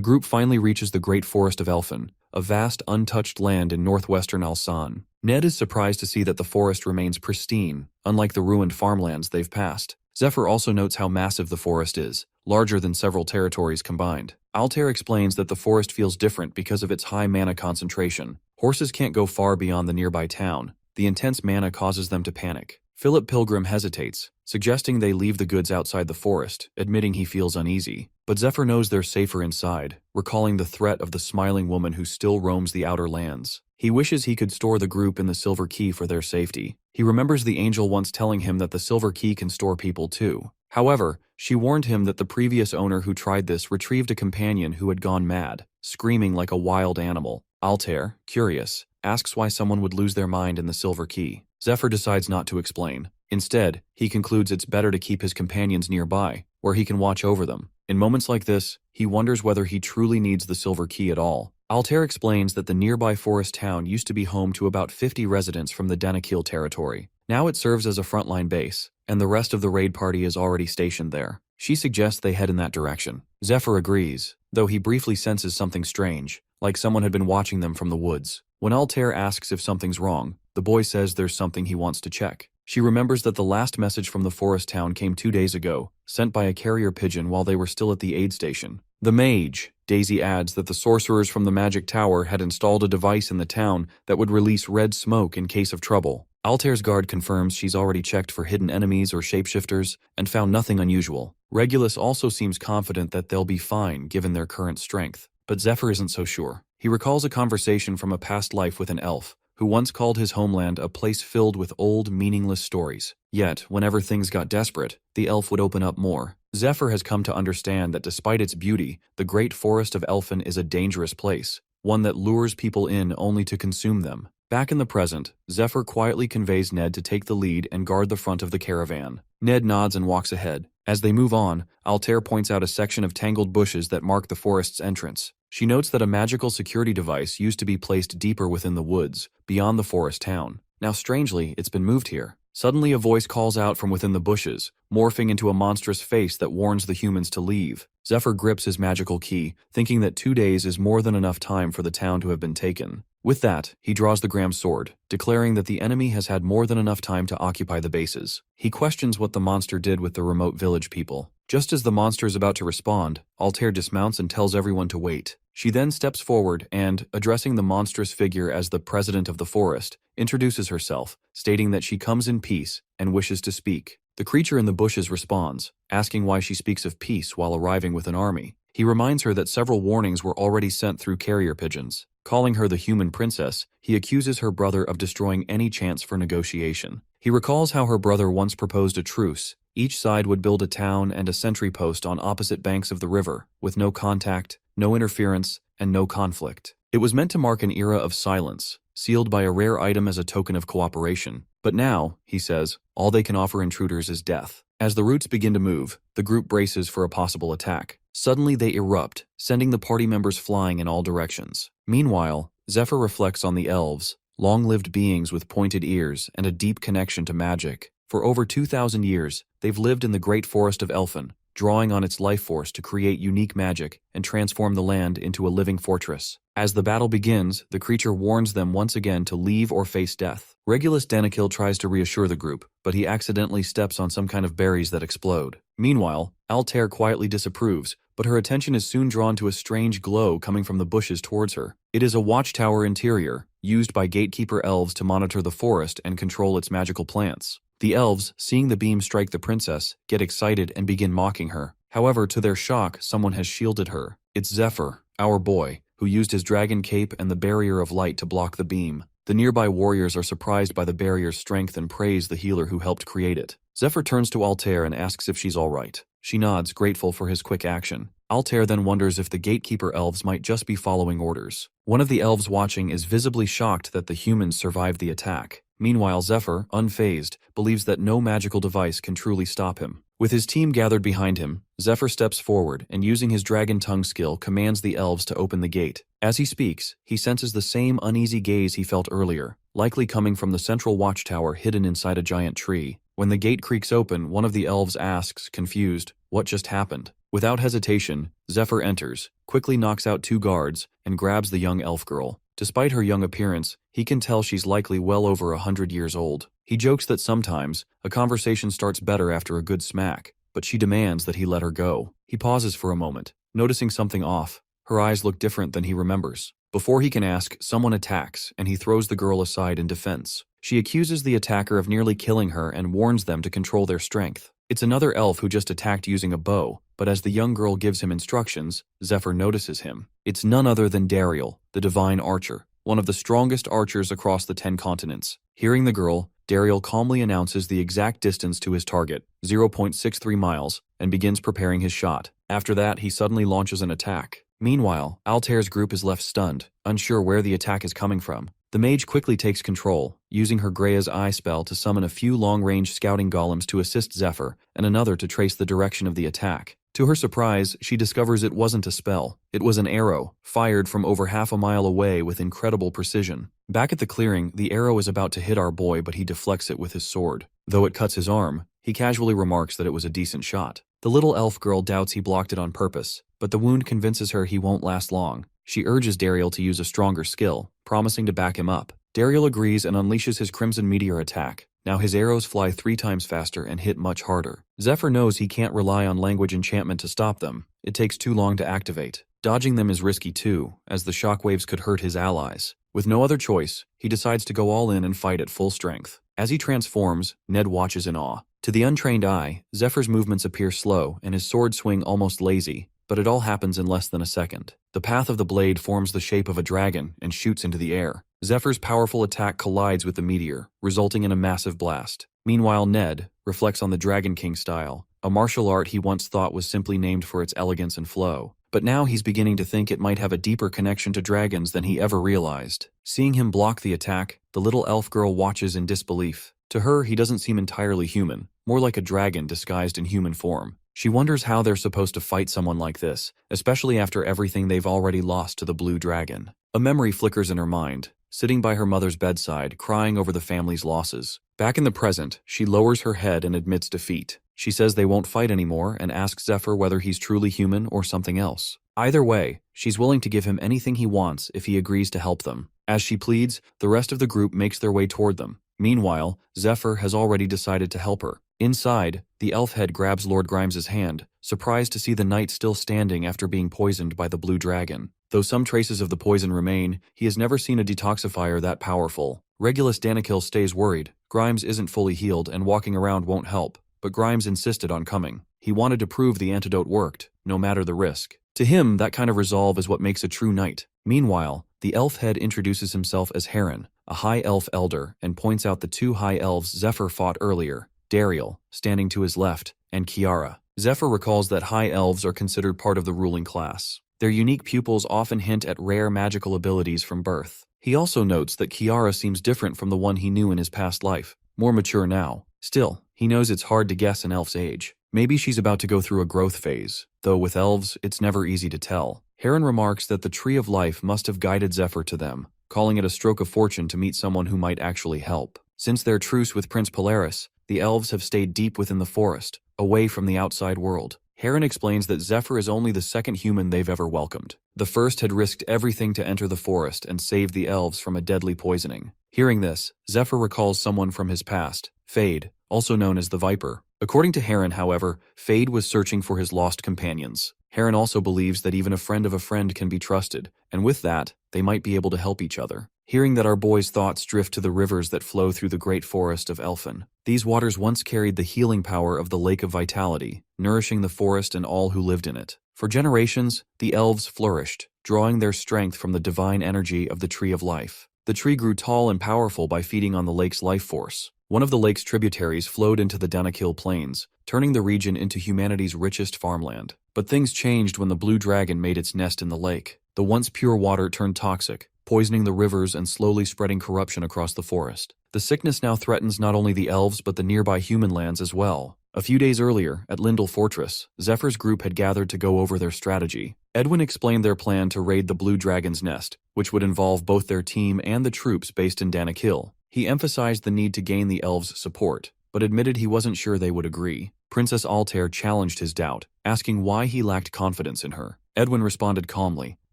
group finally reaches the Great Forest of Elfin, a vast, untouched land in northwestern Alsan. Ned is surprised to see that the forest remains pristine, unlike the ruined farmlands they've passed. Zephyr also notes how massive the forest is, larger than several territories combined. Altair explains that the forest feels different because of its high mana concentration. Horses can't go far beyond the nearby town. The intense mana causes them to panic. Philip Pilgrim hesitates, suggesting they leave the goods outside the forest, admitting he feels uneasy. But Zephyr knows they're safer inside, recalling the threat of the smiling woman who still roams the outer lands. He wishes he could store the group in the Silver Key for their safety. He remembers the angel once telling him that the Silver Key can store people too. However, she warned him that the previous owner who tried this retrieved a companion who had gone mad, screaming like a wild animal. Altair, curious, asks why someone would lose their mind in the Silver Key. Zephyr decides not to explain. Instead, he concludes it's better to keep his companions nearby, where he can watch over them. In moments like this, he wonders whether he truly needs the Silver Key at all. Altair explains that the nearby forest town used to be home to about 50 residents from the Danakil territory. Now it serves as a frontline base, and the rest of the raid party is already stationed there. She suggests they head in that direction. Zephyr agrees, though he briefly senses something strange, like someone had been watching them from the woods. When Altair asks if something's wrong, the boy says there's something he wants to check. She remembers that the last message from the forest town came 2 days ago, sent by a carrier pigeon while they were still at the aid station. The mage, Daisy adds that the sorcerers from the magic tower had installed a device in the town that would release red smoke in case of trouble. Altair's guard confirms she's already checked for hidden enemies or shapeshifters and found nothing unusual. Regulus also seems confident that they'll be fine given their current strength, but Zephyr isn't so sure. He recalls a conversation from a past life with an elf, who once called his homeland a place filled with old, meaningless stories. Yet, whenever things got desperate, the elf would open up more. Zephyr has come to understand that despite its beauty, the great forest of Elfin is a dangerous place, one that lures people in only to consume them. Back in the present, Zephyr quietly conveys Ned to take the lead and guard the front of the caravan. Ned nods and walks ahead. As they move on, Altair points out a section of tangled bushes that mark the forest's entrance. She notes that a magical security device used to be placed deeper within the woods, beyond the forest town. Now strangely, it's been moved here. Suddenly a voice calls out from within the bushes, morphing into a monstrous face that warns the humans to leave. Zephyr grips his magical key, thinking that 2 days is more than enough time for the town to have been taken. With that, he draws the Graham's sword, declaring that the enemy has had more than enough time to occupy the bases. He questions what the monster did with the remote village people. Just as the monster is about to respond, Altair dismounts and tells everyone to wait. She then steps forward and, addressing the monstrous figure as the president of the forest, introduces herself, stating that she comes in peace and wishes to speak. The creature in the bushes responds, asking why she speaks of peace while arriving with an army. He reminds her that several warnings were already sent through carrier pigeons. Calling her the human princess, he accuses her brother of destroying any chance for negotiation. He recalls how her brother once proposed a truce. Each side would build a town and a sentry post on opposite banks of the river, with no contact, no interference, and no conflict. It was meant to mark an era of silence, sealed by a rare item as a token of cooperation. But now, he says, all they can offer intruders is death. As the roots begin to move, the group braces for a possible attack. Suddenly they erupt, sending the party members flying in all directions. Meanwhile, Zephyr reflects on the elves, long-lived beings with pointed ears and a deep connection to magic. For over 2,000 years, they've lived in the great forest of Elfin, drawing on its life force to create unique magic and transform the land into a living fortress. As the battle begins, the creature warns them once again to leave or face death. Regulus Danakil tries to reassure the group, but he accidentally steps on some kind of berries that explode. Meanwhile, Altair quietly disapproves, but her attention is soon drawn to a strange glow coming from the bushes towards her. It is a watchtower interior, used by gatekeeper elves to monitor the forest and control its magical plants. The elves, seeing the beam strike the princess, get excited and begin mocking her. However, to their shock, someone has shielded her. It's Zephyr, our boy, who used his dragon cape and the barrier of light to block the beam. The nearby warriors are surprised by the barrier's strength and praise the healer who helped create it. Zephyr turns to Altair and asks if she's all right. She nods, grateful for his quick action. Altair then wonders if the gatekeeper elves might just be following orders. One of the elves watching is visibly shocked that the humans survived the attack. Meanwhile, Zephyr, unfazed, believes that no magical device can truly stop him. With his team gathered behind him, Zephyr steps forward and using his dragon tongue skill commands the elves to open the gate. As he speaks, he senses the same uneasy gaze he felt earlier, likely coming from the central watchtower hidden inside a giant tree. When the gate creaks open, one of the elves asks, confused, what just happened? Without hesitation, Zephyr enters, quickly knocks out 2 guards, and grabs the young elf girl. Despite her young appearance, he can tell she's likely well over 100 years old. He jokes that sometimes, a conversation starts better after a good smack, but she demands that he let her go. He pauses for a moment, noticing something off. Her eyes look different than he remembers. Before he can ask, someone attacks, and he throws the girl aside in defense. She accuses the attacker of nearly killing her and warns them to control their strength. It's another elf who just attacked using a bow, but as the young girl gives him instructions, Zephyr notices him. It's none other than Dariel, the divine archer, one of the strongest archers across the 10 continents. Hearing the girl, Dariel calmly announces the exact distance to his target, 0.63 miles, and begins preparing his shot. After that, he suddenly launches an attack. Meanwhile, Altair's group is left stunned, unsure where the attack is coming from. The mage quickly takes control, using her Grea's Eye spell to summon a few long-range scouting golems to assist Zephyr, and another to trace the direction of the attack. To her surprise, she discovers it wasn't a spell. It was an arrow, fired from over half a mile away with incredible precision. Back at the clearing, the arrow is about to hit our boy, but he deflects it with his sword. Though it cuts his arm, he casually remarks that it was a decent shot. The little elf girl doubts he blocked it on purpose, but the wound convinces her he won't last long. She urges Dariel to use a stronger skill, promising to back him up. Dariel agrees and unleashes his Crimson Meteor attack. Now his arrows fly 3 times faster and hit much harder. Zephyr knows he can't rely on language enchantment to stop them. It takes too long to activate. Dodging them is risky too, as the shockwaves could hurt his allies. With no other choice, he decides to go all in and fight at full strength. As he transforms, Ned watches in awe. To the untrained eye, Zephyr's movements appear slow and his sword swing almost lazy, but it all happens in less than a second. The path of the blade forms the shape of a dragon and shoots into the air. Zephyr's powerful attack collides with the meteor, resulting in a massive blast. Meanwhile, Ned reflects on the Dragon King style, a martial art he once thought was simply named for its elegance and flow. But now he's beginning to think it might have a deeper connection to dragons than he ever realized. Seeing him block the attack, the little elf girl watches in disbelief. To her, he doesn't seem entirely human, more like a dragon disguised in human form. She wonders how they're supposed to fight someone like this, especially after everything they've already lost to the blue dragon. A memory flickers in her mind, sitting by her mother's bedside, crying over the family's losses. Back in the present, she lowers her head and admits defeat. She says they won't fight anymore and asks Zephyr whether he's truly human or something else. Either way, she's willing to give him anything he wants if he agrees to help them. As she pleads, the rest of the group makes their way toward them. Meanwhile, Zephyr has already decided to help her. Inside, the elf head grabs Lord Grimes's hand, surprised to see the knight still standing after being poisoned by the blue dragon. Though some traces of the poison remain, he has never seen a detoxifier that powerful. Regulus Danakil stays worried. Grimes isn't fully healed and walking around won't help, but Grimes insisted on coming. He wanted to prove the antidote worked, no matter the risk. To him, that kind of resolve is what makes a true knight. Meanwhile, the elf head introduces himself as Heron, a high elf elder, and points out the two high elves Zephyr fought earlier, Dariel, standing to his left, and Kiara. Zephyr recalls that high elves are considered part of the ruling class. Their unique pupils often hint at rare magical abilities from birth. He also notes that Kiara seems different from the one he knew in his past life, more mature now. Still, he knows it's hard to guess an elf's age. Maybe she's about to go through a growth phase, though with elves, it's never easy to tell. Heron remarks that the Tree of Life must have guided Zephyr to them, calling it a stroke of fortune to meet someone who might actually help. Since their truce with Prince Polaris, the elves have stayed deep within the forest, away from the outside world. Heron explains that Zephyr is only the second human they've ever welcomed. The first had risked everything to enter the forest and save the elves from a deadly poisoning. Hearing this, Zephyr recalls someone from his past, Fade, also known as the Viper. According to Heron, however, Fade was searching for his lost companions. Heron also believes that even a friend of a friend can be trusted, and with that, they might be able to help each other. Hearing that our boy's thoughts drift to the rivers that flow through the great forest of Elfin. These waters once carried the healing power of the Lake of Vitality, nourishing the forest and all who lived in it. For generations, the elves flourished, drawing their strength from the divine energy of the Tree of Life. The tree grew tall and powerful by feeding on the lake's life force. One of the lake's tributaries flowed into the Danakil Plains, turning the region into humanity's richest farmland. But things changed when the blue dragon made its nest in the lake. The once pure water turned toxic, poisoning the rivers and slowly spreading corruption across the forest. The sickness now threatens not only the elves but the nearby human lands as well. A few days earlier, at Lindell Fortress, Zephyr's group had gathered to go over their strategy. Edwin explained their plan to raid the Blue Dragon's nest, which would involve both their team and the troops based in Danakil. He emphasized the need to gain the elves' support, but admitted he wasn't sure they would agree. Princess Altair challenged his doubt, asking why he lacked confidence in her. Edwin responded calmly,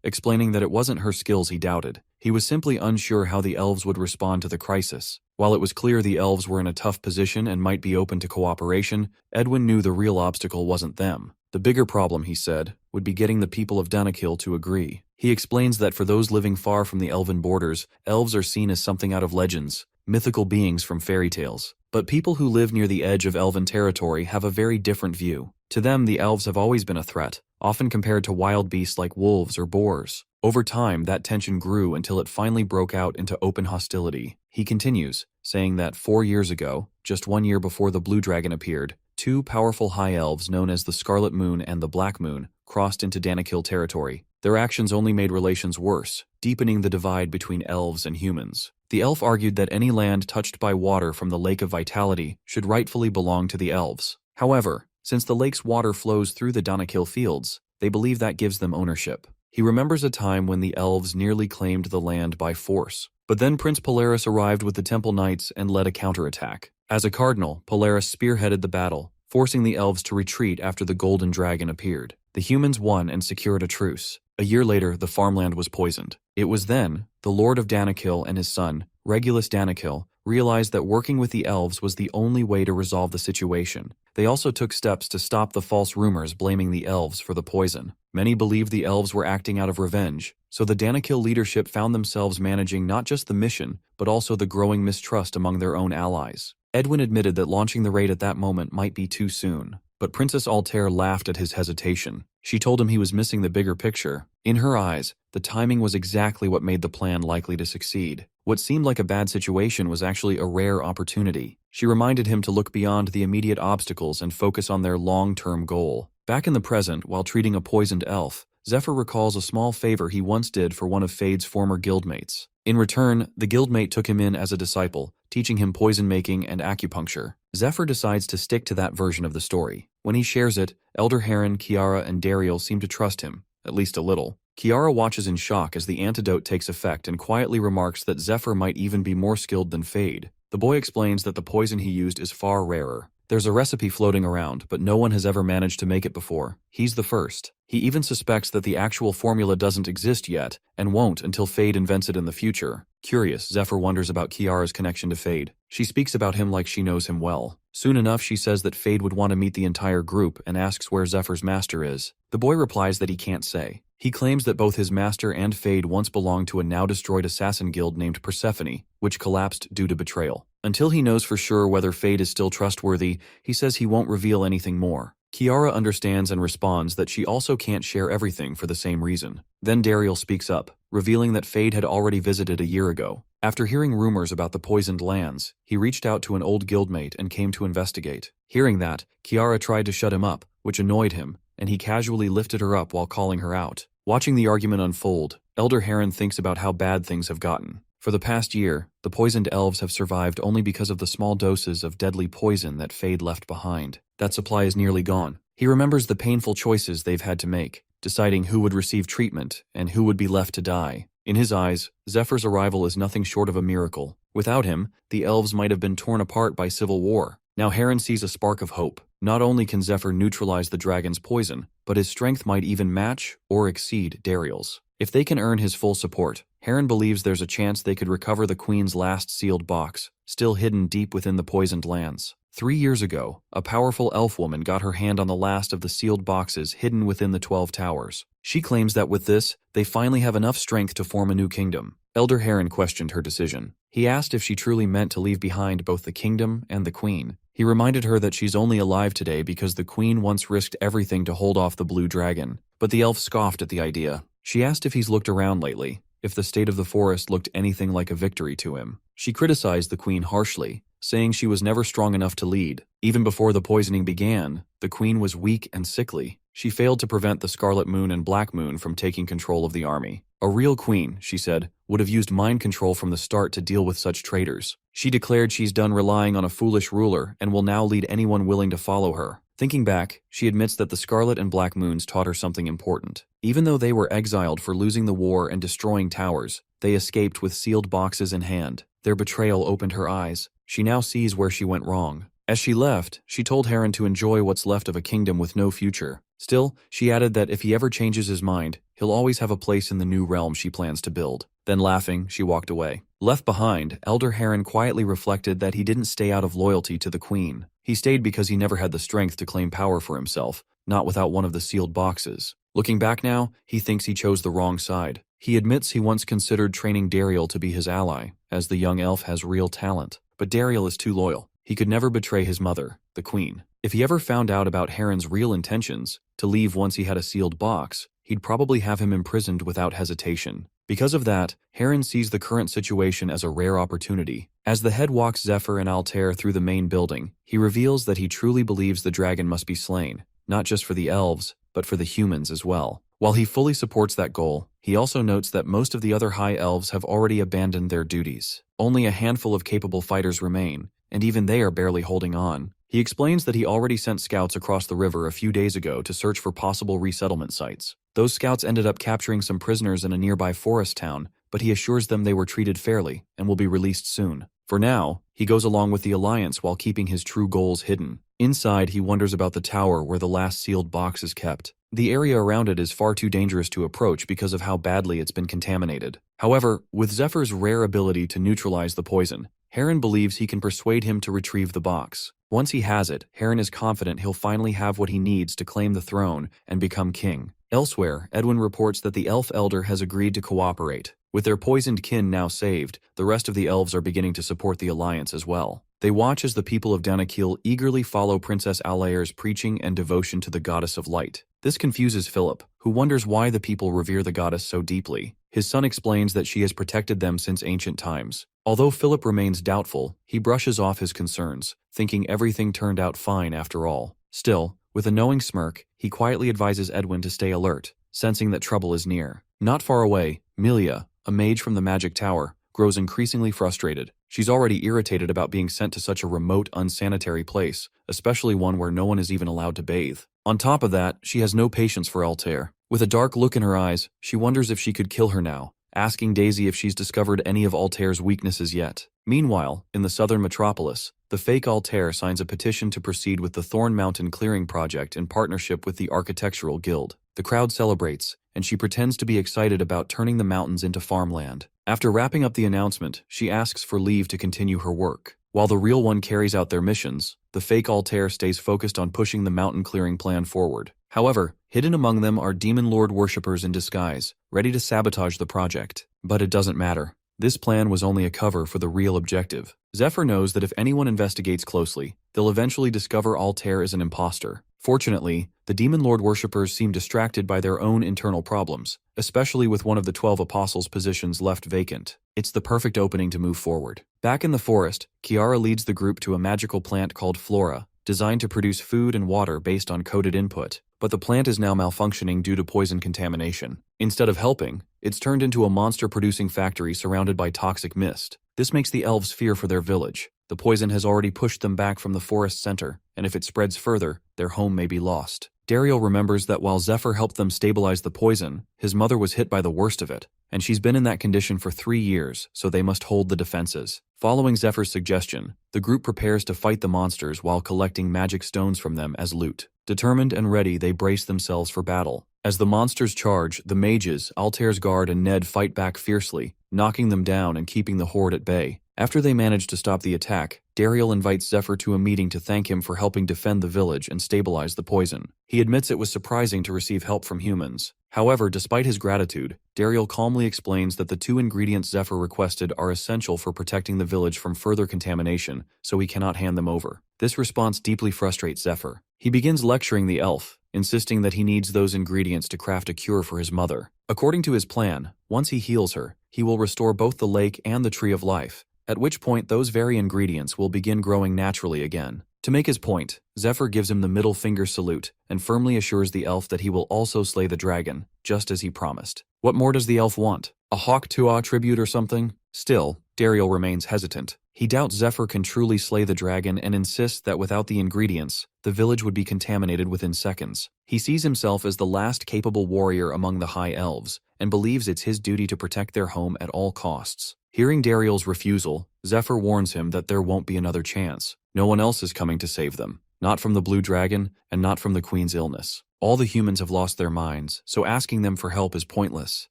explaining that it wasn't her skills he doubted. He was simply unsure how the elves would respond to the crisis. While it was clear the elves were in a tough position and might be open to cooperation, Edwin knew the real obstacle wasn't them. The bigger problem, he said, would be getting the people of Danakil to agree. He explains that for those living far from the elven borders, elves are seen as something out of legends, mythical beings from fairy tales. But people who live near the edge of elven territory have a very different view. To them, the elves have always been a threat, often compared to wild beasts like wolves or boars. Over time, that tension grew until it finally broke out into open hostility. He continues, saying that 4 years ago, just 1 year before the Blue Dragon appeared, two powerful high elves known as the Scarlet Moon and the Black Moon crossed into Danakil territory. Their actions only made relations worse, deepening the divide between elves and humans. The elf argued that any land touched by water from the Lake of Vitality should rightfully belong to the elves. However, since the lake's water flows through the Danakil fields, they believe that gives them ownership. He remembers a time when the elves nearly claimed the land by force. But then Prince Polaris arrived with the Temple Knights and led a counterattack. As a cardinal, Polaris spearheaded the battle, forcing the elves to retreat after the Golden Dragon appeared. The humans won and secured a truce. A year later, the farmland was poisoned. It was then the Lord of Danakil and his son, Regulus Danakil, realized that working with the elves was the only way to resolve the situation. They also took steps to stop the false rumors blaming the elves for the poison. Many believed the elves were acting out of revenge, so the Danakil leadership found themselves managing not just the mission, but also the growing mistrust among their own allies. Edwin admitted that launching the raid at that moment might be too soon, but Princess Altair laughed at his hesitation. She told him he was missing the bigger picture. In her eyes, the timing was exactly what made the plan likely to succeed. What seemed like a bad situation was actually a rare opportunity. She reminded him to look beyond the immediate obstacles and focus on their long-term goal. Back in the present, while treating a poisoned elf, Zephyr recalls a small favor he once did for one of Fade's former guildmates. In return, the guildmate took him in as a disciple, teaching him poison-making and acupuncture. Zephyr decides to stick to that version of the story. When he shares it, Elder Heron, Kiara, and Dariel seem to trust him, at least a little. Kiara watches in shock as the antidote takes effect and quietly remarks that Zephyr might even be more skilled than Fade. The boy explains that the poison he used is far rarer. There's a recipe floating around, but no one has ever managed to make it before. He's the first. He even suspects that the actual formula doesn't exist yet, and won't until Fade invents it in the future. Curious, Zephyr wonders about Kiara's connection to Fade. She speaks about him like she knows him well. Soon enough, she says that Fade would want to meet the entire group and asks where Zephyr's master is. The boy replies that he can't say. He claims that both his master and Fade once belonged to a now-destroyed assassin guild named Persephone, which collapsed due to betrayal. Until he knows for sure whether Fade is still trustworthy, he says he won't reveal anything more. Kiara understands and responds that she also can't share everything for the same reason. Then Dariel speaks up, revealing that Fade had already visited a year ago. After hearing rumors about the poisoned lands, he reached out to an old guildmate and came to investigate. Hearing that, Kiara tried to shut him up, which annoyed him, and he casually lifted her up while calling her out. Watching the argument unfold, Elder Heron thinks about how bad things have gotten. For the past year, the poisoned elves have survived only because of the small doses of deadly poison that Fade left behind. That supply is nearly gone. He remembers the painful choices they've had to make, deciding who would receive treatment and who would be left to die. In his eyes, Zephyr's arrival is nothing short of a miracle. Without him, the elves might have been torn apart by civil war. Now Heron sees a spark of hope. Not only can Zephyr neutralize the dragon's poison, but his strength might even match or exceed Dariel's. If they can earn his full support, Heron believes there's a chance they could recover the Queen's last sealed box, still hidden deep within the poisoned lands. 3 years ago, a powerful elf woman got her hand on the last of the sealed boxes hidden within the 12 towers. She claims that with this, they finally have enough strength to form a new kingdom. Elder Heron questioned her decision. He asked if she truly meant to leave behind both the kingdom and the Queen. He reminded her that she's only alive today because the Queen once risked everything to hold off the blue dragon. But the elf scoffed at the idea. She asked if he's looked around lately, if the state of the forest looked anything like a victory to him. She criticized the Queen harshly, saying she was never strong enough to lead. Even before the poisoning began, the Queen was weak and sickly. She failed to prevent the Scarlet Moon and Black Moon from taking control of the army. A real queen, she said, would have used mind control from the start to deal with such traitors. She declared she's done relying on a foolish ruler and will now lead anyone willing to follow her. Thinking back, she admits that the Scarlet and Black Moons taught her something important. Even though they were exiled for losing the war and destroying towers, they escaped with sealed boxes in hand. Their betrayal opened her eyes. She now sees where she went wrong. As she left, she told Heron to enjoy what's left of a kingdom with no future. Still, she added that if he ever changes his mind, he'll always have a place in the new realm she plans to build. Then laughing, she walked away. Left behind, Elder Heron quietly reflected that he didn't stay out of loyalty to the Queen. He stayed because he never had the strength to claim power for himself, not without one of the sealed boxes. Looking back now, he thinks he chose the wrong side. He admits he once considered training Dariel to be his ally, as the young elf has real talent. But Dariel is too loyal. He could never betray his mother, the Queen. If he ever found out about Heron's real intentions, to leave once he had a sealed box, he'd probably have him imprisoned without hesitation. Because of that, Heron sees the current situation as a rare opportunity. As the head walks Zephyr and Altair through the main building, he reveals that he truly believes the dragon must be slain, not just for the elves, but for the humans as well. While he fully supports that goal, he also notes that most of the other high elves have already abandoned their duties. Only a handful of capable fighters remain, and even they are barely holding on. He explains that he already sent scouts across the river a few days ago to search for possible resettlement sites. Those scouts ended up capturing some prisoners in a nearby forest town, but he assures them they were treated fairly and will be released soon. For now, he goes along with the Alliance while keeping his true goals hidden. Inside, he wonders about the tower where the last sealed box is kept. The area around it is far too dangerous to approach because of how badly it's been contaminated. However, with Zephyr's rare ability to neutralize the poison, Heron believes he can persuade him to retrieve the box. Once he has it, Heron is confident he'll finally have what he needs to claim the throne and become king. Elsewhere, Edwin reports that the elf elder has agreed to cooperate. With their poisoned kin now saved, the rest of the elves are beginning to support the alliance as well. They watch as the people of Danakil eagerly follow Princess Alair's preaching and devotion to the goddess of light. This confuses Philip, who wonders why the people revere the goddess so deeply. His son explains that she has protected them since ancient times. Although Philip remains doubtful, he brushes off his concerns, thinking everything turned out fine after all. Still, with a knowing smirk, he quietly advises Edwin to stay alert, sensing that trouble is near. Not far away, Milia, a mage from the magic tower, grows increasingly frustrated. She's already irritated about being sent to such a remote, unsanitary place, especially one where no one is even allowed to bathe. On top of that, she has no patience for Altair. With a dark look in her eyes, she wonders if she could kill her now, asking Daisy if she's discovered any of Altair's weaknesses yet. Meanwhile, in the southern metropolis, the fake Altair signs a petition to proceed with the Thorn Mountain Clearing Project in partnership with the Architectural Guild. The crowd celebrates, and she pretends to be excited about turning the mountains into farmland. After wrapping up the announcement, she asks for leave to continue her work. While the real one carries out their missions, the fake Altair stays focused on pushing the mountain clearing plan forward. However, hidden among them are demon lord worshippers in disguise, ready to sabotage the project. But it doesn't matter. This plan was only a cover for the real objective. Zephyr knows that if anyone investigates closely, they'll eventually discover Altair is an imposter. Fortunately, the demon lord worshippers seem distracted by their own internal problems, especially with one of the 12 apostles' positions left vacant. It's the perfect opening to move forward. Back in the forest, Kiara leads the group to a magical plant called Flora, designed to produce food and water based on coded input. But the plant is now malfunctioning due to poison contamination. Instead of helping, it's turned into a monster-producing factory surrounded by toxic mist. This makes the elves fear for their village. The poison has already pushed them back from the forest center, and if it spreads further, their home may be lost. Daryl remembers that while Zephyr helped them stabilize the poison, his mother was hit by the worst of it, and she's been in that condition for 3 years, so they must hold the defenses. Following Zephyr's suggestion, the group prepares to fight the monsters while collecting magic stones from them as loot. Determined and ready, they brace themselves for battle. As the monsters charge, the mages, Altair's guard, and Ned fight back fiercely, knocking them down and keeping the horde at bay. After they manage to stop the attack, Daryl invites Zephyr to a meeting to thank him for helping defend the village and stabilize the poison. He admits it was surprising to receive help from humans. However, despite his gratitude, Daryl calmly explains that the 2 ingredients Zephyr requested are essential for protecting the village from further contamination, so he cannot hand them over. This response deeply frustrates Zephyr. He begins lecturing the elf, insisting that he needs those ingredients to craft a cure for his mother. According to his plan, once he heals her, he will restore both the lake and the Tree of Life, at which point those very ingredients will begin growing naturally again. To make his point, Zephyr gives him the middle finger salute and firmly assures the elf that he will also slay the dragon, just as he promised. What more does the elf want? A Hawk Tuah tribute or something? Still, Daryl remains hesitant. He doubts Zephyr can truly slay the dragon and insists that without the ingredients, the village would be contaminated within seconds. He sees himself as the last capable warrior among the High Elves, and believes it's his duty to protect their home at all costs. Hearing Daryl's refusal, Zephyr warns him that there won't be another chance. No one else is coming to save them. Not from the Blue Dragon, and not from the Queen's illness. All the humans have lost their minds, so asking them for help is pointless.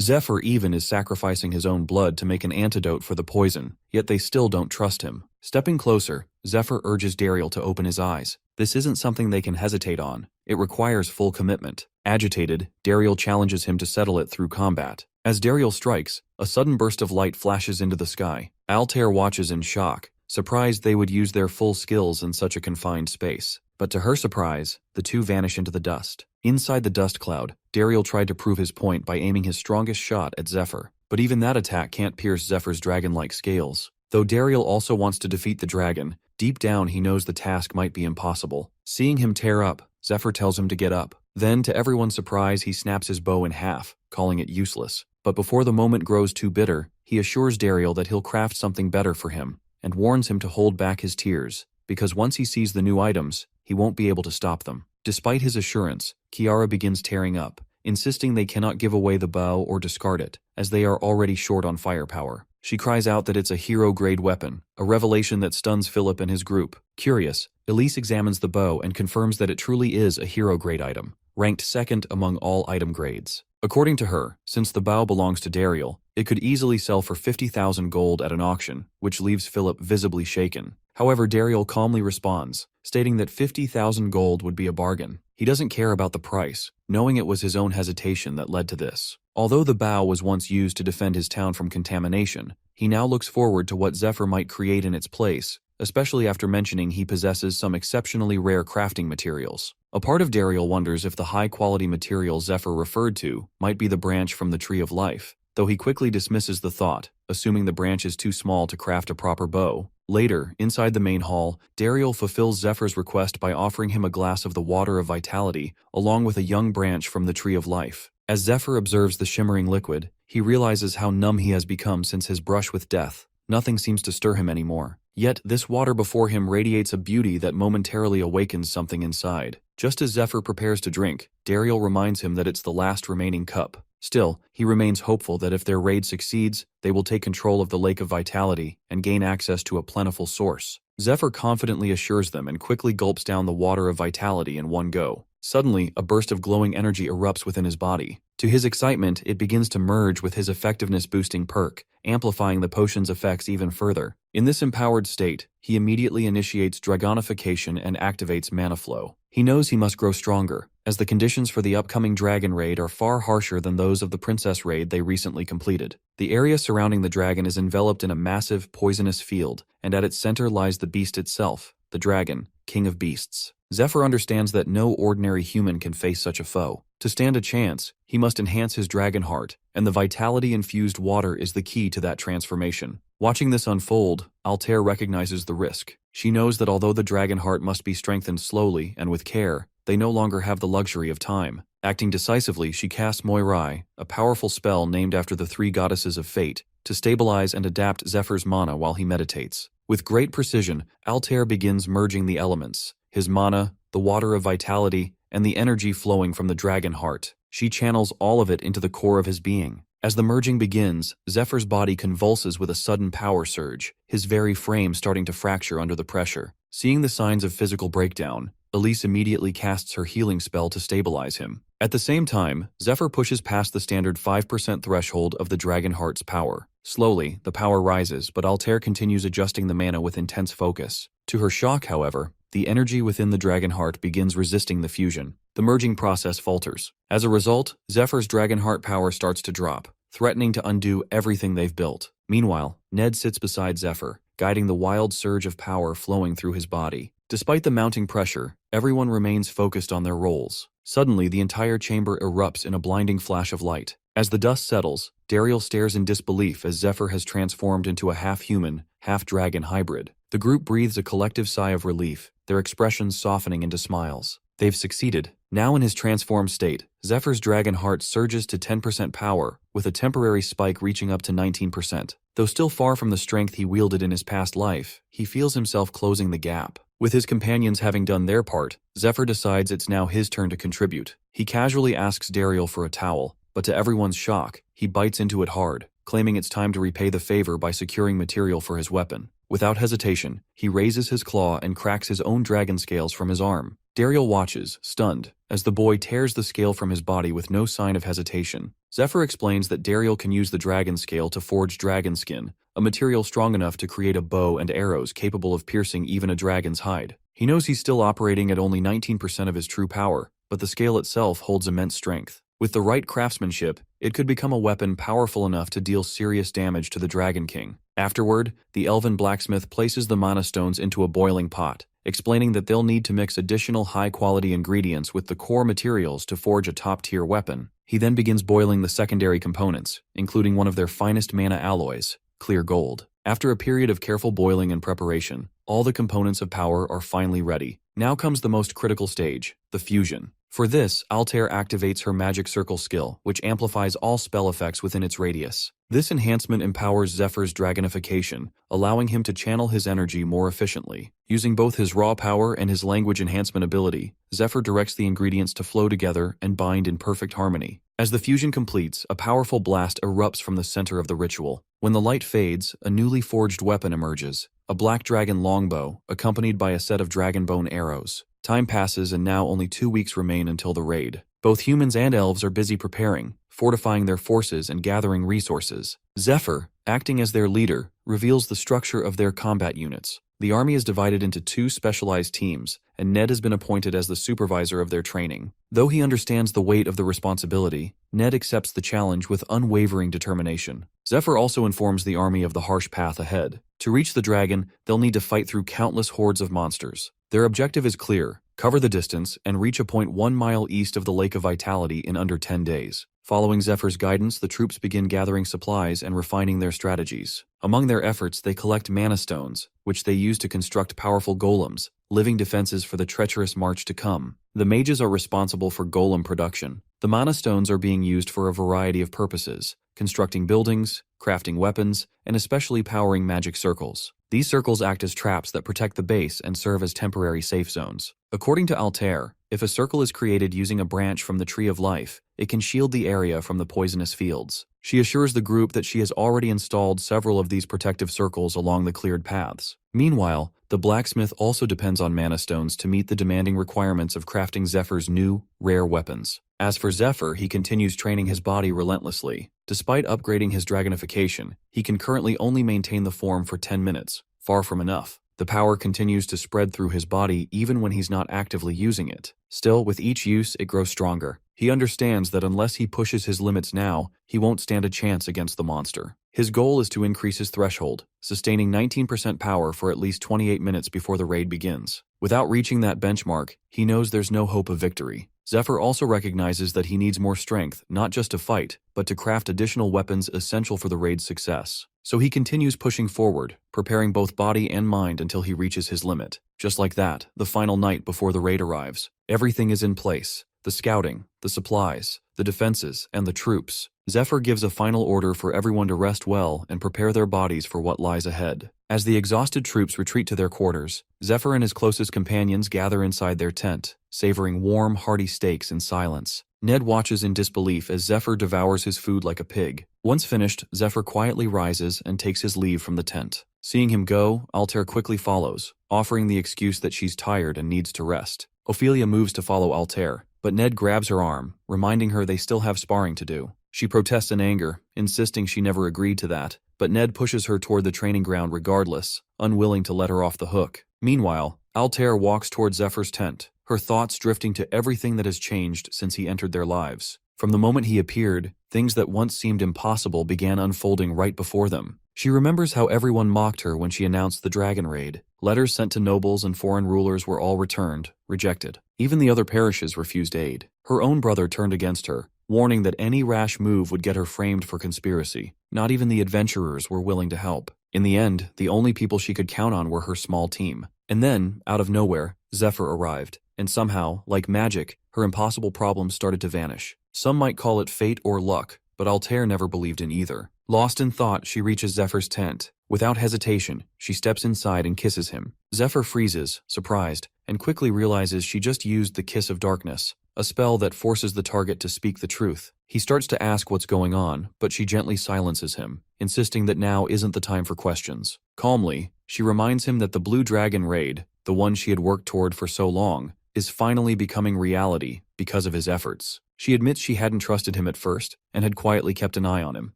Zephyr even is sacrificing his own blood to make an antidote for the poison, yet they still don't trust him. Stepping closer, Zephyr urges Daryl to open his eyes. This isn't something they can hesitate on. It requires full commitment. Agitated, Daryl challenges him to settle it through combat. As Daryl strikes, a sudden burst of light flashes into the sky. Altair watches in shock, surprised they would use their full skills in such a confined space. But to her surprise, the two vanish into the dust. Inside the dust cloud, Daryl tried to prove his point by aiming his strongest shot at Zephyr. But even that attack can't pierce Zephyr's dragon-like scales. Though Daryl also wants to defeat the dragon, deep down he knows the task might be impossible. Seeing him tear up, Zephyr tells him to get up. Then, to everyone's surprise, he snaps his bow in half, calling it useless. But before the moment grows too bitter, he assures Daryl that he'll craft something better for him, and warns him to hold back his tears, because once he sees the new items, he won't be able to stop them. Despite his assurance, Kiara begins tearing up, insisting they cannot give away the bow or discard it, as they are already short on firepower. She cries out that it's a hero-grade weapon, a revelation that stuns Philip and his group. Curious, Elise examines the bow and confirms that it truly is a hero-grade item, ranked second among all item grades. According to her, since the bow belongs to Daryl, it could easily sell for 50,000 gold at an auction, which leaves Philip visibly shaken. However, Dariel calmly responds, stating that 50,000 gold would be a bargain. He doesn't care about the price, knowing it was his own hesitation that led to this. Although the bow was once used to defend his town from contamination, he now looks forward to what Zephyr might create in its place, especially after mentioning he possesses some exceptionally rare crafting materials. A part of Dariel wonders if the high-quality material Zephyr referred to might be the branch from the Tree of Life, though he quickly dismisses the thought, assuming the branch is too small to craft a proper bow. Later, inside the main hall, Dariel fulfills Zephyr's request by offering him a glass of the Water of Vitality, along with a young branch from the Tree of Life. As Zephyr observes the shimmering liquid, he realizes how numb he has become since his brush with death. Nothing seems to stir him anymore. Yet, this water before him radiates a beauty that momentarily awakens something inside. Just as Zephyr prepares to drink, Dariel reminds him that it's the last remaining cup. Still, he remains hopeful that if their raid succeeds, they will take control of the Lake of Vitality and gain access to a plentiful source. Zephyr confidently assures them and quickly gulps down the Water of Vitality in one go. Suddenly, a burst of glowing energy erupts within his body. To his excitement, it begins to merge with his effectiveness-boosting perk, amplifying the potion's effects even further. In this empowered state, he immediately initiates Dragonification and activates Mana Flow. He knows he must grow stronger, as the conditions for the upcoming Dragon Raid are far harsher than those of the Princess Raid they recently completed. The area surrounding the dragon is enveloped in a massive, poisonous field, and at its center lies the beast itself, the dragon, king of beasts. Zephyr understands that no ordinary human can face such a foe. To stand a chance, he must enhance his dragon heart, and the vitality-infused water is the key to that transformation. Watching this unfold, Altair recognizes the risk. She knows that although the dragon heart must be strengthened slowly and with care, they no longer have the luxury of time. Acting decisively, she casts Moirai, a powerful spell named after the three goddesses of fate, to stabilize and adapt Zephyr's mana while he meditates. With great precision, Altair begins merging the elements, his mana, the Water of Vitality, and the energy flowing from the dragon heart. She channels all of it into the core of his being. As the merging begins, Zephyr's body convulses with a sudden power surge, his very frame starting to fracture under the pressure. Seeing the signs of physical breakdown, Elise immediately casts her healing spell to stabilize him. At the same time, Zephyr pushes past the standard 5% threshold of the dragon heart's power. Slowly, the power rises, but Altair continues adjusting the mana with intense focus. To her shock, however, the energy within the dragon heart begins resisting the fusion. The merging process falters. As a result, Zephyr's dragon heart power starts to drop, threatening to undo everything they've built. Meanwhile, Ned sits beside Zephyr, guiding the wild surge of power flowing through his body. Despite the mounting pressure, everyone remains focused on their roles. Suddenly, the entire chamber erupts in a blinding flash of light. As the dust settles, Dariel stares in disbelief as Zephyr has transformed into a half-human, half-dragon hybrid. The group breathes a collective sigh of relief, their expressions softening into smiles. They've succeeded. Now in his transformed state, Zephyr's dragon heart surges to 10% power, with a temporary spike reaching up to 19%. Though still far from the strength he wielded in his past life, he feels himself closing the gap. With his companions having done their part, Zephyr decides it's now his turn to contribute. He casually asks Dariel for a towel, but to everyone's shock, he bites into it hard, claiming it's time to repay the favor by securing material for his weapon. Without hesitation, he raises his claw and cracks his own dragon scales from his arm. Dariel watches, stunned, as the boy tears the scale from his body with no sign of hesitation. Zephyr explains that Dariel can use the dragon scale to forge dragon skin, a material strong enough to create a bow and arrows capable of piercing even a dragon's hide. He knows he's still operating at only 19% of his true power, but the scale itself holds immense strength. With the right craftsmanship, it could become a weapon powerful enough to deal serious damage to the Dragon King. Afterward, the elven blacksmith places the mana stones into a boiling pot, explaining that they'll need to mix additional high-quality ingredients with the core materials to forge a top-tier weapon. He then begins boiling the secondary components, including one of their finest mana alloys, clear gold. After a period of careful boiling and preparation, all the components of power are finally ready. Now comes the most critical stage, the fusion. For this, Altair activates her Magic Circle skill, which amplifies all spell effects within its radius. This enhancement empowers Zephyr's dragonification, allowing him to channel his energy more efficiently. Using both his raw power and his language enhancement ability, Zephyr directs the ingredients to flow together and bind in perfect harmony. As the fusion completes, a powerful blast erupts from the center of the ritual. When the light fades, a newly forged weapon emerges, a black dragon longbow, accompanied by a set of dragonbone arrows. Time passes and now only 2 weeks remain until the raid. Both humans and elves are busy preparing, fortifying their forces and gathering resources. Zephyr, acting as their leader, reveals the structure of their combat units. The army is divided into 2 specialized teams, and Ned has been appointed as the supervisor of their training. Though he understands the weight of the responsibility, Ned accepts the challenge with unwavering determination. Zephyr also informs the army of the harsh path ahead. To reach the dragon, they'll need to fight through countless hordes of monsters. Their objective is clear: cover the distance and reach a point 1 mile east of the Lake of Vitality in under 10 days. Following Zephyr's guidance, the troops begin gathering supplies and refining their strategies. Among their efforts, they collect mana stones, which they use to construct powerful golems, living defenses for the treacherous march to come. The mages are responsible for golem production. The mana stones are being used for a variety of purposes: constructing buildings, crafting weapons, and especially powering magic circles. These circles act as traps that protect the base and serve as temporary safe zones. According to Altair, if a circle is created using a branch from the Tree of Life, it can shield the area from the poisonous fields. She assures the group that she has already installed several of these protective circles along the cleared paths. Meanwhile, the blacksmith also depends on mana stones to meet the demanding requirements of crafting Zephyr's new, rare weapons. As for Zephyr, he continues training his body relentlessly. Despite upgrading his dragonification, he can currently only maintain the form for 10 minutes, far from enough. The power continues to spread through his body even when he's not actively using it. Still, with each use, it grows stronger. He understands that unless he pushes his limits now, he won't stand a chance against the monster. His goal is to increase his threshold, sustaining 19% power for at least 28 minutes before the raid begins. Without reaching that benchmark, he knows there's no hope of victory. Zephyr also recognizes that he needs more strength, not just to fight, but to craft additional weapons essential for the raid's success. So he continues pushing forward, preparing both body and mind until he reaches his limit. Just like that, the final night before the raid arrives, everything is in place: the scouting, the supplies, the defenses, and the troops. Zephyr gives a final order for everyone to rest well and prepare their bodies for what lies ahead. As the exhausted troops retreat to their quarters, Zephyr and his closest companions gather inside their tent, savoring warm, hearty steaks in silence. Ned watches in disbelief as Zephyr devours his food like a pig. Once finished, Zephyr quietly rises and takes his leave from the tent. Seeing him go, Altair quickly follows, offering the excuse that she's tired and needs to rest. Ophelia moves to follow Altair, but Ned grabs her arm, reminding her they still have sparring to do. She protests in anger, insisting she never agreed to that, but Ned pushes her toward the training ground regardless, unwilling to let her off the hook. Meanwhile, Altair walks toward Zephyr's tent, her thoughts drifting to everything that has changed since he entered their lives. From the moment he appeared, things that once seemed impossible began unfolding right before them. She remembers how everyone mocked her when she announced the dragon raid. Letters sent to nobles and foreign rulers were all returned, rejected. Even the other parishes refused aid. Her own brother turned against her, warning that any rash move would get her framed for conspiracy. Not even the adventurers were willing to help. In the end, the only people she could count on were her small team. And then, out of nowhere, Zephyr arrived, and somehow, like magic, her impossible problems started to vanish. Some might call it fate or luck, but Altair never believed in either. Lost in thought, she reaches Zephyr's tent. Without hesitation, she steps inside and kisses him. Zephyr freezes, surprised, and quickly realizes she just used the Kiss of Darkness, a spell that forces the target to speak the truth. He starts to ask what's going on, but she gently silences him, insisting that now isn't the time for questions. Calmly, she reminds him that the Blue Dragon raid, the one she had worked toward for so long, is finally becoming reality because of his efforts. She admits she hadn't trusted him at first and had quietly kept an eye on him.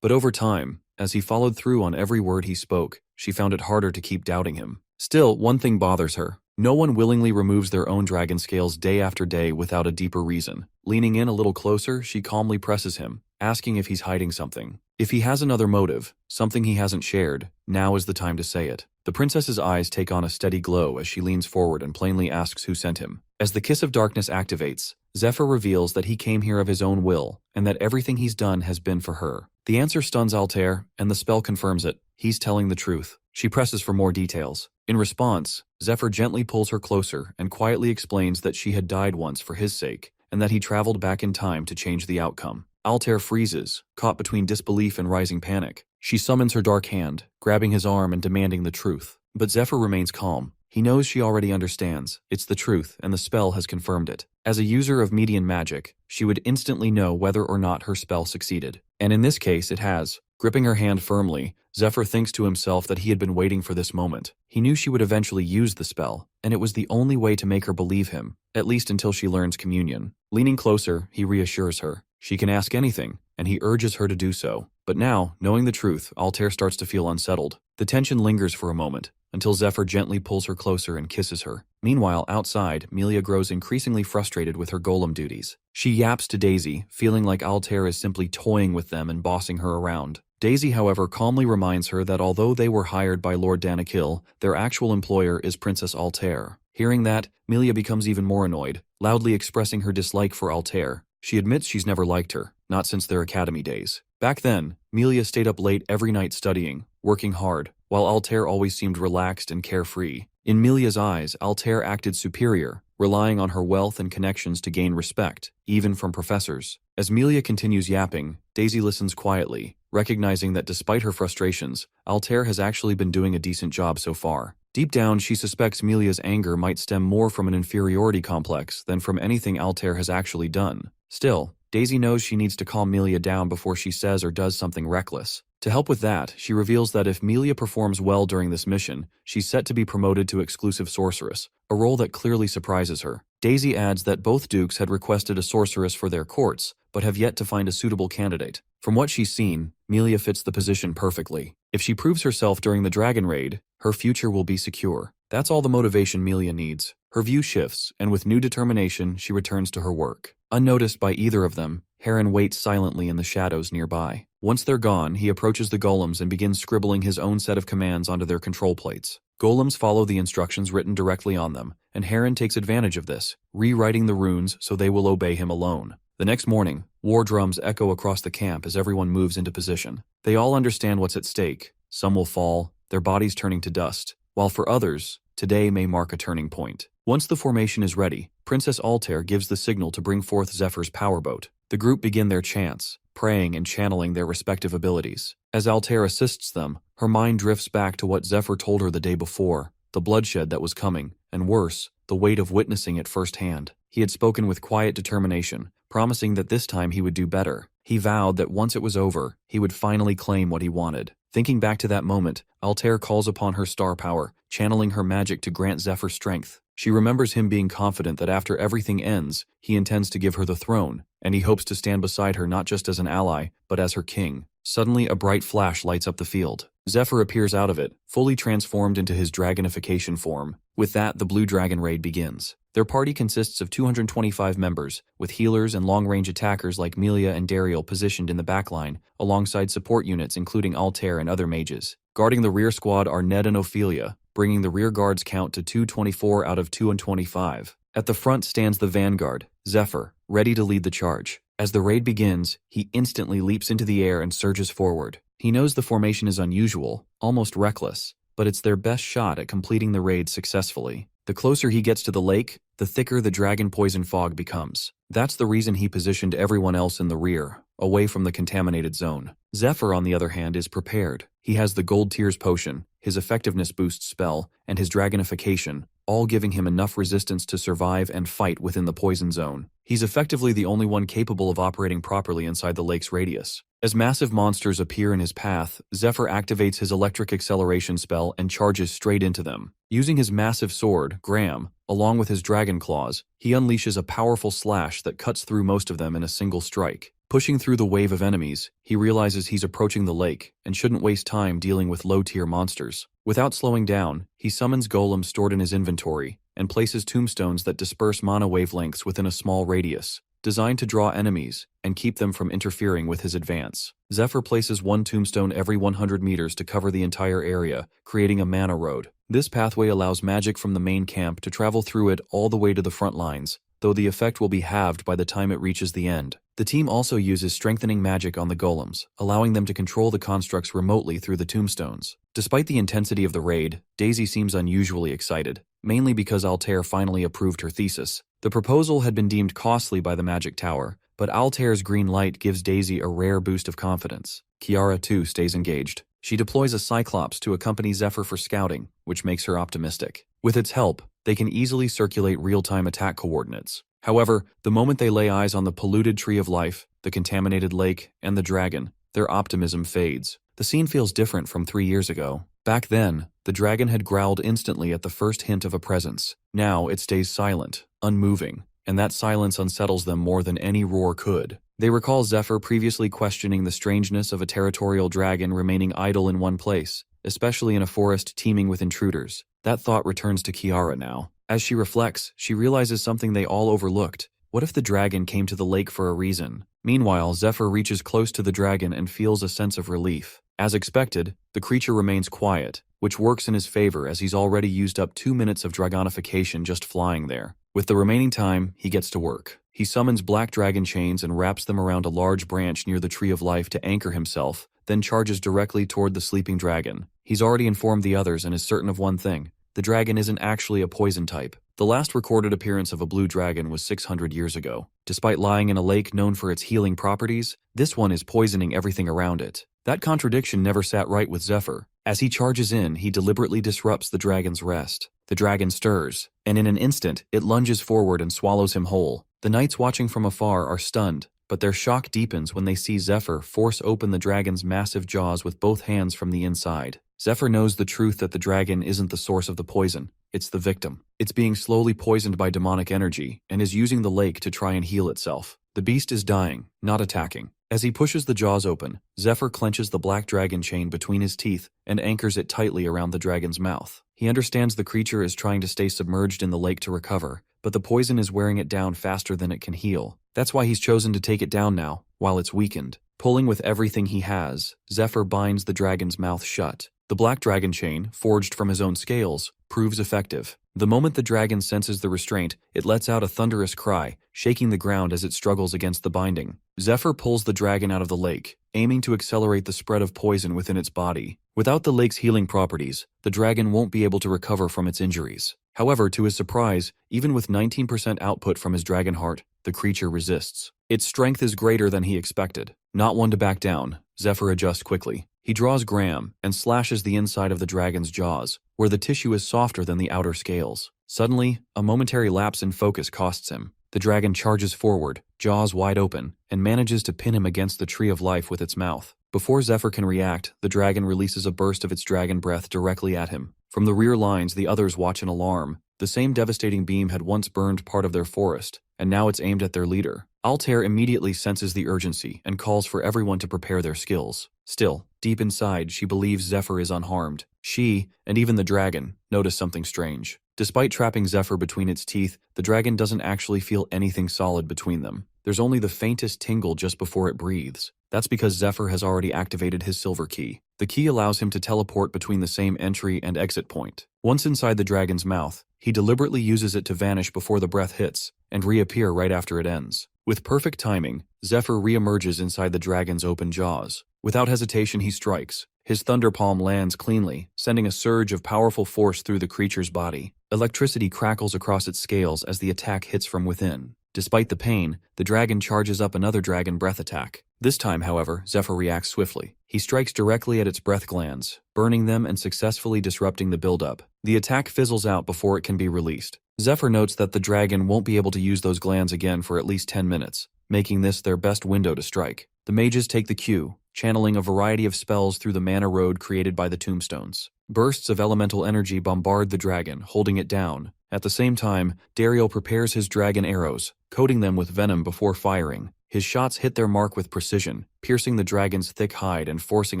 But over time, as he followed through on every word he spoke, she found it harder to keep doubting him. Still, one thing bothers her. No one willingly removes their own dragon scales day after day without a deeper reason. Leaning in a little closer, she calmly presses him, asking if he's hiding something. If he has another motive, something he hasn't shared, now is the time to say it. The princess's eyes take on a steady glow as she leans forward and plainly asks who sent him. As the Kiss of Darkness activates, Zephyr reveals that he came here of his own will, and that everything he's done has been for her. The answer stuns Altair, and the spell confirms it. He's telling the truth. She presses for more details. In response, Zephyr gently pulls her closer and quietly explains that she had died once for his sake, and that he traveled back in time to change the outcome. Altair freezes, caught between disbelief and rising panic. She summons her dark hand, grabbing his arm and demanding the truth. But Zephyr remains calm. He knows she already understands. It's the truth, and the spell has confirmed it. As a user of Median magic, she would instantly know whether or not her spell succeeded. And in this case, it has. Gripping her hand firmly, Zephyr thinks to himself that he had been waiting for this moment. He knew she would eventually use the spell, and it was the only way to make her believe him, at least until she learns communion. Leaning closer, he reassures her. She can ask anything, and he urges her to do so. But now, knowing the truth, Altair starts to feel unsettled. The tension lingers for a moment, until Zephyr gently pulls her closer and kisses her. Meanwhile, outside, Melia grows increasingly frustrated with her golem duties. She yaps to Daisy, feeling like Altair is simply toying with them and bossing her around. Daisy, however, calmly reminds her that although they were hired by Lord Danakil, their actual employer is Princess Altair. Hearing that, Melia becomes even more annoyed, loudly expressing her dislike for Altair. She admits she's never liked her, not since their academy days. Back then, Melia stayed up late every night studying, working hard, while Altair always seemed relaxed and carefree. In Melia's eyes, Altair acted superior, relying on her wealth and connections to gain respect, even from professors. As Melia continues yapping, Daisy listens quietly, recognizing that despite her frustrations, Altair has actually been doing a decent job so far. Deep down, she suspects Melia's anger might stem more from an inferiority complex than from anything Altair has actually done. Still, Daisy knows she needs to calm Melia down before she says or does something reckless. To help with that, she reveals that if Melia performs well during this mission, she's set to be promoted to exclusive sorceress, a role that clearly surprises her. Daisy adds that both dukes had requested a sorceress for their courts, but have yet to find a suitable candidate. From what she's seen, Melia fits the position perfectly. If she proves herself during the dragon raid, her future will be secure. That's all the motivation Melia needs. Her view shifts, and with new determination, she returns to her work. Unnoticed by either of them, Heron waits silently in the shadows nearby. Once they're gone, he approaches the golems and begins scribbling his own set of commands onto their control plates. Golems follow the instructions written directly on them, and Heron takes advantage of this, rewriting the runes so they will obey him alone. The next morning, war drums echo across the camp as everyone moves into position. They all understand what's at stake. Some will fall, their bodies turning to dust, while for others, today may mark a turning point. Once the formation is ready, Princess Altair gives the signal to bring forth Zephyr's powerboat. The group begin their chants, praying and channeling their respective abilities. As Altair assists them, her mind drifts back to what Zephyr told her the day before, the bloodshed that was coming, and worse, the weight of witnessing it firsthand. He had spoken with quiet determination, promising that this time he would do better. He vowed that once it was over, he would finally claim what he wanted. Thinking back to that moment, Altair calls upon her star power, channeling her magic to grant Zephyr strength. She remembers him being confident that after everything ends, he intends to give her the throne, and he hopes to stand beside her not just as an ally, but as her king. Suddenly, a bright flash lights up the field. Zephyr appears out of it, fully transformed into his dragonification form. With that, the Blue Dragon raid begins. Their party consists of 225 members, with healers and long-range attackers like Melia and Dariel positioned in the backline, alongside support units including Altair and other mages. Guarding the rear squad are Ned and Ophelia, bringing the rear guard's count to 224 out of 225. At the front stands the vanguard, Zephyr, ready to lead the charge. As the raid begins, he instantly leaps into the air and surges forward. He knows the formation is unusual, almost reckless, but it's their best shot at completing the raid successfully. The closer he gets to the lake, the thicker the dragon poison fog becomes. That's the reason he positioned everyone else in the rear, away from the contaminated zone. Zephyr, on the other hand, is prepared. He has the Gold Tears potion, his effectiveness boost spell, and his dragonification, all giving him enough resistance to survive and fight within the poison zone. He's effectively the only one capable of operating properly inside the lake's radius. As massive monsters appear in his path, Zephyr activates his electric acceleration spell and charges straight into them. Using his massive sword, Graham, along with his dragon claws, he unleashes a powerful slash that cuts through most of them in a single strike. Pushing through the wave of enemies, he realizes he's approaching the lake and shouldn't waste time dealing with low-tier monsters. Without slowing down, he summons golems stored in his inventory and places tombstones that disperse mana wavelengths within a small radius, designed to draw enemies and keep them from interfering with his advance. Zephyr places one tombstone every 100 meters to cover the entire area, creating a mana road. This pathway allows magic from the main camp to travel through it all the way to the front lines, though the effect will be halved by the time it reaches the end. The team also uses strengthening magic on the golems, allowing them to control the constructs remotely through the tombstones. Despite the intensity of the raid, Daisy seems unusually excited, mainly because Altair finally approved her thesis. The proposal had been deemed costly by the Magic Tower, but Altair's green light gives Daisy a rare boost of confidence. Kiara, too, stays engaged. She deploys a Cyclops to accompany Zephyr for scouting, which makes her optimistic. With its help, they can easily circulate real-time attack coordinates. However, the moment they lay eyes on the polluted Tree of Life, the contaminated lake, and the dragon, their optimism fades. The scene feels different from 3 years ago. Back then, the dragon had growled instantly at the first hint of a presence. Now it stays silent, unmoving, and that silence unsettles them more than any roar could. They recall Zephyr previously questioning the strangeness of a territorial dragon remaining idle in one place, especially in a forest teeming with intruders. That thought returns to Kiara now. As she reflects, she realizes something they all overlooked. What if the dragon came to the lake for a reason? Meanwhile, Zephyr reaches close to the dragon and feels a sense of relief. As expected, the creature remains quiet, which works in his favor as he's already used up 2 minutes of dragonification just flying there. With the remaining time, he gets to work. He summons black dragon chains and wraps them around a large branch near the Tree of Life to anchor himself, then charges directly toward the sleeping dragon. He's already informed the others and is certain of one thing: the dragon isn't actually a poison type. The last recorded appearance of a blue dragon was 600 years ago. Despite lying in a lake known for its healing properties, this one is poisoning everything around it. That contradiction never sat right with Zephyr. As he charges in, he deliberately disrupts the dragon's rest. The dragon stirs, and in an instant, it lunges forward and swallows him whole. The knights watching from afar are stunned, but their shock deepens when they see Zephyr force open the dragon's massive jaws with both hands from the inside. Zephyr knows the truth that the dragon isn't the source of the poison, it's the victim. It's being slowly poisoned by demonic energy and is using the lake to try and heal itself. The beast is dying, not attacking. As he pushes the jaws open, Zephyr clenches the black dragon chain between his teeth and anchors it tightly around the dragon's mouth. He understands the creature is trying to stay submerged in the lake to recover, but the poison is wearing it down faster than it can heal. That's why he's chosen to take it down now, while it's weakened. Pulling with everything he has, Zephyr binds the dragon's mouth shut. The black dragon chain, forged from his own scales, proves effective. The moment the dragon senses the restraint, it lets out a thunderous cry, shaking the ground as it struggles against the binding. Zephyr pulls the dragon out of the lake, aiming to accelerate the spread of poison within its body. Without the lake's healing properties, the dragon won't be able to recover from its injuries. However, to his surprise, even with 19% output from his dragon heart, the creature resists. Its strength is greater than he expected. Not one to back down, Zephyr adjusts quickly. He draws Graham and slashes the inside of the dragon's jaws, where the tissue is softer than the outer scales. Suddenly, a momentary lapse in focus costs him. The dragon charges forward, jaws wide open, and manages to pin him against the Tree of Life with its mouth. Before Zephyr can react, the dragon releases a burst of its dragon breath directly at him. From the rear lines, the others watch in alarm. The same devastating beam had once burned part of their forest, and now it's aimed at their leader. Altair immediately senses the urgency and calls for everyone to prepare their skills. Still, deep inside, she believes Zephyr is unharmed. She, and even the dragon, notice something strange. Despite trapping Zephyr between its teeth, the dragon doesn't actually feel anything solid between them. There's only the faintest tingle just before it breathes. That's because Zephyr has already activated his silver key. The key allows him to teleport between the same entry and exit point. Once inside the dragon's mouth, he deliberately uses it to vanish before the breath hits, and reappear right after it ends. With perfect timing, Zephyr re-emerges inside the dragon's open jaws. Without hesitation, he strikes. His thunder palm lands cleanly, sending a surge of powerful force through the creature's body. Electricity crackles across its scales as the attack hits from within. Despite the pain, the dragon charges up another dragon breath attack. This time, however, Zephyr reacts swiftly. He strikes directly at its breath glands, burning them and successfully disrupting the buildup. The attack fizzles out before it can be released. Zephyr notes that the dragon won't be able to use those glands again for at least 10 minutes, making this their best window to strike. The mages take the cue, channeling a variety of spells through the mana road created by the tombstones. Bursts of elemental energy bombard the dragon, holding it down. At the same time, Dariel prepares his dragon arrows, coating them with venom before firing. His shots hit their mark with precision, piercing the dragon's thick hide and forcing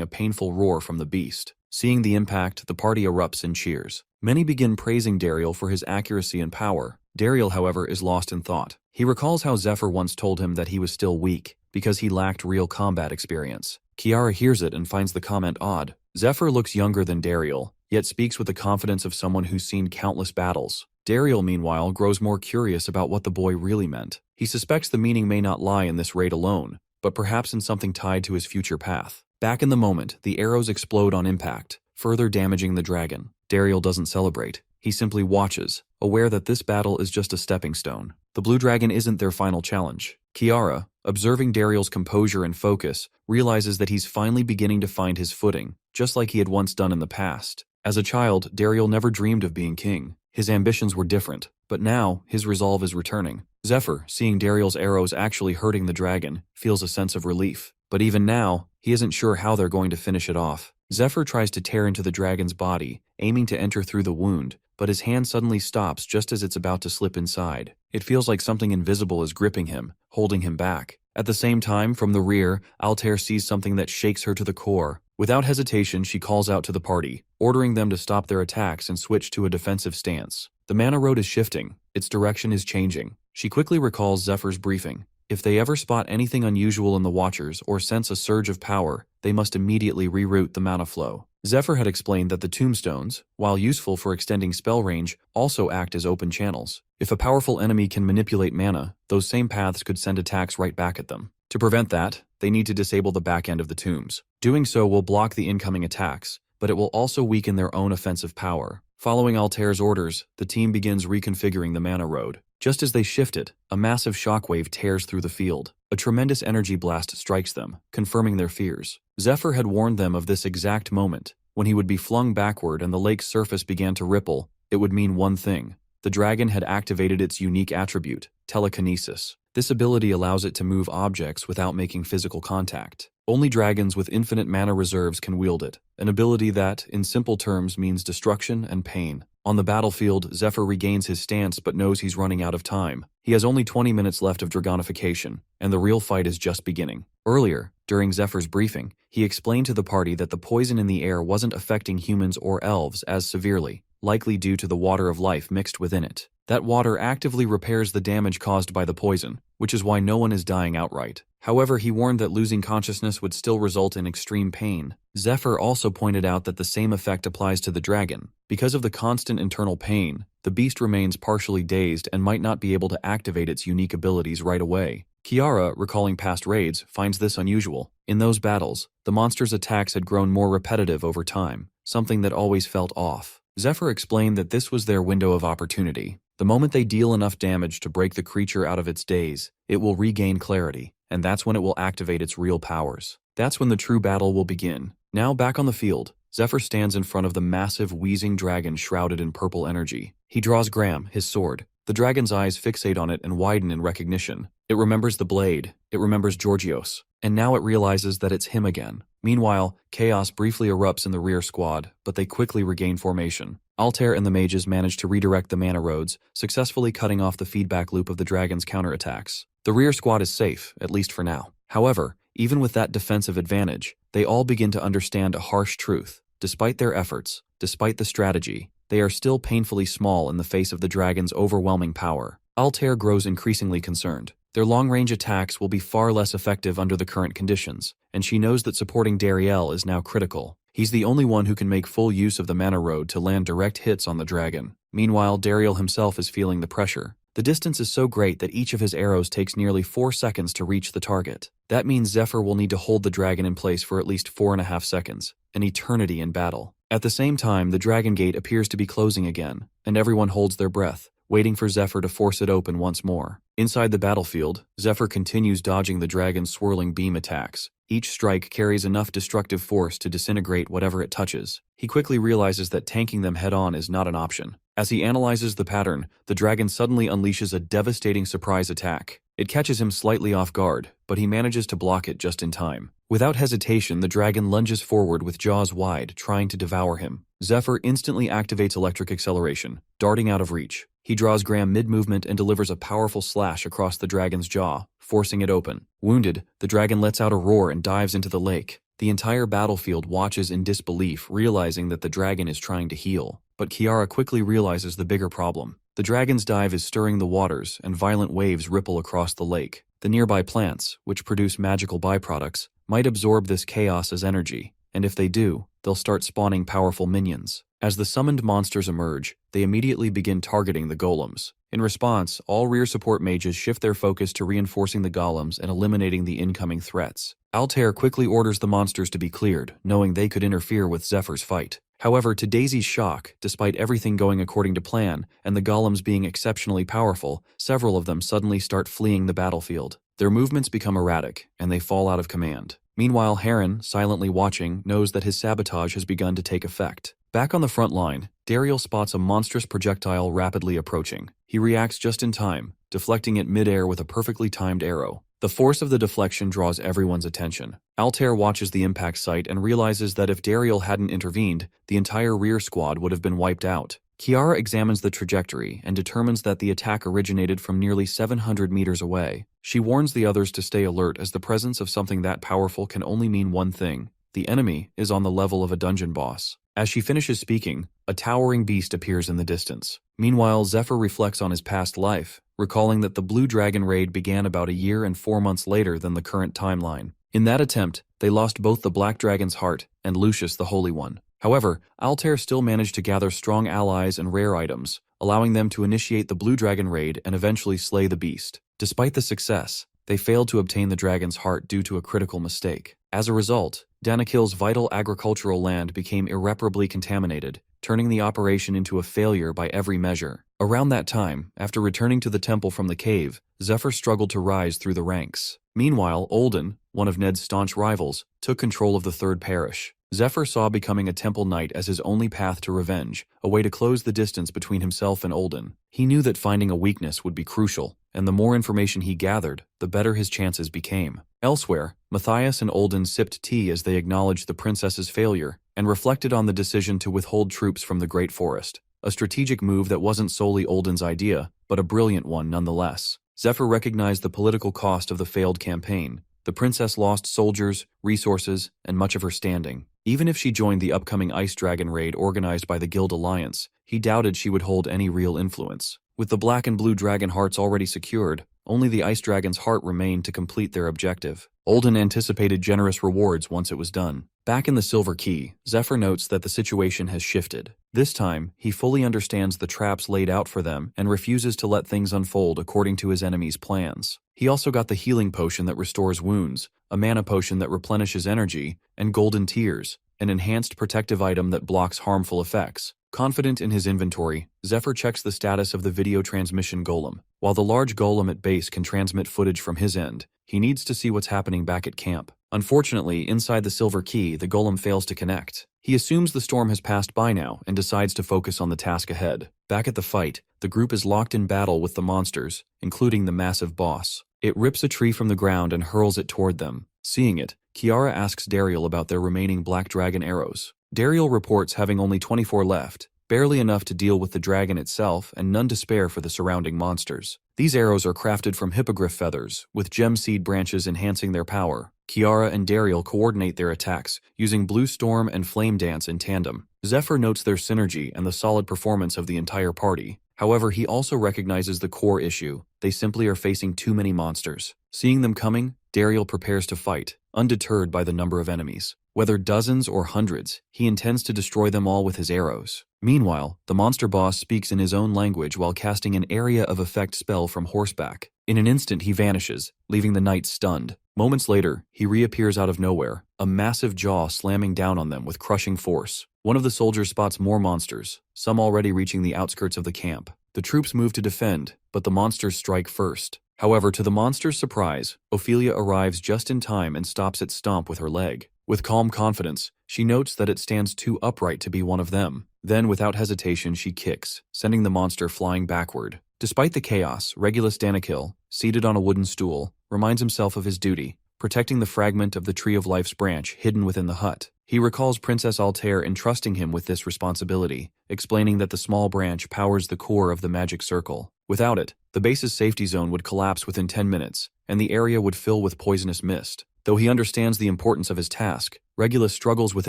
a painful roar from the beast. Seeing the impact, the party erupts in cheers. Many begin praising Dariel for his accuracy and power. Dariel, however, is lost in thought. He recalls how Zephyr once told him that he was still weak, because he lacked real combat experience. Kiara hears it and finds the comment odd. Zephyr looks younger than Dariel, yet speaks with the confidence of someone who's seen countless battles. Dariel, meanwhile, grows more curious about what the boy really meant. He suspects the meaning may not lie in this raid alone, but perhaps in something tied to his future path. Back in the moment, the arrows explode on impact, further damaging the dragon. Dariel doesn't celebrate. He simply watches, aware that this battle is just a stepping stone. The blue dragon isn't their final challenge. Kiara, observing Dariel's composure and focus, realizes that he's finally beginning to find his footing, just like he had once done in the past. As a child, Dariel never dreamed of being king. His ambitions were different, but now his resolve is returning. Zephyr, seeing Dariel's arrows actually hurting the dragon, feels a sense of relief. But even now, he isn't sure how they're going to finish it off. Zephyr tries to tear into the dragon's body, aiming to enter through the wound, but his hand suddenly stops just as it's about to slip inside. It feels like something invisible is gripping him, holding him back. At the same time, from the rear, Altair sees something that shakes her to the core. Without hesitation, she calls out to the party, ordering them to stop their attacks and switch to a defensive stance. The mana road is shifting. Its direction is changing. She quickly recalls Zephyr's briefing. If they ever spot anything unusual in the Watchers or sense a surge of power, they must immediately reroute the mana flow. Zephyr had explained that the tombstones, while useful for extending spell range, also act as open channels. If a powerful enemy can manipulate mana, those same paths could send attacks right back at them. To prevent that, they need to disable the back end of the tombs. Doing so will block the incoming attacks, but it will also weaken their own offensive power. Following Altair's orders, the team begins reconfiguring the mana road. Just as they shift it, a massive shockwave tears through the field. A tremendous energy blast strikes them, confirming their fears. Zephyr had warned them of this exact moment. When he would be flung backward and the lake's surface began to ripple, it would mean one thing. The dragon had activated its unique attribute, telekinesis. This ability allows it to move objects without making physical contact. Only dragons with infinite mana reserves can wield it, an ability that, in simple terms, means destruction and pain. On the battlefield, Zephyr regains his stance but knows he's running out of time. He has only 20 minutes left of dragonification, and the real fight is just beginning. Earlier, during Zephyr's briefing, he explained to the party that the poison in the air wasn't affecting humans or elves as severely, likely due to the water of life mixed within it. That water actively repairs the damage caused by the poison, which is why no one is dying outright. However, he warned that losing consciousness would still result in extreme pain. Zephyr also pointed out that the same effect applies to the dragon. Because of the constant internal pain, the beast remains partially dazed and might not be able to activate its unique abilities right away. Kiara, recalling past raids, finds this unusual. In those battles, the monster's attacks had grown more repetitive over time, something that always felt off. Zephyr explained that this was their window of opportunity. The moment they deal enough damage to break the creature out of its daze, it will regain clarity, and that's when it will activate its real powers. That's when the true battle will begin. Now back on the field, Zephyr stands in front of the massive, wheezing dragon shrouded in purple energy. He draws Graham, his sword. The dragon's eyes fixate on it and widen in recognition. It remembers the blade, it remembers Georgios, and now it realizes that it's him again. Meanwhile, chaos briefly erupts in the rear squad, but they quickly regain formation. Altair and the mages manage to redirect the mana roads, successfully cutting off the feedback loop of the dragon's counterattacks. The rear squad is safe, at least for now. However, even with that defensive advantage, they all begin to understand a harsh truth. Despite their efforts, despite the strategy, they are still painfully small in the face of the dragon's overwhelming power. Altair grows increasingly concerned. Their long-range attacks will be far less effective under the current conditions, and she knows that supporting Dariel is now critical. He's the only one who can make full use of the mana road to land direct hits on the dragon. Meanwhile, Dariel himself is feeling the pressure. The distance is so great that each of his arrows takes nearly 4 seconds to reach the target. That means Zephyr will need to hold the dragon in place for at least 4.5 seconds, an eternity in battle. At the same time, the dragon gate appears to be closing again, and everyone holds their breath, waiting for Zephyr to force it open once more. Inside the battlefield, Zephyr continues dodging the dragon's swirling beam attacks. Each strike carries enough destructive force to disintegrate whatever it touches. He quickly realizes that tanking them head-on is not an option. As he analyzes the pattern, the dragon suddenly unleashes a devastating surprise attack. It catches him slightly off guard, but he manages to block it just in time. Without hesitation, the dragon lunges forward with jaws wide, trying to devour him. Zephyr instantly activates electric acceleration, darting out of reach. He draws Graham mid-movement and delivers a powerful slash across the dragon's jaw, forcing it open. Wounded, the dragon lets out a roar and dives into the lake. The entire battlefield watches in disbelief, realizing that the dragon is trying to heal. But Kiara quickly realizes the bigger problem. The dragon's dive is stirring the waters, and violent waves ripple across the lake. The nearby plants, which produce magical byproducts, might absorb this chaos as energy, and if they do, they'll start spawning powerful minions. As the summoned monsters emerge, they immediately begin targeting the golems. In response, all rear support mages shift their focus to reinforcing the golems and eliminating the incoming threats. Altair quickly orders the monsters to be cleared, knowing they could interfere with Zephyr's fight. However, to Daisy's shock, despite everything going according to plan and the golems being exceptionally powerful, several of them suddenly start fleeing the battlefield. Their movements become erratic, and they fall out of command. Meanwhile, Heron, silently watching, knows that his sabotage has begun to take effect. Back on the front line, Dariel spots a monstrous projectile rapidly approaching. He reacts just in time, deflecting it mid-air with a perfectly timed arrow. The force of the deflection draws everyone's attention. Altair watches the impact site and realizes that if Dariel hadn't intervened, the entire rear squad would have been wiped out. Kiara examines the trajectory and determines that the attack originated from nearly 700 meters away. She warns the others to stay alert as the presence of something that powerful can only mean one thing. the enemy is on the level of a dungeon boss. As she finishes speaking, a towering beast appears in the distance. Meanwhile, Zephyr reflects on his past life, recalling that the Blue Dragon raid began about a year and 4 months later than the current timeline. In that attempt, they lost both the Black Dragon's heart and Lucius the Holy One. However, Altair still managed to gather strong allies and rare items, allowing them to initiate the Blue Dragon raid and eventually slay the beast. Despite the success, they failed to obtain the dragon's heart due to a critical mistake. As a result, Danakil's vital agricultural land became irreparably contaminated, turning the operation into a failure by every measure. Around that time, after returning to the temple from the cave, Zephyr struggled to rise through the ranks. Meanwhile, Olden, one of Ned's staunch rivals, took control of the Third Parish. Zephyr saw becoming a temple knight as his only path to revenge, a way to close the distance between himself and Olden. He knew that finding a weakness would be crucial, and the more information he gathered, the better his chances became. Elsewhere, Matthias and Olden sipped tea as they acknowledged the princess's failure and reflected on the decision to withhold troops from the Great Forest, a strategic move that wasn't solely Olden's idea, but a brilliant one nonetheless. Zephyr recognized the political cost of the failed campaign. The princess lost soldiers, resources, and much of her standing. Even if she joined the upcoming Ice Dragon raid organized by the Guild Alliance, he doubted she would hold any real influence. With the Black and Blue Dragon hearts already secured, only the Ice Dragon's heart remained to complete their objective. Olden anticipated generous rewards once it was done. Back in the Silver Key, Zephyr notes that the situation has shifted. This time, he fully understands the traps laid out for them and refuses to let things unfold according to his enemy's plans. He also got the healing potion that restores wounds, a mana potion that replenishes energy, and golden tears, an enhanced protective item that blocks harmful effects. Confident in his inventory, Zephyr checks the status of the video transmission golem. While the large golem at base can transmit footage from his end, he needs to see what's happening back at camp. Unfortunately, inside the Silver Key, the golem fails to connect. He assumes the storm has passed by now and decides to focus on the task ahead. Back at the fight, the group is locked in battle with the monsters, including the massive boss. It rips a tree from the ground and hurls it toward them. Seeing it, Kiara asks Dariel about their remaining Black Dragon arrows. Dariel reports having only 24 left, barely enough to deal with the dragon itself and none to spare for the surrounding monsters. These arrows are crafted from hippogriff feathers, with gem seed branches enhancing their power. Kiara and Dariel coordinate their attacks, using Blue Storm and Flame Dance in tandem. Zephyr notes their synergy and the solid performance of the entire party. However, he also recognizes the core issue. They simply are facing too many monsters. Seeing them coming, Dariel prepares to fight, undeterred by the number of enemies. Whether dozens or hundreds, he intends to destroy them all with his arrows. Meanwhile, the monster boss speaks in his own language while casting an area of effect spell from horseback. In an instant, he vanishes, leaving the knights stunned. Moments later, he reappears out of nowhere, a massive jaw slamming down on them with crushing force. One of the soldiers spots more monsters, some already reaching the outskirts of the camp. The troops move to defend, but the monsters strike first. However, to the monster's surprise, Ophelia arrives just in time and stops its stomp with her leg. With calm confidence, she notes that it stands too upright to be one of them. Then, without hesitation, she kicks, sending the monster flying backward. Despite the chaos, Regulus Danakil, seated on a wooden stool, reminds himself of his duty, protecting the fragment of the Tree of Life's branch hidden within the hut. He recalls Princess Altair entrusting him with this responsibility, explaining that the small branch powers the core of the magic circle. Without it, the base's safety zone would collapse within 10 minutes, and the area would fill with poisonous mist. Though he understands the importance of his task, Regulus struggles with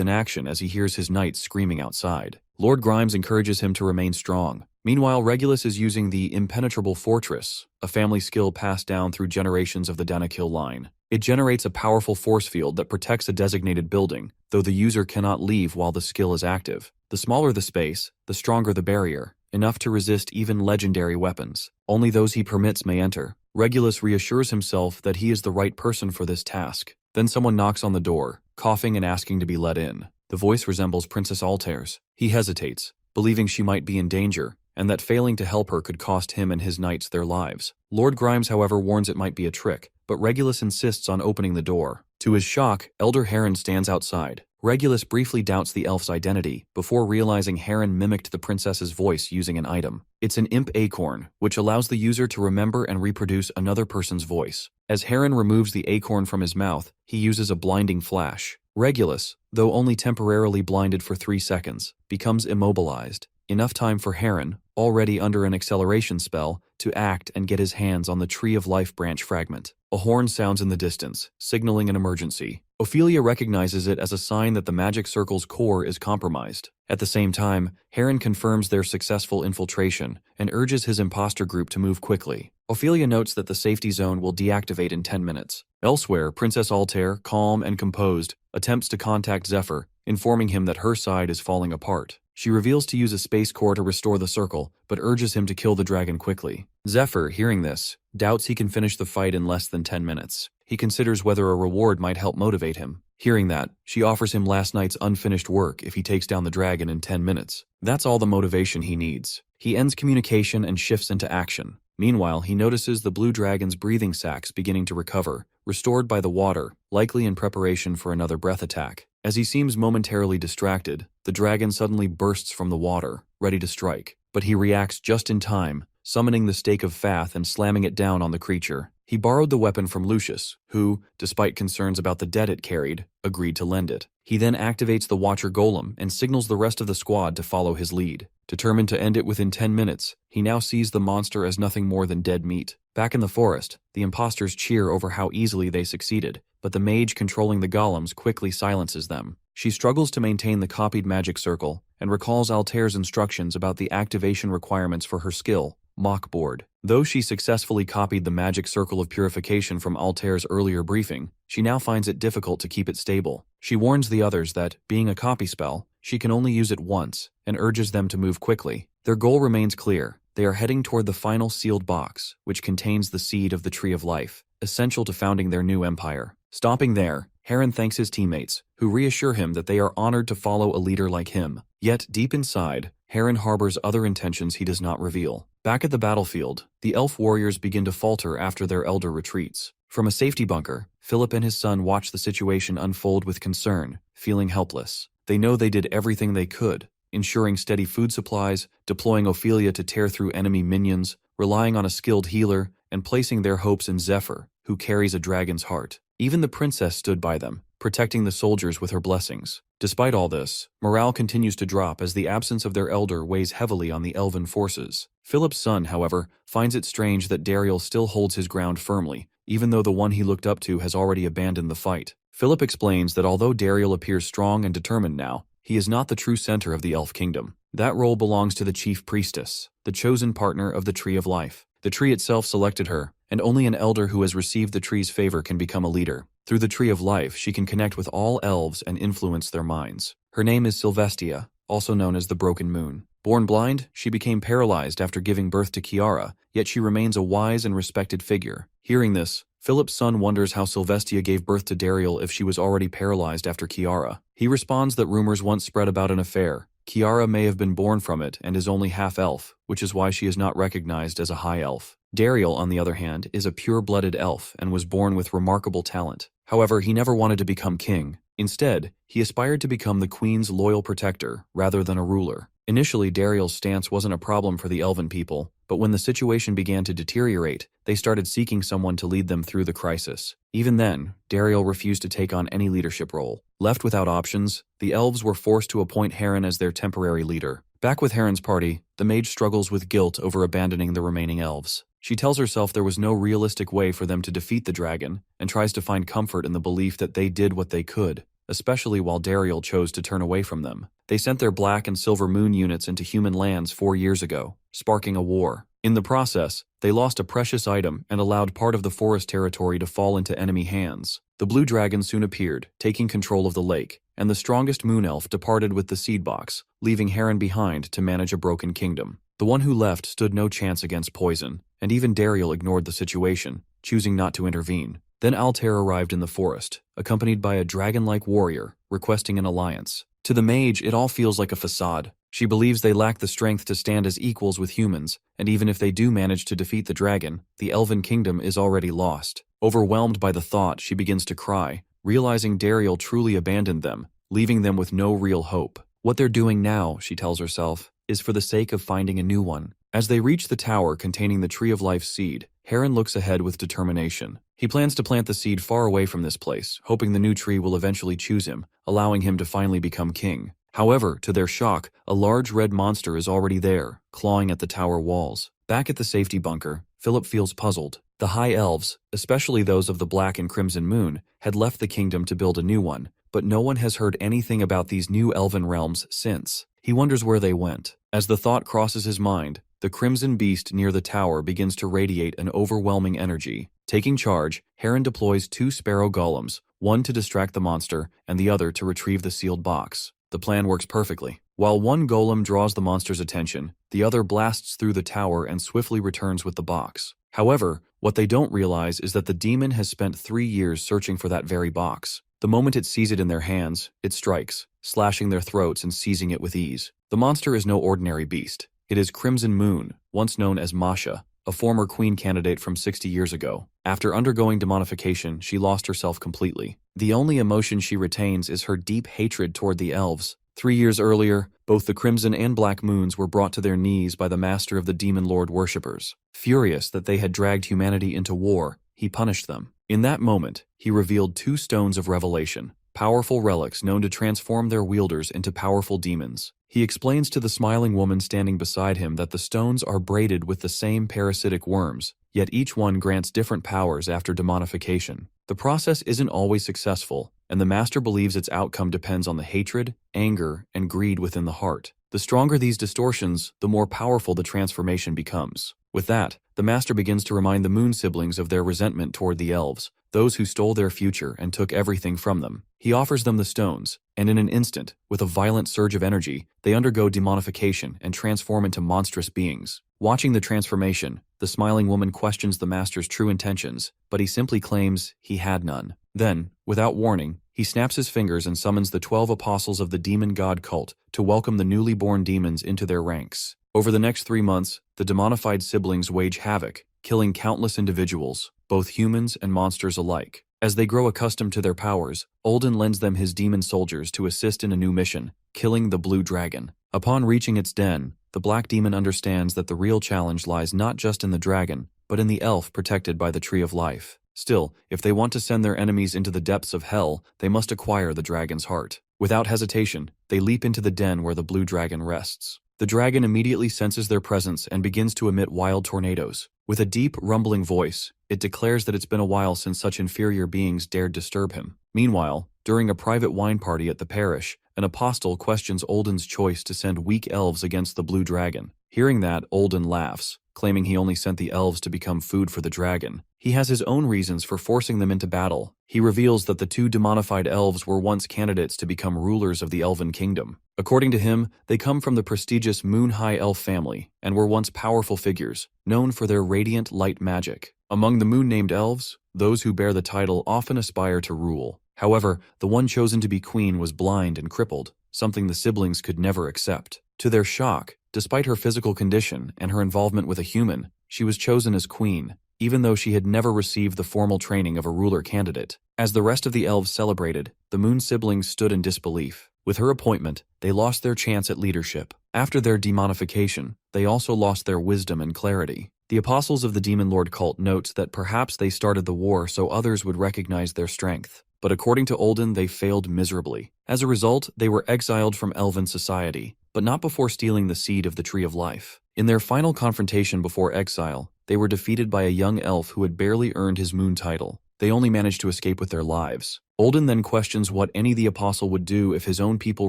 inaction as he hears his knights screaming outside. Lord Grimes encourages him to remain strong. Meanwhile, Regulus is using the Impenetrable Fortress, a family skill passed down through generations of the Danakil line. It generates a powerful force field that protects a designated building, though the user cannot leave while the skill is active. The smaller the space, the stronger the barrier, enough to resist even legendary weapons. Only those he permits may enter. Regulus reassures himself that he is the right person for this task. Then someone knocks on the door, coughing and asking to be let in. The voice resembles Princess Altair's. He hesitates, believing she might be in danger, and that failing to help her could cost him and his knights their lives. Lord Grimes, however, warns it might be a trick, but Regulus insists on opening the door. To his shock, Elder Heron stands outside. Regulus briefly doubts the elf's identity, before realizing Heron mimicked the princess's voice using an item. It's an imp acorn, which allows the user to remember and reproduce another person's voice. As Heron removes the acorn from his mouth, he uses a blinding flash. Regulus, though only temporarily blinded for 3 seconds, becomes immobilized. Enough time for Heron, already under an acceleration spell, to act and get his hands on the Tree of Life branch fragment. A horn sounds in the distance, signaling an emergency. Ophelia recognizes it as a sign that the magic circle's core is compromised. At the same time, Heron confirms their successful infiltration and urges his imposter group to move quickly. Ophelia notes that the safety zone will deactivate in 10 minutes. Elsewhere, Princess Altair, calm and composed, attempts to contact Zephyr, informing him that her side is falling apart. She reveals to use a space core to restore the circle, but urges him to kill the dragon quickly. Zephyr, hearing this, doubts he can finish the fight in less than 10 minutes. He considers whether a reward might help motivate him. Hearing that, she offers him last night's unfinished work if he takes down the dragon in 10 minutes. That's all the motivation he needs. He ends communication and shifts into action. Meanwhile, he notices the blue dragon's breathing sacs beginning to recover, restored by the water, likely in preparation for another breath attack. As he seems momentarily distracted, the dragon suddenly bursts from the water, ready to strike. But he reacts just in time, summoning the stake of Fath and slamming it down on the creature. He borrowed the weapon from Lucius, who, despite concerns about the debt it carried, agreed to lend it. He then activates the Watcher Golem and signals the rest of the squad to follow his lead. Determined to end it within 10 minutes, he now sees the monster as nothing more than dead meat. Back in the forest, the imposters cheer over how easily they succeeded, but the mage controlling the golems quickly silences them. She struggles to maintain the copied magic circle and recalls Altair's instructions about the activation requirements for her skill, Mock Board. Though she successfully copied the magic circle of purification from Altair's earlier briefing, she now finds it difficult to keep it stable. She warns the others that, being a copy spell, she can only use it once, and urges them to move quickly. Their goal remains clear. They are heading toward the final sealed box, which contains the seed of the Tree of Life, essential to founding their new empire. Stopping there, Heron thanks his teammates, who reassure him that they are honored to follow a leader like him. Yet, deep inside, Heron harbors other intentions he does not reveal. Back at the battlefield, the elf warriors begin to falter after their elder retreats. From a safety bunker, Philip and his son watch the situation unfold with concern, feeling helpless. They know they did everything they could, ensuring steady food supplies, deploying Ophelia to tear through enemy minions, relying on a skilled healer, and placing their hopes in Zephyr, who carries a dragon's heart. Even the princess stood by them, protecting the soldiers with her blessings. Despite all this, morale continues to drop as the absence of their elder weighs heavily on the elven forces. Philip's son, however, finds it strange that Dariel still holds his ground firmly, even though the one he looked up to has already abandoned the fight. Philip explains that although Dariel appears strong and determined now, he is not the true center of the elf kingdom. That role belongs to the chief priestess, the chosen partner of the Tree of Life. The tree itself selected her, and only an elder who has received the tree's favor can become a leader. Through the Tree of Life, she can connect with all elves and influence their minds. Her name is Sylvestia, also known as the Broken Moon. Born blind, she became paralyzed after giving birth to Kiara, yet she remains a wise and respected figure. Hearing this, Philip's son wonders how Sylvestia gave birth to Dariel if she was already paralyzed after Kiara. He responds that rumors once spread about an affair. Kiara may have been born from it and is only half-elf, which is why she is not recognized as a high elf. Dariel, on the other hand, is a pure-blooded elf and was born with remarkable talent. However, he never wanted to become king. Instead, he aspired to become the queen's loyal protector rather than a ruler. Initially, Dariel's stance wasn't a problem for the elven people, but when the situation began to deteriorate, they started seeking someone to lead them through the crisis. Even then, Dariel refused to take on any leadership role. Left without options, the elves were forced to appoint Heron as their temporary leader. Back with Heron's party, the mage struggles with guilt over abandoning the remaining elves. She tells herself there was no realistic way for them to defeat the dragon, and tries to find comfort in the belief that they did what they could, especially while Dariel chose to turn away from them. They sent their Black and Silver Moon units into human lands 4 years ago, sparking a war. In the process, they lost a precious item and allowed part of the forest territory to fall into enemy hands. The blue dragon soon appeared, taking control of the lake, and the strongest moon elf departed with the seed box, leaving Heron behind to manage a broken kingdom. The one who left stood no chance against poison, and even Dariel ignored the situation, choosing not to intervene. Then Altair arrived in the forest, accompanied by a dragon-like warrior, requesting an alliance. To the mage, it all feels like a facade. She believes they lack the strength to stand as equals with humans, and even if they do manage to defeat the dragon, the elven kingdom is already lost. Overwhelmed by the thought, she begins to cry, realizing Dariel truly abandoned them, leaving them with no real hope. What they're doing now, she tells herself, is for the sake of finding a new one. As they reach the tower containing the Tree of Life's seed, Heron looks ahead with determination. He plans to plant the seed far away from this place, hoping the new tree will eventually choose him, allowing him to finally become king. However, to their shock, a large red monster is already there, clawing at the tower walls. Back at the safety bunker, Philip feels puzzled. The High Elves, especially those of the Black and Crimson Moon, had left the kingdom to build a new one, but no one has heard anything about these new elven realms since. He wonders where they went. As the thought crosses his mind, the Crimson Beast near the tower begins to radiate an overwhelming energy. Taking charge, Heron deploys 2 sparrow golems, one to distract the monster and the other to retrieve the sealed box. The plan works perfectly. While one golem draws the monster's attention, the other blasts through the tower and swiftly returns with the box. However, what they don't realize is that the demon has spent 3 years searching for that very box. The moment it sees it in their hands, it strikes, slashing their throats and seizing it with ease. The monster is no ordinary beast. It is Crimson Moon, once known as Masha, a former queen candidate from 60 years ago. After undergoing demonification, she lost herself completely. The only emotion she retains is her deep hatred toward the elves. 3 years earlier, both the Crimson and Black Moons were brought to their knees by the master of the Demon Lord worshippers. Furious that they had dragged humanity into war, he punished them. In that moment, he revealed 2 stones of revelation, powerful relics known to transform their wielders into powerful demons. He explains to the smiling woman standing beside him that the stones are braided with the same parasitic worms, yet each one grants different powers after demonification. The process isn't always successful, and the master believes its outcome depends on the hatred, anger, and greed within the heart. The stronger these distortions, the more powerful the transformation becomes. With that, the master begins to remind the Moon siblings of their resentment toward the elves, those who stole their future and took everything from them. He offers them the stones, and in an instant, with a violent surge of energy, they undergo demonification and transform into monstrous beings. Watching the transformation, the smiling woman questions the master's true intentions, but he simply claims he had none. Then, without warning, he snaps his fingers and summons the 12 apostles of the demon god cult to welcome the newly born demons into their ranks. Over the next 3 months, the demonified siblings wage havoc, killing countless individuals, both humans and monsters alike. As they grow accustomed to their powers, Olden lends them his demon soldiers to assist in a new mission, killing the Blue Dragon. Upon reaching its den, the Black Demon understands that the real challenge lies not just in the dragon, but in the elf protected by the Tree of Life. Still, if they want to send their enemies into the depths of hell, they must acquire the dragon's heart. Without hesitation, they leap into the den where the Blue Dragon rests. The dragon immediately senses their presence and begins to emit wild tornadoes. With a deep, rumbling voice, it declares that it's been a while since such inferior beings dared disturb him. Meanwhile, during a private wine party at the parish, an apostle questions Olden's choice to send weak elves against the Blue Dragon. Hearing that, Olden laughs, claiming he only sent the elves to become food for the dragon. He has his own reasons for forcing them into battle. He reveals that the 2 demonified elves were once candidates to become rulers of the Elven Kingdom. According to him, they come from the prestigious Moon High Elf family and were once powerful figures, known for their radiant light magic. Among the moon-named elves, those who bear the title often aspire to rule. However, the one chosen to be queen was blind and crippled, something the siblings could never accept. To their shock, despite her physical condition and her involvement with a human, she was chosen as queen, even though she had never received the formal training of a ruler candidate. As the rest of the elves celebrated, the Moon siblings stood in disbelief. With her appointment, they lost their chance at leadership. After their demonification, they also lost their wisdom and clarity. The apostles of the Demon Lord cult notes that perhaps they started the war so others would recognize their strength. But according to Olden, they failed miserably. As a result, they were exiled from Elven society, but not before stealing the seed of the Tree of Life. In their final confrontation before exile, they were defeated by a young elf who had barely earned his moon title. They only managed to escape with their lives. Olden then questions what any the apostle would do if his own people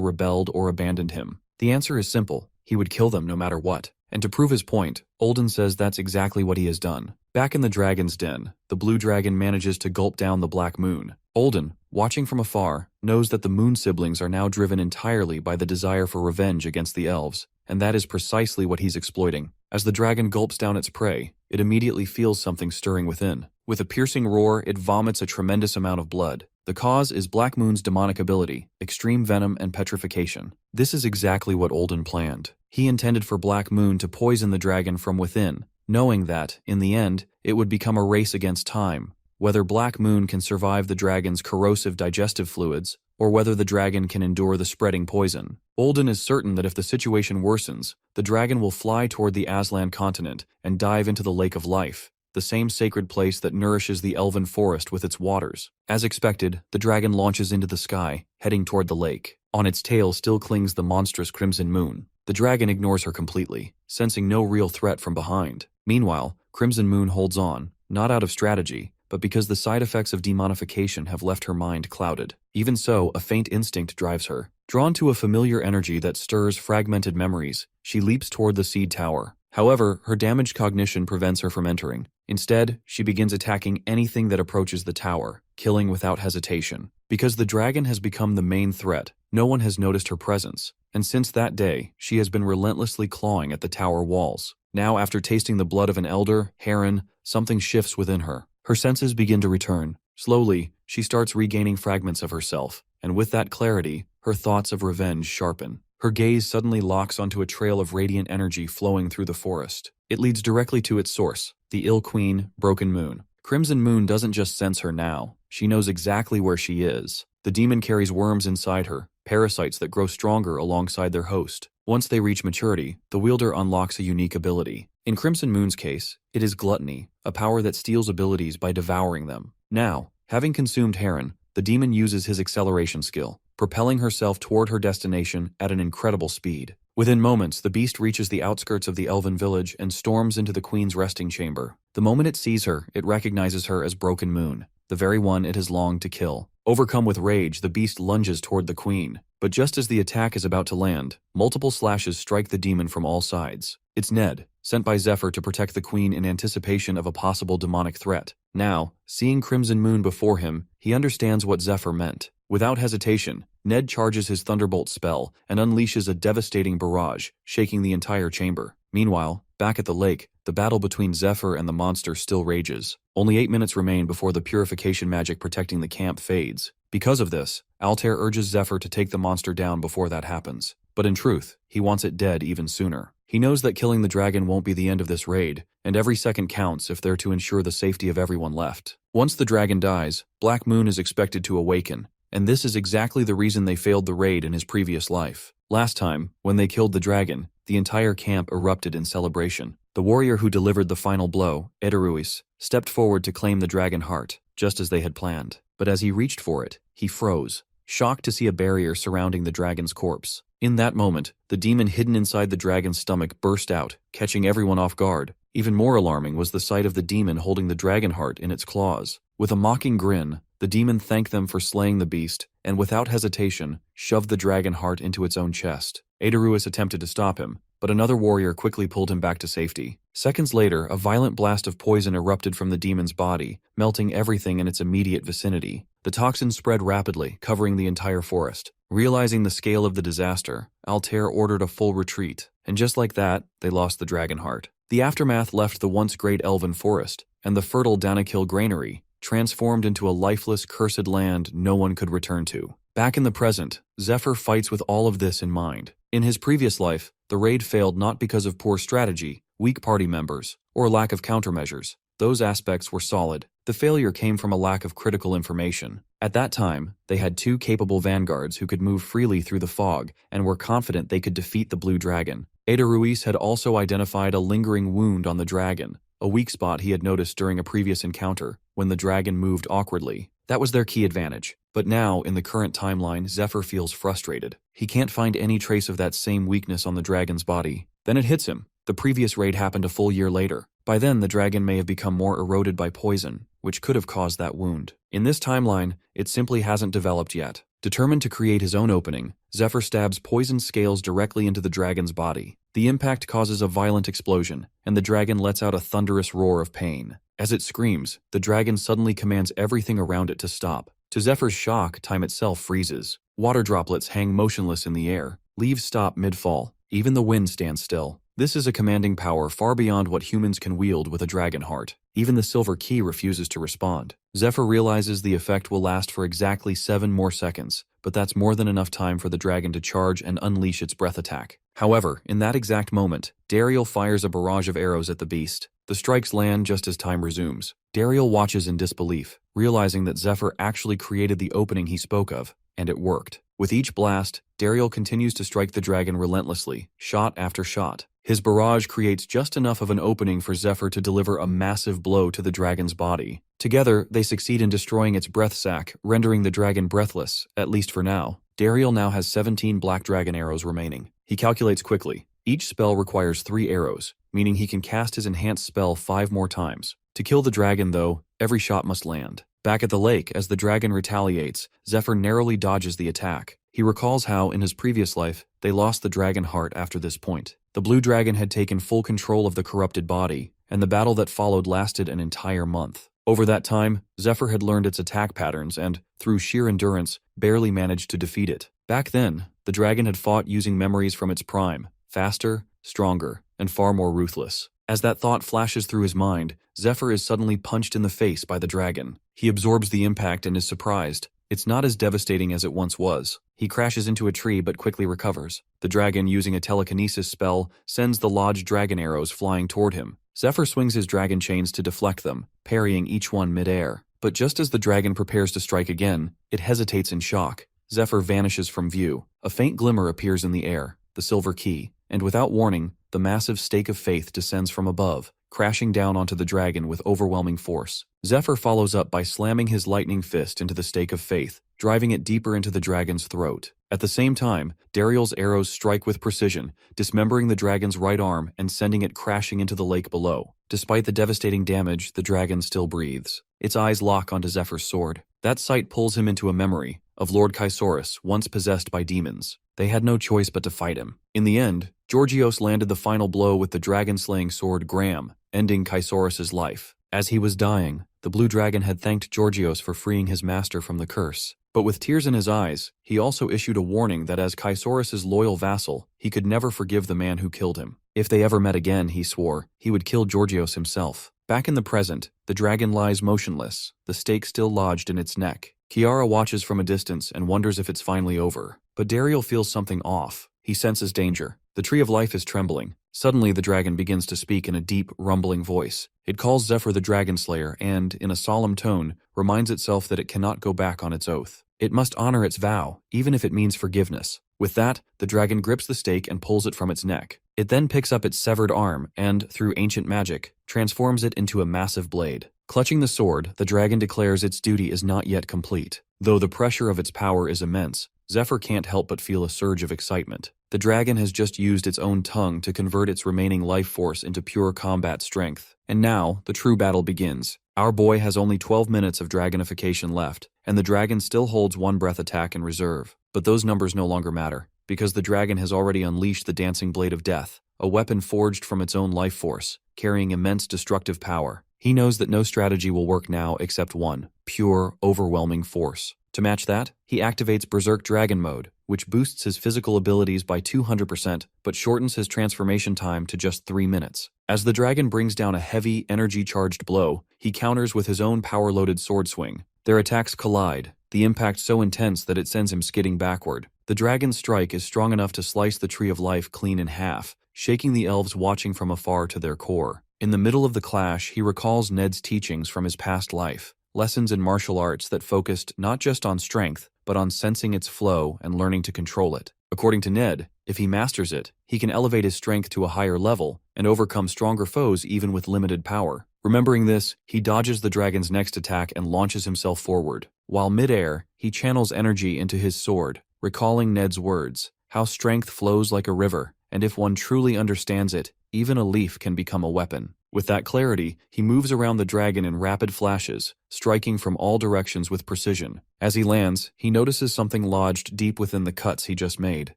rebelled or abandoned him. The answer is simple: he would kill them no matter what. And to prove his point, Olden says that's exactly what he has done. Back in the dragon's den, the Blue Dragon manages to gulp down the Black Moon. Olden, watching from afar, knows that the Moon siblings are now driven entirely by the desire for revenge against the elves, and that is precisely what he's exploiting. As the dragon gulps down its prey, it immediately feels something stirring within. With a piercing roar, it vomits a tremendous amount of blood. The cause is Black Moon's demonic ability, extreme venom and petrification. This is exactly what Olden planned. He intended for Black Moon to poison the dragon from within, knowing that, in the end, it would become a race against time, whether Black Moon can survive the dragon's corrosive digestive fluids, or whether the dragon can endure the spreading poison. Olden is certain that if the situation worsens, the dragon will fly toward the Aslan continent and dive into the Lake of Life, the same sacred place that nourishes the elven forest with its waters. As expected, the dragon launches into the sky, heading toward the lake. On its tail still clings the monstrous Crimson Moon. The dragon ignores her completely, sensing no real threat from behind. Meanwhile, Crimson Moon holds on, not out of strategy, but because the side effects of demonification have left her mind clouded. Even so, a faint instinct drives her. Drawn to a familiar energy that stirs fragmented memories, she leaps toward the seed tower. However, her damaged cognition prevents her from entering. Instead, she begins attacking anything that approaches the tower, killing without hesitation. Because the dragon has become the main threat, no one has noticed her presence, and since that day, she has been relentlessly clawing at the tower walls. Now, after tasting the blood of an elder, Heron, something shifts within her. Her senses begin to return. Slowly, she starts regaining fragments of herself, and with that clarity, her thoughts of revenge sharpen. Her gaze suddenly locks onto a trail of radiant energy flowing through the forest. It leads directly to its source, the Ill Queen, Broken Moon. Crimson Moon doesn't just sense her now, she knows exactly where she is. The demon carries worms inside her, parasites that grow stronger alongside their host. Once they reach maturity, the wielder unlocks a unique ability. In Crimson Moon's case, it is gluttony, a power that steals abilities by devouring them. Now, having consumed Heron, the demon uses his acceleration skill, propelling herself toward her destination at an incredible speed. Within moments, the beast reaches the outskirts of the elven village and storms into the queen's resting chamber. The moment it sees her, it recognizes her as Broken Moon, the very one it has longed to kill. Overcome with rage, the beast lunges toward the queen. But just as the attack is about to land, multiple slashes strike the demon from all sides. It's Ned, sent by Zephyr to protect the queen in anticipation of a possible demonic threat. Now, seeing Crimson Moon before him, he understands what Zephyr meant. Without hesitation, Ned charges his Thunderbolt spell and unleashes a devastating barrage, shaking the entire chamber. Meanwhile, back at the lake, the battle between Zephyr and the monster still rages. Only 8 minutes remain before the purification magic protecting the camp fades. Because of this, Altair urges Zephyr to take the monster down before that happens. But in truth, he wants it dead even sooner. He knows that killing the dragon won't be the end of this raid, and every second counts if they're to ensure the safety of everyone left. Once the dragon dies, Black Moon is expected to awaken, and this is exactly the reason they failed the raid in his previous life. Last time, when they killed the dragon, the entire camp erupted in celebration. The warrior who delivered the final blow, Ederuis, stepped forward to claim the dragon heart, just as they had planned. But as he reached for it, he froze, shocked to see a barrier surrounding the dragon's corpse. In that moment, the demon hidden inside the dragon's stomach burst out, catching everyone off guard. Even more alarming was the sight of the demon holding the dragon heart in its claws. With a mocking grin, the demon thanked them for slaying the beast, and without hesitation, shoved the dragon heart into its own chest. Ederuis attempted to stop him, but another warrior quickly pulled him back to safety. Seconds later, a violent blast of poison erupted from the demon's body, melting everything in its immediate vicinity. The toxin spread rapidly, covering the entire forest. Realizing the scale of the disaster, Altair ordered a full retreat, and just like that, they lost the dragon heart. The aftermath left the once great elven forest, and the fertile Danakil granary, transformed into a lifeless, cursed land no one could return to. Back in the present, Zephyr fights with all of this in mind. In his previous life, the raid failed not because of poor strategy, weak party members, or lack of countermeasures. Those aspects were solid. The failure came from a lack of critical information. At that time, they had 2 capable vanguards who could move freely through the fog and were confident they could defeat the Blue Dragon. Ederuis had also identified a lingering wound on the dragon, a weak spot he had noticed during a previous encounter, when the dragon moved awkwardly. That was their key advantage. But now, in the current timeline, Zephyr feels frustrated. He can't find any trace of that same weakness on the dragon's body. Then it hits him. The previous raid happened a full year later. By then, the dragon may have become more eroded by poison, which could have caused that wound. In this timeline, it simply hasn't developed yet. Determined to create his own opening, Zephyr stabs poison scales directly into the dragon's body. The impact causes a violent explosion, and the dragon lets out a thunderous roar of pain. As it screams, the dragon suddenly commands everything around it to stop. To Zephyr's shock, time itself freezes. Water droplets hang motionless in the air. Leaves stop mid-fall. Even the wind stands still. This is a commanding power far beyond what humans can wield with a dragon heart. Even the silver key refuses to respond. Zephyr realizes the effect will last for exactly 7 more seconds, but that's more than enough time for the dragon to charge and unleash its breath attack. However, in that exact moment, Dariel fires a barrage of arrows at the beast. The strikes land just as time resumes. Dariel watches in disbelief, realizing that Zephyr actually created the opening he spoke of, and it worked. With each blast, Dariel continues to strike the dragon relentlessly, shot after shot. His barrage creates just enough of an opening for Zephyr to deliver a massive blow to the dragon's body. Together, they succeed in destroying its breath sac, rendering the dragon breathless, at least for now. Dariel now has 17 black dragon arrows remaining. He calculates quickly. Each spell requires 3 arrows, meaning he can cast his enhanced spell 5 more times. To kill the dragon, though, every shot must land. Back at the lake, as the dragon retaliates, Zephyr narrowly dodges the attack. He recalls how, in his previous life, they lost the dragon heart after this point. The blue dragon had taken full control of the corrupted body, and the battle that followed lasted an entire month. Over that time, Zephyr had learned its attack patterns and, through sheer endurance, barely managed to defeat it. Back then, the dragon had fought using memories from its prime, faster, stronger, and far more ruthless. As that thought flashes through his mind, Zephyr is suddenly punched in the face by the dragon. He absorbs the impact and is surprised. It's not as devastating as it once was. He crashes into a tree but quickly recovers. The dragon, using a telekinesis spell, sends the lodged dragon arrows flying toward him. Zephyr swings his dragon chains to deflect them, parrying each one mid-air. But just as the dragon prepares to strike again, it hesitates in shock. Zephyr vanishes from view. A faint glimmer appears in the air, the silver key, and without warning, the massive stake of faith descends from above, crashing down onto the dragon with overwhelming force. Zephyr follows up by slamming his lightning fist into the stake of faith, driving it deeper into the dragon's throat. At the same time, Dariel's arrows strike with precision, dismembering the dragon's right arm and sending it crashing into the lake below. Despite the devastating damage, the dragon still breathes. Its eyes lock onto Zephyr's sword. That sight pulls him into a memory of Lord Chrysaorus, once possessed by demons. They had no choice but to fight him. In the end, Georgios landed the final blow with the dragon-slaying sword Graham, ending Chrysaorus' life. As he was dying, the blue dragon had thanked Georgios for freeing his master from the curse. But with tears in his eyes, he also issued a warning that as Chrysaorus' loyal vassal, he could never forgive the man who killed him. If they ever met again, he swore, he would kill Georgios himself. Back in the present, the dragon lies motionless, the stake still lodged in its neck. Kiara watches from a distance and wonders if it's finally over. But Dariel feels something off. He senses danger. The Tree of Life is trembling. Suddenly, the dragon begins to speak in a deep, rumbling voice. It calls Zephyr the Dragon Slayer and, in a solemn tone, reminds itself that it cannot go back on its oath. It must honor its vow, even if it means forgiveness. With that, the dragon grips the stake and pulls it from its neck. It then picks up its severed arm and, through ancient magic, transforms it into a massive blade. Clutching the sword, the dragon declares its duty is not yet complete. Though the pressure of its power is immense, Zephyr can't help but feel a surge of excitement. The dragon has just used its own tongue to convert its remaining life force into pure combat strength. And now, the true battle begins. Our boy has only 12 minutes of dragonification left, and the dragon still holds one breath attack in reserve. But those numbers no longer matter, because the dragon has already unleashed the dancing blade of death, a weapon forged from its own life force, carrying immense destructive power. He knows that no strategy will work now except one, pure, overwhelming force. To match that, he activates Berserk Dragon Mode, which boosts his physical abilities by 200% but shortens his transformation time to just 3 minutes. As the dragon brings down a heavy, energy-charged blow, he counters with his own power-loaded sword swing. Their attacks collide, the impact so intense that it sends him skidding backward. The dragon's strike is strong enough to slice the Tree of Life clean in half, shaking the elves watching from afar to their core. In the middle of the clash, he recalls Ned's teachings from his past life, lessons in martial arts that focused not just on strength, but on sensing its flow and learning to control it. According to Ned, if he masters it, he can elevate his strength to a higher level and overcome stronger foes even with limited power. Remembering this, he dodges the dragon's next attack and launches himself forward. While mid-air, he channels energy into his sword, recalling Ned's words, how strength flows like a river, and if one truly understands it, even a leaf can become a weapon. With that clarity, he moves around the dragon in rapid flashes, striking from all directions with precision. As he lands, he notices something lodged deep within the cuts he just made.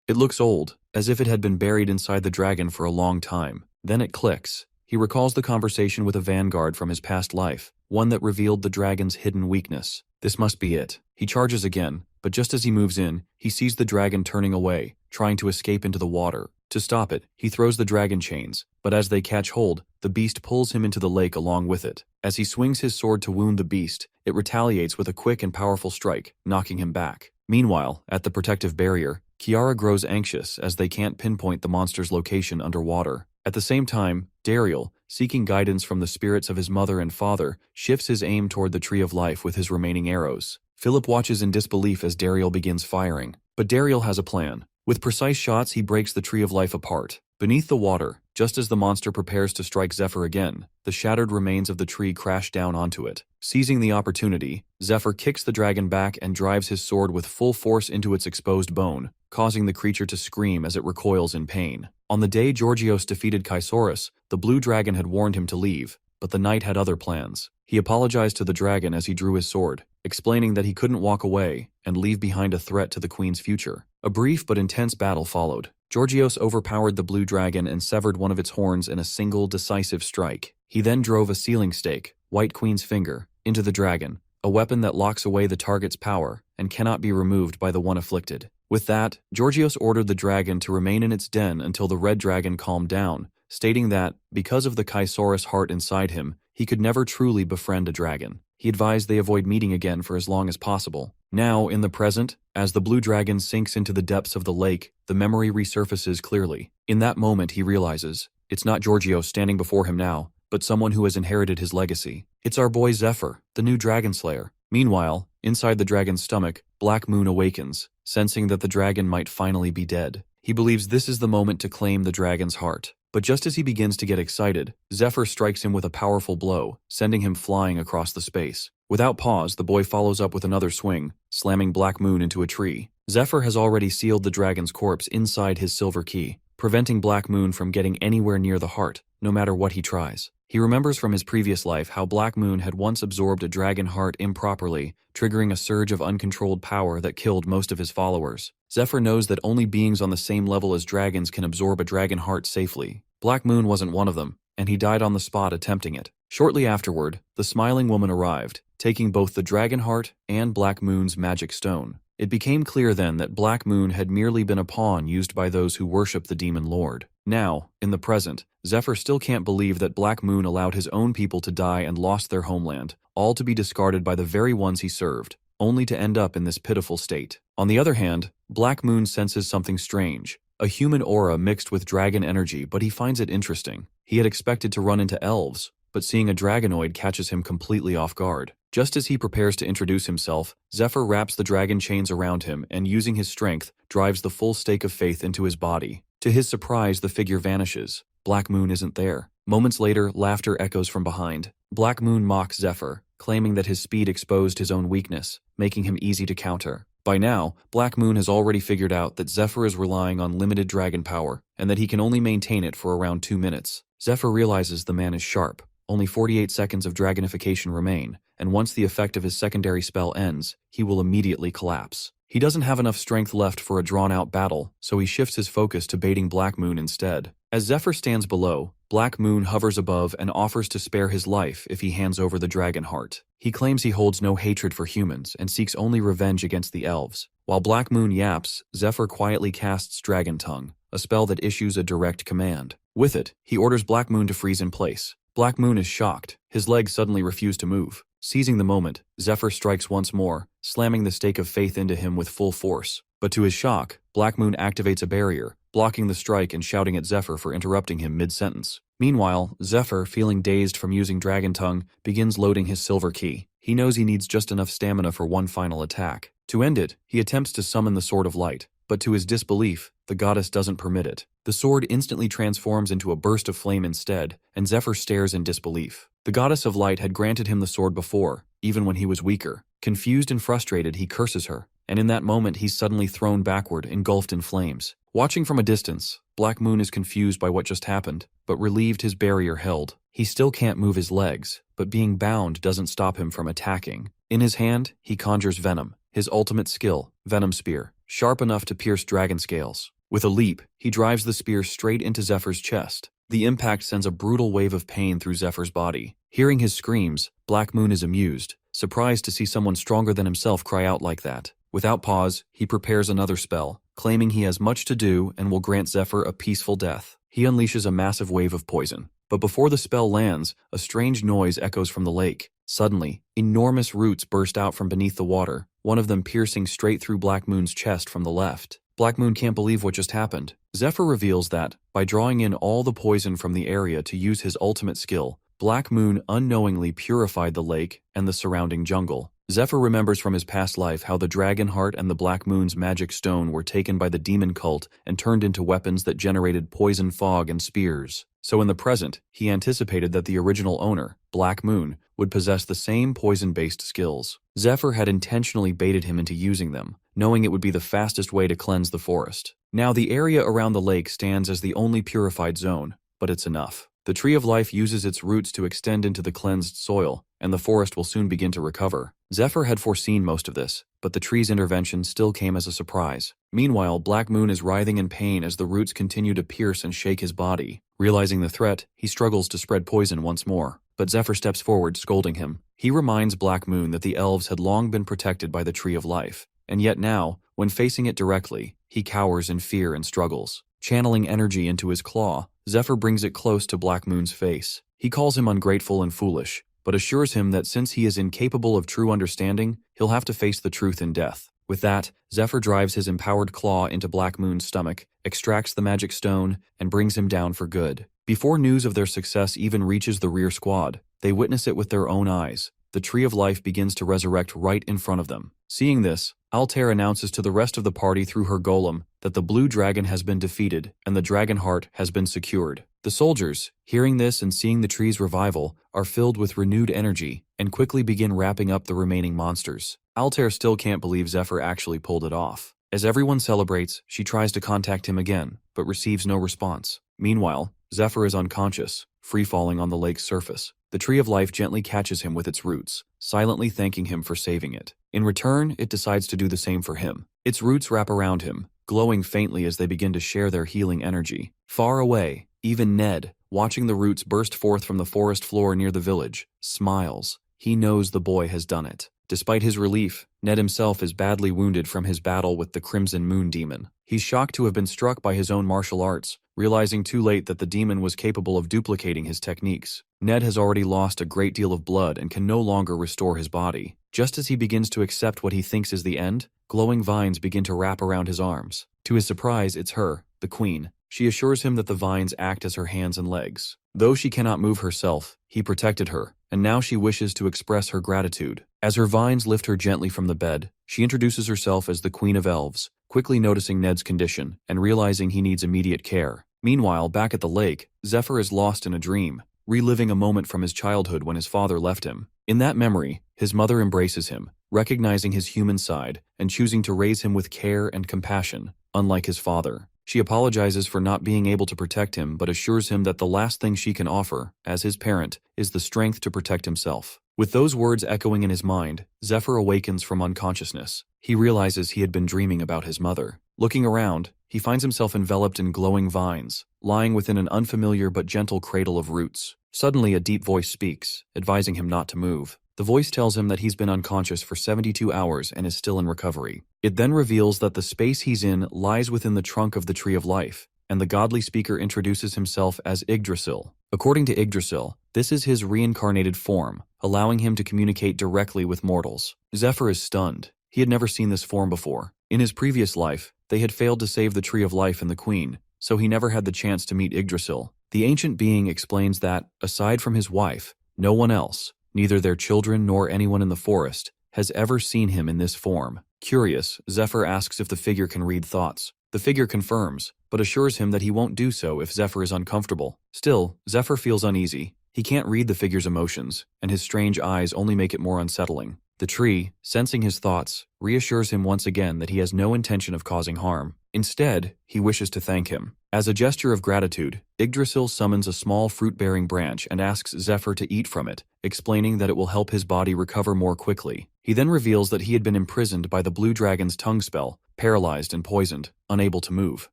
It looks old, as if it had been buried inside the dragon for a long time. Then it clicks. He recalls the conversation with a vanguard from his past life, one that revealed the dragon's hidden weakness. This must be it. He charges again, but just as he moves in, he sees the dragon turning away, trying to escape into the water. To stop it, he throws the dragon chains, but as they catch hold, the beast pulls him into the lake along with it. As he swings his sword to wound the beast, it retaliates with a quick and powerful strike, knocking him back. Meanwhile, at the protective barrier, Kiara grows anxious as they can't pinpoint the monster's location underwater. At the same time, Dariel, seeking guidance from the spirits of his mother and father, shifts his aim toward the Tree of Life with his remaining arrows. Philip watches in disbelief as Dariel begins firing. But Dariel has a plan. With precise shots, he breaks the Tree of Life apart. Beneath the water, Just as the monster prepares to strike Zephyr again, the shattered remains of the tree crash down onto it. Seizing the opportunity, Zephyr kicks the dragon back and drives his sword with full force into its exposed bone, causing the creature to scream as it recoils in pain. On the day Georgios defeated Chrysaorus, the blue dragon had warned him to leave, but the knight had other plans. He apologized to the dragon as he drew his sword, explaining that he couldn't walk away and leave behind a threat to the queen's future. A brief but intense battle followed. Georgios overpowered the blue dragon and severed one of its horns in a single decisive strike. He then drove a sealing stake, White Queen's finger, into the dragon, a weapon that locks away the target's power and cannot be removed by the one afflicted. With that, Georgios ordered the dragon to remain in its den until the red dragon calmed down, stating that, because of the Chrysaorus heart inside him, he could never truly befriend a dragon. He advised they avoid meeting again for as long as possible. Now, in the present, as the blue dragon sinks into the depths of the lake, the memory resurfaces clearly. In that moment, he realizes, it's not Georgios standing before him now, but someone who has inherited his legacy. It's our boy Zephyr, the new dragon slayer. Meanwhile, inside the dragon's stomach, Black Moon awakens, sensing that the dragon might finally be dead. He believes this is the moment to claim the dragon's heart. But just as he begins to get excited, Zephyr strikes him with a powerful blow, sending him flying across the space. Without pause, the boy follows up with another swing, slamming Black Moon into a tree. Zephyr has already sealed the dragon's corpse inside his silver key, preventing Black Moon from getting anywhere near the heart, no matter what he tries. He remembers from his previous life how Black Moon had once absorbed a dragon heart improperly, triggering a surge of uncontrolled power that killed most of his followers. Zephyr knows that only beings on the same level as dragons can absorb a dragon heart safely. Black Moon wasn't one of them, and he died on the spot attempting it. Shortly afterward, the smiling woman arrived, taking both the dragon heart and Black Moon's magic stone. It became clear then that Black Moon had merely been a pawn used by those who worship the demon lord. Now, in the present, Zephyr still can't believe that Black Moon allowed his own people to die and lost their homeland, all to be discarded by the very ones he served, only to end up in this pitiful state. On the other hand, Black Moon senses something strange, a human aura mixed with dragon energy, but he finds it interesting. He had expected to run into elves, but seeing a dragonoid catches him completely off guard. Just as he prepares to introduce himself, Zephyr wraps the dragon chains around him and, using his strength, drives the full stake of faith into his body. To his surprise, the figure vanishes. Black Moon isn't there. Moments later, laughter echoes from behind. Black Moon mocks Zephyr, claiming that his speed exposed his own weakness, making him easy to counter. By now, Black Moon has already figured out that Zephyr is relying on limited dragon power, and that he can only maintain it for around 2 minutes. Zephyr realizes the man is sharp. Only 48 seconds of dragonification remain, and once the effect of his secondary spell ends, he will immediately collapse. He doesn't have enough strength left for a drawn-out battle, so he shifts his focus to baiting Black Moon instead. As Zephyr stands below, Black Moon hovers above and offers to spare his life if he hands over the dragon heart. He claims he holds no hatred for humans and seeks only revenge against the elves. While Black Moon yaps, Zephyr quietly casts Dragon Tongue, a spell that issues a direct command. With it, he orders Black Moon to freeze in place. Black Moon is shocked. His legs suddenly refuse to move. Seizing the moment, Zephyr strikes once more, slamming the stake of faith into him with full force. But to his shock, Black Moon activates a barrier, blocking the strike and shouting at Zephyr for interrupting him mid-sentence. Meanwhile, Zephyr, feeling dazed from using Dragon Tongue, begins loading his silver key. He knows he needs just enough stamina for one final attack. To end it, he attempts to summon the Sword of Light, but to his disbelief, the goddess doesn't permit it. The sword instantly transforms into a burst of flame instead, and Zephyr stares in disbelief. The goddess of light had granted him the sword before, even when he was weaker. Confused and frustrated, he curses her, and in that moment he's suddenly thrown backward, engulfed in flames. Watching from a distance, Black Moon is confused by what just happened, but relieved his barrier held. He still can't move his legs, but being bound doesn't stop him from attacking. In his hand, he conjures Venom, his ultimate skill, Venom Spear, sharp enough to pierce dragon scales. With a leap, he drives the spear straight into Zephyr's chest. The impact sends a brutal wave of pain through Zephyr's body. Hearing his screams, Black Moon is amused, surprised to see someone stronger than himself cry out like that. Without pause, he prepares another spell, claiming he has much to do and will grant Zephyr a peaceful death. He unleashes a massive wave of poison. But before the spell lands, a strange noise echoes from the lake. Suddenly, enormous roots burst out from beneath the water, one of them piercing straight through Black Moon's chest from the left. Black Moon can't believe what just happened. Zephyr reveals that, by drawing in all the poison from the area to use his ultimate skill, Black Moon unknowingly purified the lake and the surrounding jungle. Zephyr remembers from his past life how the Dragon Heart and the Black Moon's magic stone were taken by the demon cult and turned into weapons that generated poison fog and spears. So in the present, he anticipated that the original owner, Black Moon, would possess the same poison-based skills. Zephyr had intentionally baited him into using them, knowing it would be the fastest way to cleanse the forest. Now the area around the lake stands as the only purified zone, but it's enough. The Tree of Life uses its roots to extend into the cleansed soil, and the forest will soon begin to recover. Zephyr had foreseen most of this, but the tree's intervention still came as a surprise. Meanwhile, Black Moon is writhing in pain as the roots continue to pierce and shake his body. Realizing the threat, he struggles to spread poison once more. But Zephyr steps forward, scolding him. He reminds Black Moon that the elves had long been protected by the Tree of Life, and yet now, when facing it directly, he cowers in fear and struggles. Channeling energy into his claw, Zephyr brings it close to Black Moon's face. He calls him ungrateful and foolish, but assures him that since he is incapable of true understanding, he'll have to face the truth in death. With that, Zephyr drives his empowered claw into Black Moon's stomach, extracts the magic stone, and brings him down for good. Before news of their success even reaches the rear squad, they witness it with their own eyes. The Tree of Life begins to resurrect right in front of them. Seeing this, Altair announces to the rest of the party through her golem that the blue dragon has been defeated and the dragon heart has been secured. The soldiers, hearing this and seeing the tree's revival, are filled with renewed energy and quickly begin wrapping up the remaining monsters. Altair still can't believe Zephyr actually pulled it off. As everyone celebrates, she tries to contact him again, but receives no response. Meanwhile, Zephyr is unconscious, free-falling on the lake's surface. The Tree of Life gently catches him with its roots, silently thanking him for saving it. In return, it decides to do the same for him. Its roots wrap around him, glowing faintly as they begin to share their healing energy. Far away, even Ned, watching the roots burst forth from the forest floor near the village, smiles. He knows the boy has done it. Despite his relief, Ned himself is badly wounded from his battle with the Crimson Moon Demon. He's shocked to have been struck by his own martial arts, realizing too late that the demon was capable of duplicating his techniques. Ned has already lost a great deal of blood and can no longer restore his body. Just as he begins to accept what he thinks is the end, glowing vines begin to wrap around his arms. To his surprise, it's her, the queen. She assures him that the vines act as her hands and legs. Though she cannot move herself, he protected her, and now she wishes to express her gratitude. As her vines lift her gently from the bed, she introduces herself as the Queen of Elves, quickly noticing Ned's condition and realizing he needs immediate care. Meanwhile, back at the lake, Zephyr is lost in a dream, reliving a moment from his childhood when his father left him. In that memory, his mother embraces him, recognizing his human side and choosing to raise him with care and compassion, unlike his father. She apologizes for not being able to protect him but assures him that the last thing she can offer, as his parent, is the strength to protect himself. With those words echoing in his mind, Zephyr awakens from unconsciousness. He realizes he had been dreaming about his mother. Looking around, he finds himself enveloped in glowing vines, lying within an unfamiliar but gentle cradle of roots. Suddenly, a deep voice speaks, advising him not to move. The voice tells him that he's been unconscious for 72 hours and is still in recovery. It then reveals that the space he's in lies within the trunk of the Tree of Life, and the godly speaker introduces himself as Yggdrasil. According to Yggdrasil, this is his reincarnated form, allowing him to communicate directly with mortals. Zephyr is stunned. He had never seen this form before. In his previous life, they had failed to save the Tree of Life and the Queen, so he never had the chance to meet Yggdrasil. The ancient being explains that, aside from his wife, no one else, neither their children nor anyone in the forest, has ever seen him in this form. Curious, Zephyr asks if the figure can read thoughts. The figure confirms, but assures him that he won't do so if Zephyr is uncomfortable. Still, Zephyr feels uneasy. He can't read the figure's emotions, and his strange eyes only make it more unsettling. The tree, sensing his thoughts, reassures him once again that he has no intention of causing harm. Instead, he wishes to thank him. As a gesture of gratitude, Yggdrasil summons a small fruit-bearing branch and asks Zephyr to eat from it, explaining that it will help his body recover more quickly. He then reveals that he had been imprisoned by the blue dragon's tongue spell, paralyzed and poisoned, unable to move.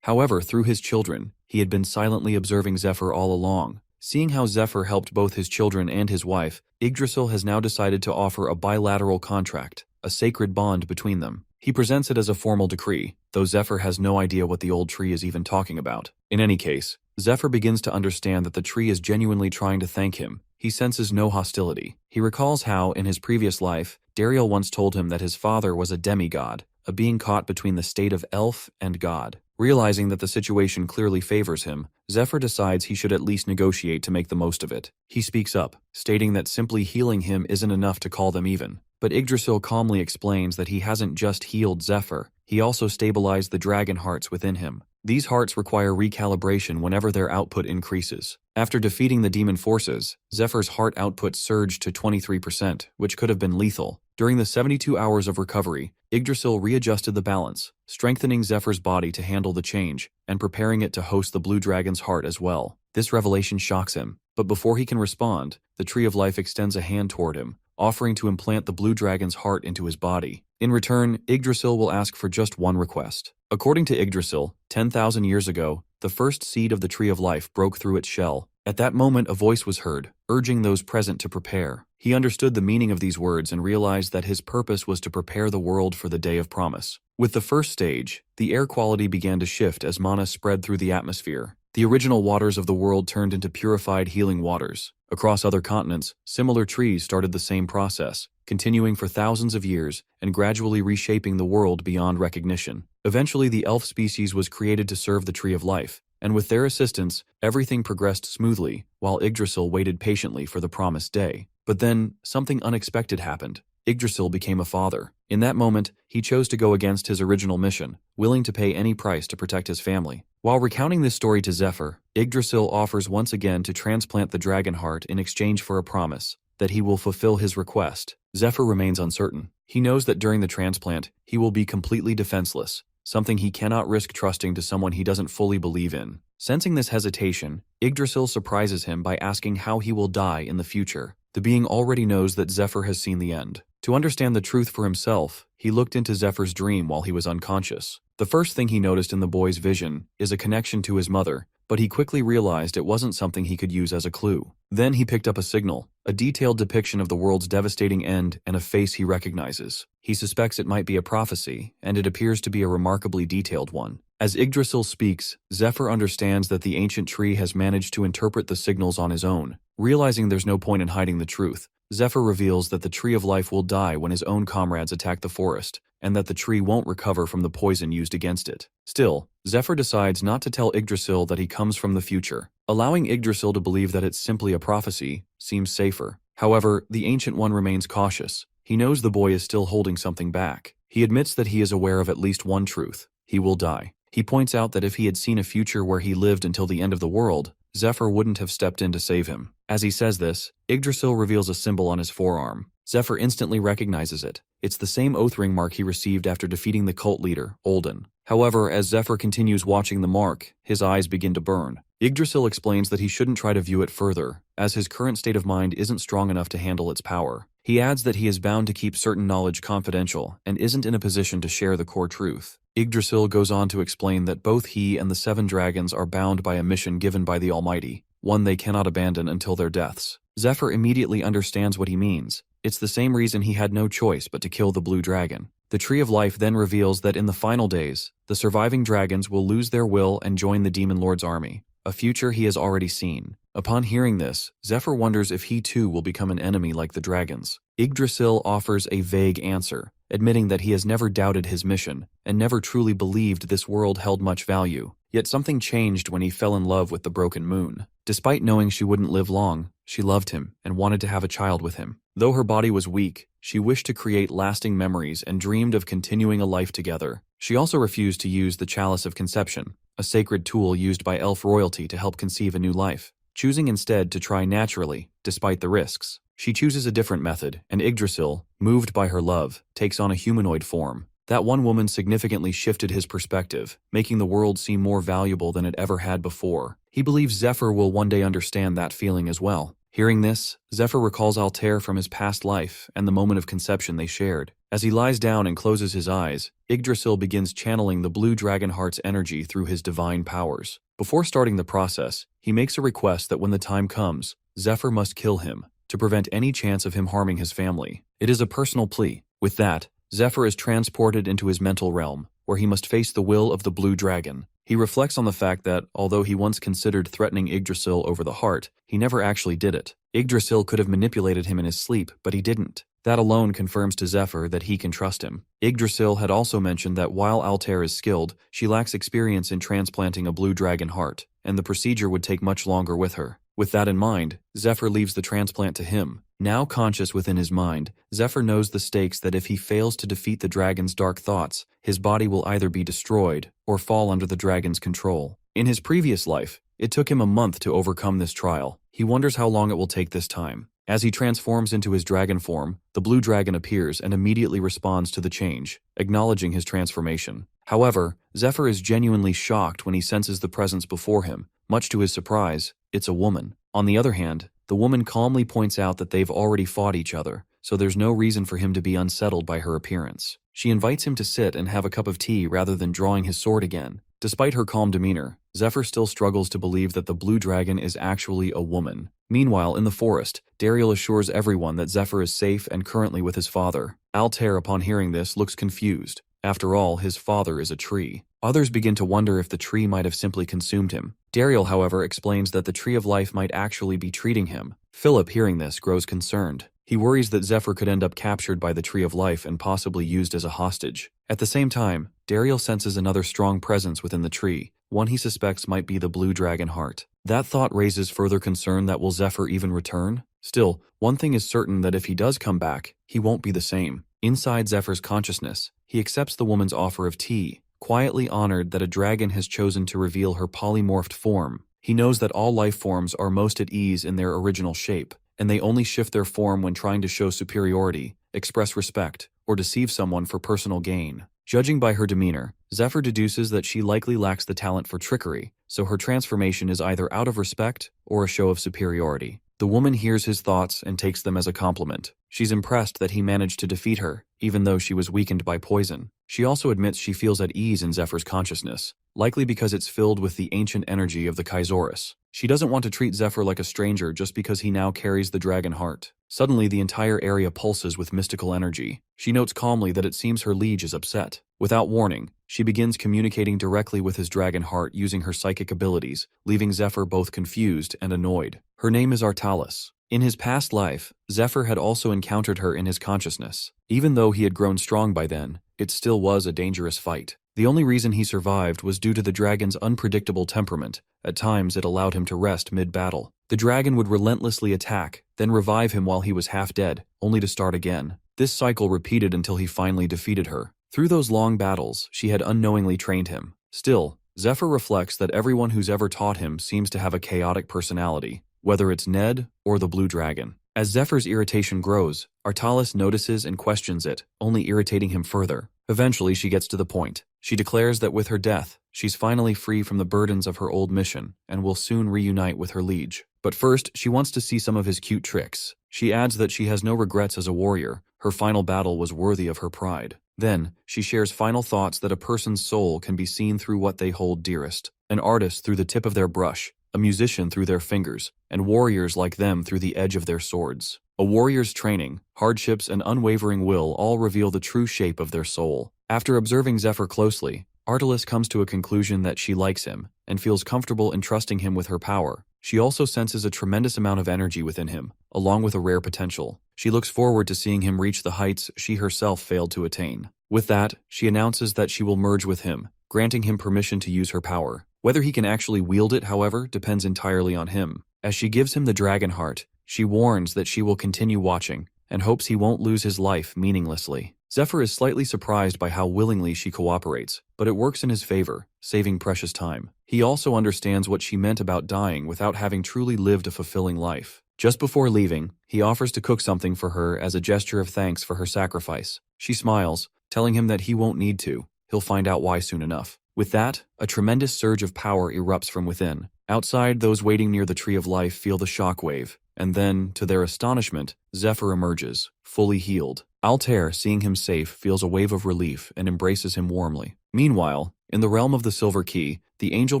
However, through his children, he had been silently observing Zephyr all along. Seeing how Zephyr helped both his children and his wife, Yggdrasil has now decided to offer a bilateral contract, a sacred bond between them. He presents it as a formal decree, though Zephyr has no idea what the old tree is even talking about. In any case, Zephyr begins to understand that the tree is genuinely trying to thank him. He senses no hostility. He recalls how, in his previous life, Dariel once told him that his father was a demigod, a being caught between the state of elf and god. Realizing that the situation clearly favors him, Zephyr decides he should at least negotiate to make the most of it. He speaks up, stating that simply healing him isn't enough to call them even. But Yggdrasil calmly explains that he hasn't just healed Zephyr, he also stabilized the dragon hearts within him. These hearts require recalibration whenever their output increases. After defeating the demon forces, Zephyr's heart output surged to 23%, which could have been lethal. During the 72 hours of recovery, Yggdrasil readjusted the balance, strengthening Zephyr's body to handle the change, and preparing it to host the blue dragon's heart as well. This revelation shocks him, but before he can respond, the Tree of Life extends a hand toward him, offering to implant the blue dragon's heart into his body. In return, Yggdrasil will ask for just one request. According to Yggdrasil, 10,000 years ago, the first seed of the Tree of Life broke through its shell. At that moment, a voice was heard, urging those present to prepare. He understood the meaning of these words and realized that his purpose was to prepare the world for the day of promise. With the first stage, the air quality began to shift as mana spread through the atmosphere. The original waters of the world turned into purified healing waters. Across other continents, similar trees started the same process, continuing for thousands of years and gradually reshaping the world beyond recognition. Eventually, the elf species was created to serve the Tree of Life, and with their assistance, everything progressed smoothly, while Yggdrasil waited patiently for the promised day. But then, something unexpected happened. Yggdrasil became a father. In that moment, he chose to go against his original mission, willing to pay any price to protect his family. While recounting this story to Zephyr, Yggdrasil offers once again to transplant the dragon heart in exchange for a promise that he will fulfill his request. Zephyr remains uncertain. He knows that during the transplant, he will be completely defenseless, something he cannot risk trusting to someone he doesn't fully believe in. Sensing this hesitation, Yggdrasil surprises him by asking how he will die in the future. The being already knows that Zephyr has seen the end. To understand the truth for himself, he looked into Zephyr's dream while he was unconscious. The first thing he noticed in the boy's vision is a connection to his mother, but he quickly realized it wasn't something he could use as a clue. Then he picked up a signal, a detailed depiction of the world's devastating end and a face he recognizes. He suspects it might be a prophecy, and it appears to be a remarkably detailed one. As Yggdrasil speaks, Zephyr understands that the ancient tree has managed to interpret the signals on his own. Realizing there's no point in hiding the truth, Zephyr reveals that the Tree of Life will die when his own comrades attack the forest, and that the tree won't recover from the poison used against it. Still, Zephyr decides not to tell Yggdrasil that he comes from the future. Allowing Yggdrasil to believe that it's simply a prophecy seems safer. However, the Ancient One remains cautious. He knows the boy is still holding something back. He admits that he is aware of at least one truth: he will die. He points out that if he had seen a future where he lived until the end of the world, Zephyr wouldn't have stepped in to save him. As he says this, Yggdrasil reveals a symbol on his forearm. Zephyr instantly recognizes it. It's the same oath ring mark he received after defeating the cult leader, Olden. However, as Zephyr continues watching the mark, his eyes begin to burn. Yggdrasil explains that he shouldn't try to view it further, as his current state of mind isn't strong enough to handle its power. He adds that he is bound to keep certain knowledge confidential and isn't in a position to share the core truth. Yggdrasil goes on to explain that both he and the 7 dragons are bound by a mission given by the Almighty, one they cannot abandon until their deaths. Zephyr immediately understands what he means. It's the same reason he had no choice but to kill the blue dragon. The Tree of Life then reveals that in the final days, the surviving dragons will lose their will and join the Demon Lord's army, a future he has already seen. Upon hearing this, Zephyr wonders if he too will become an enemy like the dragons. Yggdrasil offers a vague answer, admitting that he has never doubted his mission and never truly believed this world held much value. Yet something changed when he fell in love with the Broken Moon. Despite knowing she wouldn't live long, she loved him and wanted to have a child with him. Though her body was weak, she wished to create lasting memories and dreamed of continuing a life together. She also refused to use the Chalice of Conception, a sacred tool used by elf royalty to help conceive a new life, choosing instead to try naturally, despite the risks. She chooses a different method, and Yggdrasil, moved by her love, takes on a humanoid form. That one woman significantly shifted his perspective, making the world seem more valuable than it ever had before. He believes Zephyr will one day understand that feeling as well. Hearing this, Zephyr recalls Altair from his past life and the moment of conception they shared. As he lies down and closes his eyes, Yggdrasil begins channeling the blue dragon heart's energy through his divine powers. Before starting the process, he makes a request that when the time comes, Zephyr must kill him, to prevent any chance of him harming his family. It is a personal plea. With that, Zephyr is transported into his mental realm, where he must face the will of the blue dragon. He reflects on the fact that, although he once considered threatening Yggdrasil over the heart, he never actually did it. Yggdrasil could have manipulated him in his sleep, but he didn't. That alone confirms to Zephyr that he can trust him. Yggdrasil had also mentioned that while Altair is skilled, she lacks experience in transplanting a blue dragon heart, and the procedure would take much longer with her. With that in mind, Zephyr leaves the transplant to him. Now conscious within his mind, Zephyr knows the stakes that if he fails to defeat the dragon's dark thoughts, his body will either be destroyed or fall under the dragon's control. In his previous life, it took him a month to overcome this trial. He wonders how long it will take this time. As he transforms into his dragon form, the blue dragon appears and immediately responds to the change, acknowledging his transformation. However, Zephyr is genuinely shocked when he senses the presence before him. Much to his surprise, it's a woman. On the other hand, the woman calmly points out that they've already fought each other, so there's no reason for him to be unsettled by her appearance. She invites him to sit and have a cup of tea rather than drawing his sword again. Despite her calm demeanor, Zephyr still struggles to believe that the blue dragon is actually a woman. Meanwhile, in the forest, Dariel assures everyone that Zephyr is safe and currently with his father. Altair, upon hearing this, looks confused. After all, his father is a tree. Others begin to wonder if the tree might have simply consumed him. Dariel, however, explains that the Tree of Life might actually be treating him. Philip, hearing this, grows concerned. He worries that Zephyr could end up captured by the Tree of Life and possibly used as a hostage. At the same time, Dariel senses another strong presence within the tree, one he suspects might be the blue dragon heart. That thought raises further concern that will Zephyr even return? Still, one thing is certain, that if he does come back, he won't be the same. Inside Zephyr's consciousness, he accepts the woman's offer of tea, quietly honored that a dragon has chosen to reveal her polymorphed form. He knows that all life forms are most at ease in their original shape, and they only shift their form when trying to show superiority, express respect, or deceive someone for personal gain. Judging by her demeanor, Zephyr deduces that she likely lacks the talent for trickery, so her transformation is either out of respect or a show of superiority. The woman hears his thoughts and takes them as a compliment. She's impressed that he managed to defeat her, even though she was weakened by poison. She also admits she feels at ease in Zephyr's consciousness, likely because it's filled with the ancient energy of the Kaisaurus. She doesn't want to treat Zephyr like a stranger just because he now carries the dragon heart. Suddenly, the entire area pulses with mystical energy. She notes calmly that it seems her liege is upset. Without warning, she begins communicating directly with his dragon heart using her psychic abilities, leaving Zephyr both confused and annoyed. Her name is Artalis. In his past life, Zephyr had also encountered her in his consciousness. Even though he had grown strong by then, it still was a dangerous fight. The only reason he survived was due to the dragon's unpredictable temperament. At times, it allowed him to rest mid-battle. The dragon would relentlessly attack, then revive him while he was half dead, only to start again. This cycle repeated until he finally defeated her. Through those long battles, she had unknowingly trained him. Still, Zephyr reflects that everyone who's ever taught him seems to have a chaotic personality, whether it's Ned or the Blue Dragon. As Zephyr's irritation grows, Artalis notices and questions it, only irritating him further. Eventually, she gets to the point. She declares that with her death, she's finally free from the burdens of her old mission and will soon reunite with her liege. But first, she wants to see some of his cute tricks. She adds that she has no regrets as a warrior. Her final battle was worthy of her pride. Then, she shares final thoughts that a person's soul can be seen through what they hold dearest. An artist through the tip of their brush, a musician through their fingers, and warriors like them through the edge of their swords. A warrior's training, hardships, and unwavering will all reveal the true shape of their soul. After observing Zephyr closely, Artalis comes to a conclusion that she likes him, and feels comfortable entrusting him with her power. She also senses a tremendous amount of energy within him, along with a rare potential. She looks forward to seeing him reach the heights she herself failed to attain. With that, she announces that she will merge with him, granting him permission to use her power. Whether he can actually wield it, however, depends entirely on him. As she gives him the dragon heart, she warns that she will continue watching, and hopes he won't lose his life meaninglessly. Zephyr is slightly surprised by how willingly she cooperates, but it works in his favor, saving precious time. He also understands what she meant about dying without having truly lived a fulfilling life. Just before leaving, he offers to cook something for her as a gesture of thanks for her sacrifice. She smiles, telling him that he won't need to. He'll find out why soon enough. With that, a tremendous surge of power erupts from within. Outside, those waiting near the Tree of Life feel the shockwave, and then, to their astonishment, Zephyr emerges, fully healed. Altair, seeing him safe, feels a wave of relief and embraces him warmly. Meanwhile, in the realm of the Silver Key, the angel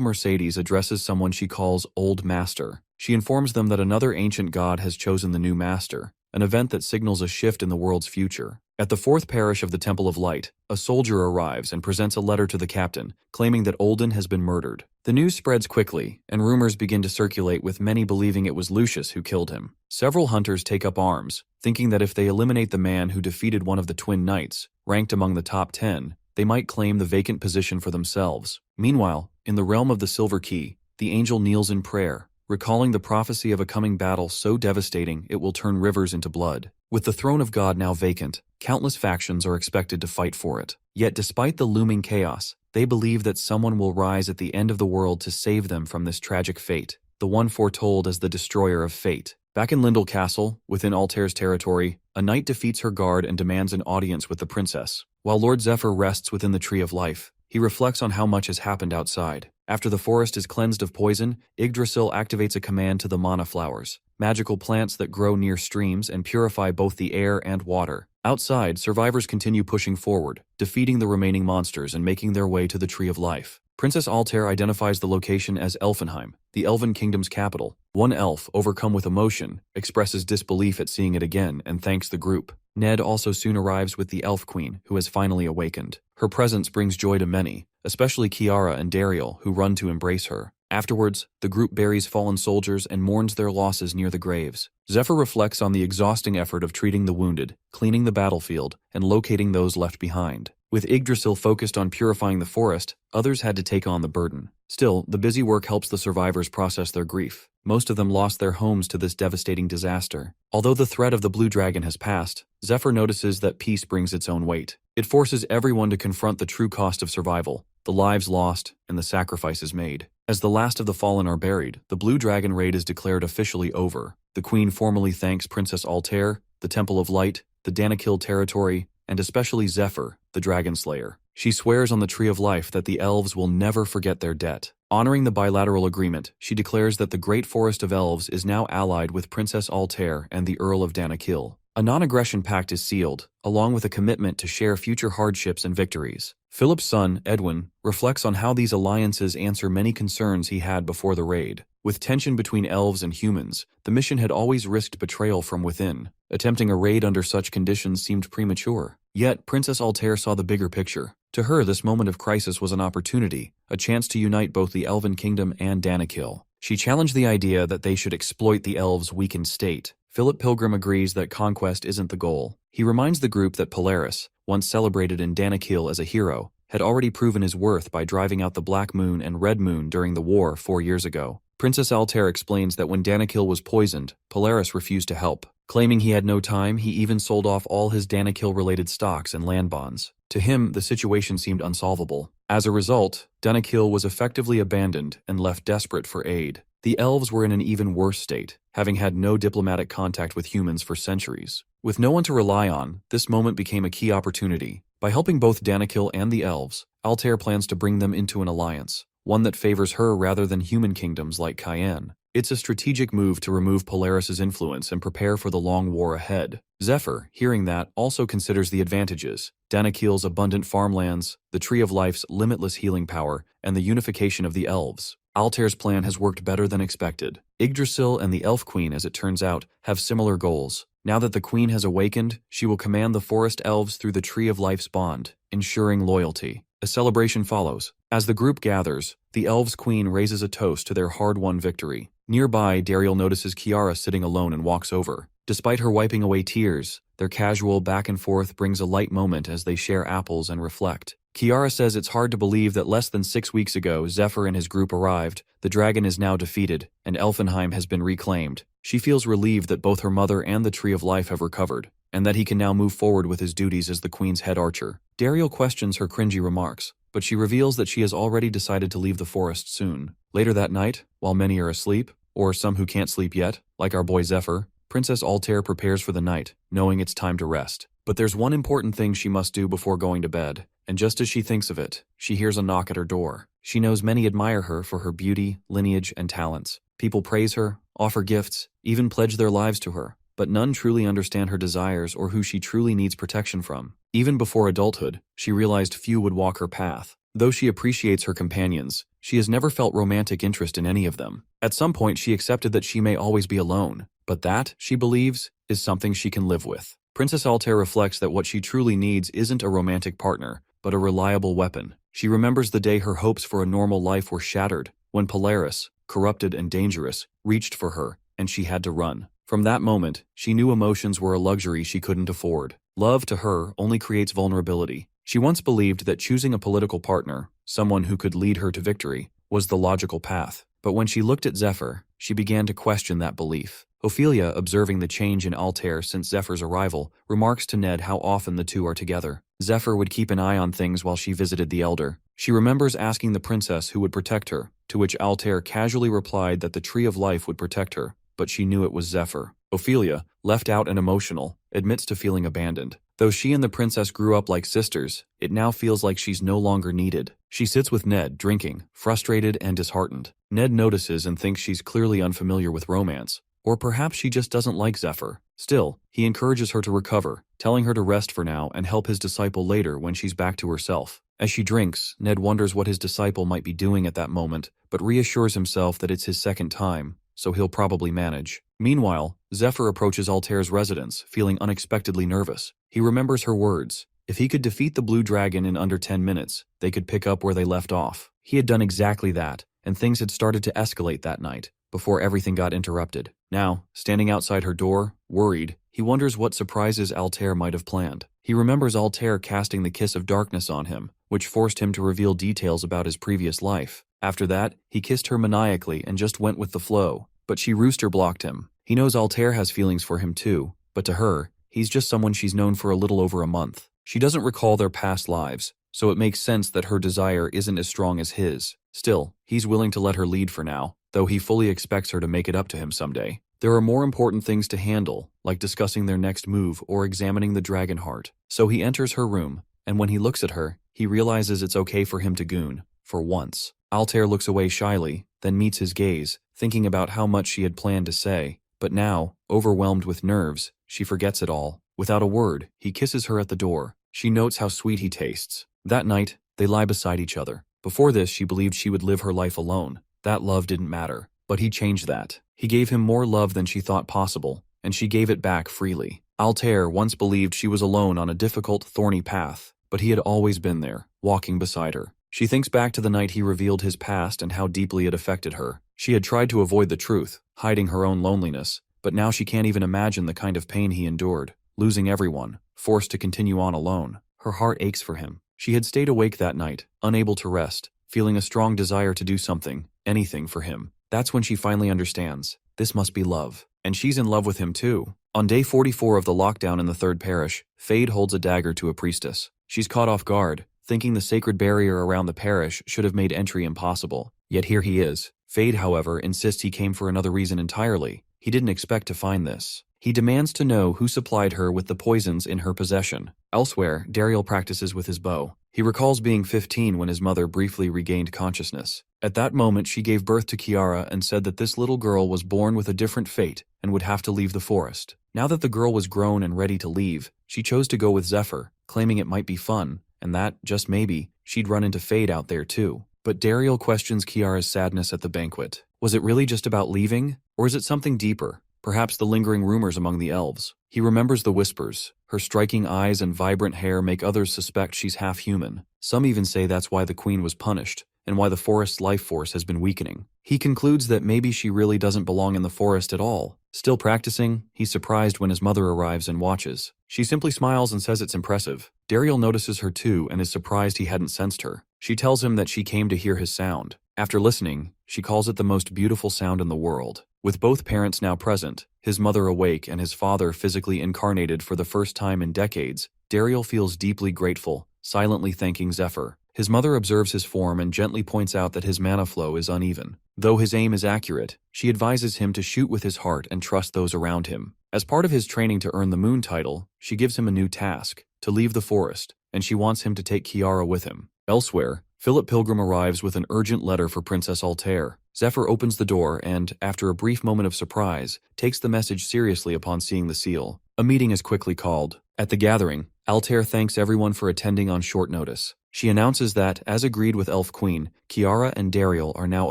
Mercedes addresses someone she calls Old Master. She informs them that another ancient god has chosen the new master, an event that signals a shift in the world's future. At the fourth parish of the Temple of Light, a soldier arrives and presents a letter to the captain, claiming that Olden has been murdered. The news spreads quickly, and rumors begin to circulate, with many believing it was Lucius who killed him. Several hunters take up arms, thinking that if they eliminate the man who defeated one of the twin knights, ranked among the top 10, they might claim the vacant position for themselves. Meanwhile, in the realm of the Silver Key, the angel kneels in prayer, recalling the prophecy of a coming battle so devastating it will turn rivers into blood. With the throne of God now vacant, countless factions are expected to fight for it. Yet despite the looming chaos, they believe that someone will rise at the end of the world to save them from this tragic fate, the one foretold as the destroyer of fate. Back in Lindell Castle, within Altair's territory, a knight defeats her guard and demands an audience with the princess. While Lord Zephyr rests within the Tree of Life, he reflects on how much has happened outside. After the forest is cleansed of poison, Yggdrasil activates a command to the mana flowers, magical plants that grow near streams and purify both the air and water. Outside, survivors continue pushing forward, defeating the remaining monsters and making their way to the Tree of Life. Princess Altair identifies the location as Elfenheim, the Elven Kingdom's capital. One elf, overcome with emotion, expresses disbelief at seeing it again and thanks the group. Ned also soon arrives with the Elf Queen, who has finally awakened. Her presence brings joy to many, especially Kiara and Dariel, who run to embrace her. Afterwards, the group buries fallen soldiers and mourns their losses near the graves. Zephyr reflects on the exhausting effort of treating the wounded, cleaning the battlefield, and locating those left behind. With Yggdrasil focused on purifying the forest, others had to take on the burden. Still, the busy work helps the survivors process their grief. Most of them lost their homes to this devastating disaster. Although the threat of the Blue Dragon has passed, Zephyr notices that peace brings its own weight. It forces everyone to confront the true cost of survival, the lives lost, and the sacrifices made. As the last of the fallen are buried, the Blue Dragon raid is declared officially over. The Queen formally thanks Princess Altair, the Temple of Light, the Danakil territory, and especially Zephyr, the Dragon Slayer. She swears on the Tree of Life that the elves will never forget their debt. Honoring the bilateral agreement, she declares that the Great Forest of Elves is now allied with Princess Altair and the Earl of Danakil. A non-aggression pact is sealed, along with a commitment to share future hardships and victories. Philip's son, Edwin, reflects on how these alliances answer many concerns he had before the raid. With tension between elves and humans, the mission had always risked betrayal from within. Attempting a raid under such conditions seemed premature. Yet, Princess Altair saw the bigger picture. To her, this moment of crisis was an opportunity, a chance to unite both the Elven Kingdom and Danakil. She challenged the idea that they should exploit the elves' weakened state. Philip Pilgrim agrees that conquest isn't the goal. He reminds the group that Polaris, once celebrated in Danakil as a hero, had already proven his worth by driving out the Black Moon and Red Moon during the war 4 years ago. Princess Altair explains that when Danakil was poisoned, Polaris refused to help. Claiming he had no time, he even sold off all his Danakil-related stocks and land bonds. To him, the situation seemed unsolvable. As a result, Danakil was effectively abandoned and left desperate for aid. The elves were in an even worse state, having had no diplomatic contact with humans for centuries. With no one to rely on, this moment became a key opportunity. By helping both Danakil and the elves, Altair plans to bring them into an alliance, one that favors her rather than human kingdoms like Cayenne. It's a strategic move to remove Polaris's influence and prepare for the long war ahead. Zephyr, hearing that, also considers the advantages: Danakil's abundant farmlands, the Tree of Life's limitless healing power, and the unification of the elves. Altair's plan has worked better than expected. Yggdrasil and the Elf Queen, as it turns out, have similar goals. Now that the Queen has awakened, she will command the Forest Elves through the Tree of Life's bond, ensuring loyalty. A celebration follows. As the group gathers, the Elves' Queen raises a toast to their hard-won victory. Nearby, Dariel notices Kiara sitting alone and walks over. Despite her wiping away tears, their casual back and forth brings a light moment as they share apples and reflect. Kiara says it's hard to believe that less than 6 weeks ago Zephyr and his group arrived, the dragon is now defeated, and Elfenheim has been reclaimed. She feels relieved that both her mother and the Tree of Life have recovered, and that he can now move forward with his duties as the Queen's head archer. Dariel questions her cringy remarks, but she reveals that she has already decided to leave the forest soon. Later that night, while many are asleep, or some who can't sleep yet, like our boy Zephyr, Princess Altair prepares for the night, knowing it's time to rest. But there's one important thing she must do before going to bed, and just as she thinks of it, she hears a knock at her door. She knows many admire her for her beauty, lineage, and talents. People praise her, offer gifts, even pledge their lives to her, but none truly understand her desires or who she truly needs protection from. Even before adulthood, she realized few would walk her path. Though she appreciates her companions, she has never felt romantic interest in any of them. At some point, she accepted that she may always be alone, but that, she believes, is something she can live with. Princess Altair reflects that what she truly needs isn't a romantic partner, but a reliable weapon. She remembers the day her hopes for a normal life were shattered, when Polaris, corrupted and dangerous, reached for her, and she had to run. From that moment, she knew emotions were a luxury she couldn't afford. Love, to her, only creates vulnerability. She once believed that choosing a political partner, someone who could lead her to victory, was the logical path. But when she looked at Zephyr, she began to question that belief. Ophelia, observing the change in Altair since Zephyr's arrival, remarks to Ned how often the two are together. Zephyr would keep an eye on things while she visited the Elder. She remembers asking the princess who would protect her, to which Altair casually replied that the Tree of Life would protect her, but she knew it was Zephyr. Ophelia, left out and emotional, admits to feeling abandoned. Though she and the princess grew up like sisters, it now feels like she's no longer needed. She sits with Ned, drinking, frustrated and disheartened. Ned notices and thinks she's clearly unfamiliar with romance. Or perhaps she just doesn't like Zephyr. Still, he encourages her to recover, telling her to rest for now and help his disciple later when she's back to herself. As she drinks, Ned wonders what his disciple might be doing at that moment, but reassures himself that it's his second time, so he'll probably manage. Meanwhile, Zephyr approaches Altair's residence, feeling unexpectedly nervous. He remembers her words. If he could defeat the Blue Dragon in under 10 minutes, they could pick up where they left off. He had done exactly that, and things had started to escalate that night, before everything got interrupted. Now, standing outside her door, worried, he wonders what surprises Altair might have planned. He remembers Altair casting the kiss of darkness on him, which forced him to reveal details about his previous life. After that, he kissed her maniacally and just went with the flow, but she rooster blocked him. He knows Altair has feelings for him too, but to her, he's just someone she's known for a little over a month. She doesn't recall their past lives, so it makes sense that her desire isn't as strong as his. Still, he's willing to let her lead for now, though he fully expects her to make it up to him someday. There are more important things to handle, like discussing their next move or examining the dragon heart. So he enters her room, and when he looks at her, he realizes it's okay for him to goon, for once. Altair looks away shyly, then meets his gaze, thinking about how much she had planned to say. But now, overwhelmed with nerves, she forgets it all. Without a word, he kisses her at the door. She notes how sweet he tastes. That night, they lie beside each other. Before this, she believed she would live her life alone. That love didn't matter. But he changed that. He gave him more love than she thought possible, and she gave it back freely. Altair once believed she was alone on a difficult, thorny path, but he had always been there, walking beside her. She thinks back to the night he revealed his past and how deeply it affected her. She had tried to avoid the truth, hiding her own loneliness, but now she can't even imagine the kind of pain he endured, losing everyone, forced to continue on alone. Her heart aches for him. She had stayed awake that night, unable to rest, feeling a strong desire to do something, anything for him. That's when she finally understands. This must be love. And she's in love with him too. On day 44 of the lockdown in the third parish, Fade holds a dagger to a priestess. She's caught off guard, thinking the sacred barrier around the parish should have made entry impossible. Yet here he is. Fade, however, insists he came for another reason entirely. He didn't expect to find this. He demands to know who supplied her with the poisons in her possession. Elsewhere, Dariel practices with his bow. He recalls being 15 when his mother briefly regained consciousness. At that moment, she gave birth to Kiara and said that this little girl was born with a different fate and would have to leave the forest. Now that the girl was grown and ready to leave, she chose to go with Zephyr, claiming it might be fun, and that, just maybe, she'd run into Fade out there too. But Dariel questions Kiara's sadness at the banquet. Was it really just about leaving? Or is it something deeper? Perhaps the lingering rumors among the elves. He remembers the whispers. Her striking eyes and vibrant hair make others suspect she's half human. Some even say that's why the queen was punished, and why the forest's life force has been weakening. He concludes that maybe she really doesn't belong in the forest at all. Still practicing, he's surprised when his mother arrives and watches. She simply smiles and says it's impressive. Dariel notices her too and is surprised he hadn't sensed her. She tells him that she came to hear his sound. After listening, she calls it the most beautiful sound in the world. With both parents now present, his mother awake and his father physically incarnated for the first time in decades, Dariel feels deeply grateful, silently thanking Zephyr. His mother observes his form and gently points out that his mana flow is uneven. Though his aim is accurate, she advises him to shoot with his heart and trust those around him. As part of his training to earn the Moon title, she gives him a new task, to leave the forest, and she wants him to take Kiara with him. Elsewhere, Philip Pilgrim arrives with an urgent letter for Princess Altair. Zephyr opens the door and, after a brief moment of surprise, takes the message seriously upon seeing the seal. A meeting is quickly called. At the gathering, Altair thanks everyone for attending on short notice. She announces that, as agreed with Elf Queen, Kiara and Dariel are now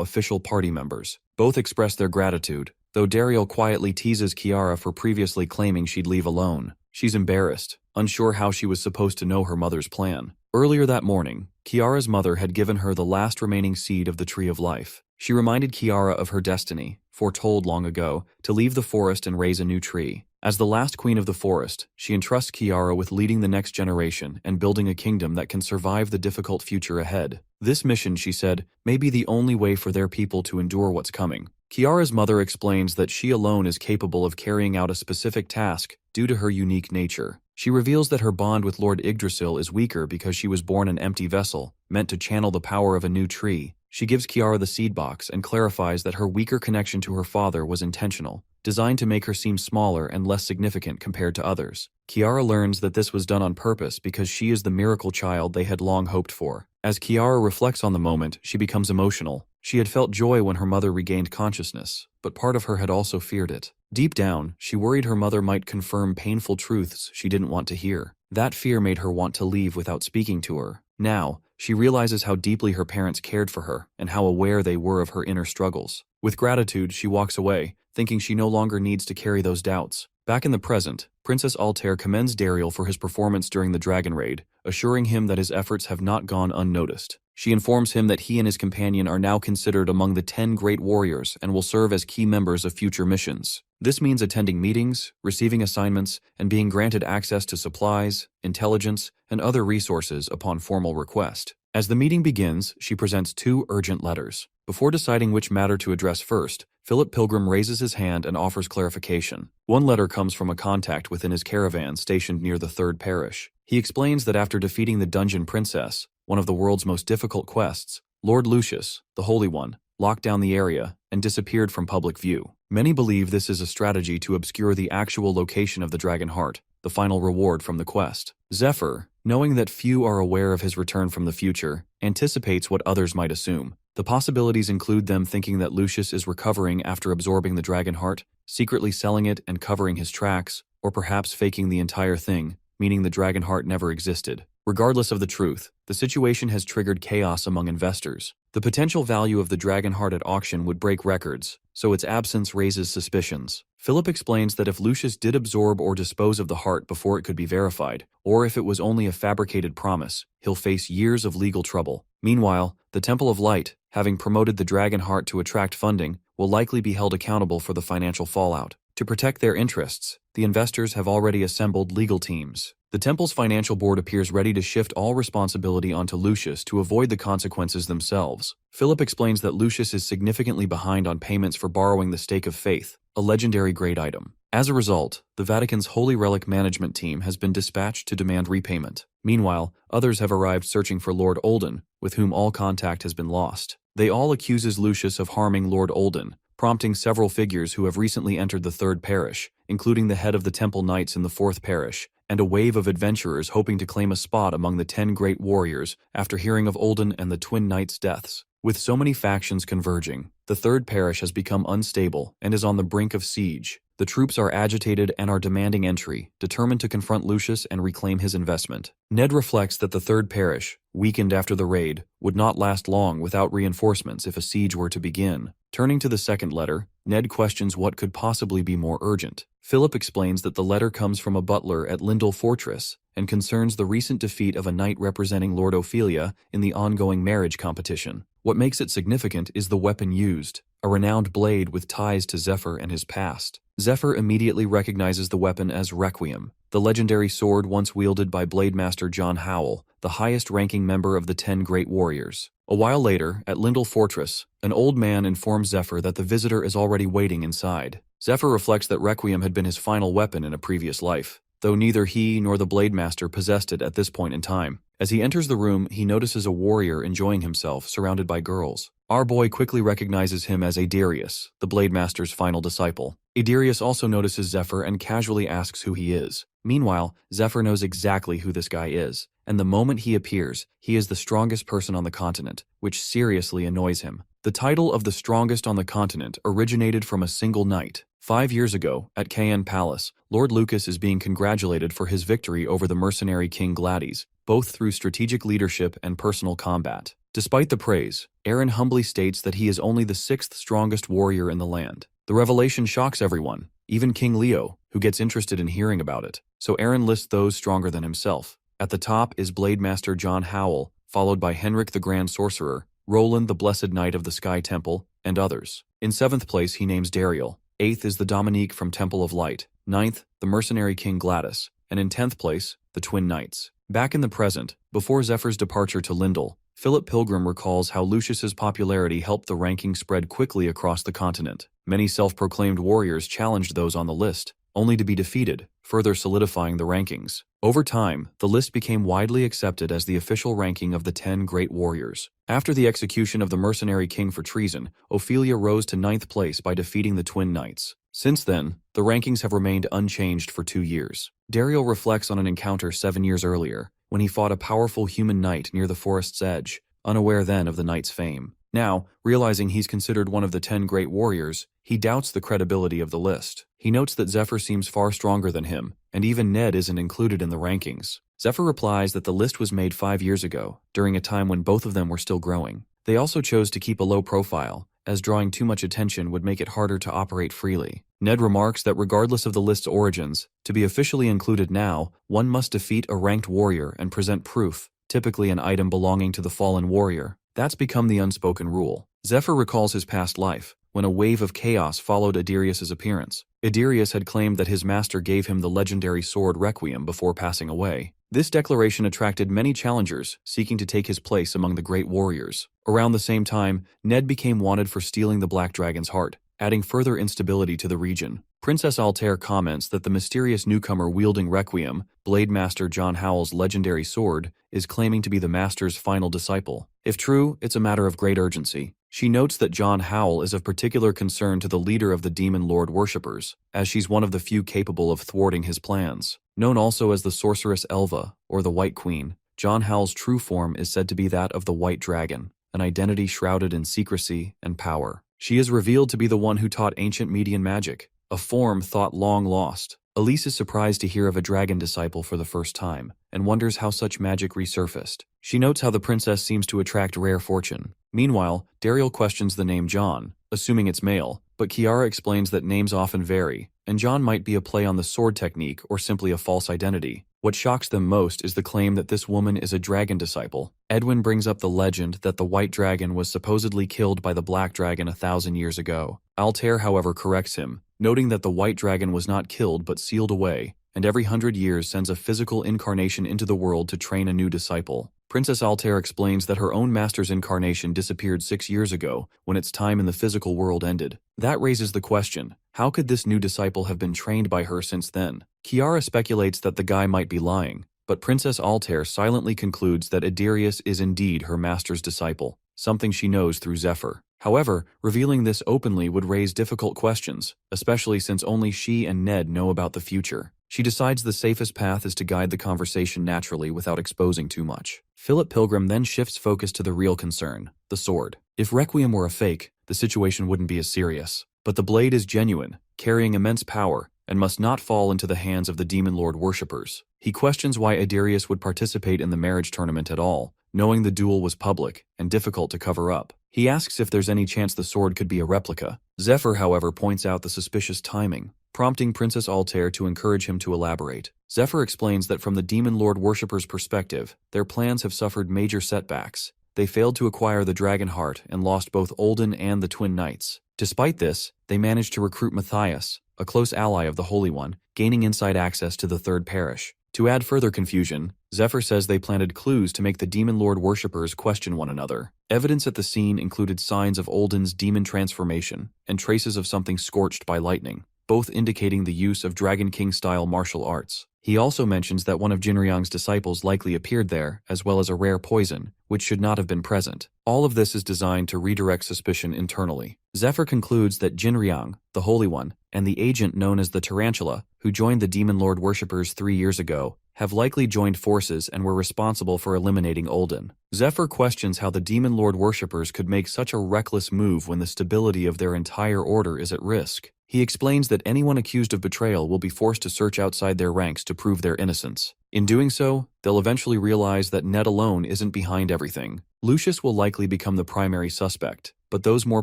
official party members. Both express their gratitude, though Dariel quietly teases Kiara for previously claiming she'd leave alone. She's embarrassed, unsure how she was supposed to know her mother's plan. Earlier that morning, Kiara's mother had given her the last remaining seed of the Tree of Life. She reminded Kiara of her destiny, foretold long ago, to leave the forest and raise a new tree. As the last queen of the forest, she entrusts Kiara with leading the next generation and building a kingdom that can survive the difficult future ahead. This mission, she said, may be the only way for their people to endure what's coming. Kiara's mother explains that she alone is capable of carrying out a specific task due to her unique nature. She reveals that her bond with Lord Yggdrasil is weaker because she was born an empty vessel, meant to channel the power of a new tree. She gives Kiara the seed box and clarifies that her weaker connection to her father was intentional, designed to make her seem smaller and less significant compared to others. Kiara learns that this was done on purpose because she is the miracle child they had long hoped for. As Kiara reflects on the moment, she becomes emotional. She had felt joy when her mother regained consciousness, but part of her had also feared it. Deep down, she worried her mother might confirm painful truths she didn't want to hear. That fear made her want to leave without speaking to her. Now, she realizes how deeply her parents cared for her and how aware they were of her inner struggles. With gratitude, she walks away, thinking she no longer needs to carry those doubts. Back in the present, Princess Altair commends Dariel for his performance during the dragon raid, assuring him that his efforts have not gone unnoticed. She informs him that he and his companion are now considered among the 10 great warriors and will serve as key members of future missions. This means attending meetings, receiving assignments, and being granted access to supplies, intelligence, and other resources upon formal request. As the meeting begins, she presents 2 urgent letters. Before deciding which matter to address first, Philip Pilgrim raises his hand and offers clarification. One letter comes from a contact within his caravan stationed near the Third Parish. He explains that after defeating the Dungeon Princess, one of the world's most difficult quests, Lord Lucius, the Holy One, locked down the area and disappeared from public view. Many believe this is a strategy to obscure the actual location of the Dragon Heart, the final reward from the quest. Zephyr, knowing that few are aware of his return from the future, anticipates what others might assume. The possibilities include them thinking that Lucius is recovering after absorbing the Dragon Heart, secretly selling it and covering his tracks, or perhaps faking the entire thing, meaning the Dragon Heart never existed. Regardless of the truth, the situation has triggered chaos among investors. The potential value of the Dragon Heart at auction would break records, so its absence raises suspicions. Philip explains that if Lucius did absorb or dispose of the heart before it could be verified, or if it was only a fabricated promise, he'll face years of legal trouble. Meanwhile, the Temple of Light, having promoted the Dragon Heart to attract funding, will likely be held accountable for the financial fallout. To protect their interests, the investors have already assembled legal teams. The temple's financial board appears ready to shift all responsibility onto Lucius to avoid the consequences themselves. Philip explains that Lucius is significantly behind on payments for borrowing the Stake of Faith, a legendary grade item. As a result, the Vatican's Holy Relic management team has been dispatched to demand repayment. Meanwhile, others have arrived searching for Lord Olden, with whom all contact has been lost. They all accuses Lucius of harming Lord Olden, prompting several figures who have recently entered the Third Parish, including the head of the Temple Knights in the Fourth Parish, and a wave of adventurers hoping to claim a spot among the 10 great warriors after hearing of Olden and the Twin Knights' deaths. With so many factions converging, the Third Parish has become unstable and is on the brink of siege. The troops are agitated and are demanding entry, determined to confront Lucius and reclaim his investment. Ned reflects that the Third Parish, weakened after the raid, would not last long without reinforcements if a siege were to begin. Turning to the second letter, Ned questions what could possibly be more urgent. Philip explains that the letter comes from a butler at Lindell Fortress and concerns the recent defeat of a knight representing Lord Ophelia in the ongoing marriage competition. What makes it significant is the weapon used, a renowned blade with ties to Zephyr and his past. Zephyr immediately recognizes the weapon as Requiem, the legendary sword once wielded by Blademaster John Howell, the highest-ranking member of the 10 Great Warriors. A while later, at Lindell Fortress, an old man informs Zephyr that the visitor is already waiting inside. Zephyr reflects that Requiem had been his final weapon in a previous life, though neither he nor the Blademaster possessed it at this point in time. As he enters the room, he notices a warrior enjoying himself, surrounded by girls. Our boy quickly recognizes him as Adarius, the Blademaster's final disciple. Adarius also notices Zephyr and casually asks who he is. Meanwhile, Zephyr knows exactly who this guy is, and the moment he appears, he is the strongest person on the continent, which seriously annoys him. The title of the strongest on the continent originated from a single night. 5 years ago, at Cayenne Palace, Lord Lucas is being congratulated for his victory over the mercenary King Gladys, both through strategic leadership and personal combat. Despite the praise, Aaron humbly states that he is only the 6th strongest warrior in the land. The revelation shocks everyone, even King Leo, who gets interested in hearing about it. So Aaron lists those stronger than himself. At the top is Blademaster John Howell, followed by Henrik the Grand Sorcerer, Roland the Blessed Knight of the Sky Temple, and others. In 7th place he names Dariel, 8th is the Dominique from Temple of Light. 9th, the mercenary king Gladys. And in 10th place, the Twin Knights. Back in the present, before Zephyr's departure to Lindell, Philip Pilgrim recalls how Lucius's popularity helped the ranking spread quickly across the continent. Many self-proclaimed warriors challenged those on the list, only to be defeated, further solidifying the rankings. Over time, the list became widely accepted as the official ranking of the 10 great warriors. After the execution of the mercenary king for treason, Ophelia rose to 9th place by defeating the Twin Knights. Since then, the rankings have remained unchanged for 2 years. Dario reflects on an encounter 7 years earlier, when he fought a powerful human knight near the forest's edge, unaware then of the knight's fame. Now, realizing he's considered one of the 10 great warriors, he doubts the credibility of the list. He notes that Zephyr seems far stronger than him, and even Ned isn't included in the rankings. Zephyr replies that the list was made 5 years ago, during a time when both of them were still growing. They also chose to keep a low profile, as drawing too much attention would make it harder to operate freely. Ned remarks that regardless of the list's origins, to be officially included now, one must defeat a ranked warrior and present proof, typically an item belonging to the fallen warrior. That's become the unspoken rule. Zephyr recalls his past life, when a wave of chaos followed Adirius's appearance. Adirius had claimed that his master gave him the legendary sword Requiem before passing away. This declaration attracted many challengers, seeking to take his place among the great warriors. Around the same time, Ned became wanted for stealing the Black Dragon's heart, adding further instability to the region. Princess Altair comments that the mysterious newcomer wielding Requiem, Blade Master John Howell's legendary sword, is claiming to be the master's final disciple. If true, it's a matter of great urgency. She notes that John Howell is of particular concern to the leader of the Demon Lord worshippers, as she's one of the few capable of thwarting his plans. Known also as the Sorceress Elva, or the White Queen, John Howell's true form is said to be that of the White Dragon, an identity shrouded in secrecy and power. She is revealed to be the one who taught ancient Median magic, a form thought long lost. Elise is surprised to hear of a dragon disciple for the first time, and wonders how such magic resurfaced. She notes how the princess seems to attract rare fortune. Meanwhile, Daryl questions the name John, assuming it's male, but Kiara explains that names often vary, and John might be a play on the sword technique or simply a false identity. What shocks them most is the claim that this woman is a dragon disciple. Edwin brings up the legend that the White Dragon was supposedly killed by the Black Dragon 1,000 years ago. Altair, however, corrects him, noting that the White Dragon was not killed but sealed away, and every 100 years sends a physical incarnation into the world to train a new disciple. Princess Altair explains that her own master's incarnation disappeared 6 years ago, when its time in the physical world ended. That raises the question, how could this new disciple have been trained by her since then? Kiara speculates that the guy might be lying, but Princess Altair silently concludes that Adirius is indeed her master's disciple, something she knows through Zephyr. However, revealing this openly would raise difficult questions, especially since only she and Ned know about the future. She decides the safest path is to guide the conversation naturally without exposing too much. Philip Pilgrim then shifts focus to the real concern, the sword. If Requiem were a fake, the situation wouldn't be as serious. But the blade is genuine, carrying immense power, and must not fall into the hands of the Demon Lord worshippers. He questions why Adirius would participate in the marriage tournament at all, knowing the duel was public and difficult to cover up. He asks if there's any chance the sword could be a replica. Zephyr, however, points out the suspicious timing, prompting Princess Altair to encourage him to elaborate. Zephyr explains that from the Demon Lord worshippers' perspective, their plans have suffered major setbacks. They failed to acquire the Dragon Heart and lost both Olden and the Twin Knights. Despite this, they managed to recruit Matthias, a close ally of the Holy One, gaining inside access to the Third Parish. To add further confusion, Zephyr says they planted clues to make the Demon Lord worshippers question one another. Evidence at the scene included signs of Olden's demon transformation and traces of something scorched by lightning, both indicating the use of Dragon King-style martial arts. He also mentions that one of Jinryang's disciples likely appeared there, as well as a rare poison, which should not have been present. All of this is designed to redirect suspicion internally. Zephyr concludes that Jinryang, the Holy One, and the agent known as the Tarantula, who joined the Demon Lord worshippers 3 years ago, have likely joined forces and were responsible for eliminating Olden. Zephyr questions how the Demon Lord worshippers could make such a reckless move when the stability of their entire order is at risk. He explains that anyone accused of betrayal will be forced to search outside their ranks to prove their innocence. In doing so, they'll eventually realize that Ned alone isn't behind everything. Lucius will likely become the primary suspect, but those more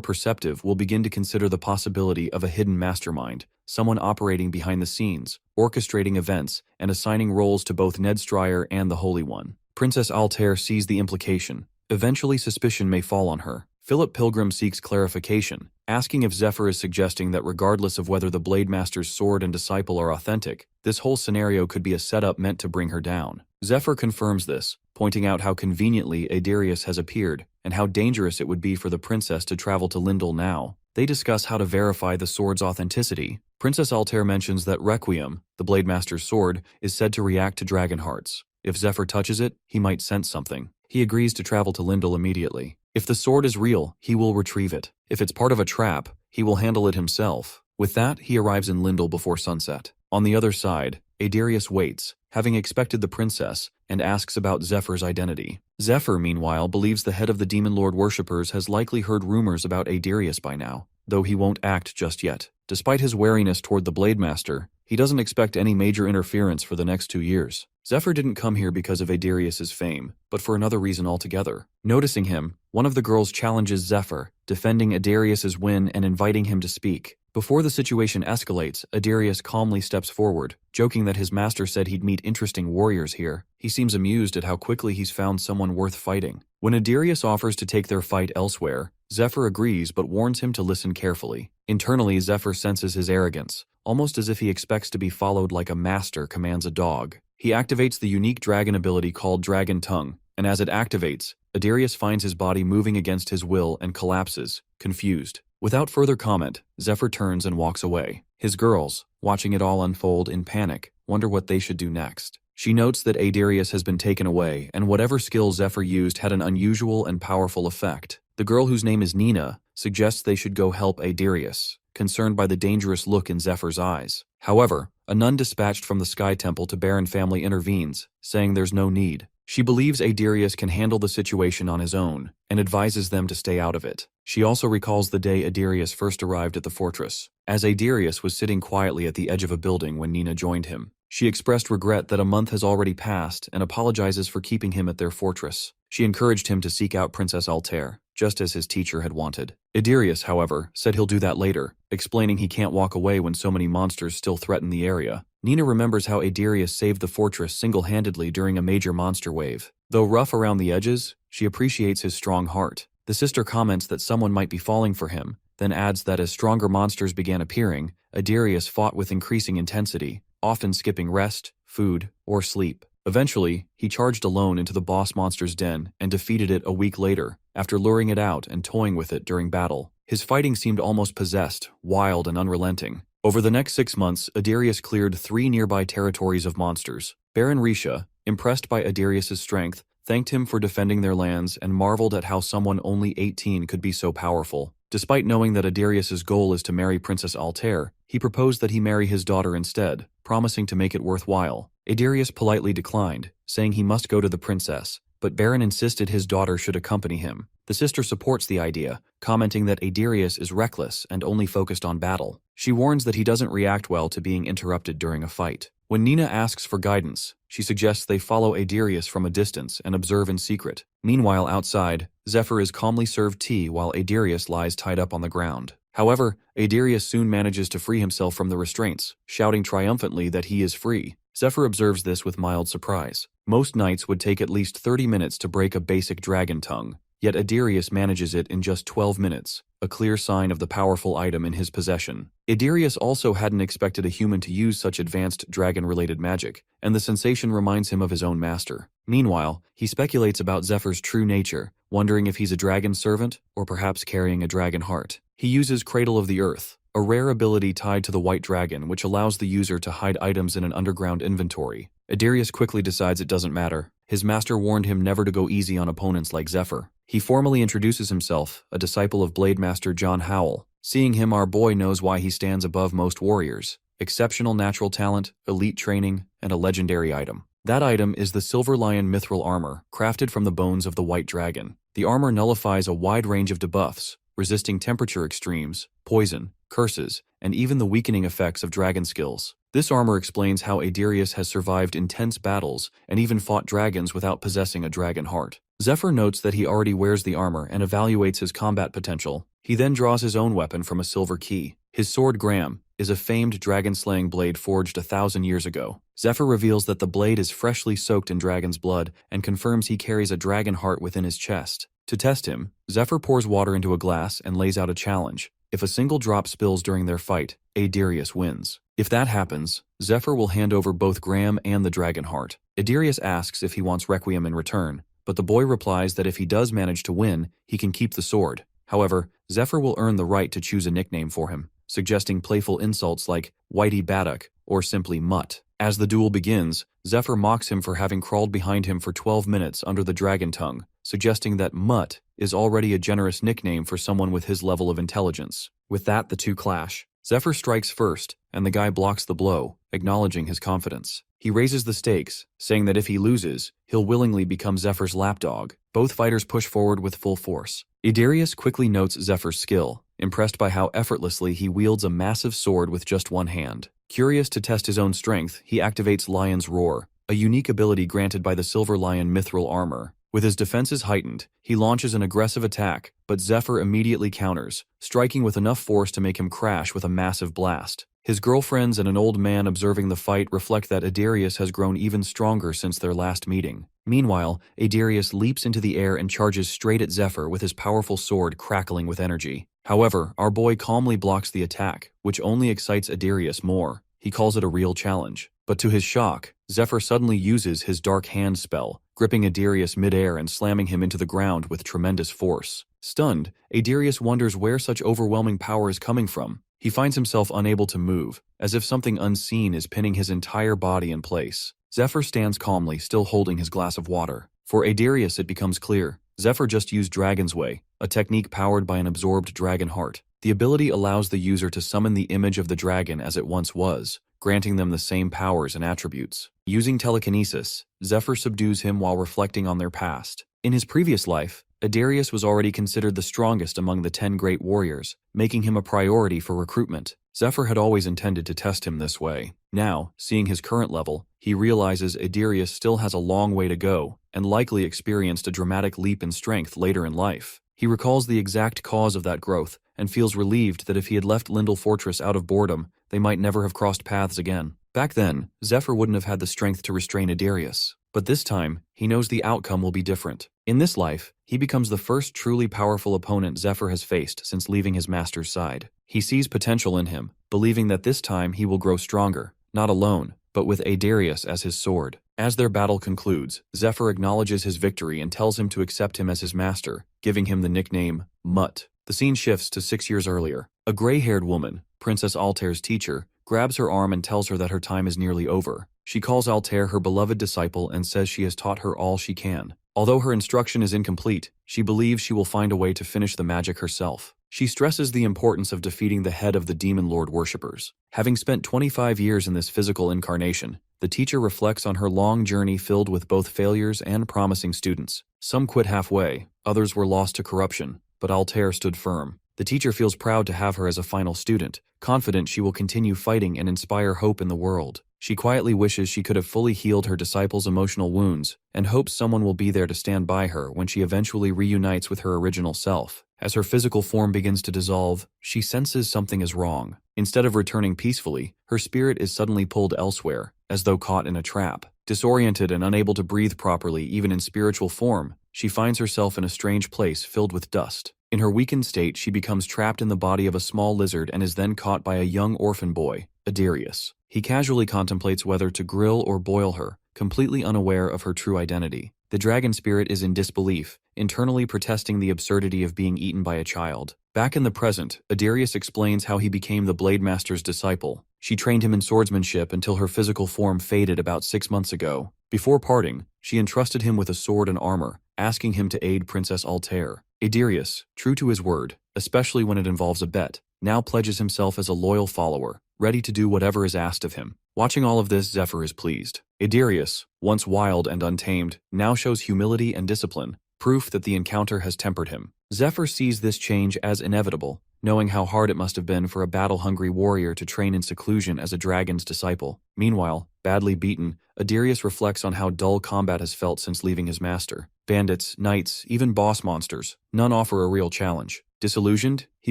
perceptive will begin to consider the possibility of a hidden mastermind, someone operating behind the scenes, orchestrating events, and assigning roles to both Ned Stryer and the Holy One. Princess Altair sees the implication. Eventually suspicion may fall on her. Philip Pilgrim seeks clarification, asking if Zephyr is suggesting that regardless of whether the Blade Master's sword and disciple are authentic, this whole scenario could be a setup meant to bring her down. Zephyr confirms this, pointing out how conveniently Adarius has appeared, and how dangerous it would be for the princess to travel to Lindell now. They discuss how to verify the sword's authenticity. Princess Altair mentions that Requiem, the Blade Master's sword, is said to react to dragon hearts. If Zephyr touches it, he might sense something. He agrees to travel to Lindell immediately. If the sword is real, he will retrieve it. If it's part of a trap, he will handle it himself. With that, he arrives in Lindell before sunset. On the other side, Adarius waits, having expected the princess, and asks about Zephyr's identity. Zephyr, meanwhile, believes the head of the Demon Lord worshippers has likely heard rumors about Adarius by now, though he won't act just yet. Despite his wariness toward the Blade Master, he doesn't expect any major interference for the next 2 years. Zephyr didn't come here because of Adarius's fame, but for another reason altogether. Noticing him, one of the girls challenges Zephyr, defending Adarius's win and inviting him to speak. Before the situation escalates, Adarius calmly steps forward, joking that his master said he'd meet interesting warriors here. He seems amused at how quickly he's found someone worth fighting. When Adarius offers to take their fight elsewhere, Zephyr agrees but warns him to listen carefully. Internally, Zephyr senses his arrogance, almost as if he expects to be followed like a master commands a dog. He activates the unique dragon ability called Dragon Tongue, and as it activates, Adarius finds his body moving against his will and collapses, confused. Without further comment, Zephyr turns and walks away. His girls, watching it all unfold in panic, wonder what they should do next. She notes that Adarius has been taken away, and whatever skill Zephyr used had an unusual and powerful effect. The girl, whose name is Nina, suggests they should go help Adarius, concerned by the dangerous look in Zephyr's eyes. However, a nun dispatched from the Sky Temple to Baron family intervenes, saying there's no need. She believes Adarius can handle the situation on his own, and advises them to stay out of it. She also recalls the day Adarius first arrived at the fortress, as Adarius was sitting quietly at the edge of a building when Nina joined him. She expressed regret that a month has already passed and apologizes for keeping him at their fortress. She encouraged him to seek out Princess Altair, just as his teacher had wanted. Adarius, however, said he'll do that later, explaining he can't walk away when so many monsters still threaten the area. Nina remembers how Adarius saved the fortress single-handedly during a major monster wave. Though rough around the edges, she appreciates his strong heart. The sister comments that someone might be falling for him, then adds that as stronger monsters began appearing, Adarius fought with increasing intensity, often skipping rest, food, or sleep. Eventually, he charged alone into the boss monster's den and defeated it a week later, after luring it out and toying with it during battle. His fighting seemed almost possessed, wild and unrelenting. Over the next 6 months, Adarius cleared 3 nearby territories of monsters. Baron Risha, impressed by Adarius's strength, thanked him for defending their lands and marveled at how someone only 18 could be so powerful. Despite knowing that Adarius's goal is to marry Princess Altair, he proposed that he marry his daughter instead, promising to make it worthwhile. Adarius politely declined, saying he must go to the princess, but Baron insisted his daughter should accompany him. The sister supports the idea, commenting that Adarius is reckless and only focused on battle. She warns that he doesn't react well to being interrupted during a fight. When Nina asks for guidance, she suggests they follow Adarius from a distance and observe in secret. Meanwhile, outside, Zephyr is calmly served tea while Adarius lies tied up on the ground. However, Adarius soon manages to free himself from the restraints, shouting triumphantly that he is free. Zephyr observes this with mild surprise. Most knights would take at least 30 minutes to break a basic dragon tongue, yet Adarius manages it in just 12 minutes, a clear sign of the powerful item in his possession. Adarius also hadn't expected a human to use such advanced dragon-related magic, and the sensation reminds him of his own master. Meanwhile, he speculates about Zephyr's true nature, wondering if he's a dragon servant or perhaps carrying a dragon heart. He uses Cradle of the Earth, a rare ability tied to the white dragon which allows the user to hide items in an underground inventory. Adarius quickly decides it doesn't matter. His master warned him never to go easy on opponents like Zephyr. He formally introduces himself, a disciple of Blade Master John Howell. Seeing him, our boy knows why he stands above most warriors. Exceptional natural talent, elite training, and a legendary item. That item is the Silver Lion Mithril Armor, crafted from the bones of the white dragon. The armor nullifies a wide range of debuffs, resisting temperature extremes, poison, curses, and even the weakening effects of dragon skills. This armor explains how Adarius has survived intense battles and even fought dragons without possessing a dragon heart. Zephyr notes that he already wears the armor and evaluates his combat potential. He then draws his own weapon from a silver key. His sword Graham is a famed dragon-slaying blade forged 1,000 years ago. Zephyr reveals that the blade is freshly soaked in dragon's blood and confirms he carries a dragon heart within his chest. To test him, Zephyr pours water into a glass and lays out a challenge. If a single drop spills during their fight, Adarius wins. If that happens, Zephyr will hand over both Graham and the dragon heart. Adarius asks if he wants Requiem in return, but the boy replies that if he does manage to win, he can keep the sword. However, Zephyr will earn the right to choose a nickname for him, suggesting playful insults like Whitey Baddock or simply Mutt. As the duel begins, Zephyr mocks him for having crawled behind him for 12 minutes under the dragon tongue, suggesting that Mutt is already a generous nickname for someone with his level of intelligence. With that, the two clash. Zephyr strikes first, and the guy blocks the blow, acknowledging his confidence. He raises the stakes, saying that if he loses, he'll willingly become Zephyr's lapdog. Both fighters push forward with full force. Adarius quickly notes Zephyr's skill, impressed by how effortlessly he wields a massive sword with just one hand. Curious to test his own strength, he activates Lion's Roar, a unique ability granted by the Silver Lion mithril armor. With his defenses heightened, he launches an aggressive attack, but Zephyr immediately counters, striking with enough force to make him crash with a massive blast. His girlfriends and an old man observing the fight reflect that Adarius has grown even stronger since their last meeting. Meanwhile, Adarius leaps into the air and charges straight at Zephyr with his powerful sword crackling with energy. However, our boy calmly blocks the attack, which only excites Adarius more. He calls it a real challenge. But to his shock, Zephyr suddenly uses his Dark Hand spell, gripping Adarius midair and slamming him into the ground with tremendous force. Stunned, Adarius wonders where such overwhelming power is coming from. He finds himself unable to move, as if something unseen is pinning his entire body in place. Zephyr stands calmly, still holding his glass of water. For Adarius, it becomes clear. Zephyr just used Dragon's Way, a technique powered by an absorbed dragon heart. The ability allows the user to summon the image of the dragon as it once was, granting them the same powers and attributes. Using telekinesis, Zephyr subdues him while reflecting on their past. In his previous life, Adarius was already considered the strongest among the 10 great warriors, making him a priority for recruitment. Zephyr had always intended to test him this way. Now, seeing his current level, he realizes Adarius still has a long way to go, and likely experienced a dramatic leap in strength later in life. He recalls the exact cause of that growth, and feels relieved that if he had left Lindell Fortress out of boredom, they might never have crossed paths again. Back then, Zephyr wouldn't have had the strength to restrain Adarius. But this time, he knows the outcome will be different. In this life, he becomes the first truly powerful opponent Zephyr has faced since leaving his master's side. He sees potential in him, believing that this time he will grow stronger, not alone, but with Adarius as his sword. As their battle concludes, Zephyr acknowledges his victory and tells him to accept him as his master, giving him the nickname Mutt. The scene shifts to 6 years earlier. A gray-haired woman, Princess Altair's teacher, grabs her arm and tells her that her time is nearly over. She calls Altair her beloved disciple and says she has taught her all she can. Although her instruction is incomplete, she believes she will find a way to finish the magic herself. She stresses the importance of defeating the head of the Demon Lord worshippers. Having spent 25 years in this physical incarnation, the teacher reflects on her long journey filled with both failures and promising students. Some quit halfway, others were lost to corruption, but Altair stood firm. The teacher feels proud to have her as a final student, confident she will continue fighting and inspire hope in the world. She quietly wishes she could have fully healed her disciples' emotional wounds, and hopes someone will be there to stand by her when she eventually reunites with her original self. As her physical form begins to dissolve, she senses something is wrong. Instead of returning peacefully, her spirit is suddenly pulled elsewhere, as though caught in a trap. Disoriented and unable to breathe properly even in spiritual form, she finds herself in a strange place filled with dust. In her weakened state, she becomes trapped in the body of a small lizard and is then caught by a young orphan boy, Adarius. He casually contemplates whether to grill or boil her, completely unaware of her true identity. The dragon spirit is in disbelief, internally protesting the absurdity of being eaten by a child. Back in the present, Adarius explains how he became the Blade Master's disciple. She trained him in swordsmanship until her physical form faded about 6 months ago. Before parting, she entrusted him with a sword and armor, asking him to aid Princess Altair. Adarius, true to his word, especially when it involves a bet, now pledges himself as a loyal follower, ready to do whatever is asked of him. Watching all of this, Zephyr is pleased. Adarius, once wild and untamed, now shows humility and discipline, proof that the encounter has tempered him. Zephyr sees this change as inevitable, knowing how hard it must have been for a battle-hungry warrior to train in seclusion as a dragon's disciple. Meanwhile, badly beaten, Adarius reflects on how dull combat has felt since leaving his master. Bandits, knights, even boss monsters, none offer a real challenge. Disillusioned, he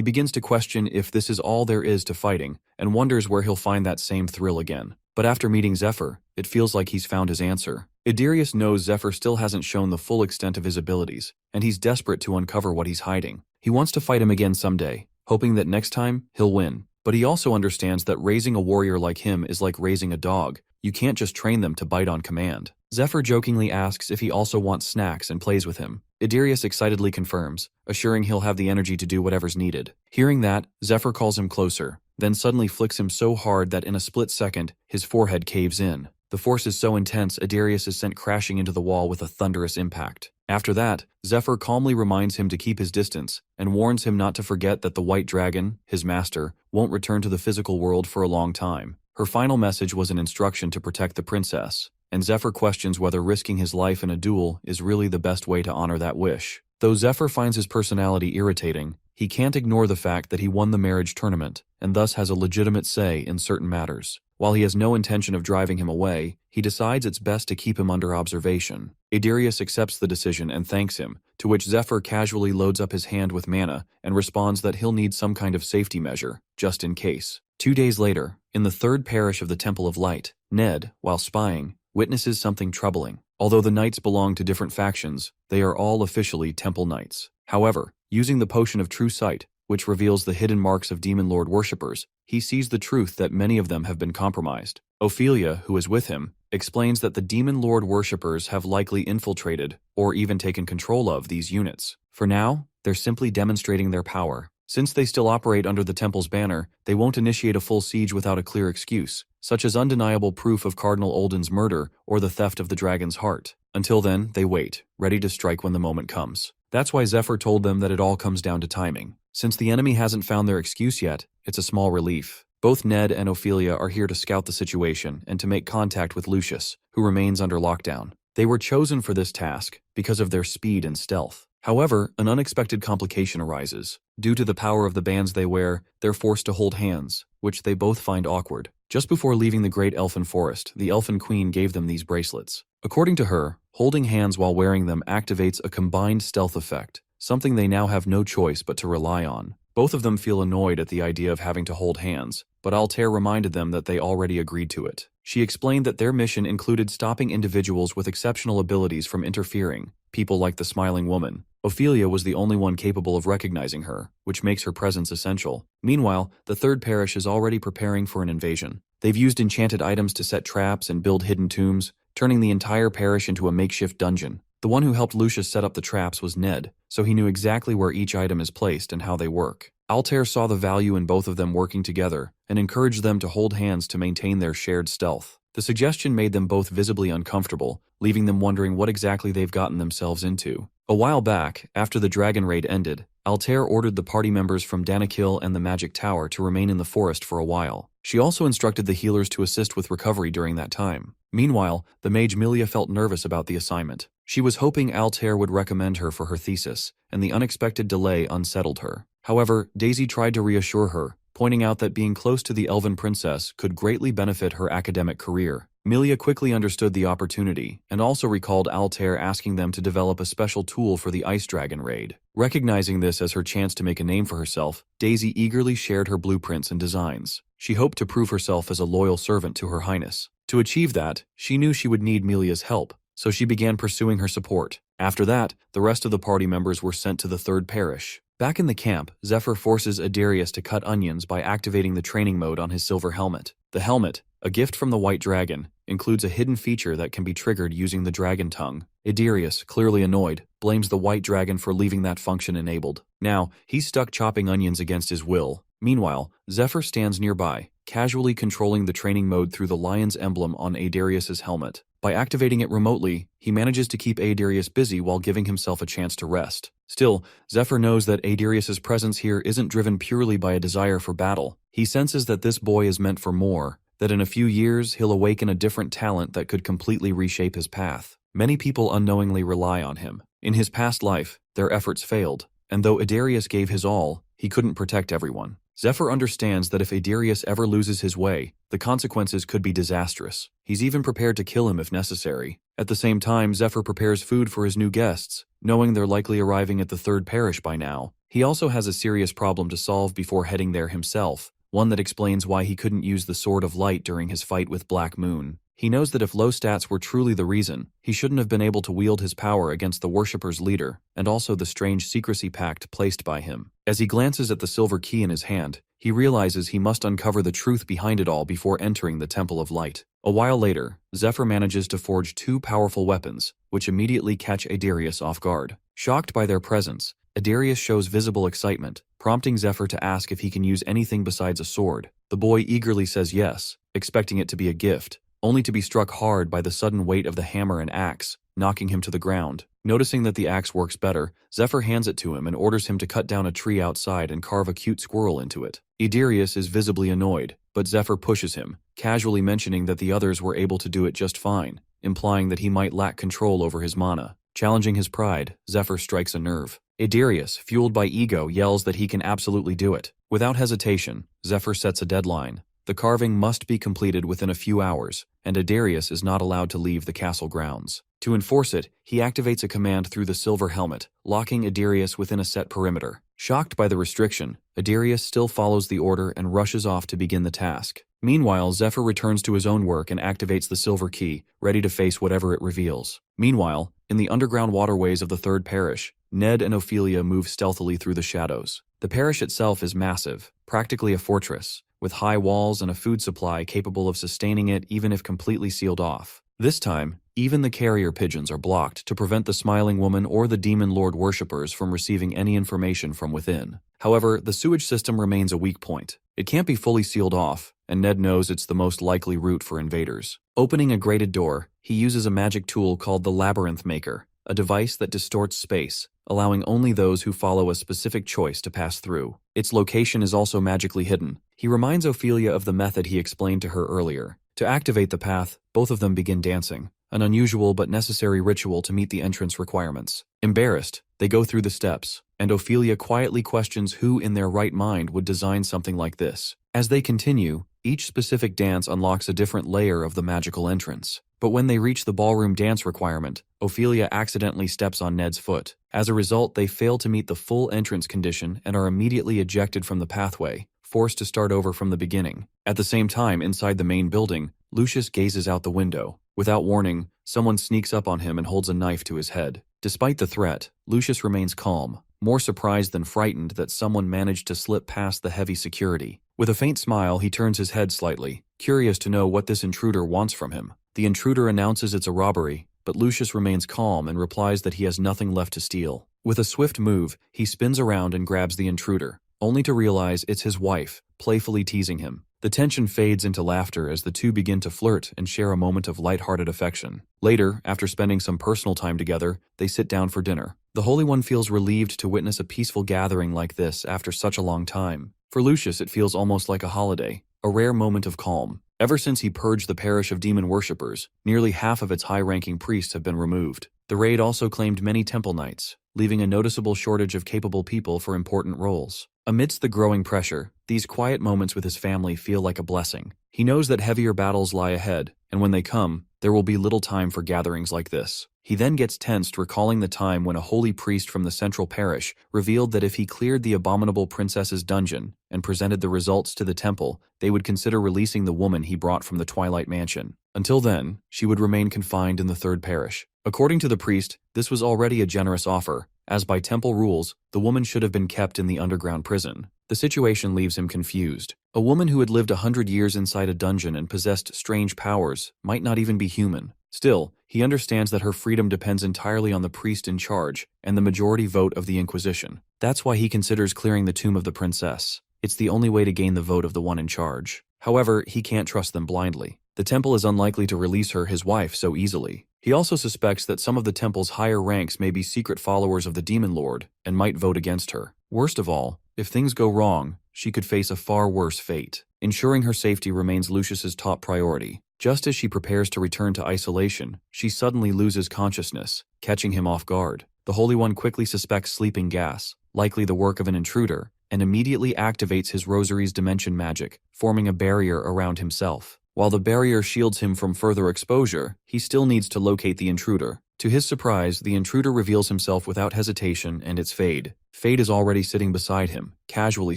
begins to question if this is all there is to fighting, and wonders where he'll find that same thrill again. But after meeting Zephyr, it feels like he's found his answer. Idarius knows Zephyr still hasn't shown the full extent of his abilities, and he's desperate to uncover what he's hiding. He wants to fight him again someday, hoping that next time, he'll win. But he also understands that raising a warrior like him is like raising a dog. You can't just train them to bite on command. Zephyr jokingly asks if he also wants snacks and plays with him. Idarius excitedly confirms, assuring he'll have the energy to do whatever's needed. Hearing that, Zephyr calls him closer, then suddenly flicks him so hard that in a split second, his forehead caves in. The force is so intense, Idarius is sent crashing into the wall with a thunderous impact. After that, Zephyr calmly reminds him to keep his distance, and warns him not to forget that the White Dragon, his master, won't return to the physical world for a long time. Her final message was an instruction to protect the princess, and Zephyr questions whether risking his life in a duel is really the best way to honor that wish. Though Zephyr finds his personality irritating, he can't ignore the fact that he won the marriage tournament, and thus has a legitimate say in certain matters. While he has no intention of driving him away, he decides it's best to keep him under observation. Idarius accepts the decision and thanks him, to which Zephyr casually loads up his hand with mana and responds that he'll need some kind of safety measure, just in case. 2 days later, in the third parish of the Temple of Light, Ned, while spying, witnesses something troubling. Although the knights belong to different factions, they are all officially temple knights. However, using the potion of true sight, which reveals the hidden marks of Demon Lord worshippers, he sees the truth that many of them have been compromised. Ophelia, who is with him, explains that the Demon Lord worshippers have likely infiltrated, or even taken control of, these units. For now, they're simply demonstrating their power. Since they still operate under the temple's banner, they won't initiate a full siege without a clear excuse, such as undeniable proof of Cardinal Olden's murder or the theft of the dragon's heart. Until then, they wait, ready to strike when the moment comes. That's why Zephyr told them that it all comes down to timing. Since the enemy hasn't found their excuse yet, it's a small relief. Both Ned and Ophelia are here to scout the situation and to make contact with Lucius, who remains under lockdown. They were chosen for this task because of their speed and stealth. However, an unexpected complication arises. Due to the power of the bands they wear, they're forced to hold hands, which they both find awkward. Just before leaving the Great Elfin Forest, the Elfin Queen gave them these bracelets. According to her, holding hands while wearing them activates a combined stealth effect, something they now have no choice but to rely on. Both of them feel annoyed at the idea of having to hold hands, but Altair reminded them that they already agreed to it. She explained that their mission included stopping individuals with exceptional abilities from interfering, people like the Smiling Woman. Ophelia was the only one capable of recognizing her, which makes her presence essential. Meanwhile, the third parish is already preparing for an invasion. They've used enchanted items to set traps and build hidden tombs, turning the entire parish into a makeshift dungeon. The one who helped Lucius set up the traps was Ned, so he knew exactly where each item is placed and how they work. Altair saw the value in both of them working together and encouraged them to hold hands to maintain their shared stealth. The suggestion made them both visibly uncomfortable, leaving them wondering what exactly they've gotten themselves into. A while back, after the dragon raid ended, Altair ordered the party members from Danakil and the Magic Tower to remain in the forest for a while. She also instructed the healers to assist with recovery during that time. Meanwhile, the mage Milia felt nervous about the assignment. She was hoping Altair would recommend her for her thesis, and the unexpected delay unsettled her. However, Daisy tried to reassure her, pointing out that being close to the Elven Princess could greatly benefit her academic career. Milia quickly understood the opportunity, and also recalled Altair asking them to develop a special tool for the Ice Dragon raid. Recognizing this as her chance to make a name for herself, Daisy eagerly shared her blueprints and designs. She hoped to prove herself as a loyal servant to Her Highness. To achieve that, she knew she would need Milia's help, so she began pursuing her support. After that, the rest of the party members were sent to the third parish. Back in the camp, Zephyr forces Idarius to cut onions by activating the training mode on his silver helmet. The helmet, a gift from the White Dragon, includes a hidden feature that can be triggered using the dragon tongue. Idarius, clearly annoyed, blames the White Dragon for leaving that function enabled. Now, he's stuck chopping onions against his will. Meanwhile, Zephyr stands nearby, casually controlling the training mode through the lion's emblem on Idarius's helmet. By activating it remotely, he manages to keep Idarius busy while giving himself a chance to rest. Still, Zephyr knows that Idarius's presence here isn't driven purely by a desire for battle. He senses that this boy is meant for more, that in a few years he'll awaken a different talent that could completely reshape his path. Many people unknowingly rely on him. In his past life, their efforts failed, and though Idarius gave his all, he couldn't protect everyone. Zephyr understands that if Idarius ever loses his way, the consequences could be disastrous. He's even prepared to kill him if necessary. At the same time, Zephyr prepares food for his new guests, knowing they're likely arriving at the third parish by now. He also has a serious problem to solve before heading there himself, one that explains why he couldn't use the Sword of Light during his fight with Black Moon. He knows that if low stats were truly the reason, he shouldn't have been able to wield his power against the worshipper's leader, and also the strange secrecy pact placed by him. As he glances at the silver key in his hand, he realizes he must uncover the truth behind it all before entering the Temple of Light. A while later, Zephyr manages to forge two powerful weapons, which immediately catch Adarius off guard. Shocked by their presence, Adarius shows visible excitement, prompting Zephyr to ask if he can use anything besides a sword. The boy eagerly says yes, expecting it to be a gift, only to be struck hard by the sudden weight of the hammer and axe, knocking him to the ground. Noticing that the axe works better, Zephyr hands it to him and orders him to cut down a tree outside and carve a cute squirrel into it. Adarius is visibly annoyed, but Zephyr pushes him, casually mentioning that the others were able to do it just fine, implying that he might lack control over his mana. Challenging his pride, Zephyr strikes a nerve. Adarius, fueled by ego, yells that he can absolutely do it. Without hesitation, Zephyr sets a deadline. The carving must be completed within a few hours, and Adarius is not allowed to leave the castle grounds. To enforce it, he activates a command through the silver helmet, locking Adarius within a set perimeter. Shocked by the restriction, Adarius still follows the order and rushes off to begin the task. Meanwhile, Zephyr returns to his own work and activates the silver key, ready to face whatever it reveals. Meanwhile, in the underground waterways of the third parish, Ned and Ophelia move stealthily through the shadows. The parish itself is massive, practically a fortress, with high walls and a food supply capable of sustaining it even if completely sealed off. This time, even the carrier pigeons are blocked to prevent the Smiling Woman or the Demon Lord worshippers from receiving any information from within. However, the sewage system remains a weak point. It can't be fully sealed off, and Ned knows it's the most likely route for invaders. Opening a grated door, he uses a magic tool called the Labyrinth Maker, a device that distorts space, allowing only those who follow a specific choice to pass through. Its location is also magically hidden. He reminds Ophelia of the method he explained to her earlier. To activate the path, both of them begin dancing, an unusual but necessary ritual to meet the entrance requirements. Embarrassed, they go through the steps, and Ophelia quietly questions who in their right mind would design something like this. As they continue, each specific dance unlocks a different layer of the magical entrance. But when they reach the ballroom dance requirement, Ophelia accidentally steps on Ned's foot. As a result, they fail to meet the full entrance condition and are immediately ejected from the pathway, forced to start over from the beginning. At the same time, inside the main building, Lucius gazes out the window. Without warning, someone sneaks up on him and holds a knife to his head. Despite the threat, Lucius remains calm, more surprised than frightened that someone managed to slip past the heavy security. With a faint smile, he turns his head slightly, curious to know what this intruder wants from him. The intruder announces it's a robbery, but Lucius remains calm and replies that he has nothing left to steal. With a swift move, he spins around and grabs the intruder, only to realize it's his wife, playfully teasing him. The tension fades into laughter as the two begin to flirt and share a moment of lighthearted affection. Later, after spending some personal time together, they sit down for dinner. The Holy One feels relieved to witness a peaceful gathering like this after such a long time. For Lucius, it feels almost like a holiday, a rare moment of calm. Ever since he purged the parish of demon worshippers, nearly half of its high-ranking priests have been removed. The raid also claimed many temple knights, leaving a noticeable shortage of capable people for important roles. Amidst the growing pressure, these quiet moments with his family feel like a blessing. He knows that heavier battles lie ahead, and when they come, there will be little time for gatherings like this. He then gets tensed, recalling the time when a holy priest from the central parish revealed that if he cleared the abominable princess's dungeon and presented the results to the temple, they would consider releasing the woman he brought from the Twilight Mansion. Until then, she would remain confined in the third parish. According to the priest, this was already a generous offer, as by temple rules, the woman should have been kept in the underground prison. The situation leaves him confused. A woman who had lived 100 years inside a dungeon and possessed strange powers might not even be human. Still, he understands that her freedom depends entirely on the priest in charge and the majority vote of the Inquisition. That's why he considers clearing the tomb of the princess. It's the only way to gain the vote of the one in charge. However, he can't trust them blindly. The temple is unlikely to release her, his wife, so easily. He also suspects that some of the temple's higher ranks may be secret followers of the Demon Lord and might vote against her. Worst of all, if things go wrong, she could face a far worse fate. Ensuring her safety remains Lucius's top priority. Just as she prepares to return to isolation, she suddenly loses consciousness, catching him off guard. The Holy One quickly suspects sleeping gas, likely the work of an intruder, and immediately activates his rosary's dimension magic, forming a barrier around himself. While the barrier shields him from further exposure, he still needs to locate the intruder. To his surprise, the intruder reveals himself without hesitation, and it's Fade. Fade is already sitting beside him, casually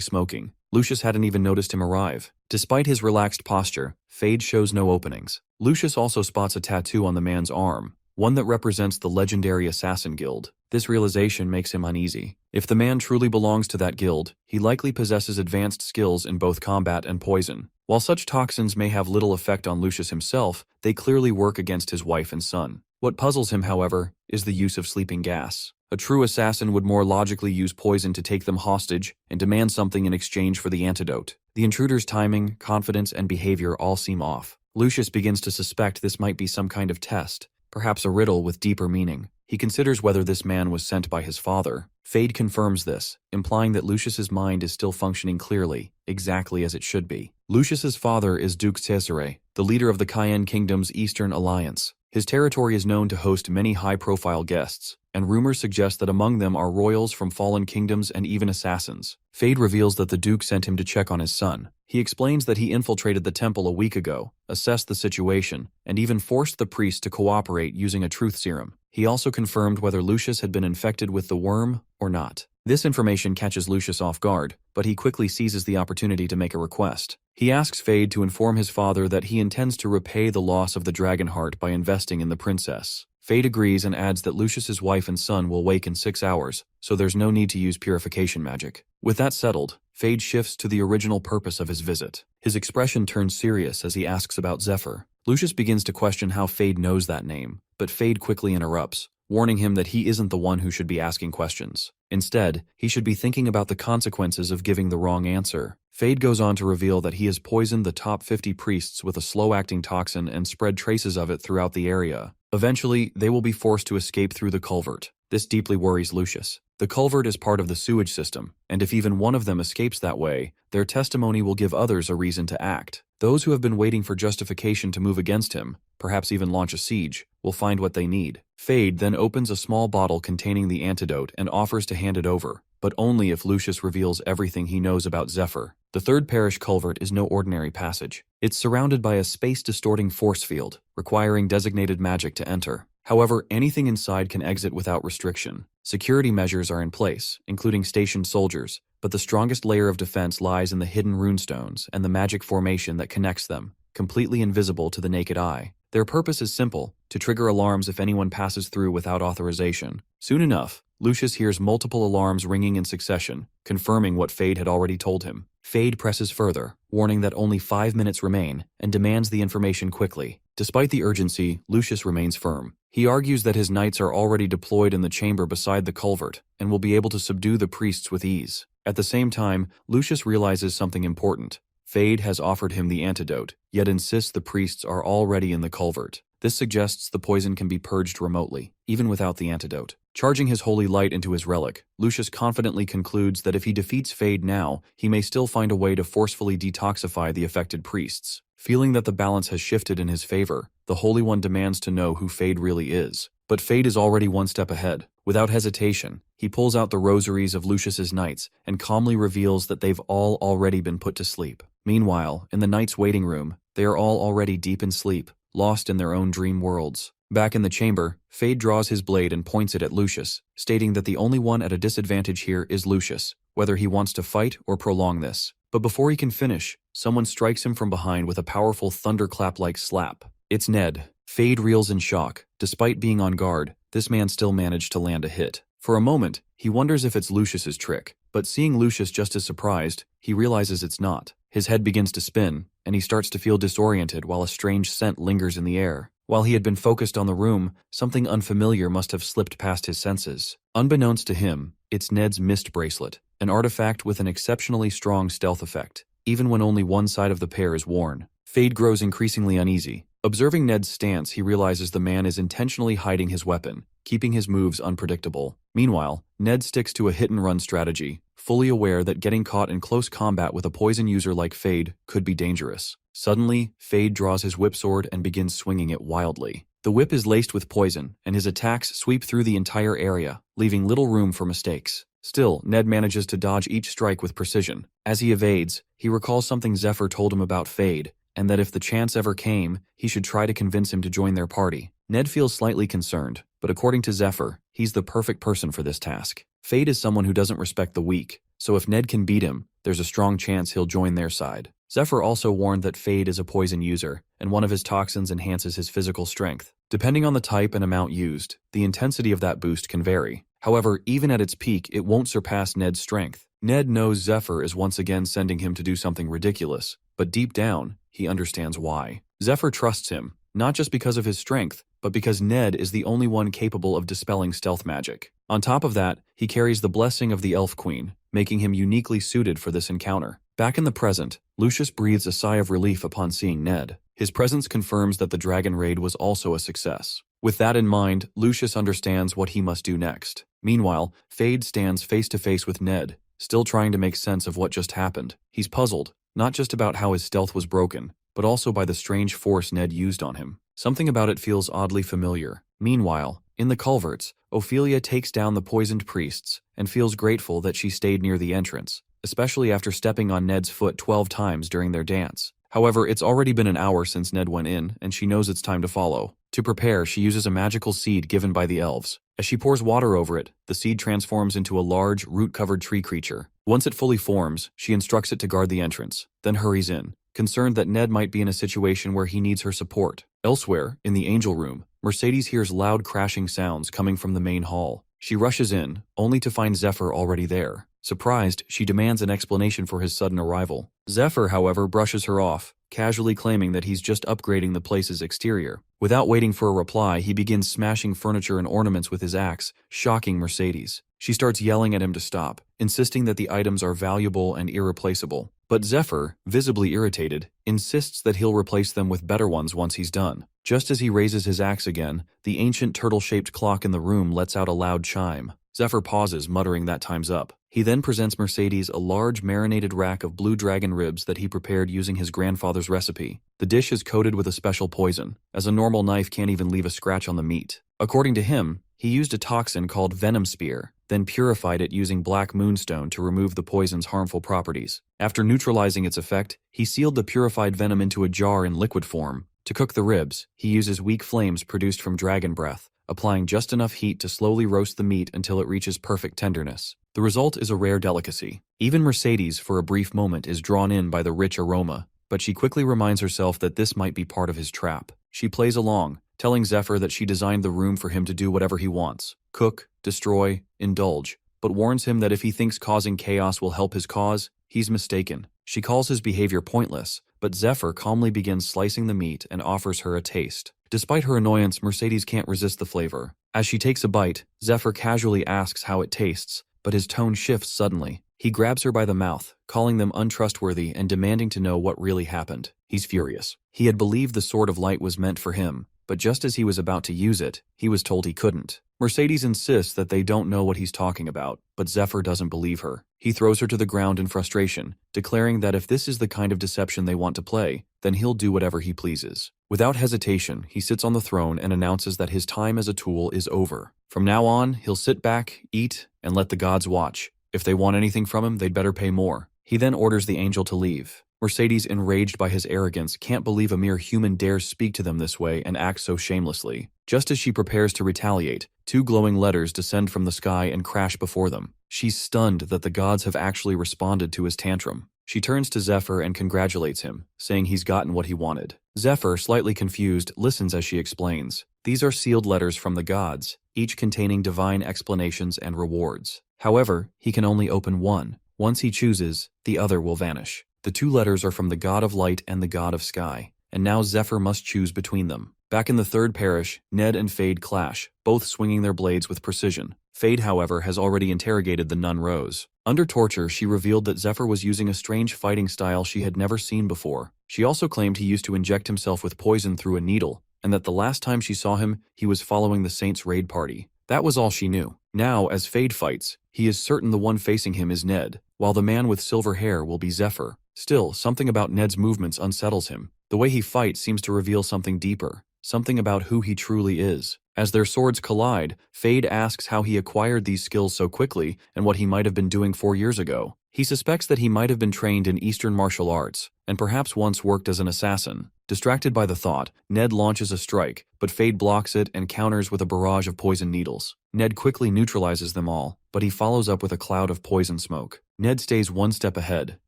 smoking. Lucius hadn't even noticed him arrive. Despite his relaxed posture, Fade shows no openings. Lucius also spots a tattoo on the man's arm, one that represents the legendary Assassin Guild. This realization makes him uneasy. If the man truly belongs to that guild, he likely possesses advanced skills in both combat and poison. While such toxins may have little effect on Lucius himself, they clearly work against his wife and son. What puzzles him, however, is the use of sleeping gas. A true assassin would more logically use poison to take them hostage and demand something in exchange for the antidote. The intruder's timing, confidence, and behavior all seem off. Lucius begins to suspect this might be some kind of test, perhaps a riddle with deeper meaning. He considers whether this man was sent by his father. Fade confirms this, implying that Lucius's mind is still functioning clearly, exactly as it should be. Lucius's father is Duke Cesare, the leader of the Cayenne Kingdom's Eastern Alliance. His territory is known to host many high-profile guests, and rumors suggest that among them are royals from fallen kingdoms and even assassins. Fade reveals that the Duke sent him to check on his son. He explains that he infiltrated the temple a week ago, assessed the situation, and even forced the priest to cooperate using a truth serum. He also confirmed whether Lucius had been infected with the worm or not. This information catches Lucius off guard, but he quickly seizes the opportunity to make a request. He asks Fade to inform his father that he intends to repay the loss of the dragon heart by investing in the princess. Fade agrees and adds that Lucius's wife and son will wake in 6 hours, so there's no need to use purification magic. With that settled, Fade shifts to the original purpose of his visit. His expression turns serious as he asks about Zephyr. Lucius begins to question how Fade knows that name, but Fade quickly interrupts, warning him that he isn't the one who should be asking questions. Instead, he should be thinking about the consequences of giving the wrong answer. Fade goes on to reveal that he has poisoned the top 50 priests with a slow-acting toxin and spread traces of it throughout the area. Eventually, they will be forced to escape through the culvert. This deeply worries Lucius. The culvert is part of the sewage system, and if even one of them escapes that way, their testimony will give others a reason to act. Those who have been waiting for justification to move against him, perhaps even launch a siege, will find what they need. Fade then opens a small bottle containing the antidote and offers to hand it over, but only if Lucius reveals everything he knows about Zephyr. The third parish culvert is no ordinary passage. It's surrounded by a space-distorting force field, requiring designated magic to enter. However, anything inside can exit without restriction. Security measures are in place, including stationed soldiers, but the strongest layer of defense lies in the hidden runestones and the magic formation that connects them, completely invisible to the naked eye. Their purpose is simple: to trigger alarms if anyone passes through without authorization. Soon enough, Lucius hears multiple alarms ringing in succession, confirming what Fade had already told him. Fade presses further, warning that only 5 minutes remain, and demands the information quickly. Despite the urgency, Lucius remains firm. He argues that his knights are already deployed in the chamber beside the culvert, and will be able to subdue the priests with ease. At the same time, Lucius realizes something important. Fade has offered him the antidote, yet insists the priests are already in the culvert. This suggests the poison can be purged remotely, even without the antidote. Charging his holy light into his relic, Lucius confidently concludes that if he defeats Fade now, he may still find a way to forcefully detoxify the affected priests. Feeling that the balance has shifted in his favor, the Holy One demands to know who Fade really is. But Fade is already one step ahead. Without hesitation, he pulls out the rosaries of Lucius's knights and calmly reveals that they've all already been put to sleep. Meanwhile, in the knights' waiting room, they are all already deep in sleep, lost in their own dream worlds. Back in the chamber, Fade draws his blade and points it at Lucius, stating that the only one at a disadvantage here is Lucius, whether he wants to fight or prolong this. But before he can finish, someone strikes him from behind with a powerful thunderclap-like slap. It's Ned. Fade reels in shock. Despite being on guard, this man still managed to land a hit. For a moment, he wonders if it's Lucius's trick, but seeing Lucius just as surprised, he realizes it's not. His head begins to spin, and he starts to feel disoriented while a strange scent lingers in the air. While he had been focused on the room, something unfamiliar must have slipped past his senses. Unbeknownst to him, it's Ned's mist bracelet, an artifact with an exceptionally strong stealth effect, even when only one side of the pair is worn. Fade grows increasingly uneasy. Observing Ned's stance, he realizes the man is intentionally hiding his weapon, keeping his moves unpredictable. Meanwhile, Ned sticks to a hit-and-run strategy, fully aware that getting caught in close combat with a poison user like Fade could be dangerous. Suddenly, Fade draws his whip sword and begins swinging it wildly. The whip is laced with poison, and his attacks sweep through the entire area, leaving little room for mistakes. Still, Ned manages to dodge each strike with precision. As he evades, he recalls something Zephyr told him about Fade, and that if the chance ever came, he should try to convince him to join their party. Ned feels slightly concerned, but according to Zephyr, he's the perfect person for this task. Fade is someone who doesn't respect the weak, so if Ned can beat him, there's a strong chance he'll join their side. Zephyr also warned that Fade is a poison user, and one of his toxins enhances his physical strength. Depending on the type and amount used, the intensity of that boost can vary. However, even at its peak, it won't surpass Ned's strength. Ned knows Zephyr is once again sending him to do something ridiculous, but deep down, he understands why. Zephyr trusts him, not just because of his strength, but because Ned is the only one capable of dispelling stealth magic. On top of that, he carries the blessing of the Elf Queen, making him uniquely suited for this encounter. Back in the present, Lucius breathes a sigh of relief upon seeing Ned. His presence confirms that the dragon raid was also a success. With that in mind, Lucius understands what he must do next. Meanwhile, Fade stands face to face with Ned, still trying to make sense of what just happened. He's puzzled, not just about how his stealth was broken, but also by the strange force Ned used on him. Something about it feels oddly familiar. Meanwhile, in the culverts, Ophelia takes down the poisoned priests and feels grateful that she stayed near the entrance, especially after stepping on Ned's foot 12 times during their dance. However, it's already been an hour since Ned went in, and she knows it's time to follow. To prepare, she uses a magical seed given by the elves. As she pours water over it, the seed transforms into a large, root-covered tree creature. Once it fully forms, she instructs it to guard the entrance, then hurries in, concerned that Ned might be in a situation where he needs her support. Elsewhere, in the angel room, Mercedes hears loud crashing sounds coming from the main hall. She rushes in, only to find Zephyr already there. Surprised, she demands an explanation for his sudden arrival. Zephyr, however, brushes her off, casually claiming that he's just upgrading the place's exterior. Without waiting for a reply, he begins smashing furniture and ornaments with his axe, shocking Mercedes. She starts yelling at him to stop, insisting that the items are valuable and irreplaceable. But Zephyr, visibly irritated, insists that he'll replace them with better ones once he's done. Just as he raises his axe again, the ancient turtle-shaped clock in the room lets out a loud chime. Zephyr pauses, muttering that time's up. He then presents Mercedes a large marinated rack of blue dragon ribs that he prepared using his grandfather's recipe. The dish is coated with a special poison, as a normal knife can't even leave a scratch on the meat. According to him, he used a toxin called Venom Spear, then purified it using black moonstone to remove the poison's harmful properties. After neutralizing its effect, he sealed the purified venom into a jar in liquid form. To cook the ribs, he uses weak flames produced from dragon breath, applying just enough heat to slowly roast the meat until it reaches perfect tenderness. The result is a rare delicacy. Even Mercedes, for a brief moment, is drawn in by the rich aroma, but she quickly reminds herself that this might be part of his trap. She plays along, telling Zephyr that she designed the room for him to do whatever he wants: cook, destroy, indulge, but warns him that if he thinks causing chaos will help his cause, he's mistaken. She calls his behavior pointless, but Zephyr calmly begins slicing the meat and offers her a taste. Despite her annoyance, Mercedes can't resist the flavor. As she takes a bite, Zephyr casually asks how it tastes, but his tone shifts suddenly. He grabs her by the mouth, calling them untrustworthy and demanding to know what really happened. He's furious. He had believed the Sword of Light was meant for him, but just as he was about to use it, he was told he couldn't. Mercedes insists that they don't know what he's talking about, but Zephyr doesn't believe her. He throws her to the ground in frustration, declaring that if this is the kind of deception they want to play, then he'll do whatever he pleases. Without hesitation, he sits on the throne and announces that his time as a tool is over. From now on, he'll sit back, eat, and let the gods watch. If they want anything from him, they'd better pay more. He then orders the angel to leave. Mercedes, enraged by his arrogance, can't believe a mere human dares speak to them this way and act so shamelessly. Just as she prepares to retaliate, two glowing letters descend from the sky and crash before them. She's stunned that the gods have actually responded to his tantrum. She turns to Zephyr and congratulates him, saying he's gotten what he wanted. Zephyr, slightly confused, listens as she explains. These are sealed letters from the gods, each containing divine explanations and rewards. However, he can only open one. Once he chooses, the other will vanish. The two letters are from the god of light and the god of sky, and now Zephyr must choose between them. Back in the third parish, Ned and Fade clash, both swinging their blades with precision. Fade, however, has already interrogated the nun Rose. Under torture, she revealed that Zephyr was using a strange fighting style she had never seen before. She also claimed he used to inject himself with poison through a needle, and that the last time she saw him, he was following the Saints' raid party. That was all she knew. Now, as Fade fights, he is certain the one facing him is Ned, while the man with silver hair will be Zephyr. Still, something about Ned's movements unsettles him. The way he fights seems to reveal something deeper, something about who he truly is. As their swords collide, Fade asks how he acquired these skills so quickly and what he might have been doing 4 years ago. He suspects that he might have been trained in Eastern martial arts, and perhaps once worked as an assassin. Distracted by the thought, Ned launches a strike, but Fade blocks it and counters with a barrage of poison needles. Ned quickly neutralizes them all, but he follows up with a cloud of poison smoke. Ned stays one step ahead,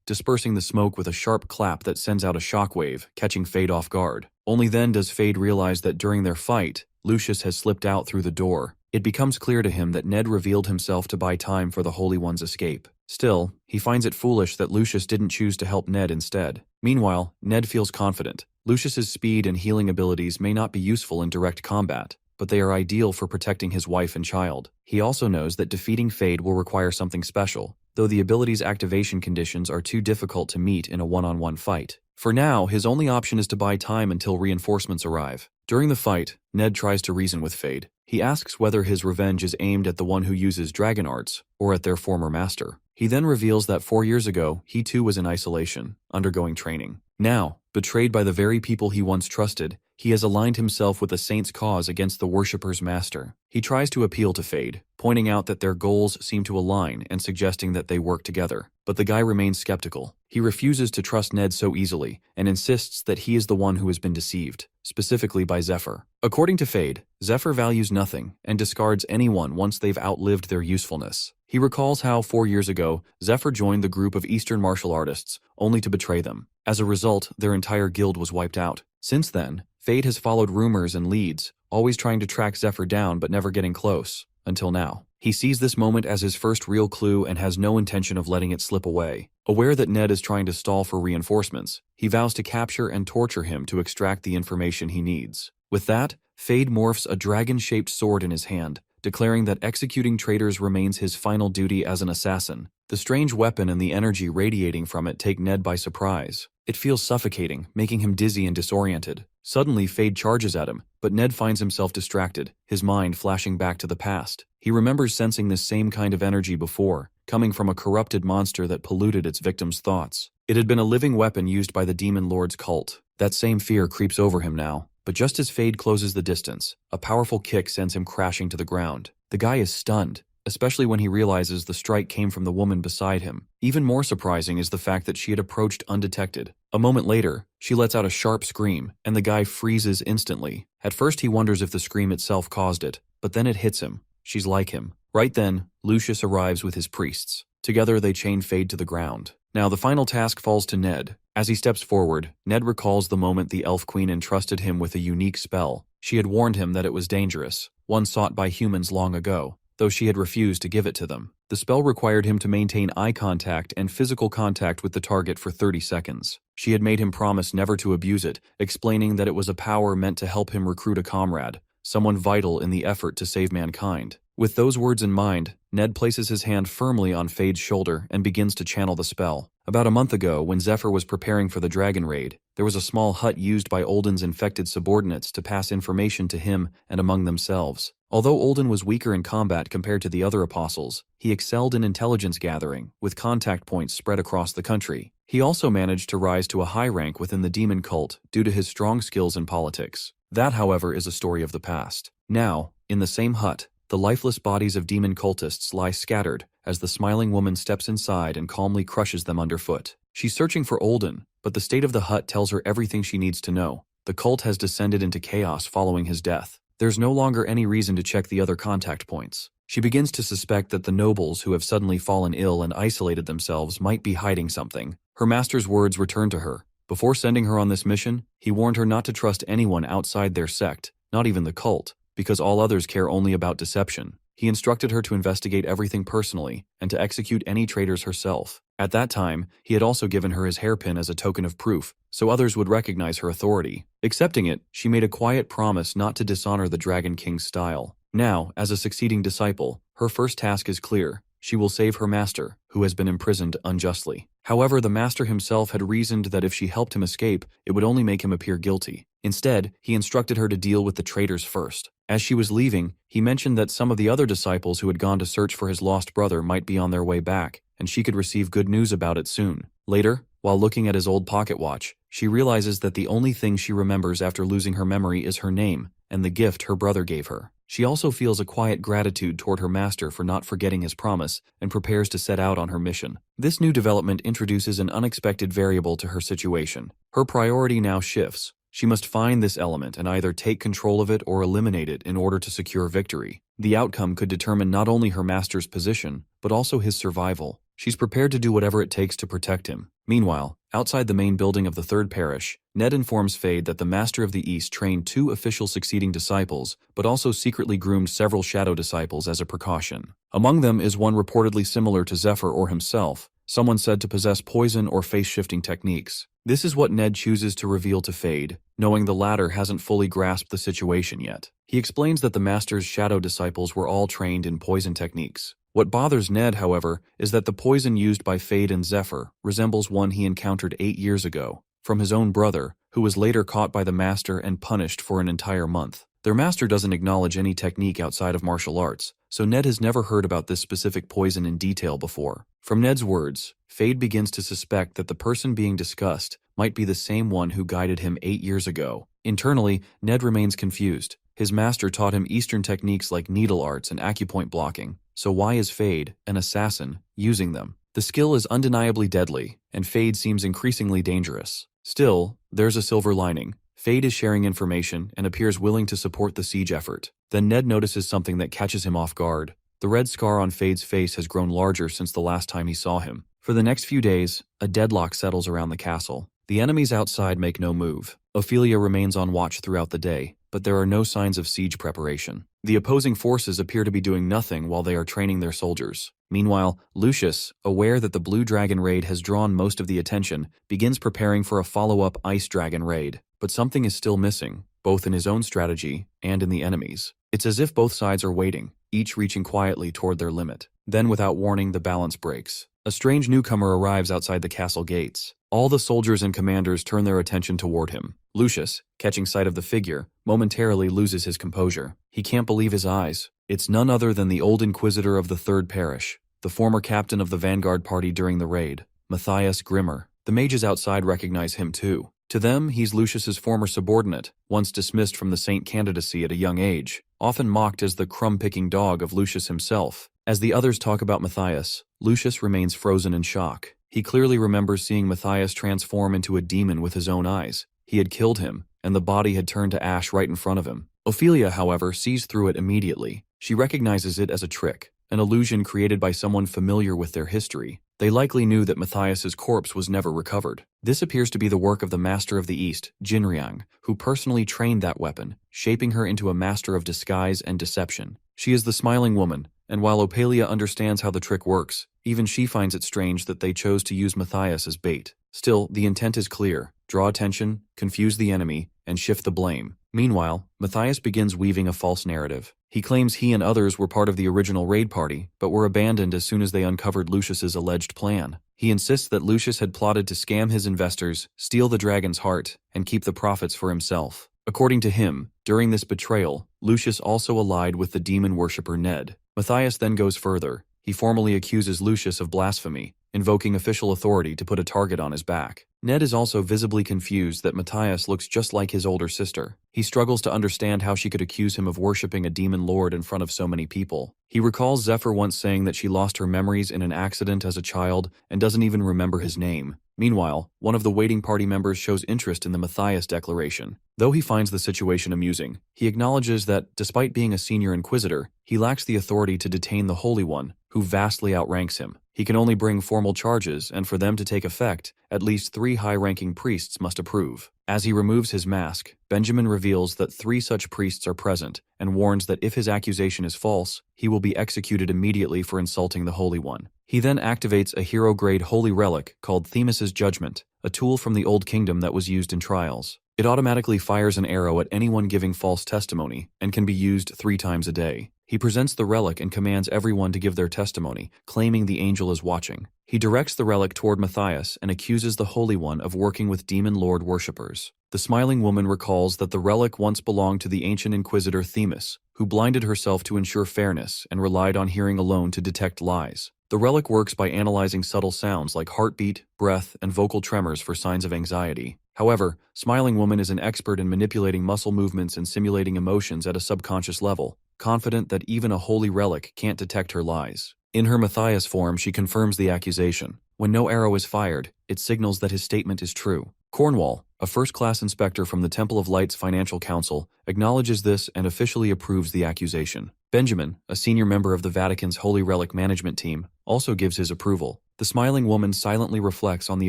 dispersing the smoke with a sharp clap that sends out a shockwave, catching Fade off guard. Only then does Fade realize that during their fight, Lucius has slipped out through the door. It becomes clear to him that Ned revealed himself to buy time for the Holy One's escape. Still, he finds it foolish that Lucius didn't choose to help Ned instead. Meanwhile, Ned feels confident. Lucius's speed and healing abilities may not be useful in direct combat, but they are ideal for protecting his wife and child. He also knows that defeating Fade will require something special, though the ability's activation conditions are too difficult to meet in a one-on-one fight. For now, his only option is to buy time until reinforcements arrive. During the fight, Ned tries to reason with Fade. He asks whether his revenge is aimed at the one who uses dragon arts, or at their former master. He then reveals that 4 years ago, he too was in isolation, undergoing training. Now, betrayed by the very people he once trusted, he has aligned himself with the Saint's cause against the worshipper's master. He tries to appeal to Fade, pointing out that their goals seem to align and suggesting that they work together. But the guy remains skeptical. He refuses to trust Ned so easily and insists that he is the one who has been deceived, specifically by Zephyr. According to Fade, Zephyr values nothing and discards anyone once they've outlived their usefulness. He recalls how 4 years ago, Zephyr joined the group of Eastern martial artists, only to betray them. As a result, their entire guild was wiped out. Since then, Fade has followed rumors and leads, always trying to track Zephyr down but never getting close, until now. He sees this moment as his first real clue and has no intention of letting it slip away. Aware that Ned is trying to stall for reinforcements, he vows to capture and torture him to extract the information he needs. With that, Fade morphs a dragon-shaped sword in his hand, declaring that executing traitors remains his final duty as an assassin. The strange weapon and the energy radiating from it take Ned by surprise. It feels suffocating, making him dizzy and disoriented. Suddenly, Fade charges at him, but Ned finds himself distracted, his mind flashing back to the past. He remembers sensing this same kind of energy before, coming from a corrupted monster that polluted its victim's thoughts. It had been a living weapon used by the Demon Lord's cult. That same fear creeps over him now. But just as Fade closes the distance, a powerful kick sends him crashing to the ground. The guy is stunned, especially when he realizes the strike came from the woman beside him. Even more surprising is the fact that she had approached undetected. A moment later, she lets out a sharp scream, and the guy freezes instantly. At first he wonders if the scream itself caused it, but then it hits him. She's like him. Right then, Lucius arrives with his priests. Together they chain Fade to the ground. Now the final task falls to Ned. As he steps forward, Ned recalls the moment the Elf Queen entrusted him with a unique spell. She had warned him that it was dangerous, one sought by humans long ago, though she had refused to give it to them. The spell required him to maintain eye contact and physical contact with the target for 30 seconds. She had made him promise never to abuse it, explaining that it was a power meant to help him recruit a comrade, someone vital in the effort to save mankind. With those words in mind, Ned places his hand firmly on Fade's shoulder and begins to channel the spell. About a month ago, when Zephyr was preparing for the dragon raid, there was a small hut used by Olden's infected subordinates to pass information to him and among themselves. Although Olden was weaker in combat compared to the other apostles, he excelled in intelligence gathering, with contact points spread across the country. He also managed to rise to a high rank within the demon cult due to his strong skills in politics. That, however, is a story of the past. Now, in the same hut, the lifeless bodies of demon cultists lie scattered as the smiling woman steps inside and calmly crushes them underfoot. She's searching for Olden, but the state of the hut tells her everything she needs to know. The cult has descended into chaos following his death. There's no longer any reason to check the other contact points. She begins to suspect that the nobles who have suddenly fallen ill and isolated themselves might be hiding something. Her master's words return to her. Before sending her on this mission, he warned her not to trust anyone outside their sect, not even the cult, because all others care only about deception. He instructed her to investigate everything personally and to execute any traitors herself. At that time, he had also given her his hairpin as a token of proof, so others would recognize her authority. Accepting it, she made a quiet promise not to dishonor the Dragon King's style. Now, as a succeeding disciple, her first task is clear. She will save her master, who has been imprisoned unjustly. However, the master himself had reasoned that if she helped him escape, it would only make him appear guilty. Instead, he instructed her to deal with the traitors first. As she was leaving, he mentioned that some of the other disciples who had gone to search for his lost brother might be on their way back, and she could receive good news about it soon. Later, while looking at his old pocket watch, she realizes that the only thing she remembers after losing her memory is her name and the gift her brother gave her. She also feels a quiet gratitude toward her master for not forgetting his promise and prepares to set out on her mission. This new development introduces an unexpected variable to her situation. Her priority now shifts. She must find this element and either take control of it or eliminate it in order to secure victory. The outcome could determine not only her master's position, but also his survival. She's prepared to do whatever it takes to protect him. Meanwhile, outside the main building of the third parish, Ned informs Fade that the Master of the East trained 2 official succeeding disciples, but also secretly groomed several shadow disciples as a precaution. Among them is one reportedly similar to Zephyr or himself, someone said to possess poison or face-shifting techniques. This is what Ned chooses to reveal to Fade, knowing the latter hasn't fully grasped the situation yet. He explains that the Master's shadow disciples were all trained in poison techniques. What bothers Ned, however, is that the poison used by Fade and Zephyr resembles one he encountered 8 years ago, from his own brother, who was later caught by the Master and punished for an entire month. Their master doesn't acknowledge any technique outside of martial arts, so Ned has never heard about this specific poison in detail before. From Ned's words, Fade begins to suspect that the person being discussed might be the same one who guided him 8 years ago. Internally, Ned remains confused. His master taught him Eastern techniques like needle arts and acupoint blocking, so why is Fade, an assassin, using them? The skill is undeniably deadly, and Fade seems increasingly dangerous. Still, there's a silver lining. Fade is sharing information and appears willing to support the siege effort. Then Ned notices something that catches him off guard. The red scar on Fade's face has grown larger since the last time he saw him. For the next few days, a deadlock settles around the castle. The enemies outside make no move. Ophelia remains on watch throughout the day, but there are no signs of siege preparation. The opposing forces appear to be doing nothing while they are training their soldiers. Meanwhile, Lucius, aware that the Blue Dragon raid has drawn most of the attention, begins preparing for a follow-up Ice Dragon raid. But something is still missing, both in his own strategy and in the enemies. It's as if both sides are waiting, each reaching quietly toward their limit. Then, without warning, the balance breaks. A strange newcomer arrives outside the castle gates. All the soldiers and commanders turn their attention toward him. Lucius, catching sight of the figure, momentarily loses his composure. He can't believe his eyes. It's none other than the old inquisitor of the third parish, the former captain of the vanguard party during the raid, Matthias Grimmer. The mages outside recognize him too. To them, he's Lucius's former subordinate, once dismissed from the saint candidacy at a young age, often mocked as the crumb-picking dog of Lucius himself. As the others talk about Matthias, Lucius remains frozen in shock. He clearly remembers seeing Matthias transform into a demon with his own eyes. He had killed him, and the body had turned to ash right in front of him. Ophelia, however, sees through it immediately. She recognizes it as a trick, an illusion created by someone familiar with their history. They likely knew that Matthias's corpse was never recovered. This appears to be the work of the Master of the East, Jinriang, who personally trained that weapon, shaping her into a master of disguise and deception. She is the smiling woman, and while Ophelia understands how the trick works, even she finds it strange that they chose to use Matthias as bait. Still, the intent is clear: draw attention, confuse the enemy, and shift the blame. Meanwhile, Matthias begins weaving a false narrative. He claims he and others were part of the original raid party, but were abandoned as soon as they uncovered Lucius's alleged plan. He insists that Lucius had plotted to scam his investors, steal the dragon's heart, and keep the profits for himself. According to him, during this betrayal, Lucius also allied with the demon worshipper Ned. Matthias then goes further. He formally accuses Lucius of blasphemy, invoking official authority to put a target on his back. Ned is also visibly confused that Matthias looks just like his older sister. He struggles to understand how she could accuse him of worshipping a demon lord in front of so many people. He recalls Zephyr once saying that she lost her memories in an accident as a child and doesn't even remember his name. Meanwhile, one of the waiting party members shows interest in the Matthias declaration. Though he finds the situation amusing, he acknowledges that, despite being a senior inquisitor, he lacks the authority to detain the Holy One, who vastly outranks him. He can only bring formal charges, and for them to take effect, at least 3 high-ranking priests must approve. As he removes his mask, Benjamin reveals that 3 such priests are present, and warns that if his accusation is false, he will be executed immediately for insulting the Holy One. He then activates a hero-grade holy relic called Themis's Judgment, a tool from the Old Kingdom that was used in trials. It automatically fires an arrow at anyone giving false testimony, and can be used 3 times a day. He presents the relic and commands everyone to give their testimony, claiming the angel is watching. He directs the relic toward Matthias and accuses the Holy One of working with demon lord worshippers. The smiling woman recalls that the relic once belonged to the ancient inquisitor Themis, who blinded herself to ensure fairness and relied on hearing alone to detect lies. The relic works by analyzing subtle sounds like heartbeat, breath, and vocal tremors for signs of anxiety. However, Smiling Woman is an expert in manipulating muscle movements and simulating emotions at a subconscious level, confident that even a holy relic can't detect her lies. In her Matthias form, she confirms the accusation. When no arrow is fired, it signals that his statement is true. Cornwall, a first-class inspector from the Temple of Light's Financial Council, acknowledges this and officially approves the accusation. Benjamin, a senior member of the Vatican's Holy Relic Management Team, also gives his approval. The smiling woman silently reflects on the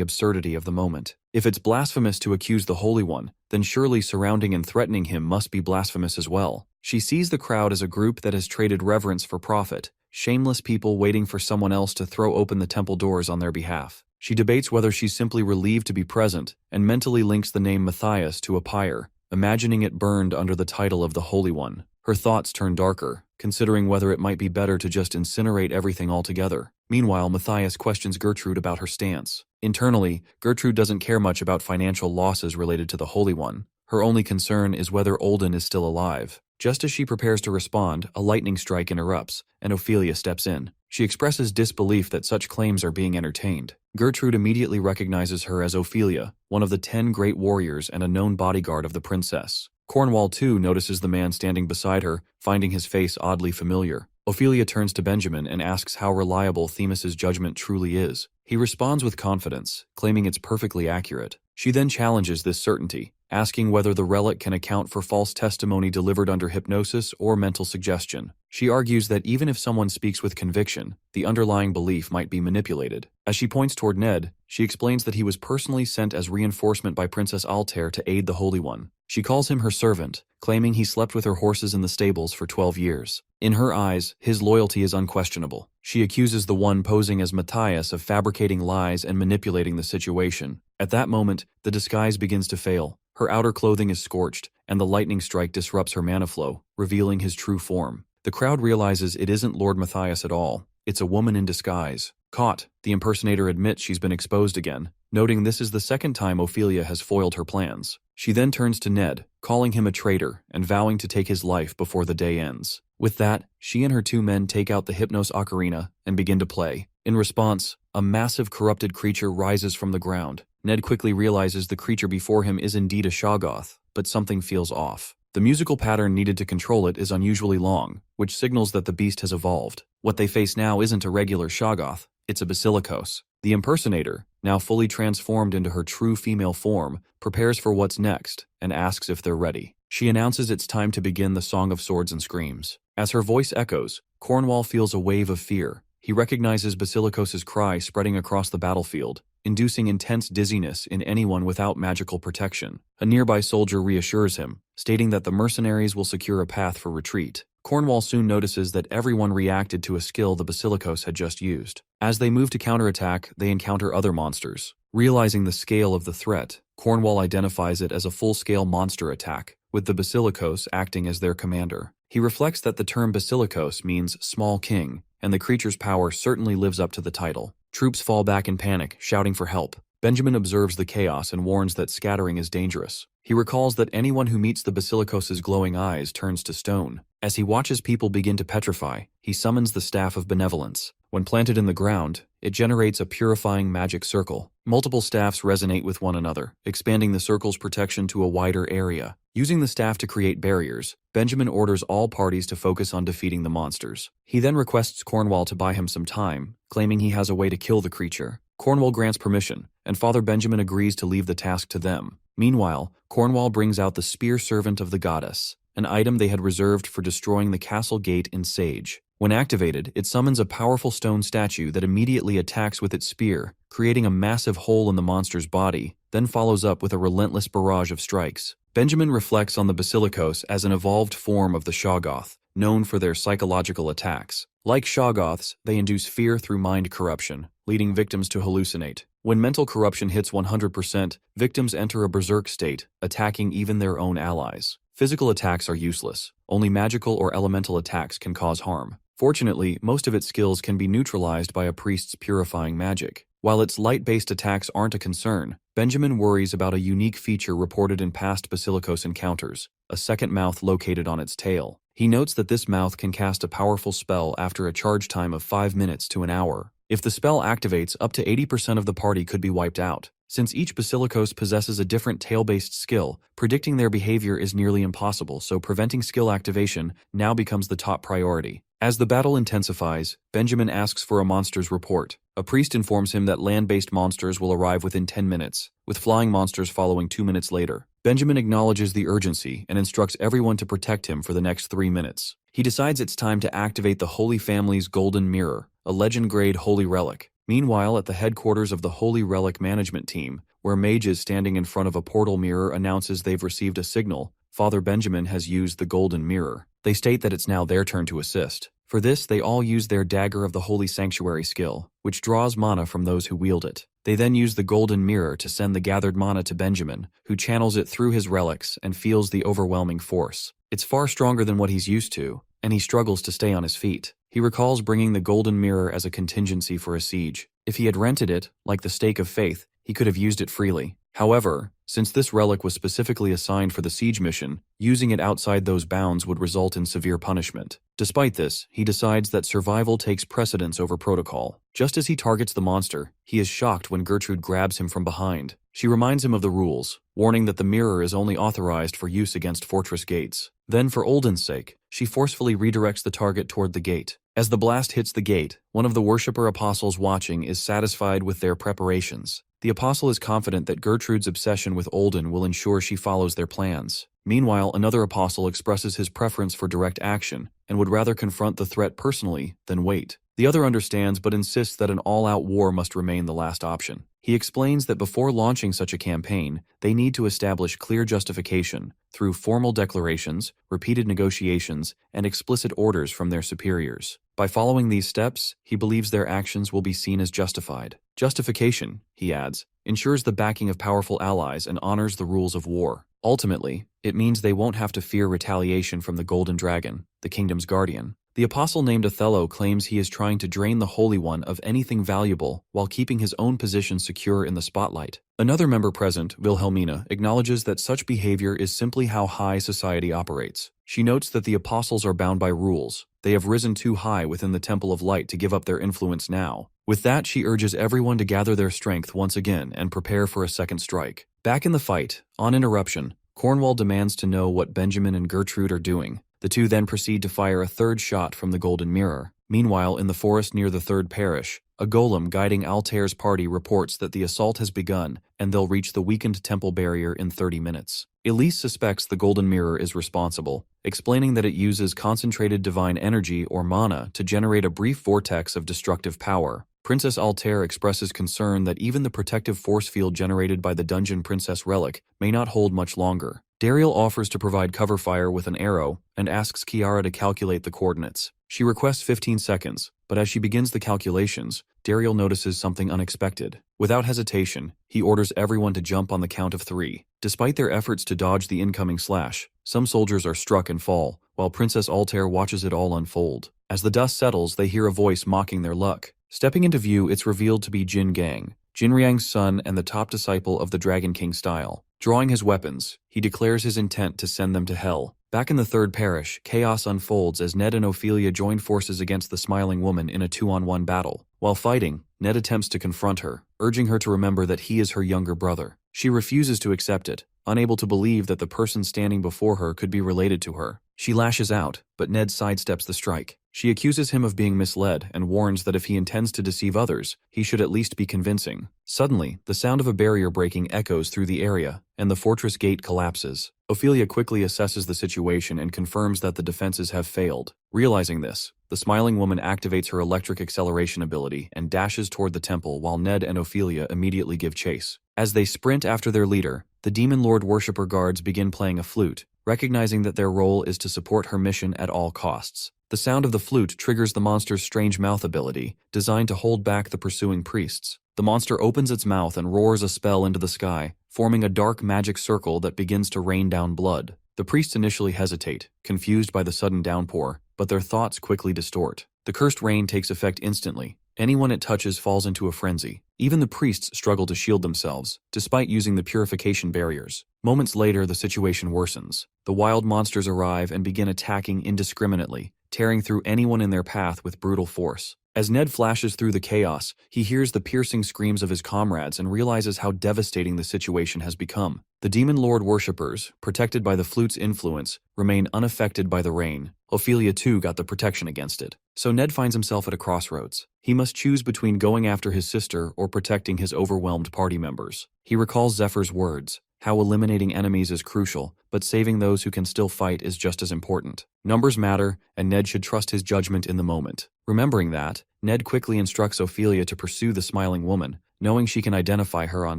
absurdity of the moment. If it's blasphemous to accuse the Holy One, then surely surrounding and threatening him must be blasphemous as well. She sees the crowd as a group that has traded reverence for profit, shameless people waiting for someone else to throw open the temple doors on their behalf. She debates whether she's simply relieved to be present, and mentally links the name Matthias to a pyre, imagining it burned under the title of the Holy One. Her thoughts turn darker, considering whether it might be better to just incinerate everything altogether. Meanwhile, Matthias questions Gertrude about her stance. Internally, Gertrude doesn't care much about financial losses related to the Holy One. Her only concern is whether Olden is still alive. Just as she prepares to respond, a lightning strike interrupts, and Ophelia steps in. She expresses disbelief that such claims are being entertained. Gertrude immediately recognizes her as Ophelia, one of the 10 great warriors and a known bodyguard of the princess. Cornwall, too, notices the man standing beside her, finding his face oddly familiar. Ophelia turns to Benjamin and asks how reliable Themis's judgment truly is. He responds with confidence, claiming it's perfectly accurate. She then challenges this certainty, asking whether the relic can account for false testimony delivered under hypnosis or mental suggestion. She argues that even if someone speaks with conviction, the underlying belief might be manipulated. As she points toward Ned, she explains that he was personally sent as reinforcement by Princess Altair to aid the Holy One. She calls him her servant, claiming he slept with her horses in the stables for 12 years. In her eyes, his loyalty is unquestionable. She accuses the one posing as Matthias of fabricating lies and manipulating the situation. At that moment, the disguise begins to fail. Her outer clothing is scorched, and the lightning strike disrupts her mana flow, revealing his true form. The crowd realizes it isn't Lord Matthias at all. It's a woman in disguise. Caught, the impersonator admits she's been exposed again, noting this is the second time Ophelia has foiled her plans. She then turns to Ned, calling him a traitor and vowing to take his life before the day ends. With that, she and her 2 men take out the Hypnos ocarina and begin to play. In response, a massive corrupted creature rises from the ground. Ned quickly realizes the creature before him is indeed a Shoggoth, but something feels off. The musical pattern needed to control it is unusually long, which signals that the beast has evolved. What they face now isn't a regular Shoggoth, it's a Basilikos. The impersonator, now fully transformed into her true female form, prepares for what's next and asks if they're ready. She announces it's time to begin the Song of Swords and Screams. As her voice echoes, Cornwall feels a wave of fear. He recognizes Basilikos' cry spreading across the battlefield, inducing intense dizziness in anyone without magical protection. A nearby soldier reassures him, stating that the mercenaries will secure a path for retreat. Cornwall soon notices that everyone reacted to a skill the Basilikos had just used. As they move to counterattack, they encounter other monsters. Realizing the scale of the threat, Cornwall identifies it as a full-scale monster attack, with the Basilikos acting as their commander. He reflects that the term Basilikos means small king, and the creature's power certainly lives up to the title. Troops fall back in panic, shouting for help. Benjamin observes the chaos and warns that scattering is dangerous. He recalls that anyone who meets the Basilikos' glowing eyes turns to stone. As he watches people begin to petrify, he summons the Staff of Benevolence. When planted in the ground, it generates a purifying magic circle. Multiple staffs resonate with one another, expanding the circle's protection to a wider area. Using the staff to create barriers, Benjamin orders all parties to focus on defeating the monsters. He then requests Cornwall to buy him some time, claiming he has a way to kill the creature. Cornwall grants permission, and Father Benjamin agrees to leave the task to them. Meanwhile, Cornwall brings out the Spear Servant of the Goddess, an item they had reserved for destroying the castle gate in Sage. When activated, it summons a powerful stone statue that immediately attacks with its spear, creating a massive hole in the monster's body, then follows up with a relentless barrage of strikes. Benjamin reflects on the Basilikos as an evolved form of the Shoggoth, known for their psychological attacks. Like Shoggoths, they induce fear through mind corruption, leading victims to hallucinate. When mental corruption hits 100%, victims enter a berserk state, attacking even their own allies. Physical attacks are useless. Only magical or elemental attacks can cause harm. Fortunately, most of its skills can be neutralized by a priest's purifying magic. While its light-based attacks aren't a concern, Benjamin worries about a unique feature reported in past Basilikos encounters, a second mouth located on its tail. He notes that this mouth can cast a powerful spell after a charge time of 5 minutes to an hour. If the spell activates, up to 80% of the party could be wiped out. Since each basilicos possesses a different tail-based skill, predicting their behavior is nearly impossible, so preventing skill activation now becomes the top priority. As the battle intensifies, Benjamin asks for a monster's report. A priest informs him that land-based monsters will arrive within 10 minutes, with flying monsters following 2 minutes later. Benjamin acknowledges the urgency and instructs everyone to protect him for the next 3 minutes. He decides it's time to activate the Holy Family's Golden Mirror, a legend-grade holy relic. Meanwhile, at the headquarters of the Holy Relic Management Team, where mages standing in front of a portal mirror announces they've received a signal, Father Benjamin has used the Golden Mirror. They state that it's now their turn to assist. For this, they all use their Dagger of the Holy Sanctuary skill, which draws mana from those who wield it. They then use the Golden Mirror to send the gathered mana to Benjamin, who channels it through his relics and feels the overwhelming force. It's far stronger than what he's used to, and he struggles to stay on his feet. He recalls bringing the Golden Mirror as a contingency for a siege. If he had rented it, like the Stake of Faith, he could have used it freely. However, since this relic was specifically assigned for the siege mission, using it outside those bounds would result in severe punishment. Despite this, he decides that survival takes precedence over protocol. Just as he targets the monster, he is shocked when Gertrude grabs him from behind. She reminds him of the rules, warning that the mirror is only authorized for use against fortress gates. Then, for Olden's sake, she forcefully redirects the target toward the gate. As the blast hits the gate, one of the worshipper apostles watching is satisfied with their preparations. The apostle is confident that Gertrude's obsession with Olden will ensure she follows their plans. Meanwhile, another apostle expresses his preference for direct action and would rather confront the threat personally than wait. The other understands but insists that an all-out war must remain the last option. He explains that before launching such a campaign, they need to establish clear justification through formal declarations, repeated negotiations, and explicit orders from their superiors. By following these steps, he believes their actions will be seen as justified. Justification, he adds, ensures the backing of powerful allies and honors the rules of war. Ultimately, it means they won't have to fear retaliation from the Golden Dragon, the kingdom's guardian. The apostle named Othello claims he is trying to drain the Holy One of anything valuable while keeping his own position secure in the spotlight. Another member present, Wilhelmina, acknowledges that such behavior is simply how high society operates. She notes that the apostles are bound by rules. They have risen too high within the Temple of Light to give up their influence now. With that, she urges everyone to gather their strength once again and prepare for a second strike. Back in the fight, on interruption, Cornwall demands to know what Benjamin and Gertrude are doing. The two then proceed to fire a third shot from the Golden Mirror. Meanwhile, in the forest near the third parish, a golem guiding Altair's party reports that the assault has begun and they'll reach the weakened temple barrier in 30 minutes. Elise suspects the Golden Mirror is responsible, explaining that it uses concentrated divine energy or mana to generate a brief vortex of destructive power. Princess Altair expresses concern that even the protective force field generated by the Dungeon Princess relic may not hold much longer. Dariel offers to provide cover fire with an arrow and asks Kiara to calculate the coordinates. She requests 15 seconds, but as she begins the calculations, Dariel notices something unexpected. Without hesitation, he orders everyone to jump on the count of 3. Despite their efforts to dodge the incoming slash, some soldiers are struck and fall, while Princess Altair watches it all unfold. As the dust settles, they hear a voice mocking their luck. Stepping into view, it's revealed to be Jin Gang, Jinriang's son and the top disciple of the Dragon King style. Drawing his weapons, he declares his intent to send them to hell. Back in the third parish, chaos unfolds as Ned and Ophelia join forces against the Smiling Woman in a 2-on-1 battle. While fighting, Ned attempts to confront her, urging her to remember that he is her younger brother. She refuses to accept it, unable to believe that the person standing before her could be related to her. She lashes out, but Ned sidesteps the strike. She accuses him of being misled and warns that if he intends to deceive others, he should at least be convincing. Suddenly, the sound of a barrier breaking echoes through the area, and the fortress gate collapses. Ophelia quickly assesses the situation and confirms that the defenses have failed. Realizing this, the Smiling Woman activates her electric acceleration ability and dashes toward the temple while Ned and Ophelia immediately give chase. As they sprint after their leader, the Demon Lord worshipper guards begin playing a flute, recognizing that their role is to support her mission at all costs. The sound of the flute triggers the monster's strange mouth ability, designed to hold back the pursuing priests. The monster opens its mouth and roars a spell into the sky, forming a dark magic circle that begins to rain down blood. The priests initially hesitate, confused by the sudden downpour, but their thoughts quickly distort. The cursed rain takes effect instantly. Anyone it touches falls into a frenzy. Even the priests struggle to shield themselves, despite using the purification barriers. Moments later, the situation worsens. The wild monsters arrive and begin attacking indiscriminately, tearing through anyone in their path with brutal force. As Ned flashes through the chaos, he hears the piercing screams of his comrades and realizes how devastating the situation has become. The Demon Lord worshippers, protected by the flute's influence, remain unaffected by the rain. Ophelia too got the protection against it. So Ned finds himself at a crossroads. He must choose between going after his sister or protecting his overwhelmed party members. He recalls Zephyr's words, how eliminating enemies is crucial, but saving those who can still fight is just as important. Numbers matter, and Ned should trust his judgment in the moment. Remembering that, Ned quickly instructs Ophelia to pursue the smiling woman, knowing she can identify her on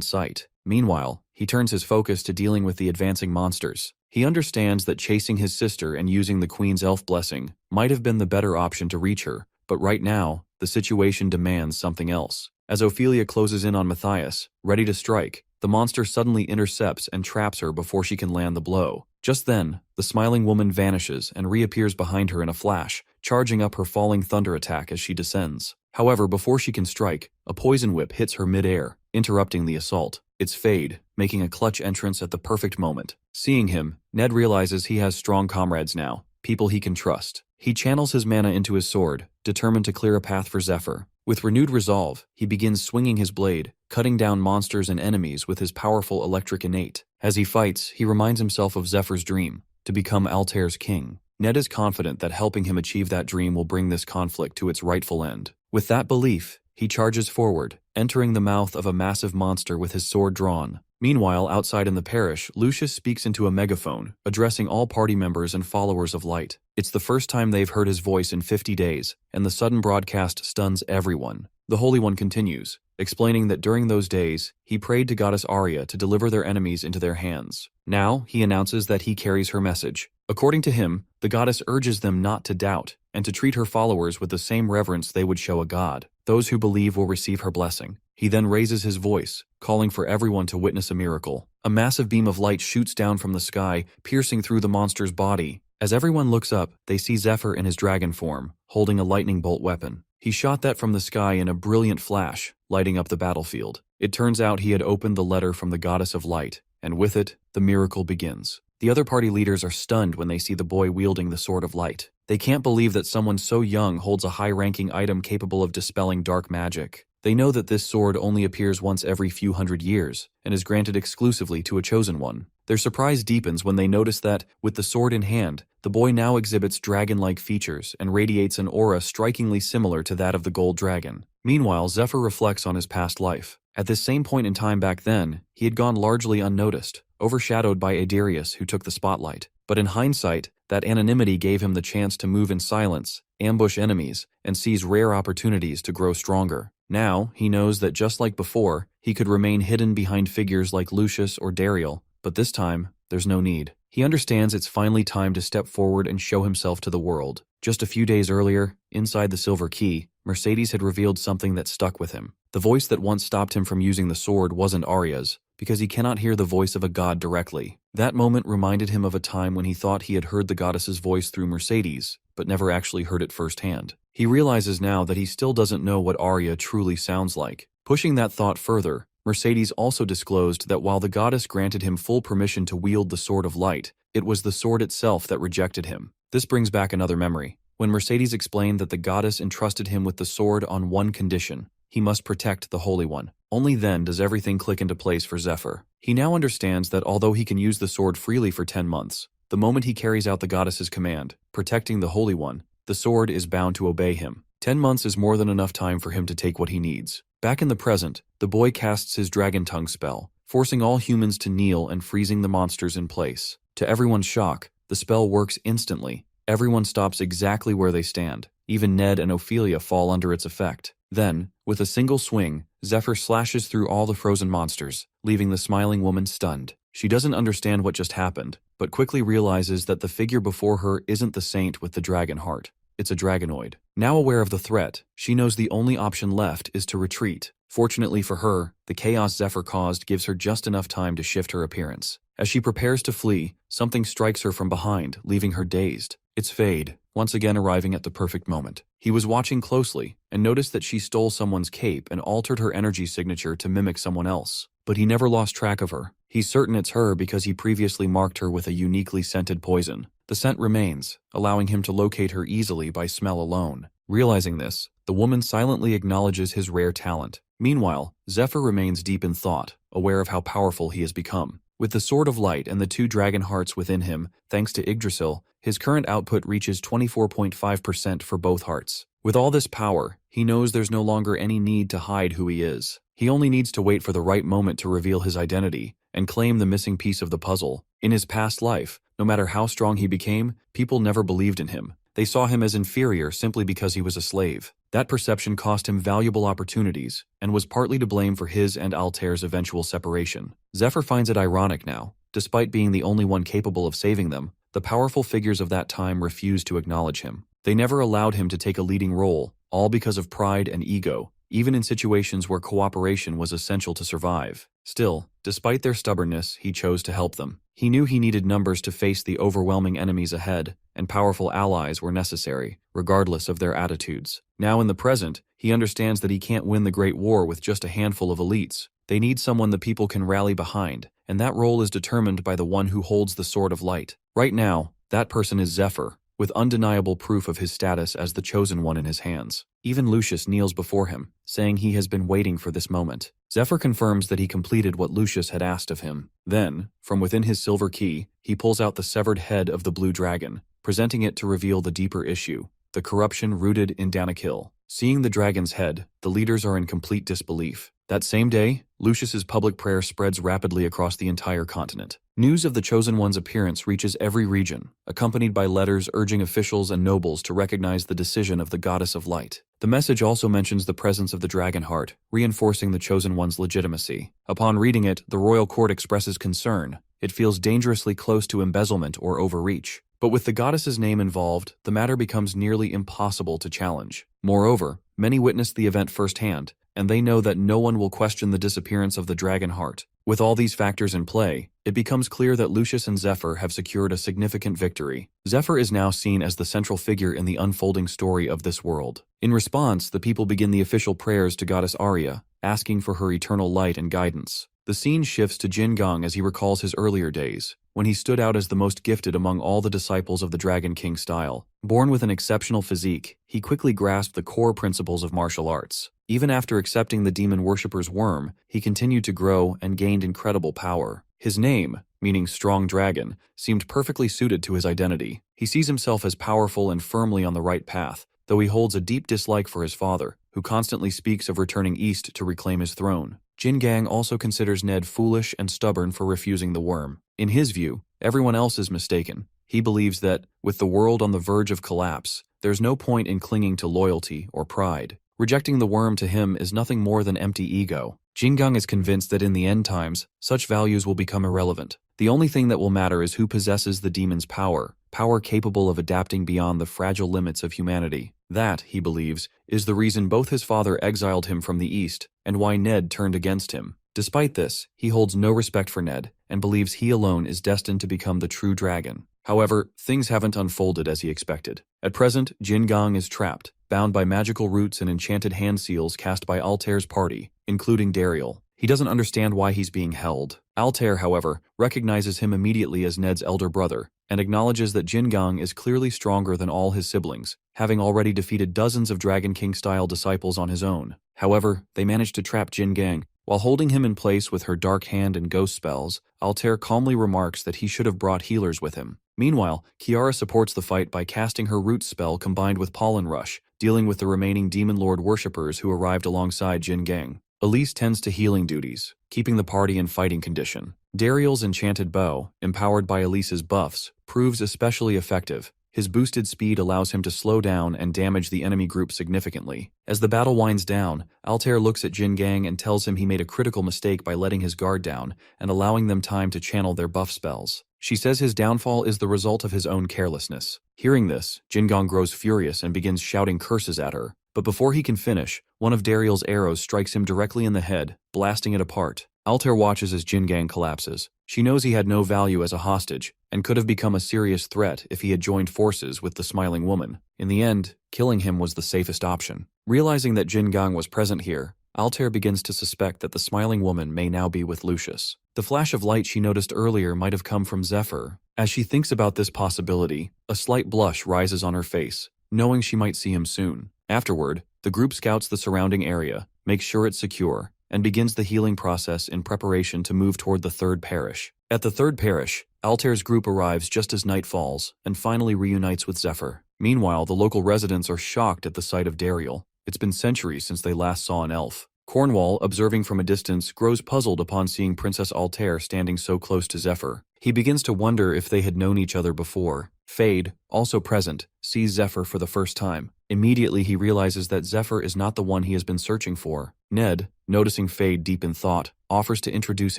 sight. Meanwhile, he turns his focus to dealing with the advancing monsters. He understands that chasing his sister and using the Queen's elf blessing might have been the better option to reach her, but right now, the situation demands something else. As Ophelia closes in on Matthias, ready to strike, the monster suddenly intercepts and traps her before she can land the blow. Just then, the smiling woman vanishes and reappears behind her in a flash, charging up her falling thunder attack as she descends. However, before she can strike, a poison whip hits her mid-air, interrupting the assault. It's Fade, making a clutch entrance at the perfect moment. Seeing him, Ned realizes he has strong comrades now, people he can trust. He channels his mana into his sword, determined to clear a path for Zephyr. With renewed resolve, he begins swinging his blade, cutting down monsters and enemies with his powerful electric innate. As he fights, he reminds himself of Zephyr's dream, to become Altair's king. Ned is confident that helping him achieve that dream will bring this conflict to its rightful end. With that belief, he charges forward, entering the mouth of a massive monster with his sword drawn. Meanwhile, outside in the parish, Lucius speaks into a megaphone, addressing all party members and followers of light. It's the first time they've heard his voice in 50 days, and the sudden broadcast stuns everyone. The Holy One continues, explaining that during those days, he prayed to Goddess Arya to deliver their enemies into their hands. Now, he announces that he carries her message. According to him, the goddess urges them not to doubt, and to treat her followers with the same reverence they would show a god. Those who believe will receive her blessing. He then raises his voice, calling for everyone to witness a miracle. A massive beam of light shoots down from the sky, piercing through the monster's body. As everyone looks up, they see Zephyr in his dragon form, holding a lightning bolt weapon. He shot that from the sky in a brilliant flash, lighting up the battlefield. It turns out he had opened the letter from the goddess of light, and with it, the miracle begins. The other party leaders are stunned when they see the boy wielding the sword of light. They can't believe that someone so young holds a high-ranking item capable of dispelling dark magic. They know that this sword only appears once every few hundred years, and is granted exclusively to a chosen one. Their surprise deepens when they notice that, with the sword in hand, the boy now exhibits dragon-like features and radiates an aura strikingly similar to that of the gold dragon. Meanwhile, Zephyr reflects on his past life. At this same point in time back then, he had gone largely unnoticed, overshadowed by Adarius, who took the spotlight. But in hindsight, that anonymity gave him the chance to move in silence, ambush enemies, and seize rare opportunities to grow stronger. Now, he knows that just like before, he could remain hidden behind figures like Lucius or Dariel, but this time, there's no need. He understands it's finally time to step forward and show himself to the world. Just a few days earlier, inside the Silver Key, Mercedes had revealed something that stuck with him. The voice that once stopped him from using the sword wasn't Arya's, because he cannot hear the voice of a god directly. That moment reminded him of a time when he thought he had heard the goddess's voice through Mercedes, but never actually heard it firsthand. He realizes now that he still doesn't know what Arya truly sounds like. Pushing that thought further, Mercedes also disclosed that while the goddess granted him full permission to wield the Sword of Light, it was the sword itself that rejected him. This brings back another memory. When Mercedes explained that the goddess entrusted him with the sword on one condition: he must protect the Holy One. Only then does everything click into place for Zephyr. He now understands that although he can use the sword freely for 10 months, the moment he carries out the goddess's command, protecting the Holy One, the sword is bound to obey him. 10 months is more than enough time for him to take what he needs. Back in the present, the boy casts his Dragon Tongue spell, forcing all humans to kneel and freezing the monsters in place. To everyone's shock, the spell works instantly. Everyone stops exactly where they stand. Even Ned and Ophelia fall under its effect. Then, with a single swing, Zephyr slashes through all the frozen monsters, leaving the smiling woman stunned. She doesn't understand what just happened, but quickly realizes that the figure before her isn't the saint with the dragon heart. It's a dragonoid. Now aware of the threat, she knows the only option left is to retreat. Fortunately for her, the chaos Zephyr caused gives her just enough time to shift her appearance. As she prepares to flee, something strikes her from behind, leaving her dazed. It's Fade, once again arriving at the perfect moment. He was watching closely, and noticed that she stole someone's cape and altered her energy signature to mimic someone else. But he never lost track of her. He's certain it's her because he previously marked her with a uniquely scented poison. The scent remains, allowing him to locate her easily by smell alone. Realizing this, the woman silently acknowledges his rare talent. Meanwhile, Zephyr remains deep in thought, aware of how powerful he has become. With the Sword of Light and the 2 dragon hearts within him, thanks to Yggdrasil, his current output reaches 24.5% for both hearts. With all this power, he knows there's no longer any need to hide who he is. He only needs to wait for the right moment to reveal his identity and claim the missing piece of the puzzle. In his past life, no matter how strong he became, people never believed in him. They saw him as inferior simply because he was a slave. That perception cost him valuable opportunities and was partly to blame for his and Altair's eventual separation. Zephyr finds it ironic now. Despite being the only one capable of saving them, the powerful figures of that time refused to acknowledge him. They never allowed him to take a leading role, all because of pride and ego, even in situations where cooperation was essential to survive. Still, despite their stubbornness, he chose to help them. He knew he needed numbers to face the overwhelming enemies ahead, and powerful allies were necessary, regardless of their attitudes. Now in the present, he understands that he can't win the Great War with just a handful of elites. They need someone the people can rally behind, and that role is determined by the one who holds the Sword of Light. Right now, that person is Zephyr, with undeniable proof of his status as the chosen one in his hands. Even Lucius kneels before him, saying he has been waiting for this moment. Zephyr confirms that he completed what Lucius had asked of him. Then, from within his silver key, he pulls out the severed head of the blue dragon, presenting it to reveal the deeper issue, the corruption rooted in Danakil. Seeing the dragon's head, the leaders are in complete disbelief. That same day, Lucius's public prayer spreads rapidly across the entire continent. News of the Chosen One's appearance reaches every region, accompanied by letters urging officials and nobles to recognize the decision of the Goddess of Light. The message also mentions the presence of the Dragon Heart, reinforcing the Chosen One's legitimacy. Upon reading it, the royal court expresses concern. It feels dangerously close to embezzlement or overreach. But with the goddess's name involved, the matter becomes nearly impossible to challenge. Moreover, many witnessed the event firsthand, and they know that no one will question the disappearance of the Dragon Heart. With all these factors in play, it becomes clear that Lucius and Zephyr have secured a significant victory. Zephyr is now seen as the central figure in the unfolding story of this world. In response, the people begin the official prayers to Goddess Arya, asking for her eternal light and guidance. The scene shifts to Jin Gong as he recalls his earlier days, when he stood out as the most gifted among all the disciples of the Dragon King style. Born with an exceptional physique, he quickly grasped the core principles of martial arts. Even after accepting the demon worshipper's worm, he continued to grow and gained incredible power. His name, meaning strong dragon, seemed perfectly suited to his identity. He sees himself as powerful and firmly on the right path, though he holds a deep dislike for his father, who constantly speaks of returning east to reclaim his throne. Jin Gang also considers Ned foolish and stubborn for refusing the worm. In his view, everyone else is mistaken. He believes that, with the world on the verge of collapse, there's no point in clinging to loyalty or pride. Rejecting the worm to him is nothing more than empty ego. Jin Gang is convinced that in the end times, such values will become irrelevant. The only thing that will matter is who possesses the demon's power capable of adapting beyond the fragile limits of humanity. That, he believes, is the reason both his father exiled him from the East and why Ned turned against him. Despite this, he holds no respect for Ned and believes he alone is destined to become the true dragon. However, things haven't unfolded as he expected. At present, Jin Gang is trapped, bound by magical roots and enchanted hand seals cast by Altair's party, including Dariel. He doesn't understand why he's being held. Altair, however, recognizes him immediately as Ned's elder brother and acknowledges that Jin Gang is clearly stronger than all his siblings, having already defeated dozens of Dragon King-style disciples on his own. However, they manage to trap Jin Gang. While holding him in place with her dark hand and ghost spells, Altair calmly remarks that he should have brought healers with him. Meanwhile, Kiara supports the fight by casting her root spell combined with Pollen Rush, dealing with the remaining Demon Lord worshippers who arrived alongside Jin Gang. Elise tends to healing duties, keeping the party in fighting condition. Dariel's enchanted bow, empowered by Elise's buffs, proves especially effective. His boosted speed allows him to slow down and damage the enemy group significantly. As the battle winds down, Altair looks at Jin Gang and tells him he made a critical mistake by letting his guard down and allowing them time to channel their buff spells. She says his downfall is the result of his own carelessness. Hearing this, Jin Gang grows furious and begins shouting curses at her. But before he can finish, one of Dariel's arrows strikes him directly in the head, blasting it apart. Altair watches as Jin Gang collapses. She knows he had no value as a hostage, and could have become a serious threat if he had joined forces with the Smiling Woman. In the end, killing him was the safest option. Realizing that Jin Gang was present here, Altair begins to suspect that the Smiling Woman may now be with Lucius. The flash of light she noticed earlier might have come from Zephyr. As she thinks about this possibility, a slight blush rises on her face, knowing she might see him soon. Afterward, the group scouts the surrounding area, makes sure it's secure, and begins the healing process in preparation to move toward the third parish. At the third parish, Altair's group arrives just as night falls and finally reunites with Zephyr. Meanwhile, the local residents are shocked at the sight of Dariel. It's been centuries since they last saw an elf. Cornwall, observing from a distance, grows puzzled upon seeing Princess Altair standing so close to Zephyr. He begins to wonder if they had known each other before. Fade, also present, sees Zephyr for the first time. Immediately he realizes that Zephyr is not the one he has been searching for. Ned, noticing Fade deep in thought, offers to introduce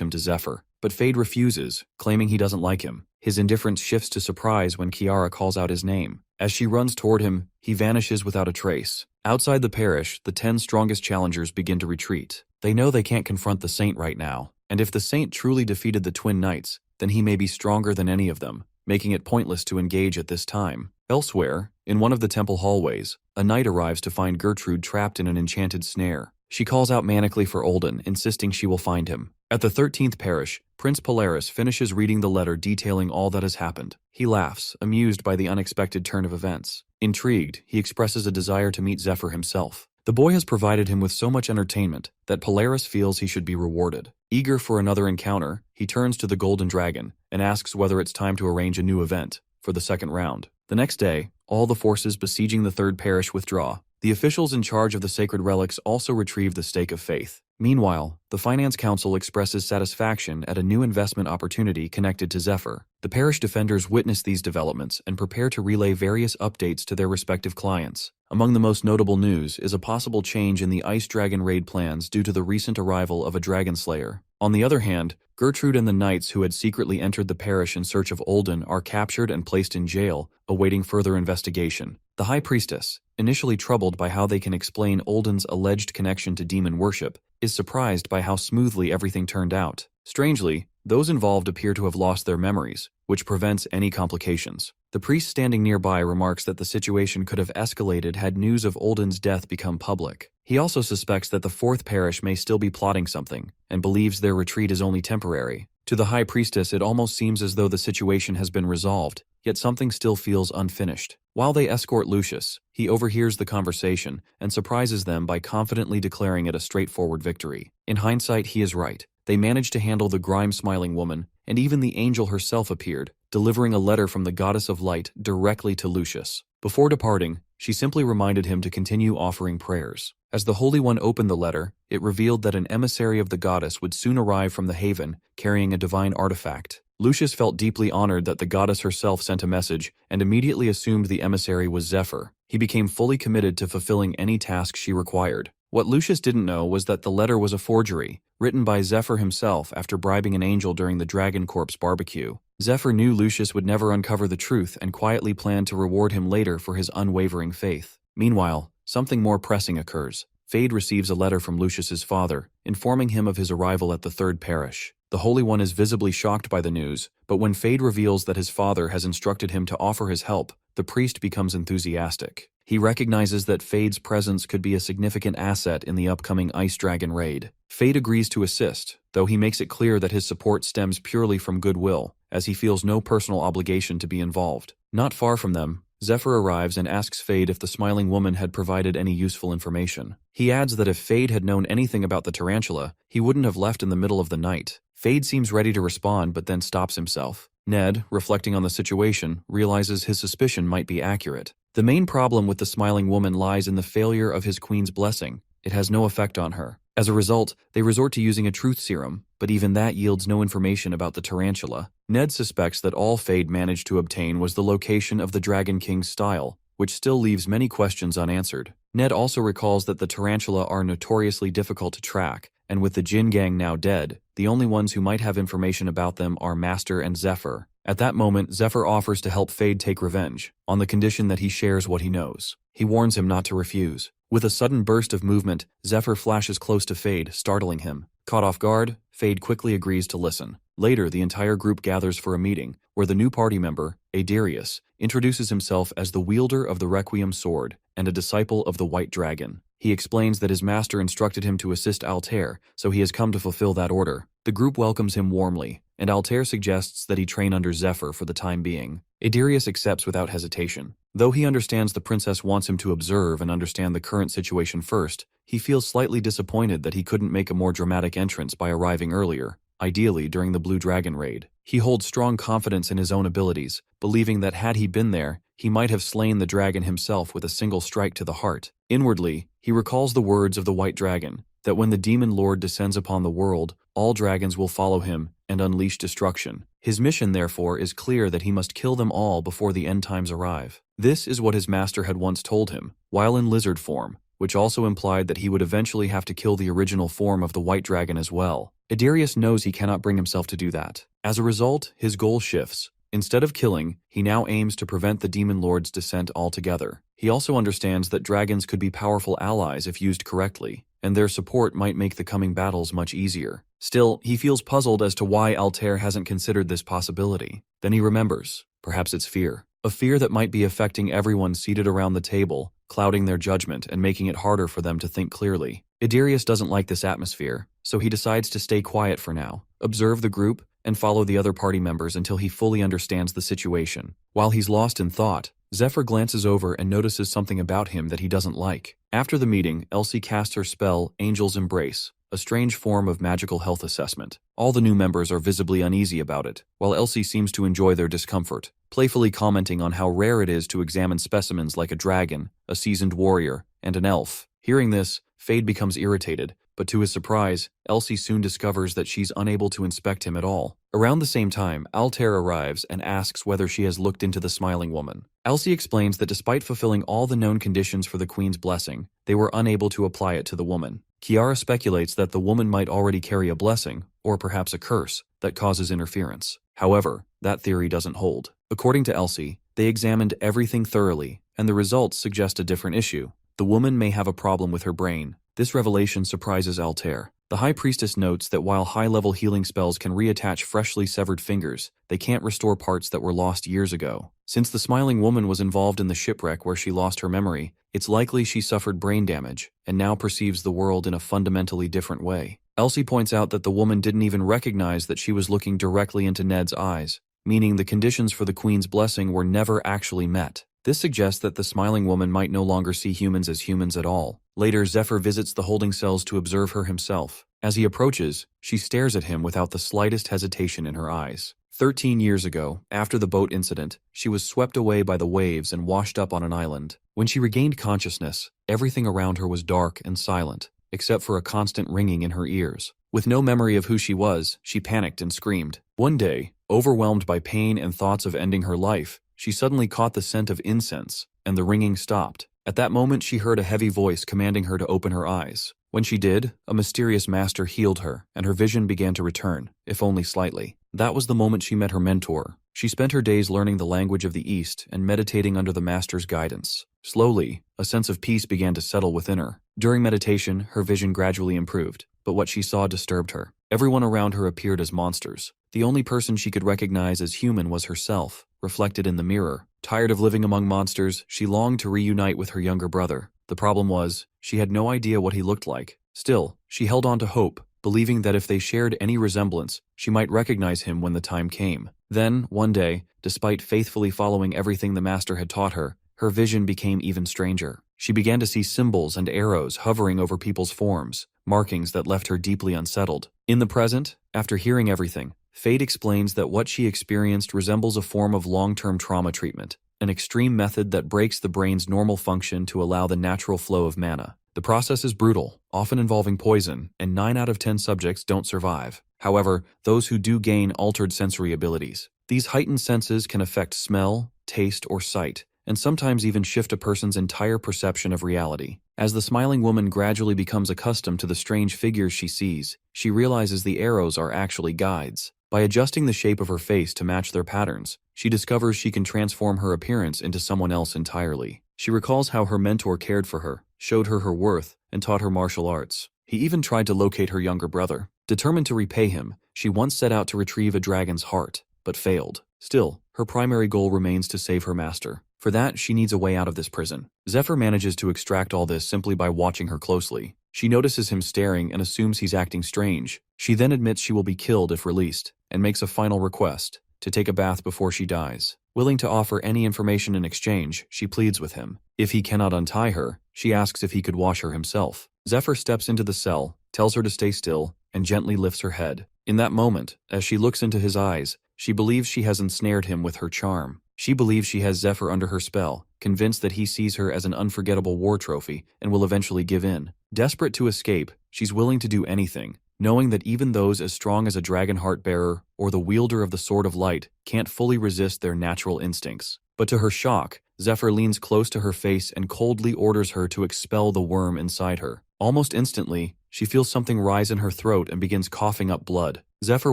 him to Zephyr, but Fade refuses, claiming he doesn't like him. His indifference shifts to surprise when Kiara calls out his name. As she runs toward him, he vanishes without a trace. Outside the parish, the 10 strongest challengers begin to retreat. They know they can't confront the Saint right now, and if the Saint truly defeated the Twin Knights, then he may be stronger than any of them, making it pointless to engage at this time. Elsewhere, in one of the temple hallways, a knight arrives to find Gertrude trapped in an enchanted snare. She calls out manically for Olden, insisting she will find him. At the 13th parish, Prince Polaris finishes reading the letter detailing all that has happened. He laughs, amused by the unexpected turn of events. Intrigued, he expresses a desire to meet Zephyr himself. The boy has provided him with so much entertainment that Polaris feels he should be rewarded. Eager for another encounter, he turns to the Golden Dragon and asks whether it's time to arrange a new event for the second round. The next day, all the forces besieging the third parish withdraw. The officials in charge of the sacred relics also retrieve the Stake of Faith. Meanwhile, the Finance Council expresses satisfaction at a new investment opportunity connected to Zephyr. The parish defenders witness these developments and prepare to relay various updates to their respective clients. Among the most notable news is a possible change in the Ice Dragon raid plans due to the recent arrival of a Dragon Slayer. On the other hand, Gertrude and the knights who had secretly entered the parish in search of Olden are captured and placed in jail, awaiting further investigation. The High Priestess, initially troubled by how they can explain Olden's alleged connection to demon worship, is surprised by how smoothly everything turned out. Strangely, those involved appear to have lost their memories, which prevents any complications. The priest standing nearby remarks that the situation could have escalated had news of Olden's death become public. He also suspects that the fourth parish may still be plotting something, and believes their retreat is only temporary. To the High Priestess, it almost seems as though the situation has been resolved, yet something still feels unfinished. While they escort Lucius, he overhears the conversation and surprises them by confidently declaring it a straightforward victory. In hindsight, he is right. They managed to handle the grime-smiling woman, and even the angel herself appeared, delivering a letter from the Goddess of Light directly to Lucius. Before departing, she simply reminded him to continue offering prayers. As the Holy One opened the letter, it revealed that an emissary of the goddess would soon arrive from the haven, carrying a divine artifact. Lucius felt deeply honored that the goddess herself sent a message and immediately assumed the emissary was Zephyr. He became fully committed to fulfilling any task she required. What Lucius didn't know was that the letter was a forgery, written by Zephyr himself after bribing an angel during the Dragon Corpse barbecue. Zephyr knew Lucius would never uncover the truth and quietly planned to reward him later for his unwavering faith. Meanwhile, something more pressing occurs. Fade receives a letter from Lucius's father, informing him of his arrival at the third parish. The Holy One is visibly shocked by the news, but when Fade reveals that his father has instructed him to offer his help, the priest becomes enthusiastic. He recognizes that Fade's presence could be a significant asset in the upcoming Ice Dragon raid. Fade agrees to assist, though he makes it clear that his support stems purely from goodwill, as he feels no personal obligation to be involved. Not far from them, Zephyr arrives and asks Fade if the smiling woman had provided any useful information. He adds that if Fade had known anything about the tarantula, he wouldn't have left in the middle of the night. Fade seems ready to respond but then stops himself. Ned, reflecting on the situation, realizes his suspicion might be accurate. The main problem with the smiling woman lies in the failure of his queen's blessing. It has no effect on her. As a result, they resort to using a truth serum, but even that yields no information about the tarantula. Ned suspects that all Fade managed to obtain was the location of the Dragon King's style, which still leaves many questions unanswered. Ned also recalls that the tarantula are notoriously difficult to track, and with the Jin Gang now dead, the only ones who might have information about them are Master and Zephyr. At that moment, Zephyr offers to help Fade take revenge, on the condition that he shares what he knows. He warns him not to refuse. With a sudden burst of movement, Zephyr flashes close to Fade, startling him. Caught off guard, Fade quickly agrees to listen. Later, the entire group gathers for a meeting, where the new party member, Adarius, introduces himself as the wielder of the Requiem sword and a disciple of the White Dragon. He explains that his master instructed him to assist Altair, so he has come to fulfill that order. The group welcomes him warmly, and Altair suggests that he train under Zephyr for the time being. Adirius accepts without hesitation. Though he understands the princess wants him to observe and understand the current situation first, he feels slightly disappointed that he couldn't make a more dramatic entrance by arriving earlier, ideally during the Blue Dragon raid. He holds strong confidence in his own abilities, believing that had he been there, he might have slain the dragon himself with a single strike to the heart. Inwardly, he recalls the words of the White Dragon, that when the demon lord descends upon the world, all dragons will follow him and unleash destruction. His mission, therefore, is clear that he must kill them all before the end times arrive. This is what his master had once told him, while in lizard form, which also implied that he would eventually have to kill the original form of the White Dragon as well. Adirius knows he cannot bring himself to do that. As a result, his goal shifts. Instead of killing, he now aims to prevent the Demon Lord's descent altogether. He also understands that dragons could be powerful allies if used correctly, and their support might make the coming battles much easier. Still, he feels puzzled as to why Altair hasn't considered this possibility. Then he remembers. Perhaps it's fear. A fear that might be affecting everyone seated around the table, clouding their judgment and making it harder for them to think clearly. Adirius doesn't like this atmosphere, so he decides to stay quiet for now, observe the group, and follow the other party members until he fully understands the situation. While he's lost in thought, Zephyr glances over and notices something about him that he doesn't like. After the meeting, Elsie casts her spell, Angel's Embrace, a strange form of magical health assessment. All the new members are visibly uneasy about it, while Elsie seems to enjoy their discomfort, playfully commenting on how rare it is to examine specimens like a dragon, a seasoned warrior, and an elf. Hearing this, Fade becomes irritated, but to his surprise, Elsie soon discovers that she's unable to inspect him at all. Around the same time, Altair arrives and asks whether she has looked into the Smiling Woman. Elsie explains that despite fulfilling all the known conditions for the Queen's blessing, they were unable to apply it to the woman. Kiara speculates that the woman might already carry a blessing, or perhaps a curse, that causes interference. However, that theory doesn't hold. According to Elsie, they examined everything thoroughly, and the results suggest a different issue. The woman may have a problem with her brain. This revelation surprises Altair. The High Priestess notes that while high-level healing spells can reattach freshly severed fingers, they can't restore parts that were lost years ago. Since the Smiling Woman was involved in the shipwreck where she lost her memory, it's likely she suffered brain damage and now perceives the world in a fundamentally different way. Elsie points out that the woman didn't even recognize that she was looking directly into Ned's eyes, meaning the conditions for the Queen's blessing were never actually met. This suggests that the Smiling Woman might no longer see humans as humans at all. Later, Zephyr visits the holding cells to observe her himself. As he approaches, she stares at him without the slightest hesitation in her eyes. 13 years ago, after the boat incident, she was swept away by the waves and washed up on an island. When she regained consciousness, everything around her was dark and silent, except for a constant ringing in her ears. With no memory of who she was, she panicked and screamed. One day, overwhelmed by pain and thoughts of ending her life, she suddenly caught the scent of incense, and the ringing stopped. At that moment, she heard a heavy voice commanding her to open her eyes. When she did, a mysterious master healed her, and her vision began to return, if only slightly. That was the moment she met her mentor. She spent her days learning the language of the East and meditating under the master's guidance. Slowly, a sense of peace began to settle within her. During meditation, her vision gradually improved, but what she saw disturbed her. Everyone around her appeared as monsters. The only person she could recognize as human was herself, reflected in the mirror. Tired of living among monsters, she longed to reunite with her younger brother. The problem was, she had no idea what he looked like. Still, she held on to hope, believing that if they shared any resemblance, she might recognize him when the time came. Then, one day, despite faithfully following everything the master had taught her, her vision became even stranger. She began to see symbols and arrows hovering over people's forms, markings that left her deeply unsettled. In the present, after hearing everything, Fate explains that what she experienced resembles a form of long-term trauma treatment, an extreme method that breaks the brain's normal function to allow the natural flow of mana. The process is brutal, often involving poison, and 9 out of 10 subjects don't survive. However, those who do gain altered sensory abilities. These heightened senses can affect smell, taste, or sight, and sometimes even shift a person's entire perception of reality. As the Smiling Woman gradually becomes accustomed to the strange figures she sees, she realizes the arrows are actually guides. By adjusting the shape of her face to match their patterns, she discovers she can transform her appearance into someone else entirely. She recalls how her mentor cared for her, showed her her worth, and taught her martial arts. He even tried to locate her younger brother. Determined to repay him, she once set out to retrieve a dragon's heart, but failed. Still, her primary goal remains to save her master. For that, she needs a way out of this prison. Zephyr manages to extract all this simply by watching her closely. She notices him staring and assumes he's acting strange. She then admits she will be killed if released, and makes a final request. to take a bath before she dies. Willing to offer any information in exchange, she pleads with him. If he cannot untie her, she asks if he could wash her himself. Zephyr steps into the cell, tells her to stay still, and gently lifts her head. In that moment, as she looks into his eyes, she believes she has ensnared him with her charm. She believes she has Zephyr under her spell, convinced that he sees her as an unforgettable war trophy and will eventually give in. Desperate to escape, she's willing to do anything, knowing that even those as strong as a dragon heart bearer or the wielder of the Sword of Light can't fully resist their natural instincts. But to her shock, Zephyr leans close to her face and coldly orders her to expel the worm inside her. Almost instantly, she feels something rise in her throat and begins coughing up blood. Zephyr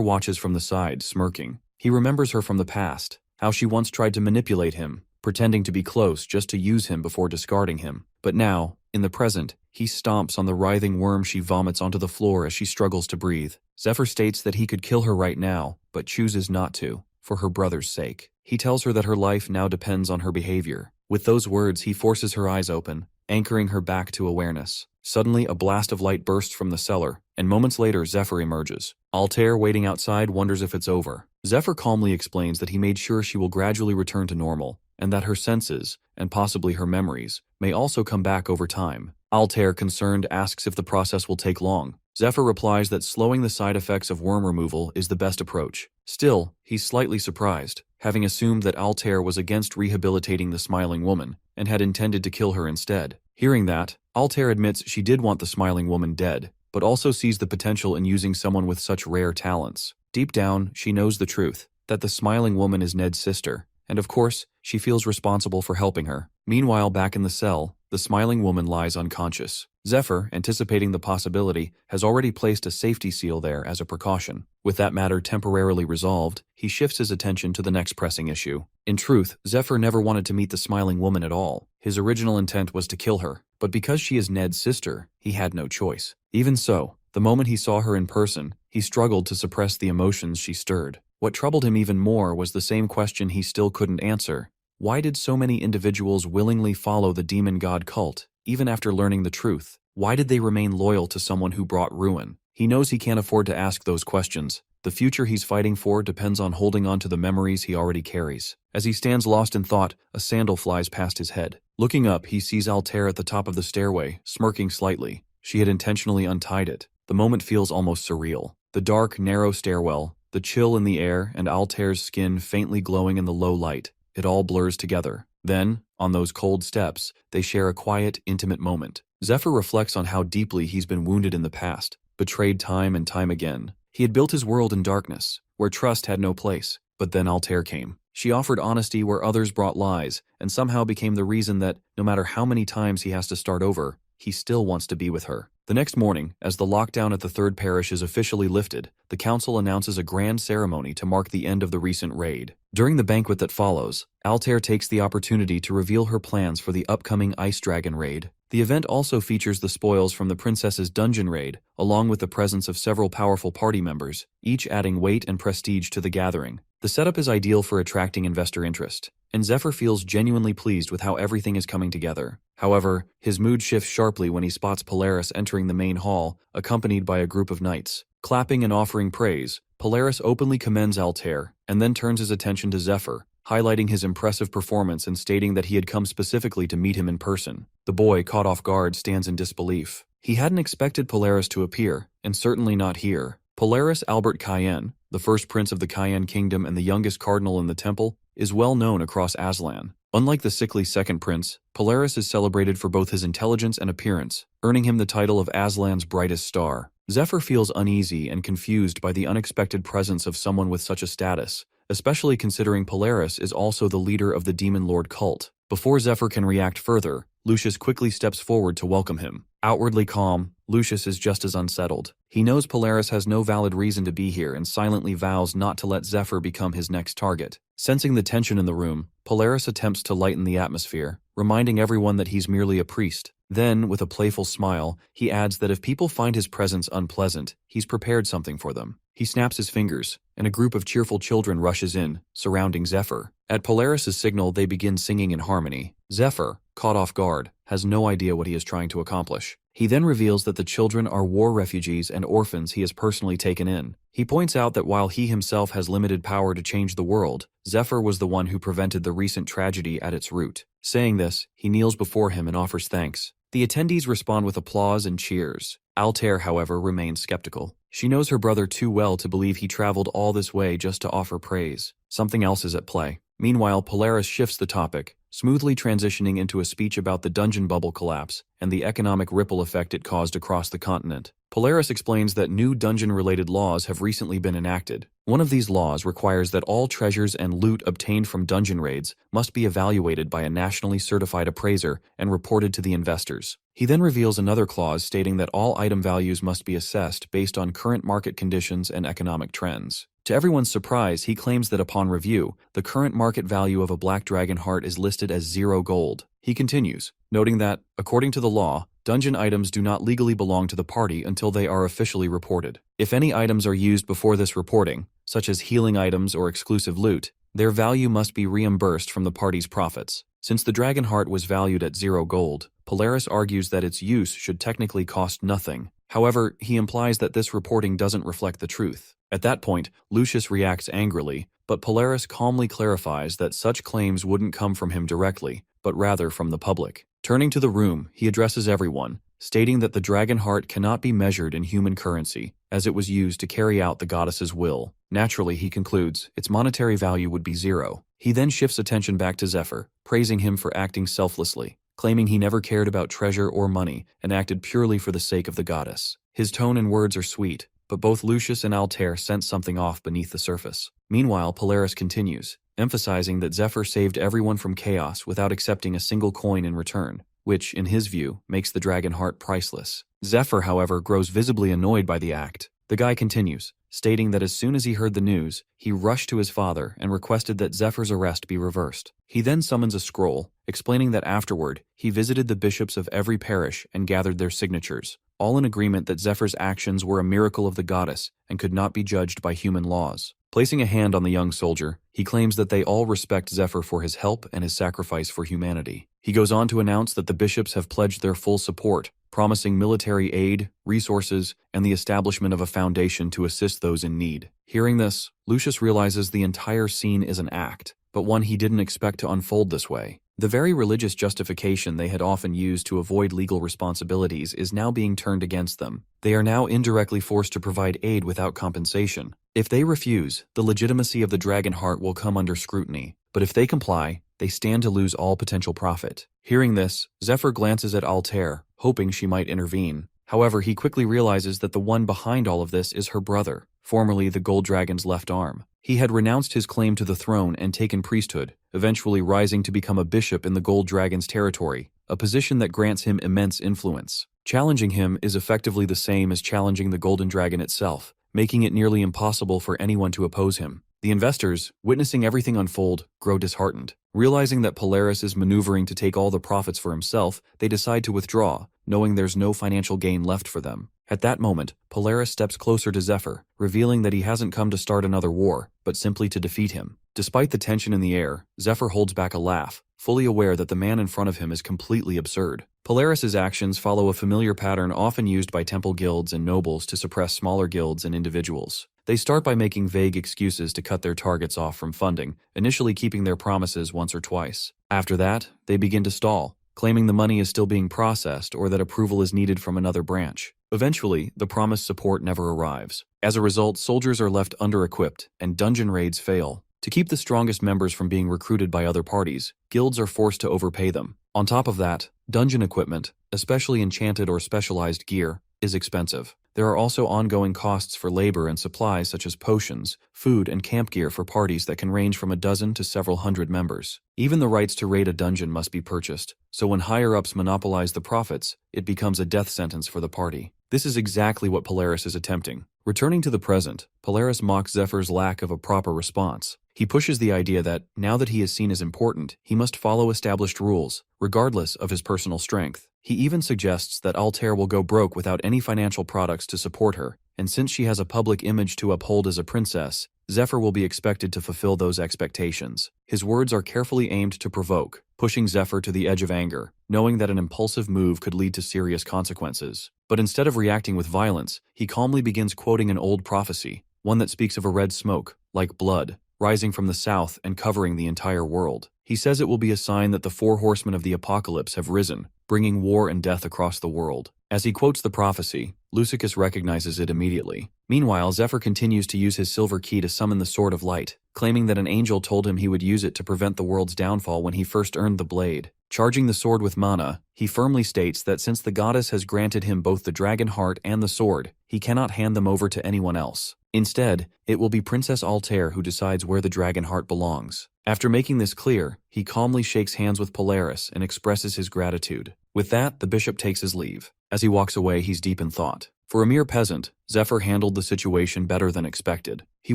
watches from the side, smirking. He remembers her from the past, how she once tried to manipulate him, pretending to be close just to use him before discarding him. But now, in the present, he stomps on the writhing worm she vomits onto the floor as she struggles to breathe. Zephyr states that he could kill her right now, but chooses not to, for her brother's sake. He tells her that her life now depends on her behavior. With those words, he forces her eyes open, anchoring her back to awareness. Suddenly, a blast of light bursts from the cellar, and moments later, Zephyr emerges. Altair, waiting outside, wonders if it's over. Zephyr calmly explains that he made sure she will gradually return to normal, and that her senses, and possibly her memories, may also come back over time. Altair, concerned, asks if the process will take long. Zephyr replies that slowing the side effects of worm removal is the best approach. Still, he's slightly surprised, having assumed that Altair was against rehabilitating the smiling woman, and had intended to kill her instead. Hearing that, Altair admits she did want the smiling woman dead, but also sees the potential in using someone with such rare talents. Deep down, she knows the truth, that the smiling woman is Ned's sister, and of course, she feels responsible for helping her. Meanwhile, back in the cell, the smiling woman lies unconscious. Zephyr, anticipating the possibility, has already placed a safety seal there as a precaution. With that matter temporarily resolved, he shifts his attention to the next pressing issue. In truth, Zephyr never wanted to meet the smiling woman at all. His original intent was to kill her, but because she is Ned's sister, he had no choice. Even so, the moment he saw her in person, he struggled to suppress the emotions she stirred. What troubled him even more was the same question he still couldn't answer. Why did so many individuals willingly follow the demon god cult, even after learning the truth? Why did they remain loyal to someone who brought ruin? He knows he can't afford to ask those questions. The future he's fighting for depends on holding on to the memories he already carries. As he stands lost in thought, a sandal flies past his head. Looking up, he sees Altair at the top of the stairway, smirking slightly. She had intentionally untied it. The moment feels almost surreal. The dark, narrow stairwell, the chill in the air, and Altair's skin faintly glowing in the low light. It all blurs together. Then, on those cold steps, they share a quiet, intimate moment. Zephyr reflects on how deeply he's been wounded in the past, betrayed time and time again. He had built his world in darkness, where trust had no place. But then Altair came. She offered honesty where others brought lies, and somehow became the reason that, no matter how many times he has to start over, he still wants to be with her. The next morning, as the lockdown at the third parish is officially lifted, the council announces a grand ceremony to mark the end of the recent raid. During the banquet that follows, Altair takes the opportunity to reveal her plans for the upcoming Ice Dragon raid. The event also features the spoils from the princess's dungeon raid, along with the presence of several powerful party members, each adding weight and prestige to the gathering. The setup is ideal for attracting investor interest, and Zephyr feels genuinely pleased with how everything is coming together. However, his mood shifts sharply when he spots Polaris entering the main hall, accompanied by a group of knights. Clapping and offering praise, Polaris openly commends Altair, and then turns his attention to Zephyr, highlighting his impressive performance and stating that he had come specifically to meet him in person. The boy, caught off guard, stands in disbelief. He hadn't expected Polaris to appear, and certainly not here. Polaris Albert Cayenne, the first prince of the Cayenne kingdom and the youngest cardinal in the temple, is well known across Aslan. Unlike the sickly second prince, Polaris is celebrated for both his intelligence and appearance, earning him the title of Aslan's brightest star. Zephyr feels uneasy and confused by the unexpected presence of someone with such a status, especially considering Polaris is also the leader of the Demon Lord cult. Before Zephyr can react further, Lucius quickly steps forward to welcome him. Outwardly calm, Lucius is just as unsettled. He knows Polaris has no valid reason to be here and silently vows not to let Zephyr become his next target. Sensing the tension in the room, Polaris attempts to lighten the atmosphere, reminding everyone that he's merely a priest. Then, with a playful smile, he adds that if people find his presence unpleasant, he's prepared something for them. He snaps his fingers, and a group of cheerful children rushes in, surrounding Zephyr. At Polaris's signal, they begin singing in harmony. Zephyr, caught off guard, has no idea what he is trying to accomplish. He then reveals that the children are war refugees and orphans he has personally taken in. He points out that while he himself has limited power to change the world, Zephyr was the one who prevented the recent tragedy at its root. Saying this, he kneels before him and offers thanks. The attendees respond with applause and cheers. Altair, however, remains skeptical. She knows her brother too well to believe he traveled all this way just to offer praise. Something else is at play. Meanwhile, Polaris shifts the topic, smoothly transitioning into a speech about the dungeon bubble collapse and the economic ripple effect it caused across the continent. Polaris explains that new dungeon-related laws have recently been enacted. One of these laws requires that all treasures and loot obtained from dungeon raids must be evaluated by a nationally certified appraiser and reported to the investors. He then reveals another clause stating that all item values must be assessed based on current market conditions and economic trends. To everyone's surprise, he claims that upon review, the current market value of a black dragon heart is listed as 0 gold. He continues, noting that, according to the law, dungeon items do not legally belong to the party until they are officially reported. If any items are used before this reporting, such as healing items or exclusive loot, their value must be reimbursed from the party's profits. Since the dragon heart was valued at 0 gold, Polaris argues that its use should technically cost nothing. However, he implies that this reporting doesn't reflect the truth. At that point, Lucius reacts angrily, but Polaris calmly clarifies that such claims wouldn't come from him directly, but rather from the public. Turning to the room, he addresses everyone, stating that the dragon heart cannot be measured in human currency, as it was used to carry out the goddess's will. Naturally, he concludes, its monetary value would be 0. He then shifts attention back to Zephyr, praising him for acting selflessly, claiming he never cared about treasure or money and acted purely for the sake of the goddess. His tone and words are sweet, but both Lucius and Altair sense something off beneath the surface. Meanwhile, Polaris continues, emphasizing that Zephyr saved everyone from chaos without accepting a single coin in return, which, in his view, makes the dragon heart priceless. Zephyr, however, grows visibly annoyed by the act. The guy continues, stating that as soon as he heard the news, he rushed to his father and requested that Zephyr's arrest be reversed. He then summons a scroll, explaining that afterward, he visited the bishops of every parish and gathered their signatures, all in agreement that Zephyr's actions were a miracle of the goddess and could not be judged by human laws. Placing a hand on the young soldier, he claims that they all respect Zephyr for his help and his sacrifice for humanity. He goes on to announce that the bishops have pledged their full support, promising military aid, resources, and the establishment of a foundation to assist those in need. Hearing this, Lucius realizes the entire scene is an act, but one he didn't expect to unfold this way. The very religious justification they had often used to avoid legal responsibilities is now being turned against them. They are now indirectly forced to provide aid without compensation. If they refuse, the legitimacy of the dragon heart will come under scrutiny, but if they comply, they stand to lose all potential profit. Hearing this, Zephyr glances at Altair, hoping she might intervene. However, he quickly realizes that the one behind all of this is her brother, formerly the Gold Dragon's left arm. He had renounced his claim to the throne and taken priesthood, eventually rising to become a bishop in the Gold Dragon's territory, a position that grants him immense influence. Challenging him is effectively the same as challenging the Golden Dragon itself, making it nearly impossible for anyone to oppose him. The investors, witnessing everything unfold, grow disheartened. Realizing that Polaris is maneuvering to take all the profits for himself, they decide to withdraw, knowing there's no financial gain left for them. At that moment, Polaris steps closer to Zephyr, revealing that he hasn't come to start another war, but simply to defeat him. Despite the tension in the air, Zephyr holds back a laugh, fully aware that the man in front of him is completely absurd. Polaris's actions follow a familiar pattern often used by temple guilds and nobles to suppress smaller guilds and individuals. They start by making vague excuses to cut their targets off from funding, initially keeping their promises once or twice. After that, they begin to stall, claiming the money is still being processed or that approval is needed from another branch. Eventually, the promised support never arrives. As a result, soldiers are left under-equipped, and dungeon raids fail. To keep the strongest members from being recruited by other parties, guilds are forced to overpay them. On top of that, dungeon equipment, especially enchanted or specialized gear, is expensive. There are also ongoing costs for labor and supplies such as potions, food, and camp gear for parties that can range from a dozen to several hundred members. Even the rights to raid a dungeon must be purchased, so when higher-ups monopolize the profits, it becomes a death sentence for the party. This is exactly what Polaris is attempting. Returning to the present, Polaris mocks Zephyr's lack of a proper response. He pushes the idea that, now that he is seen as important, he must follow established rules, regardless of his personal strength. He even suggests that Altair will go broke without any financial products to support her, and since she has a public image to uphold as a princess, Zephyr will be expected to fulfill those expectations. His words are carefully aimed to provoke, pushing Zephyr to the edge of anger, knowing that an impulsive move could lead to serious consequences. But instead of reacting with violence, he calmly begins quoting an old prophecy, one that speaks of a red smoke, like blood, rising from the south and covering the entire world. He says it will be a sign that the 4 horsemen of the apocalypse have risen, bringing war and death across the world. As he quotes the prophecy, Lucius recognizes it immediately. Meanwhile, Zephyr continues to use his silver key to summon the Sword of Light, claiming that an angel told him he would use it to prevent the world's downfall when he first earned the blade. Charging the sword with mana, he firmly states that since the goddess has granted him both the dragon heart and the sword, he cannot hand them over to anyone else. Instead, it will be Princess Altair who decides where the dragon heart belongs. After making this clear, he calmly shakes hands with Polaris and expresses his gratitude. With that, the bishop takes his leave. As he walks away, he's deep in thought. For a mere peasant, Zephyr handled the situation better than expected. He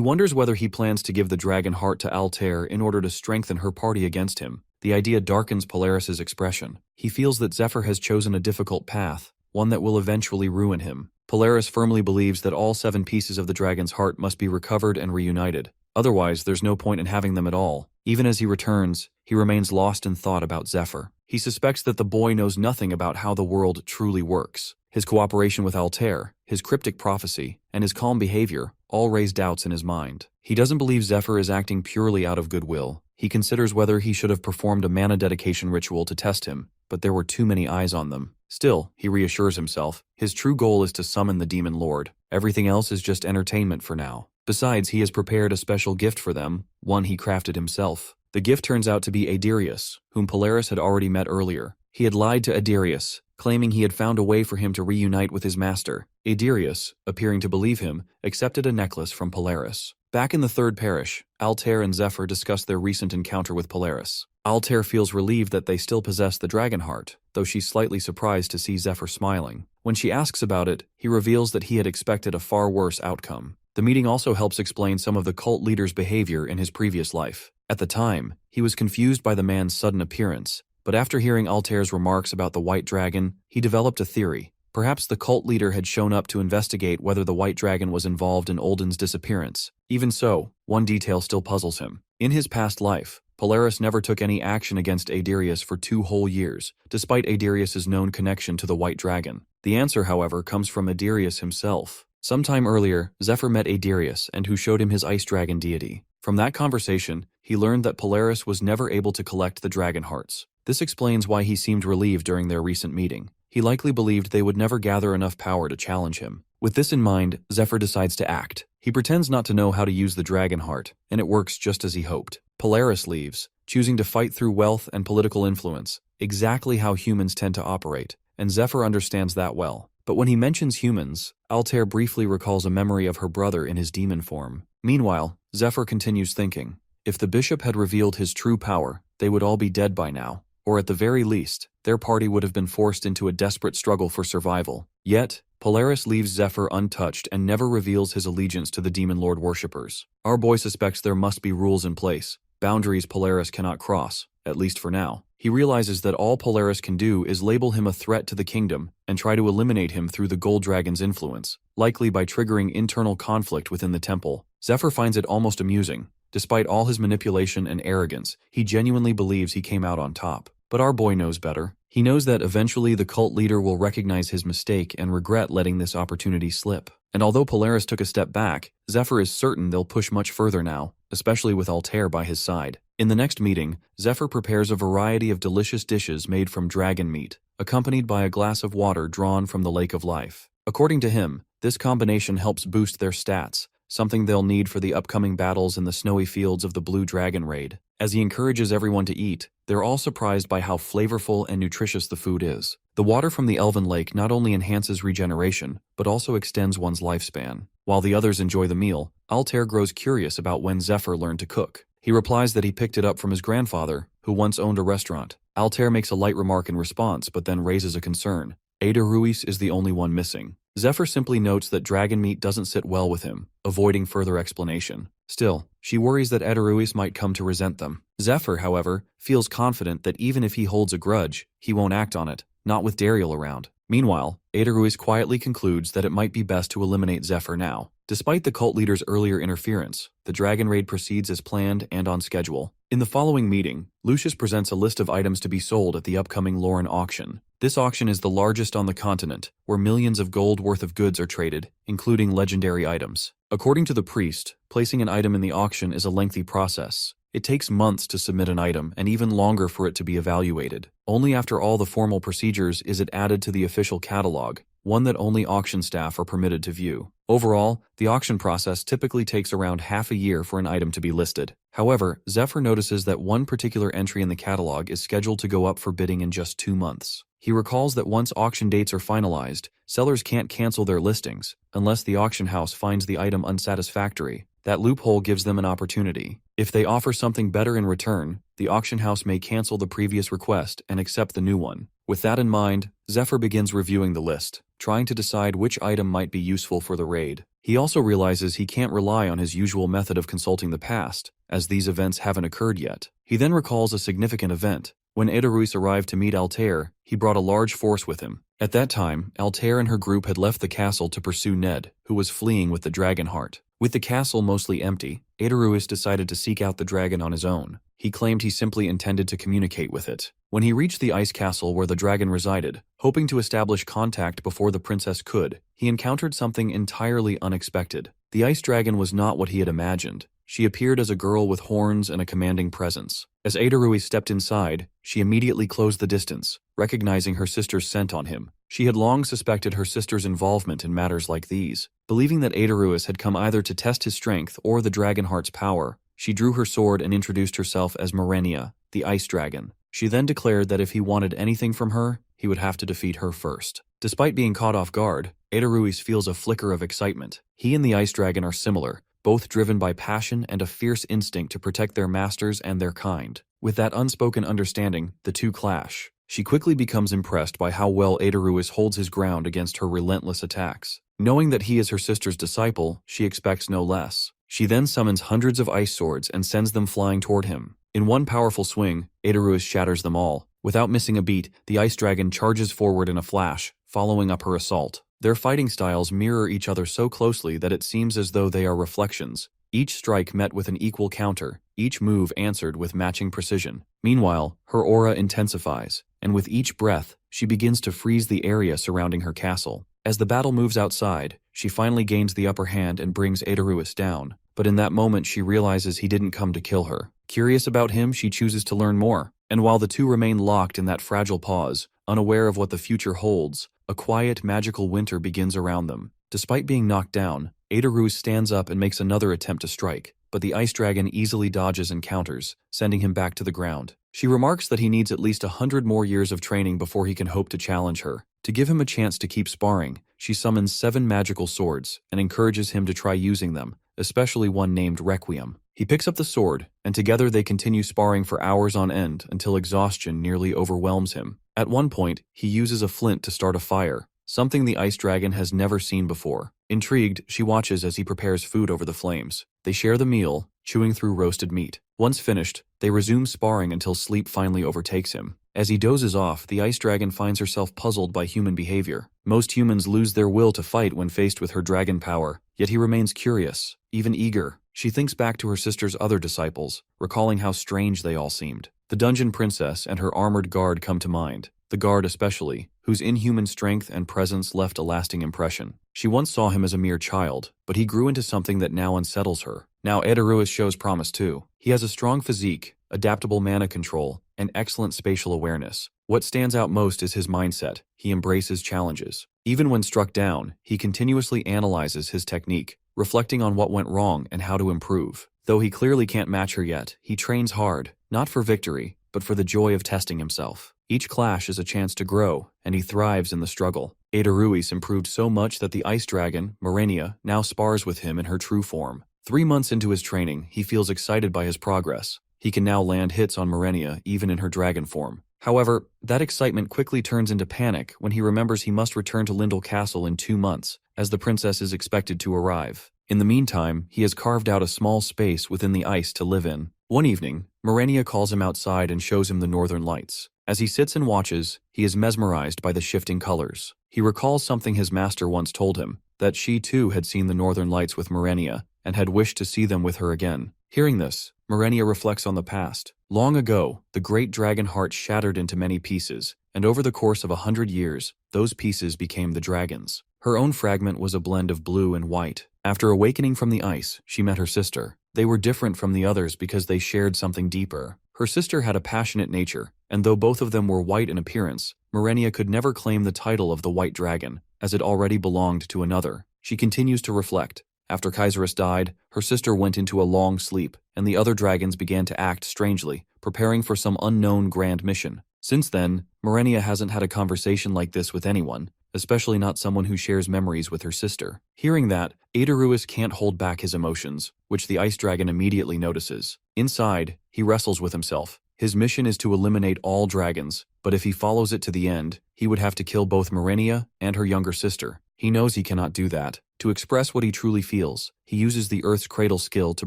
wonders whether he plans to give the dragon heart to Altair in order to strengthen her party against him. The idea darkens Polaris's expression. He feels that Zephyr has chosen a difficult path, one that will eventually ruin him. Polaris firmly believes that all 7 pieces of the dragon's heart must be recovered and reunited. Otherwise, there's no point in having them at all. Even as he returns, he remains lost in thought about Zephyr. He suspects that the boy knows nothing about how the world truly works. His cooperation with Altair, his cryptic prophecy, and his calm behavior all raise doubts in his mind. He doesn't believe Zephyr is acting purely out of goodwill. He considers whether he should have performed a mana dedication ritual to test him, but there were too many eyes on them. Still, he reassures himself, his true goal is to summon the Demon Lord. Everything else is just entertainment for now. Besides, he has prepared a special gift for them, one he crafted himself. The gift turns out to be Adirius, whom Polaris had already met earlier. He had lied to Adirius, claiming he had found a way for him to reunite with his master. Adirius, appearing to believe him, accepted a necklace from Polaris. Back in the 3rd parish, Altair and Zephyr discuss their recent encounter with Polaris. Altair feels relieved that they still possess the dragon heart, though she's slightly surprised to see Zephyr smiling. When she asks about it, he reveals that he had expected a far worse outcome. The meeting also helps explain some of the cult leader's behavior in his previous life. At the time, he was confused by the man's sudden appearance, but after hearing Altair's remarks about the white dragon, he developed a theory. Perhaps the cult leader had shown up to investigate whether the white dragon was involved in Olden's disappearance. Even so, one detail still puzzles him. In his past life, Polaris never took any action against Adirius for 2 whole years, despite Adirius's known connection to the white dragon. The answer, however, comes from Adirius himself. Sometime earlier, Zephyr met Adirius and who showed him his ice dragon deity. From that conversation, he learned that Polaris was never able to collect the dragon hearts. This explains why he seemed relieved during their recent meeting. He likely believed they would never gather enough power to challenge him. With this in mind, Zephyr decides to act. He pretends not to know how to use the dragon heart, and it works just as he hoped. Polaris leaves, choosing to fight through wealth and political influence, exactly how humans tend to operate, and Zephyr understands that well. But when he mentions humans, Altair briefly recalls a memory of her brother in his demon form. Meanwhile, Zephyr continues thinking, if the bishop had revealed his true power, they would all be dead by now. Or at the very least, their party would have been forced into a desperate struggle for survival. Yet, Polaris leaves Zephyr untouched and never reveals his allegiance to the Demon Lord worshippers. Our boy suspects there must be rules in place, boundaries Polaris cannot cross, at least for now. He realizes that all Polaris can do is label him a threat to the kingdom and try to eliminate him through the Gold Dragon's influence, likely by triggering internal conflict within the temple. Zephyr finds it almost amusing. Despite all his manipulation and arrogance, he genuinely believes he came out on top. But our boy knows better. He knows that eventually the cult leader will recognize his mistake and regret letting this opportunity slip. And although Polaris took a step back, Zephyr is certain they'll push much further now, especially with Altair by his side. In the next meeting, Zephyr prepares a variety of delicious dishes made from dragon meat, accompanied by a glass of water drawn from the Lake of Life. According to him, this combination helps boost their stats, something they'll need for the upcoming battles in the snowy fields of the Blue Dragon Raid. As he encourages everyone to eat, they're all surprised by how flavorful and nutritious the food is. The water from the Elven Lake not only enhances regeneration, but also extends one's lifespan. While the others enjoy the meal, Altair grows curious about when Zephyr learned to cook. He replies that he picked it up from his grandfather, who once owned a restaurant. Altair makes a light remark in response, but then raises a concern. Ada Ruiz is the only one missing. Zephyr simply notes that dragon meat doesn't sit well with him, avoiding further explanation. Still, she worries that Ada Ruiz might come to resent them. Zephyr, however, feels confident that even if he holds a grudge, he won't act on it, not with Dariel around. Meanwhile, Ada Ruiz quietly concludes that it might be best to eliminate Zephyr now. Despite the cult leader's earlier interference, the dragon raid proceeds as planned and on schedule. In the following meeting, Lucius presents a list of items to be sold at the upcoming Lauren auction. This auction is the largest on the continent, where millions of gold worth of goods are traded, including legendary items. According to the priest, placing an item in the auction is a lengthy process. It takes months to submit an item and even longer for it to be evaluated. Only after all the formal procedures is it added to the official catalog, one that only auction staff are permitted to view. Overall, the auction process typically takes around half a year for an item to be listed. However, Zephyr notices that one particular entry in the catalog is scheduled to go up for bidding in just 2 months. He recalls that once auction dates are finalized, sellers can't cancel their listings unless the auction house finds the item unsatisfactory. That loophole gives them an opportunity. If they offer something better in return, the auction house may cancel the previous request and accept the new one. With that in mind, Zephyr begins reviewing the list, trying to decide which item might be useful for the raid. He also realizes he can't rely on his usual method of consulting the past, as these events haven't occurred yet. He then recalls a significant event. When Ada Ruiz arrived to meet Altair, he brought a large force with him. At that time, Altair and her group had left the castle to pursue Ned, who was fleeing with the dragon heart. With the castle mostly empty, Ada Ruiz decided to seek out the dragon on his own. He claimed he simply intended to communicate with it. When he reached the ice castle where the dragon resided, hoping to establish contact before the princess could, he encountered something entirely unexpected. The ice dragon was not what he had imagined. She appeared as a girl with horns and a commanding presence. As Ada Ruiz stepped inside, she immediately closed the distance, recognizing her sister's scent on him. She had long suspected her sister's involvement in matters like these. Believing that Ada Ruiz had come either to test his strength or the Dragonheart's power, she drew her sword and introduced herself as Marenia, the ice dragon. She then declared that if he wanted anything from her, he would have to defeat her first. Despite being caught off guard, Ada Ruiz feels a flicker of excitement. He and the ice dragon are similar, both driven by passion and a fierce instinct to protect their masters and their kind. With that unspoken understanding, the two clash. She quickly becomes impressed by how well Ada Ruiz holds his ground against her relentless attacks. Knowing that he is her sister's disciple, she expects no less. She then summons hundreds of ice swords and sends them flying toward him. In one powerful swing, Ada Ruiz shatters them all. Without missing a beat, the ice dragon charges forward in a flash, following up her assault. Their fighting styles mirror each other so closely that it seems as though they are reflections. Each strike met with an equal counter, each move answered with matching precision. Meanwhile, her aura intensifies, and with each breath, she begins to freeze the area surrounding her castle. As the battle moves outside, she finally gains the upper hand and brings Ada Ruiz down. But in that moment, she realizes he didn't come to kill her. Curious about him, she chooses to learn more. And while the two remain locked in that fragile pause, unaware of what the future holds, a quiet, magical winter begins around them. Despite being knocked down, Ada Ruiz stands up and makes another attempt to strike, but the ice dragon easily dodges and counters, sending him back to the ground. She remarks that he needs at least 100 more years of training before he can hope to challenge her. To give him a chance to keep sparring, she summons 7 magical swords and encourages him to try using them, especially one named Requiem. He picks up the sword, and together they continue sparring for hours on end until exhaustion nearly overwhelms him. At one point, he uses a flint to start a fire, something the ice dragon has never seen before. Intrigued, she watches as he prepares food over the flames. They share the meal, chewing through roasted meat. Once finished, they resume sparring until sleep finally overtakes him. As he dozes off, the ice dragon finds herself puzzled by human behavior. Most humans lose their will to fight when faced with her dragon power, yet he remains curious, even eager. She thinks back to her sister's other disciples, recalling how strange they all seemed. The dungeon princess and her armored guard come to mind, the guard especially, whose inhuman strength and presence left a lasting impression. She once saw him as a mere child, but he grew into something that now unsettles her. Now Ada Ruiz shows promise too. He has a strong physique, adaptable mana control, and excellent spatial awareness. What stands out most is his mindset. He embraces challenges. Even when struck down, he continuously analyzes his technique, reflecting on what went wrong and how to improve. Though he clearly can't match her yet, he trains hard, not for victory, but for the joy of testing himself. Each clash is a chance to grow, and he thrives in the struggle. Ada Ruiz improved so much that the ice dragon, Marenia, now spars with him in her true form. 3 months into his training, he feels excited by his progress. He can now land hits on Marenia even in her dragon form. However, that excitement quickly turns into panic when he remembers he must return to Lindell Castle in 2 months, as the princess is expected to arrive. In the meantime, he has carved out a small space within the ice to live in. One evening, Marenia calls him outside and shows him the northern lights. As he sits and watches, he is mesmerized by the shifting colors. He recalls something his master once told him, that she too had seen the northern lights with Marenia, and had wished to see them with her again. Hearing this, Marenia reflects on the past. Long ago, the great dragon heart shattered into many pieces, and over the course of 100 years, those pieces became the dragons. Her own fragment was a blend of blue and white. After awakening from the ice, she met her sister. They were different from the others because they shared something deeper. Her sister had a passionate nature, and though both of them were white in appearance, Marenia could never claim the title of the White Dragon, as it already belonged to another. She continues to reflect. After Kaiserus died, her sister went into a long sleep, and the other dragons began to act strangely, preparing for some unknown grand mission. Since then, Marenia hasn't had a conversation like this with anyone, especially not someone who shares memories with her sister. Hearing that, Aedaruis can't hold back his emotions, which the ice dragon immediately notices. Inside, he wrestles with himself. His mission is to eliminate all dragons, but if he follows it to the end, he would have to kill both Marenia and her younger sister. He knows he cannot do that. To express what he truly feels, he uses the Earth's Cradle skill to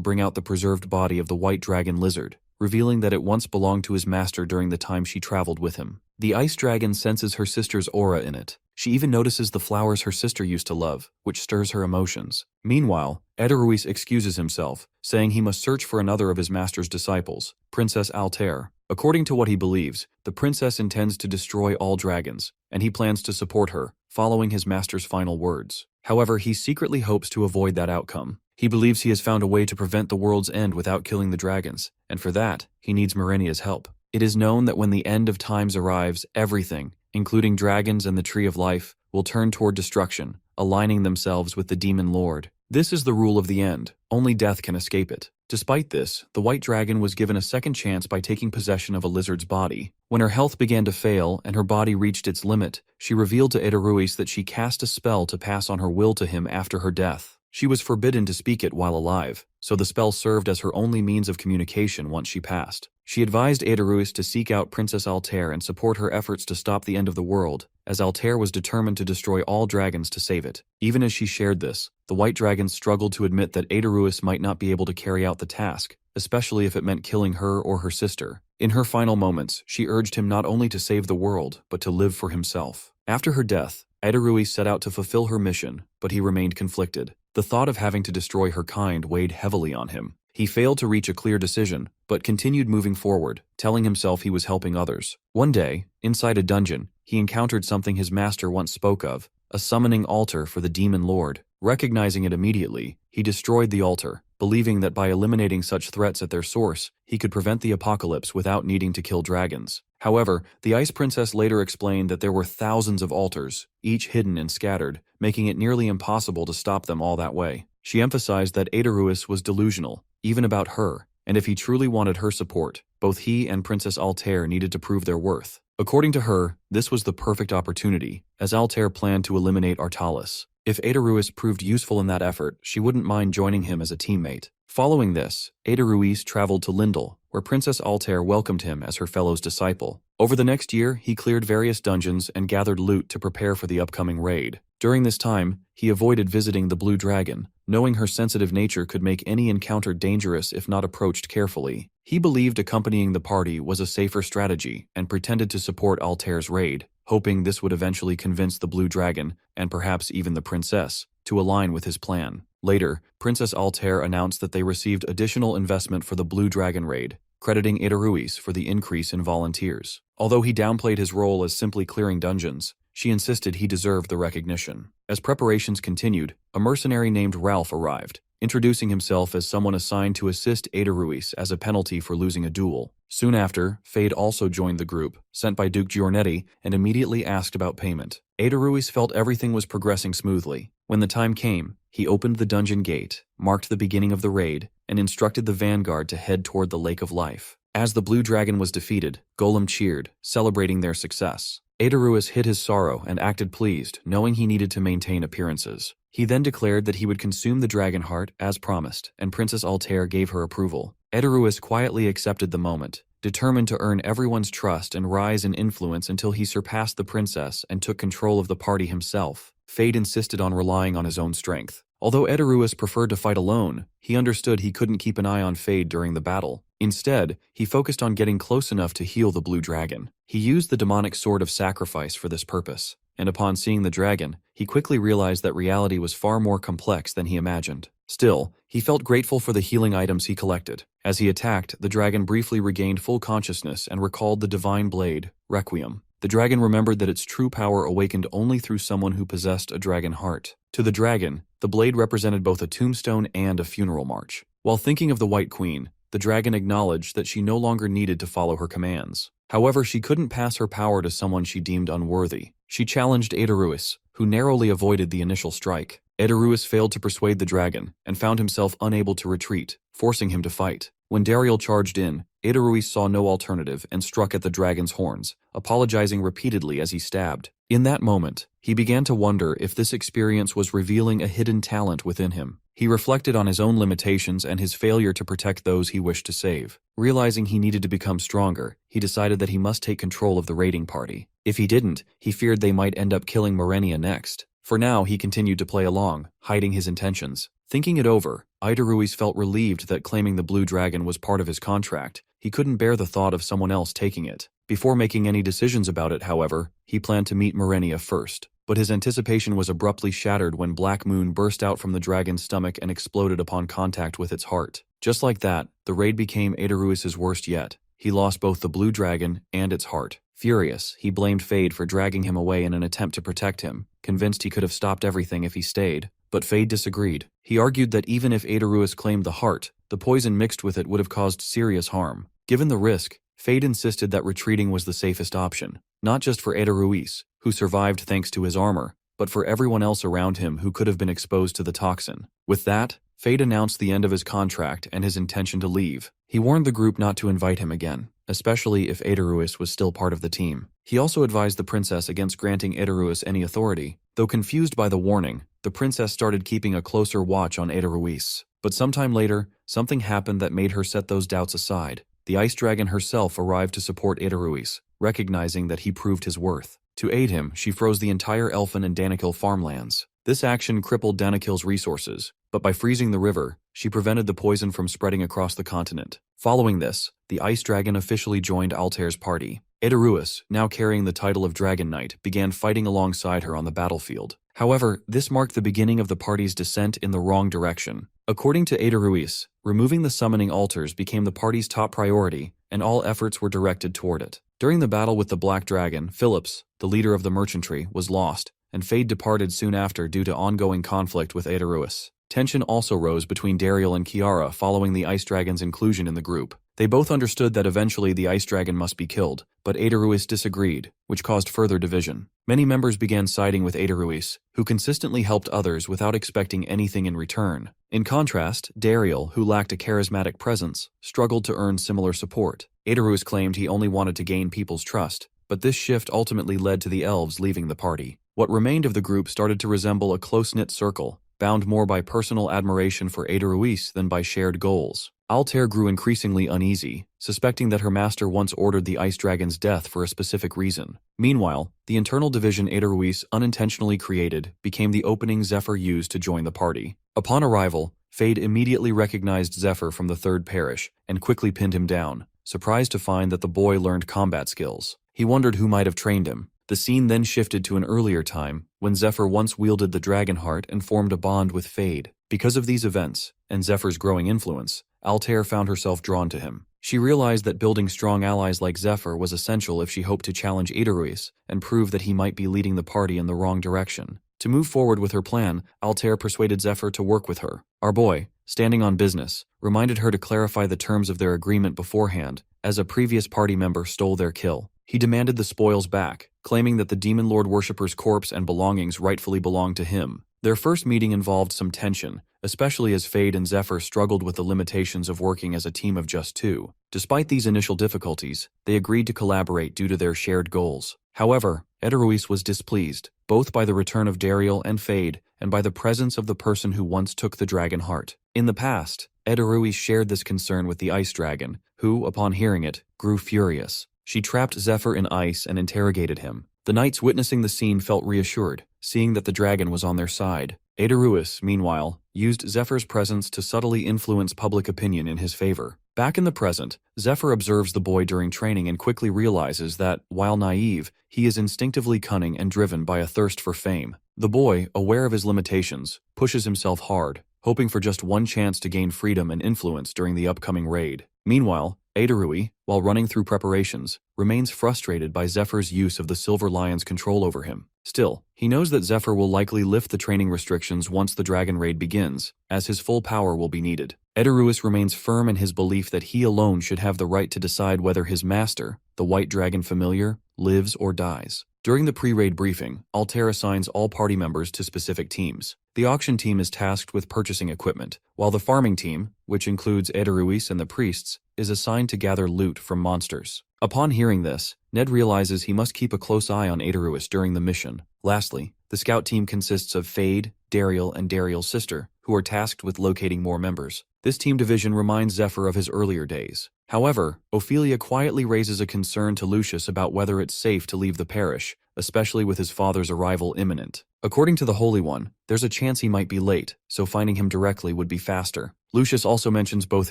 bring out the preserved body of the white dragon lizard, revealing that it once belonged to his master during the time she traveled with him. The ice dragon senses her sister's aura in it. She even notices the flowers her sister used to love, which stirs her emotions. Meanwhile, Aedaruis excuses himself, saying he must search for another of his master's disciples, Princess Altair. According to what he believes, the princess intends to destroy all dragons, and he plans to support her, following his master's final words. However, he secretly hopes to avoid that outcome. He believes he has found a way to prevent the world's end without killing the dragons, and for that, he needs Marenia's help. It is known that when the end of times arrives, everything, including dragons and the Tree of Life, will turn toward destruction, aligning themselves with the Demon Lord. This is the rule of the end. Only death can escape it. Despite this, the White Dragon was given a second chance by taking possession of a lizard's body. When her health began to fail and her body reached its limit, she revealed to Aedaruis that she cast a spell to pass on her will to him after her death. She was forbidden to speak it while alive, so the spell served as her only means of communication once she passed. She advised Aedaruis to seek out Princess Altair and support her efforts to stop the end of the world, as Altair was determined to destroy all dragons to save it. Even as she shared this, the White Dragon struggled to admit that Aedaruis might not be able to carry out the task, especially if it meant killing her or her sister. In her final moments, she urged him not only to save the world, but to live for himself. After her death, Aedaruis set out to fulfill her mission, but he remained conflicted. The thought of having to destroy her kind weighed heavily on him. He failed to reach a clear decision, but continued moving forward, telling himself he was helping others. One day, inside a dungeon, he encountered something his master once spoke of, a summoning altar for the Demon Lord. Recognizing it immediately, he destroyed the altar, believing that by eliminating such threats at their source, he could prevent the apocalypse without needing to kill dragons. However, the Ice Princess later explained that there were thousands of altars, each hidden and scattered, making it nearly impossible to stop them all that way. She emphasized that Aedaruis was delusional, even about her, and if he truly wanted her support, both he and Princess Altair needed to prove their worth. According to her, this was the perfect opportunity, as Altair planned to eliminate Artalis. If Aedaruis proved useful in that effort, she wouldn't mind joining him as a teammate. Following this, Aedaruis traveled to Lindel, where Princess Altair welcomed him as her fellow's disciple. Over the next year, he cleared various dungeons and gathered loot to prepare for the upcoming raid. During this time, he avoided visiting the Blue Dragon, knowing her sensitive nature could make any encounter dangerous if not approached carefully. He believed accompanying the party was a safer strategy and pretended to support Altair's raid, hoping this would eventually convince the Blue Dragon, and perhaps even the princess, to align with his plan. Later, Princess Altair announced that they received additional investment for the Blue Dragon raid, crediting Aedaruis for the increase in volunteers. Although he downplayed his role as simply clearing dungeons, she insisted he deserved the recognition. As preparations continued, a mercenary named Ralph arrived, introducing himself as someone assigned to assist Aedaruis as a penalty for losing a duel. Soon after, Fade also joined the group, sent by Duke Giornetti, and immediately asked about payment. Aedaruis felt everything was progressing smoothly. When the time came, he opened the dungeon gate, marked the beginning of the raid, and instructed the vanguard to head toward the Lake of Life. As the Blue Dragon was defeated, Golem cheered, celebrating their success. Aedaruis hid his sorrow and acted pleased, knowing he needed to maintain appearances. He then declared that he would consume the dragon heart as promised, and Princess Altair gave her approval. Aedaruis quietly accepted the moment, determined to earn everyone's trust and rise in influence until he surpassed the princess and took control of the party himself. Fade insisted on relying on his own strength. Although Aedaruis preferred to fight alone, he understood he couldn't keep an eye on Fade during the battle. Instead, he focused on getting close enough to heal the Blue Dragon. He used the demonic sword of sacrifice for this purpose, and upon seeing the dragon, he quickly realized that reality was far more complex than he imagined. Still, he felt grateful for the healing items he collected. As he attacked, the dragon briefly regained full consciousness and recalled the divine blade, Requiem. The dragon remembered that its true power awakened only through someone who possessed a dragon heart. To the dragon, the blade represented both a tombstone and a funeral march. While thinking of the White Queen, the dragon acknowledged that she no longer needed to follow her commands. However, she couldn't pass her power to someone she deemed unworthy. She challenged Aedaruis, who narrowly avoided the initial strike. Aedaruis failed to persuade the dragon, and found himself unable to retreat, forcing him to fight. When Dariel charged in, Aedaruis saw no alternative and struck at the dragon's horns, apologizing repeatedly as he stabbed. In that moment, he began to wonder if this experience was revealing a hidden talent within him. He reflected on his own limitations and his failure to protect those he wished to save. Realizing he needed to become stronger, he decided that he must take control of the raiding party. If he didn't, he feared they might end up killing Morenia next. For now, he continued to play along, hiding his intentions. Thinking it over, Aedaruis felt relieved that claiming the blue dragon was part of his contract. He couldn't bear the thought of someone else taking it. Before making any decisions about it, however, he planned to meet Morenia first. But his anticipation was abruptly shattered when Black Moon burst out from the dragon's stomach and exploded upon contact with its heart. Just like that, the raid became Aedaruis' worst yet. He lost both the blue dragon and its heart. Furious, he blamed Fade for dragging him away in an attempt to protect him, convinced he could have stopped everything if he stayed. But Fade disagreed. He argued that even if Aedaruis claimed the heart, the poison mixed with it would have caused serious harm. Given the risk, Fade insisted that retreating was the safest option, not just for Aedaruis, who survived thanks to his armor, but for everyone else around him who could have been exposed to the toxin. With that, Fade announced the end of his contract and his intention to leave. He warned the group not to invite him again, especially if Aedaruis was still part of the team. He also advised the princess against granting Aedaruis any authority. Though confused by the warning, the princess started keeping a closer watch on Aedaruis. But sometime later, something happened that made her set those doubts aside. The ice dragon herself arrived to support Aedaruis, recognizing that he proved his worth. To aid him, she froze the entire Elfin and Danakil farmlands. This action crippled Danakil's resources, but by freezing the river, she prevented the poison from spreading across the continent. Following this, the ice dragon officially joined Altair's party. Aedaruis, now carrying the title of Dragon Knight, began fighting alongside her on the battlefield. However, this marked the beginning of the party's descent in the wrong direction. According to Aedaruis, removing the summoning altars became the party's top priority, and all efforts were directed toward it. During the battle with the Black Dragon, Phillips, the leader of the merchantry, was lost, and Fade departed soon after due to ongoing conflict with Aedaruis. Tension also rose between Dariel and Kiara following the Ice Dragon's inclusion in the group. They both understood that eventually the Ice Dragon must be killed, but Aedaruis disagreed, which caused further division. Many members began siding with Aedaruis, who consistently helped others without expecting anything in return. In contrast, Dariel, who lacked a charismatic presence, struggled to earn similar support. Aedaruis claimed he only wanted to gain people's trust, but this shift ultimately led to the elves leaving the party. What remained of the group started to resemble a close-knit circle, bound more by personal admiration for Aedaruis than by shared goals. Altair grew increasingly uneasy, suspecting that her master once ordered the Ice Dragon's death for a specific reason. Meanwhile, the internal division Aedaruis unintentionally created became the opening Zephyr used to join the party. Upon arrival, Fade immediately recognized Zephyr from the Third Parish and quickly pinned him down, surprised to find that the boy learned combat skills. He wondered who might have trained him. The scene then shifted to an earlier time, when Zephyr once wielded the dragon heart and formed a bond with Fade. Because of these events, and Zephyr's growing influence, Altair found herself drawn to him. She realized that building strong allies like Zephyr was essential if she hoped to challenge Aedaruis and prove that he might be leading the party in the wrong direction. To move forward with her plan, Altair persuaded Zephyr to work with her. Our boy, standing on business, reminded her to clarify the terms of their agreement beforehand, as a previous party member stole their kill. He demanded the spoils back, claiming that the Demon Lord worshipper's corpse and belongings rightfully belonged to him. Their first meeting involved some tension, especially as Fade and Zephyr struggled with the limitations of working as a team of just two. Despite these initial difficulties, they agreed to collaborate due to their shared goals. However, Aedaruis was displeased, both by the return of Dariel and Fade, and by the presence of the person who once took the dragon heart. In the past, Aedaruis shared this concern with the Ice Dragon, who, upon hearing it, grew furious. She trapped Zephyr in ice and interrogated him. The knights witnessing the scene felt reassured, seeing that the dragon was on their side. Aedaruis, meanwhile, used Zephyr's presence to subtly influence public opinion in his favor. Back in the present, Zephyr observes the boy during training and quickly realizes that, while naive, he is instinctively cunning and driven by a thirst for fame. The boy, aware of his limitations, pushes himself hard, hoping for just one chance to gain freedom and influence during the upcoming raid. Meanwhile, Adarui, while running through preparations, remains frustrated by Zephyr's use of the Silver Lion's control over him. Still, he knows that Zephyr will likely lift the training restrictions once the dragon raid begins, as his full power will be needed. Edaruis remains firm in his belief that he alone should have the right to decide whether his master, the White Dragon Familiar, lives or dies. During the pre-raid briefing, Altair assigns all party members to specific teams. The auction team is tasked with purchasing equipment, while the farming team, which includes Edaruis and the priests, is assigned to gather loot from monsters. Upon hearing this, Ned realizes he must keep a close eye on Adarus during the mission. Lastly, the scout team consists of Fade, Dariel, and Dariel's sister, who are tasked with locating more members. This team division reminds Zephyr of his earlier days. However, Ophelia quietly raises a concern to Lucius about whether it's safe to leave the parish, especially with his father's arrival imminent. According to the Holy One, there's a chance he might be late, so finding him directly would be faster. Lucius also mentions both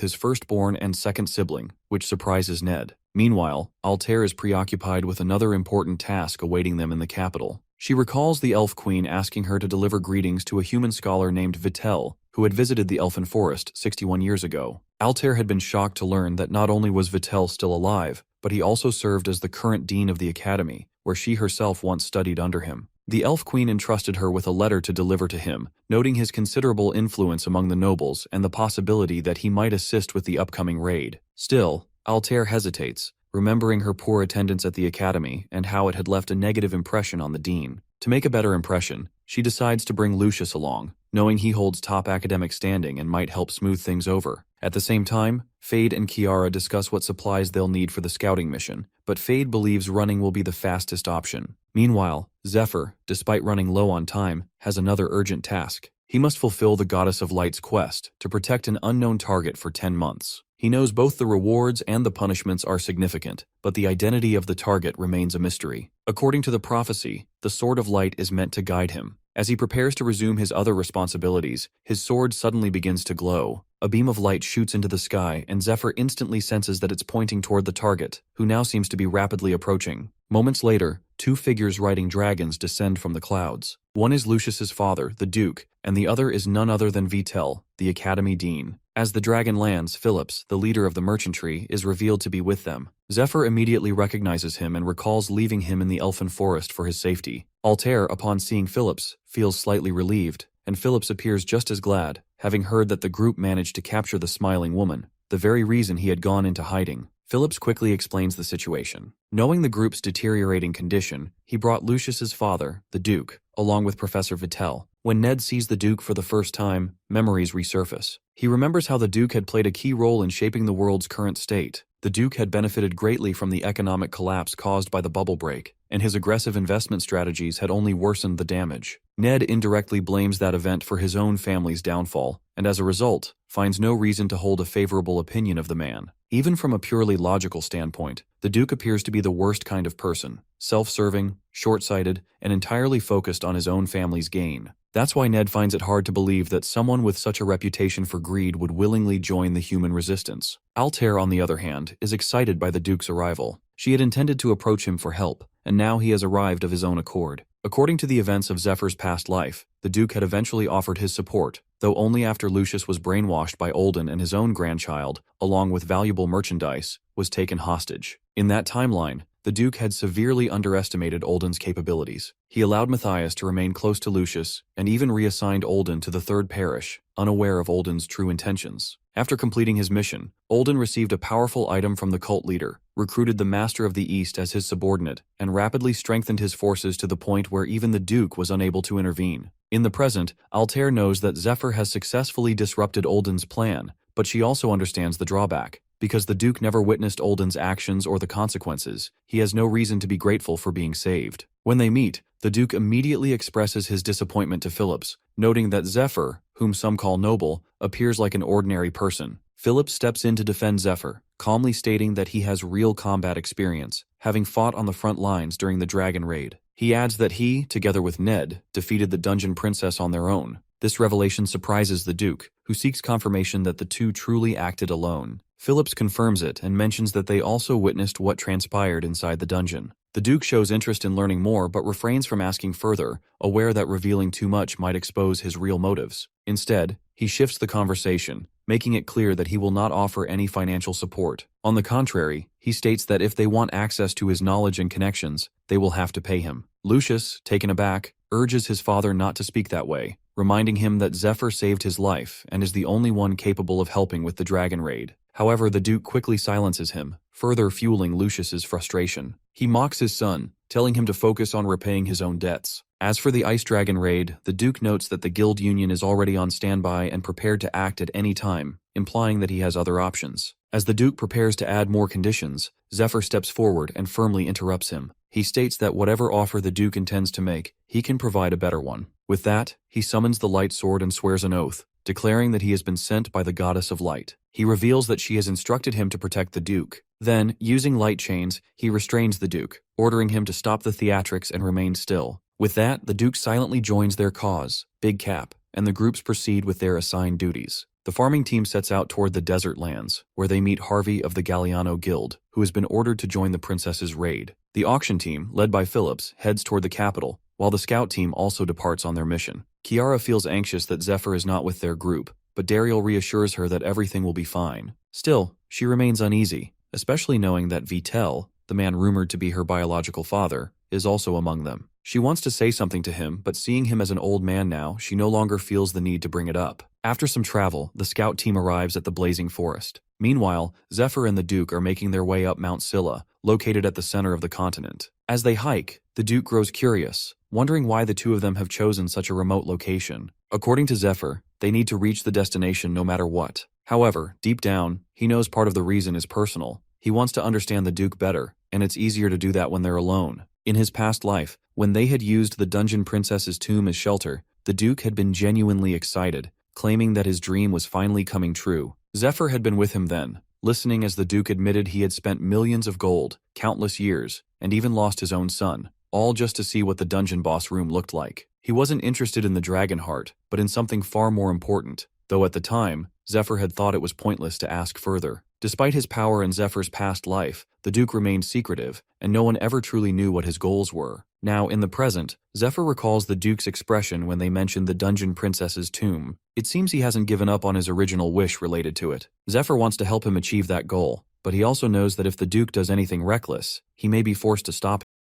his firstborn and second sibling, which surprises Ned. Meanwhile, Altair is preoccupied with another important task awaiting them in the capital. She recalls the Elf Queen asking her to deliver greetings to a human scholar named Vitel, who had visited the Elfin Forest 61 years ago. Altair had been shocked to learn that not only was Vitel still alive, but he also served as the current dean of the academy, where she herself once studied under him. The Elf Queen entrusted her with a letter to deliver to him, noting his considerable influence among the nobles and the possibility that he might assist with the upcoming raid. Still, Altair hesitates, remembering her poor attendance at the academy and how it had left a negative impression on the dean. To make a better impression, she decides to bring Lucius along, knowing he holds top academic standing and might help smooth things over. At the same time, Fade and Kiara discuss what supplies they'll need for the scouting mission, but Fade believes running will be the fastest option. Meanwhile, Zephyr, despite running low on time, has another urgent task. He must fulfill the Goddess of Light's quest to protect an unknown target for 10 months. He knows both the rewards and the punishments are significant, but the identity of the target remains a mystery. According to the prophecy, the Sword of Light is meant to guide him. As he prepares to resume his other responsibilities, his sword suddenly begins to glow. A beam of light shoots into the sky, and Zephyr instantly senses that it's pointing toward the target, who now seems to be rapidly approaching. Moments later, two figures riding dragons descend from the clouds. One is Lucius's father, the Duke, and the other is none other than Vitel, the Academy Dean. As the dragon lands, Phillips, the leader of the merchantry, is revealed to be with them. Zephyr immediately recognizes him and recalls leaving him in the Elfin Forest for his safety. Altair, upon seeing Phillips, feels slightly relieved, and Phillips appears just as glad, having heard that the group managed to capture the smiling woman, the very reason he had gone into hiding. Phillips quickly explains the situation. Knowing the group's deteriorating condition, he brought Lucius's father, the Duke, along with Professor Vitel. When Ned sees the Duke for the first time, memories resurface. He remembers how the Duke had played a key role in shaping the world's current state. The Duke had benefited greatly from the economic collapse caused by the bubble break, and his aggressive investment strategies had only worsened the damage. Ned indirectly blames that event for his own family's downfall, and as a result, finds no reason to hold a favorable opinion of the man. Even from a purely logical standpoint, the Duke appears to be the worst kind of person, self-serving, short-sighted, and entirely focused on his own family's gain. That's why Ned finds it hard to believe that someone with such a reputation for greed would willingly join the human resistance. Altair, on the other hand, is excited by the Duke's arrival. She had intended to approach him for help, and now he has arrived of his own accord. According to the events of Zephyr's past life, the Duke had eventually offered his support, though only after Lucius was brainwashed by Olden and his own grandchild, along with valuable merchandise, was taken hostage. In that timeline, the Duke had severely underestimated Olden's capabilities. He allowed Matthias to remain close to Lucius, and even reassigned Olden to the Third Parish, unaware of Olden's true intentions. After completing his mission, Olden received a powerful item from the cult leader, recruited the Master of the East as his subordinate, and rapidly strengthened his forces to the point where even the Duke was unable to intervene. In the present, Altair knows that Zephyr has successfully disrupted Olden's plan, but she also understands the drawback. Because the Duke never witnessed Olden's actions or the consequences, he has no reason to be grateful for being saved. When they meet, the Duke immediately expresses his disappointment to Phillips, noting that Zephyr, whom some call noble, appears like an ordinary person. Phillips steps in to defend Zephyr, calmly stating that he has real combat experience, having fought on the front lines during the dragon raid. He adds that he, together with Ned, defeated the Dungeon Princess on their own. This revelation surprises the Duke, who seeks confirmation that the two truly acted alone. Phillips confirms it and mentions that they also witnessed what transpired inside the dungeon. The Duke shows interest in learning more but refrains from asking further, aware that revealing too much might expose his real motives. Instead, he shifts the conversation, making it clear that he will not offer any financial support. On the contrary, he states that if they want access to his knowledge and connections, they will have to pay him. Lucius, taken aback, urges his father not to speak that way, reminding him that Zephyr saved his life and is the only one capable of helping with the dragon raid. However, the Duke quickly silences him, further fueling Lucius's frustration. He mocks his son, telling him to focus on repaying his own debts. As for the Ice Dragon raid, the Duke notes that the Guild Union is already on standby and prepared to act at any time, implying that he has other options. As the Duke prepares to add more conditions, Zephyr steps forward and firmly interrupts him. He states that whatever offer the Duke intends to make, he can provide a better one. With that, he summons the light sword and swears an oath, declaring that he has been sent by the Goddess of Light. He reveals that she has instructed him to protect the Duke. Then, using light chains, he restrains the Duke, ordering him to stop the theatrics and remain still. With that, the Duke silently joins their cause, Big Cap, and the groups proceed with their assigned duties. The farming team sets out toward the desert lands, where they meet Harvey of the Galliano Guild, who has been ordered to join the princess's raid. The auction team, led by Phillips, heads toward the capital, while the scout team also departs on their mission. Kiara feels anxious that Zephyr is not with their group, but Dariel reassures her that everything will be fine. Still, she remains uneasy, especially knowing that Vitel, the man rumored to be her biological father, is also among them. She wants to say something to him, but seeing him as an old man now, she no longer feels the need to bring it up. After some travel, the scout team arrives at the blazing forest. Meanwhile, Zephyr and the Duke are making their way up Mount Scylla, located at the center of the continent. As they hike, the Duke grows curious, wondering why the two of them have chosen such a remote location. According to Zephyr, they need to reach the destination no matter what. However, deep down, he knows part of the reason is personal. He wants to understand the Duke better, and it's easier to do that when they're alone. In his past life, when they had used the Dungeon Princess's tomb as shelter, the Duke had been genuinely excited, claiming that his dream was finally coming true. Zephyr had been with him then, listening as the Duke admitted he had spent millions of gold, countless years, and even lost his own son, all just to see what the dungeon boss room looked like. He wasn't interested in the dragon heart, but in something far more important, though at the time, Zephyr had thought it was pointless to ask further. Despite his power in Zephyr's past life, the Duke remained secretive, and no one ever truly knew what his goals were. Now, in the present, Zephyr recalls the Duke's expression when they mentioned the Dungeon Princess's tomb. It seems he hasn't given up on his original wish related to it. Zephyr wants to help him achieve that goal, but he also knows that if the Duke does anything reckless, he may be forced to stop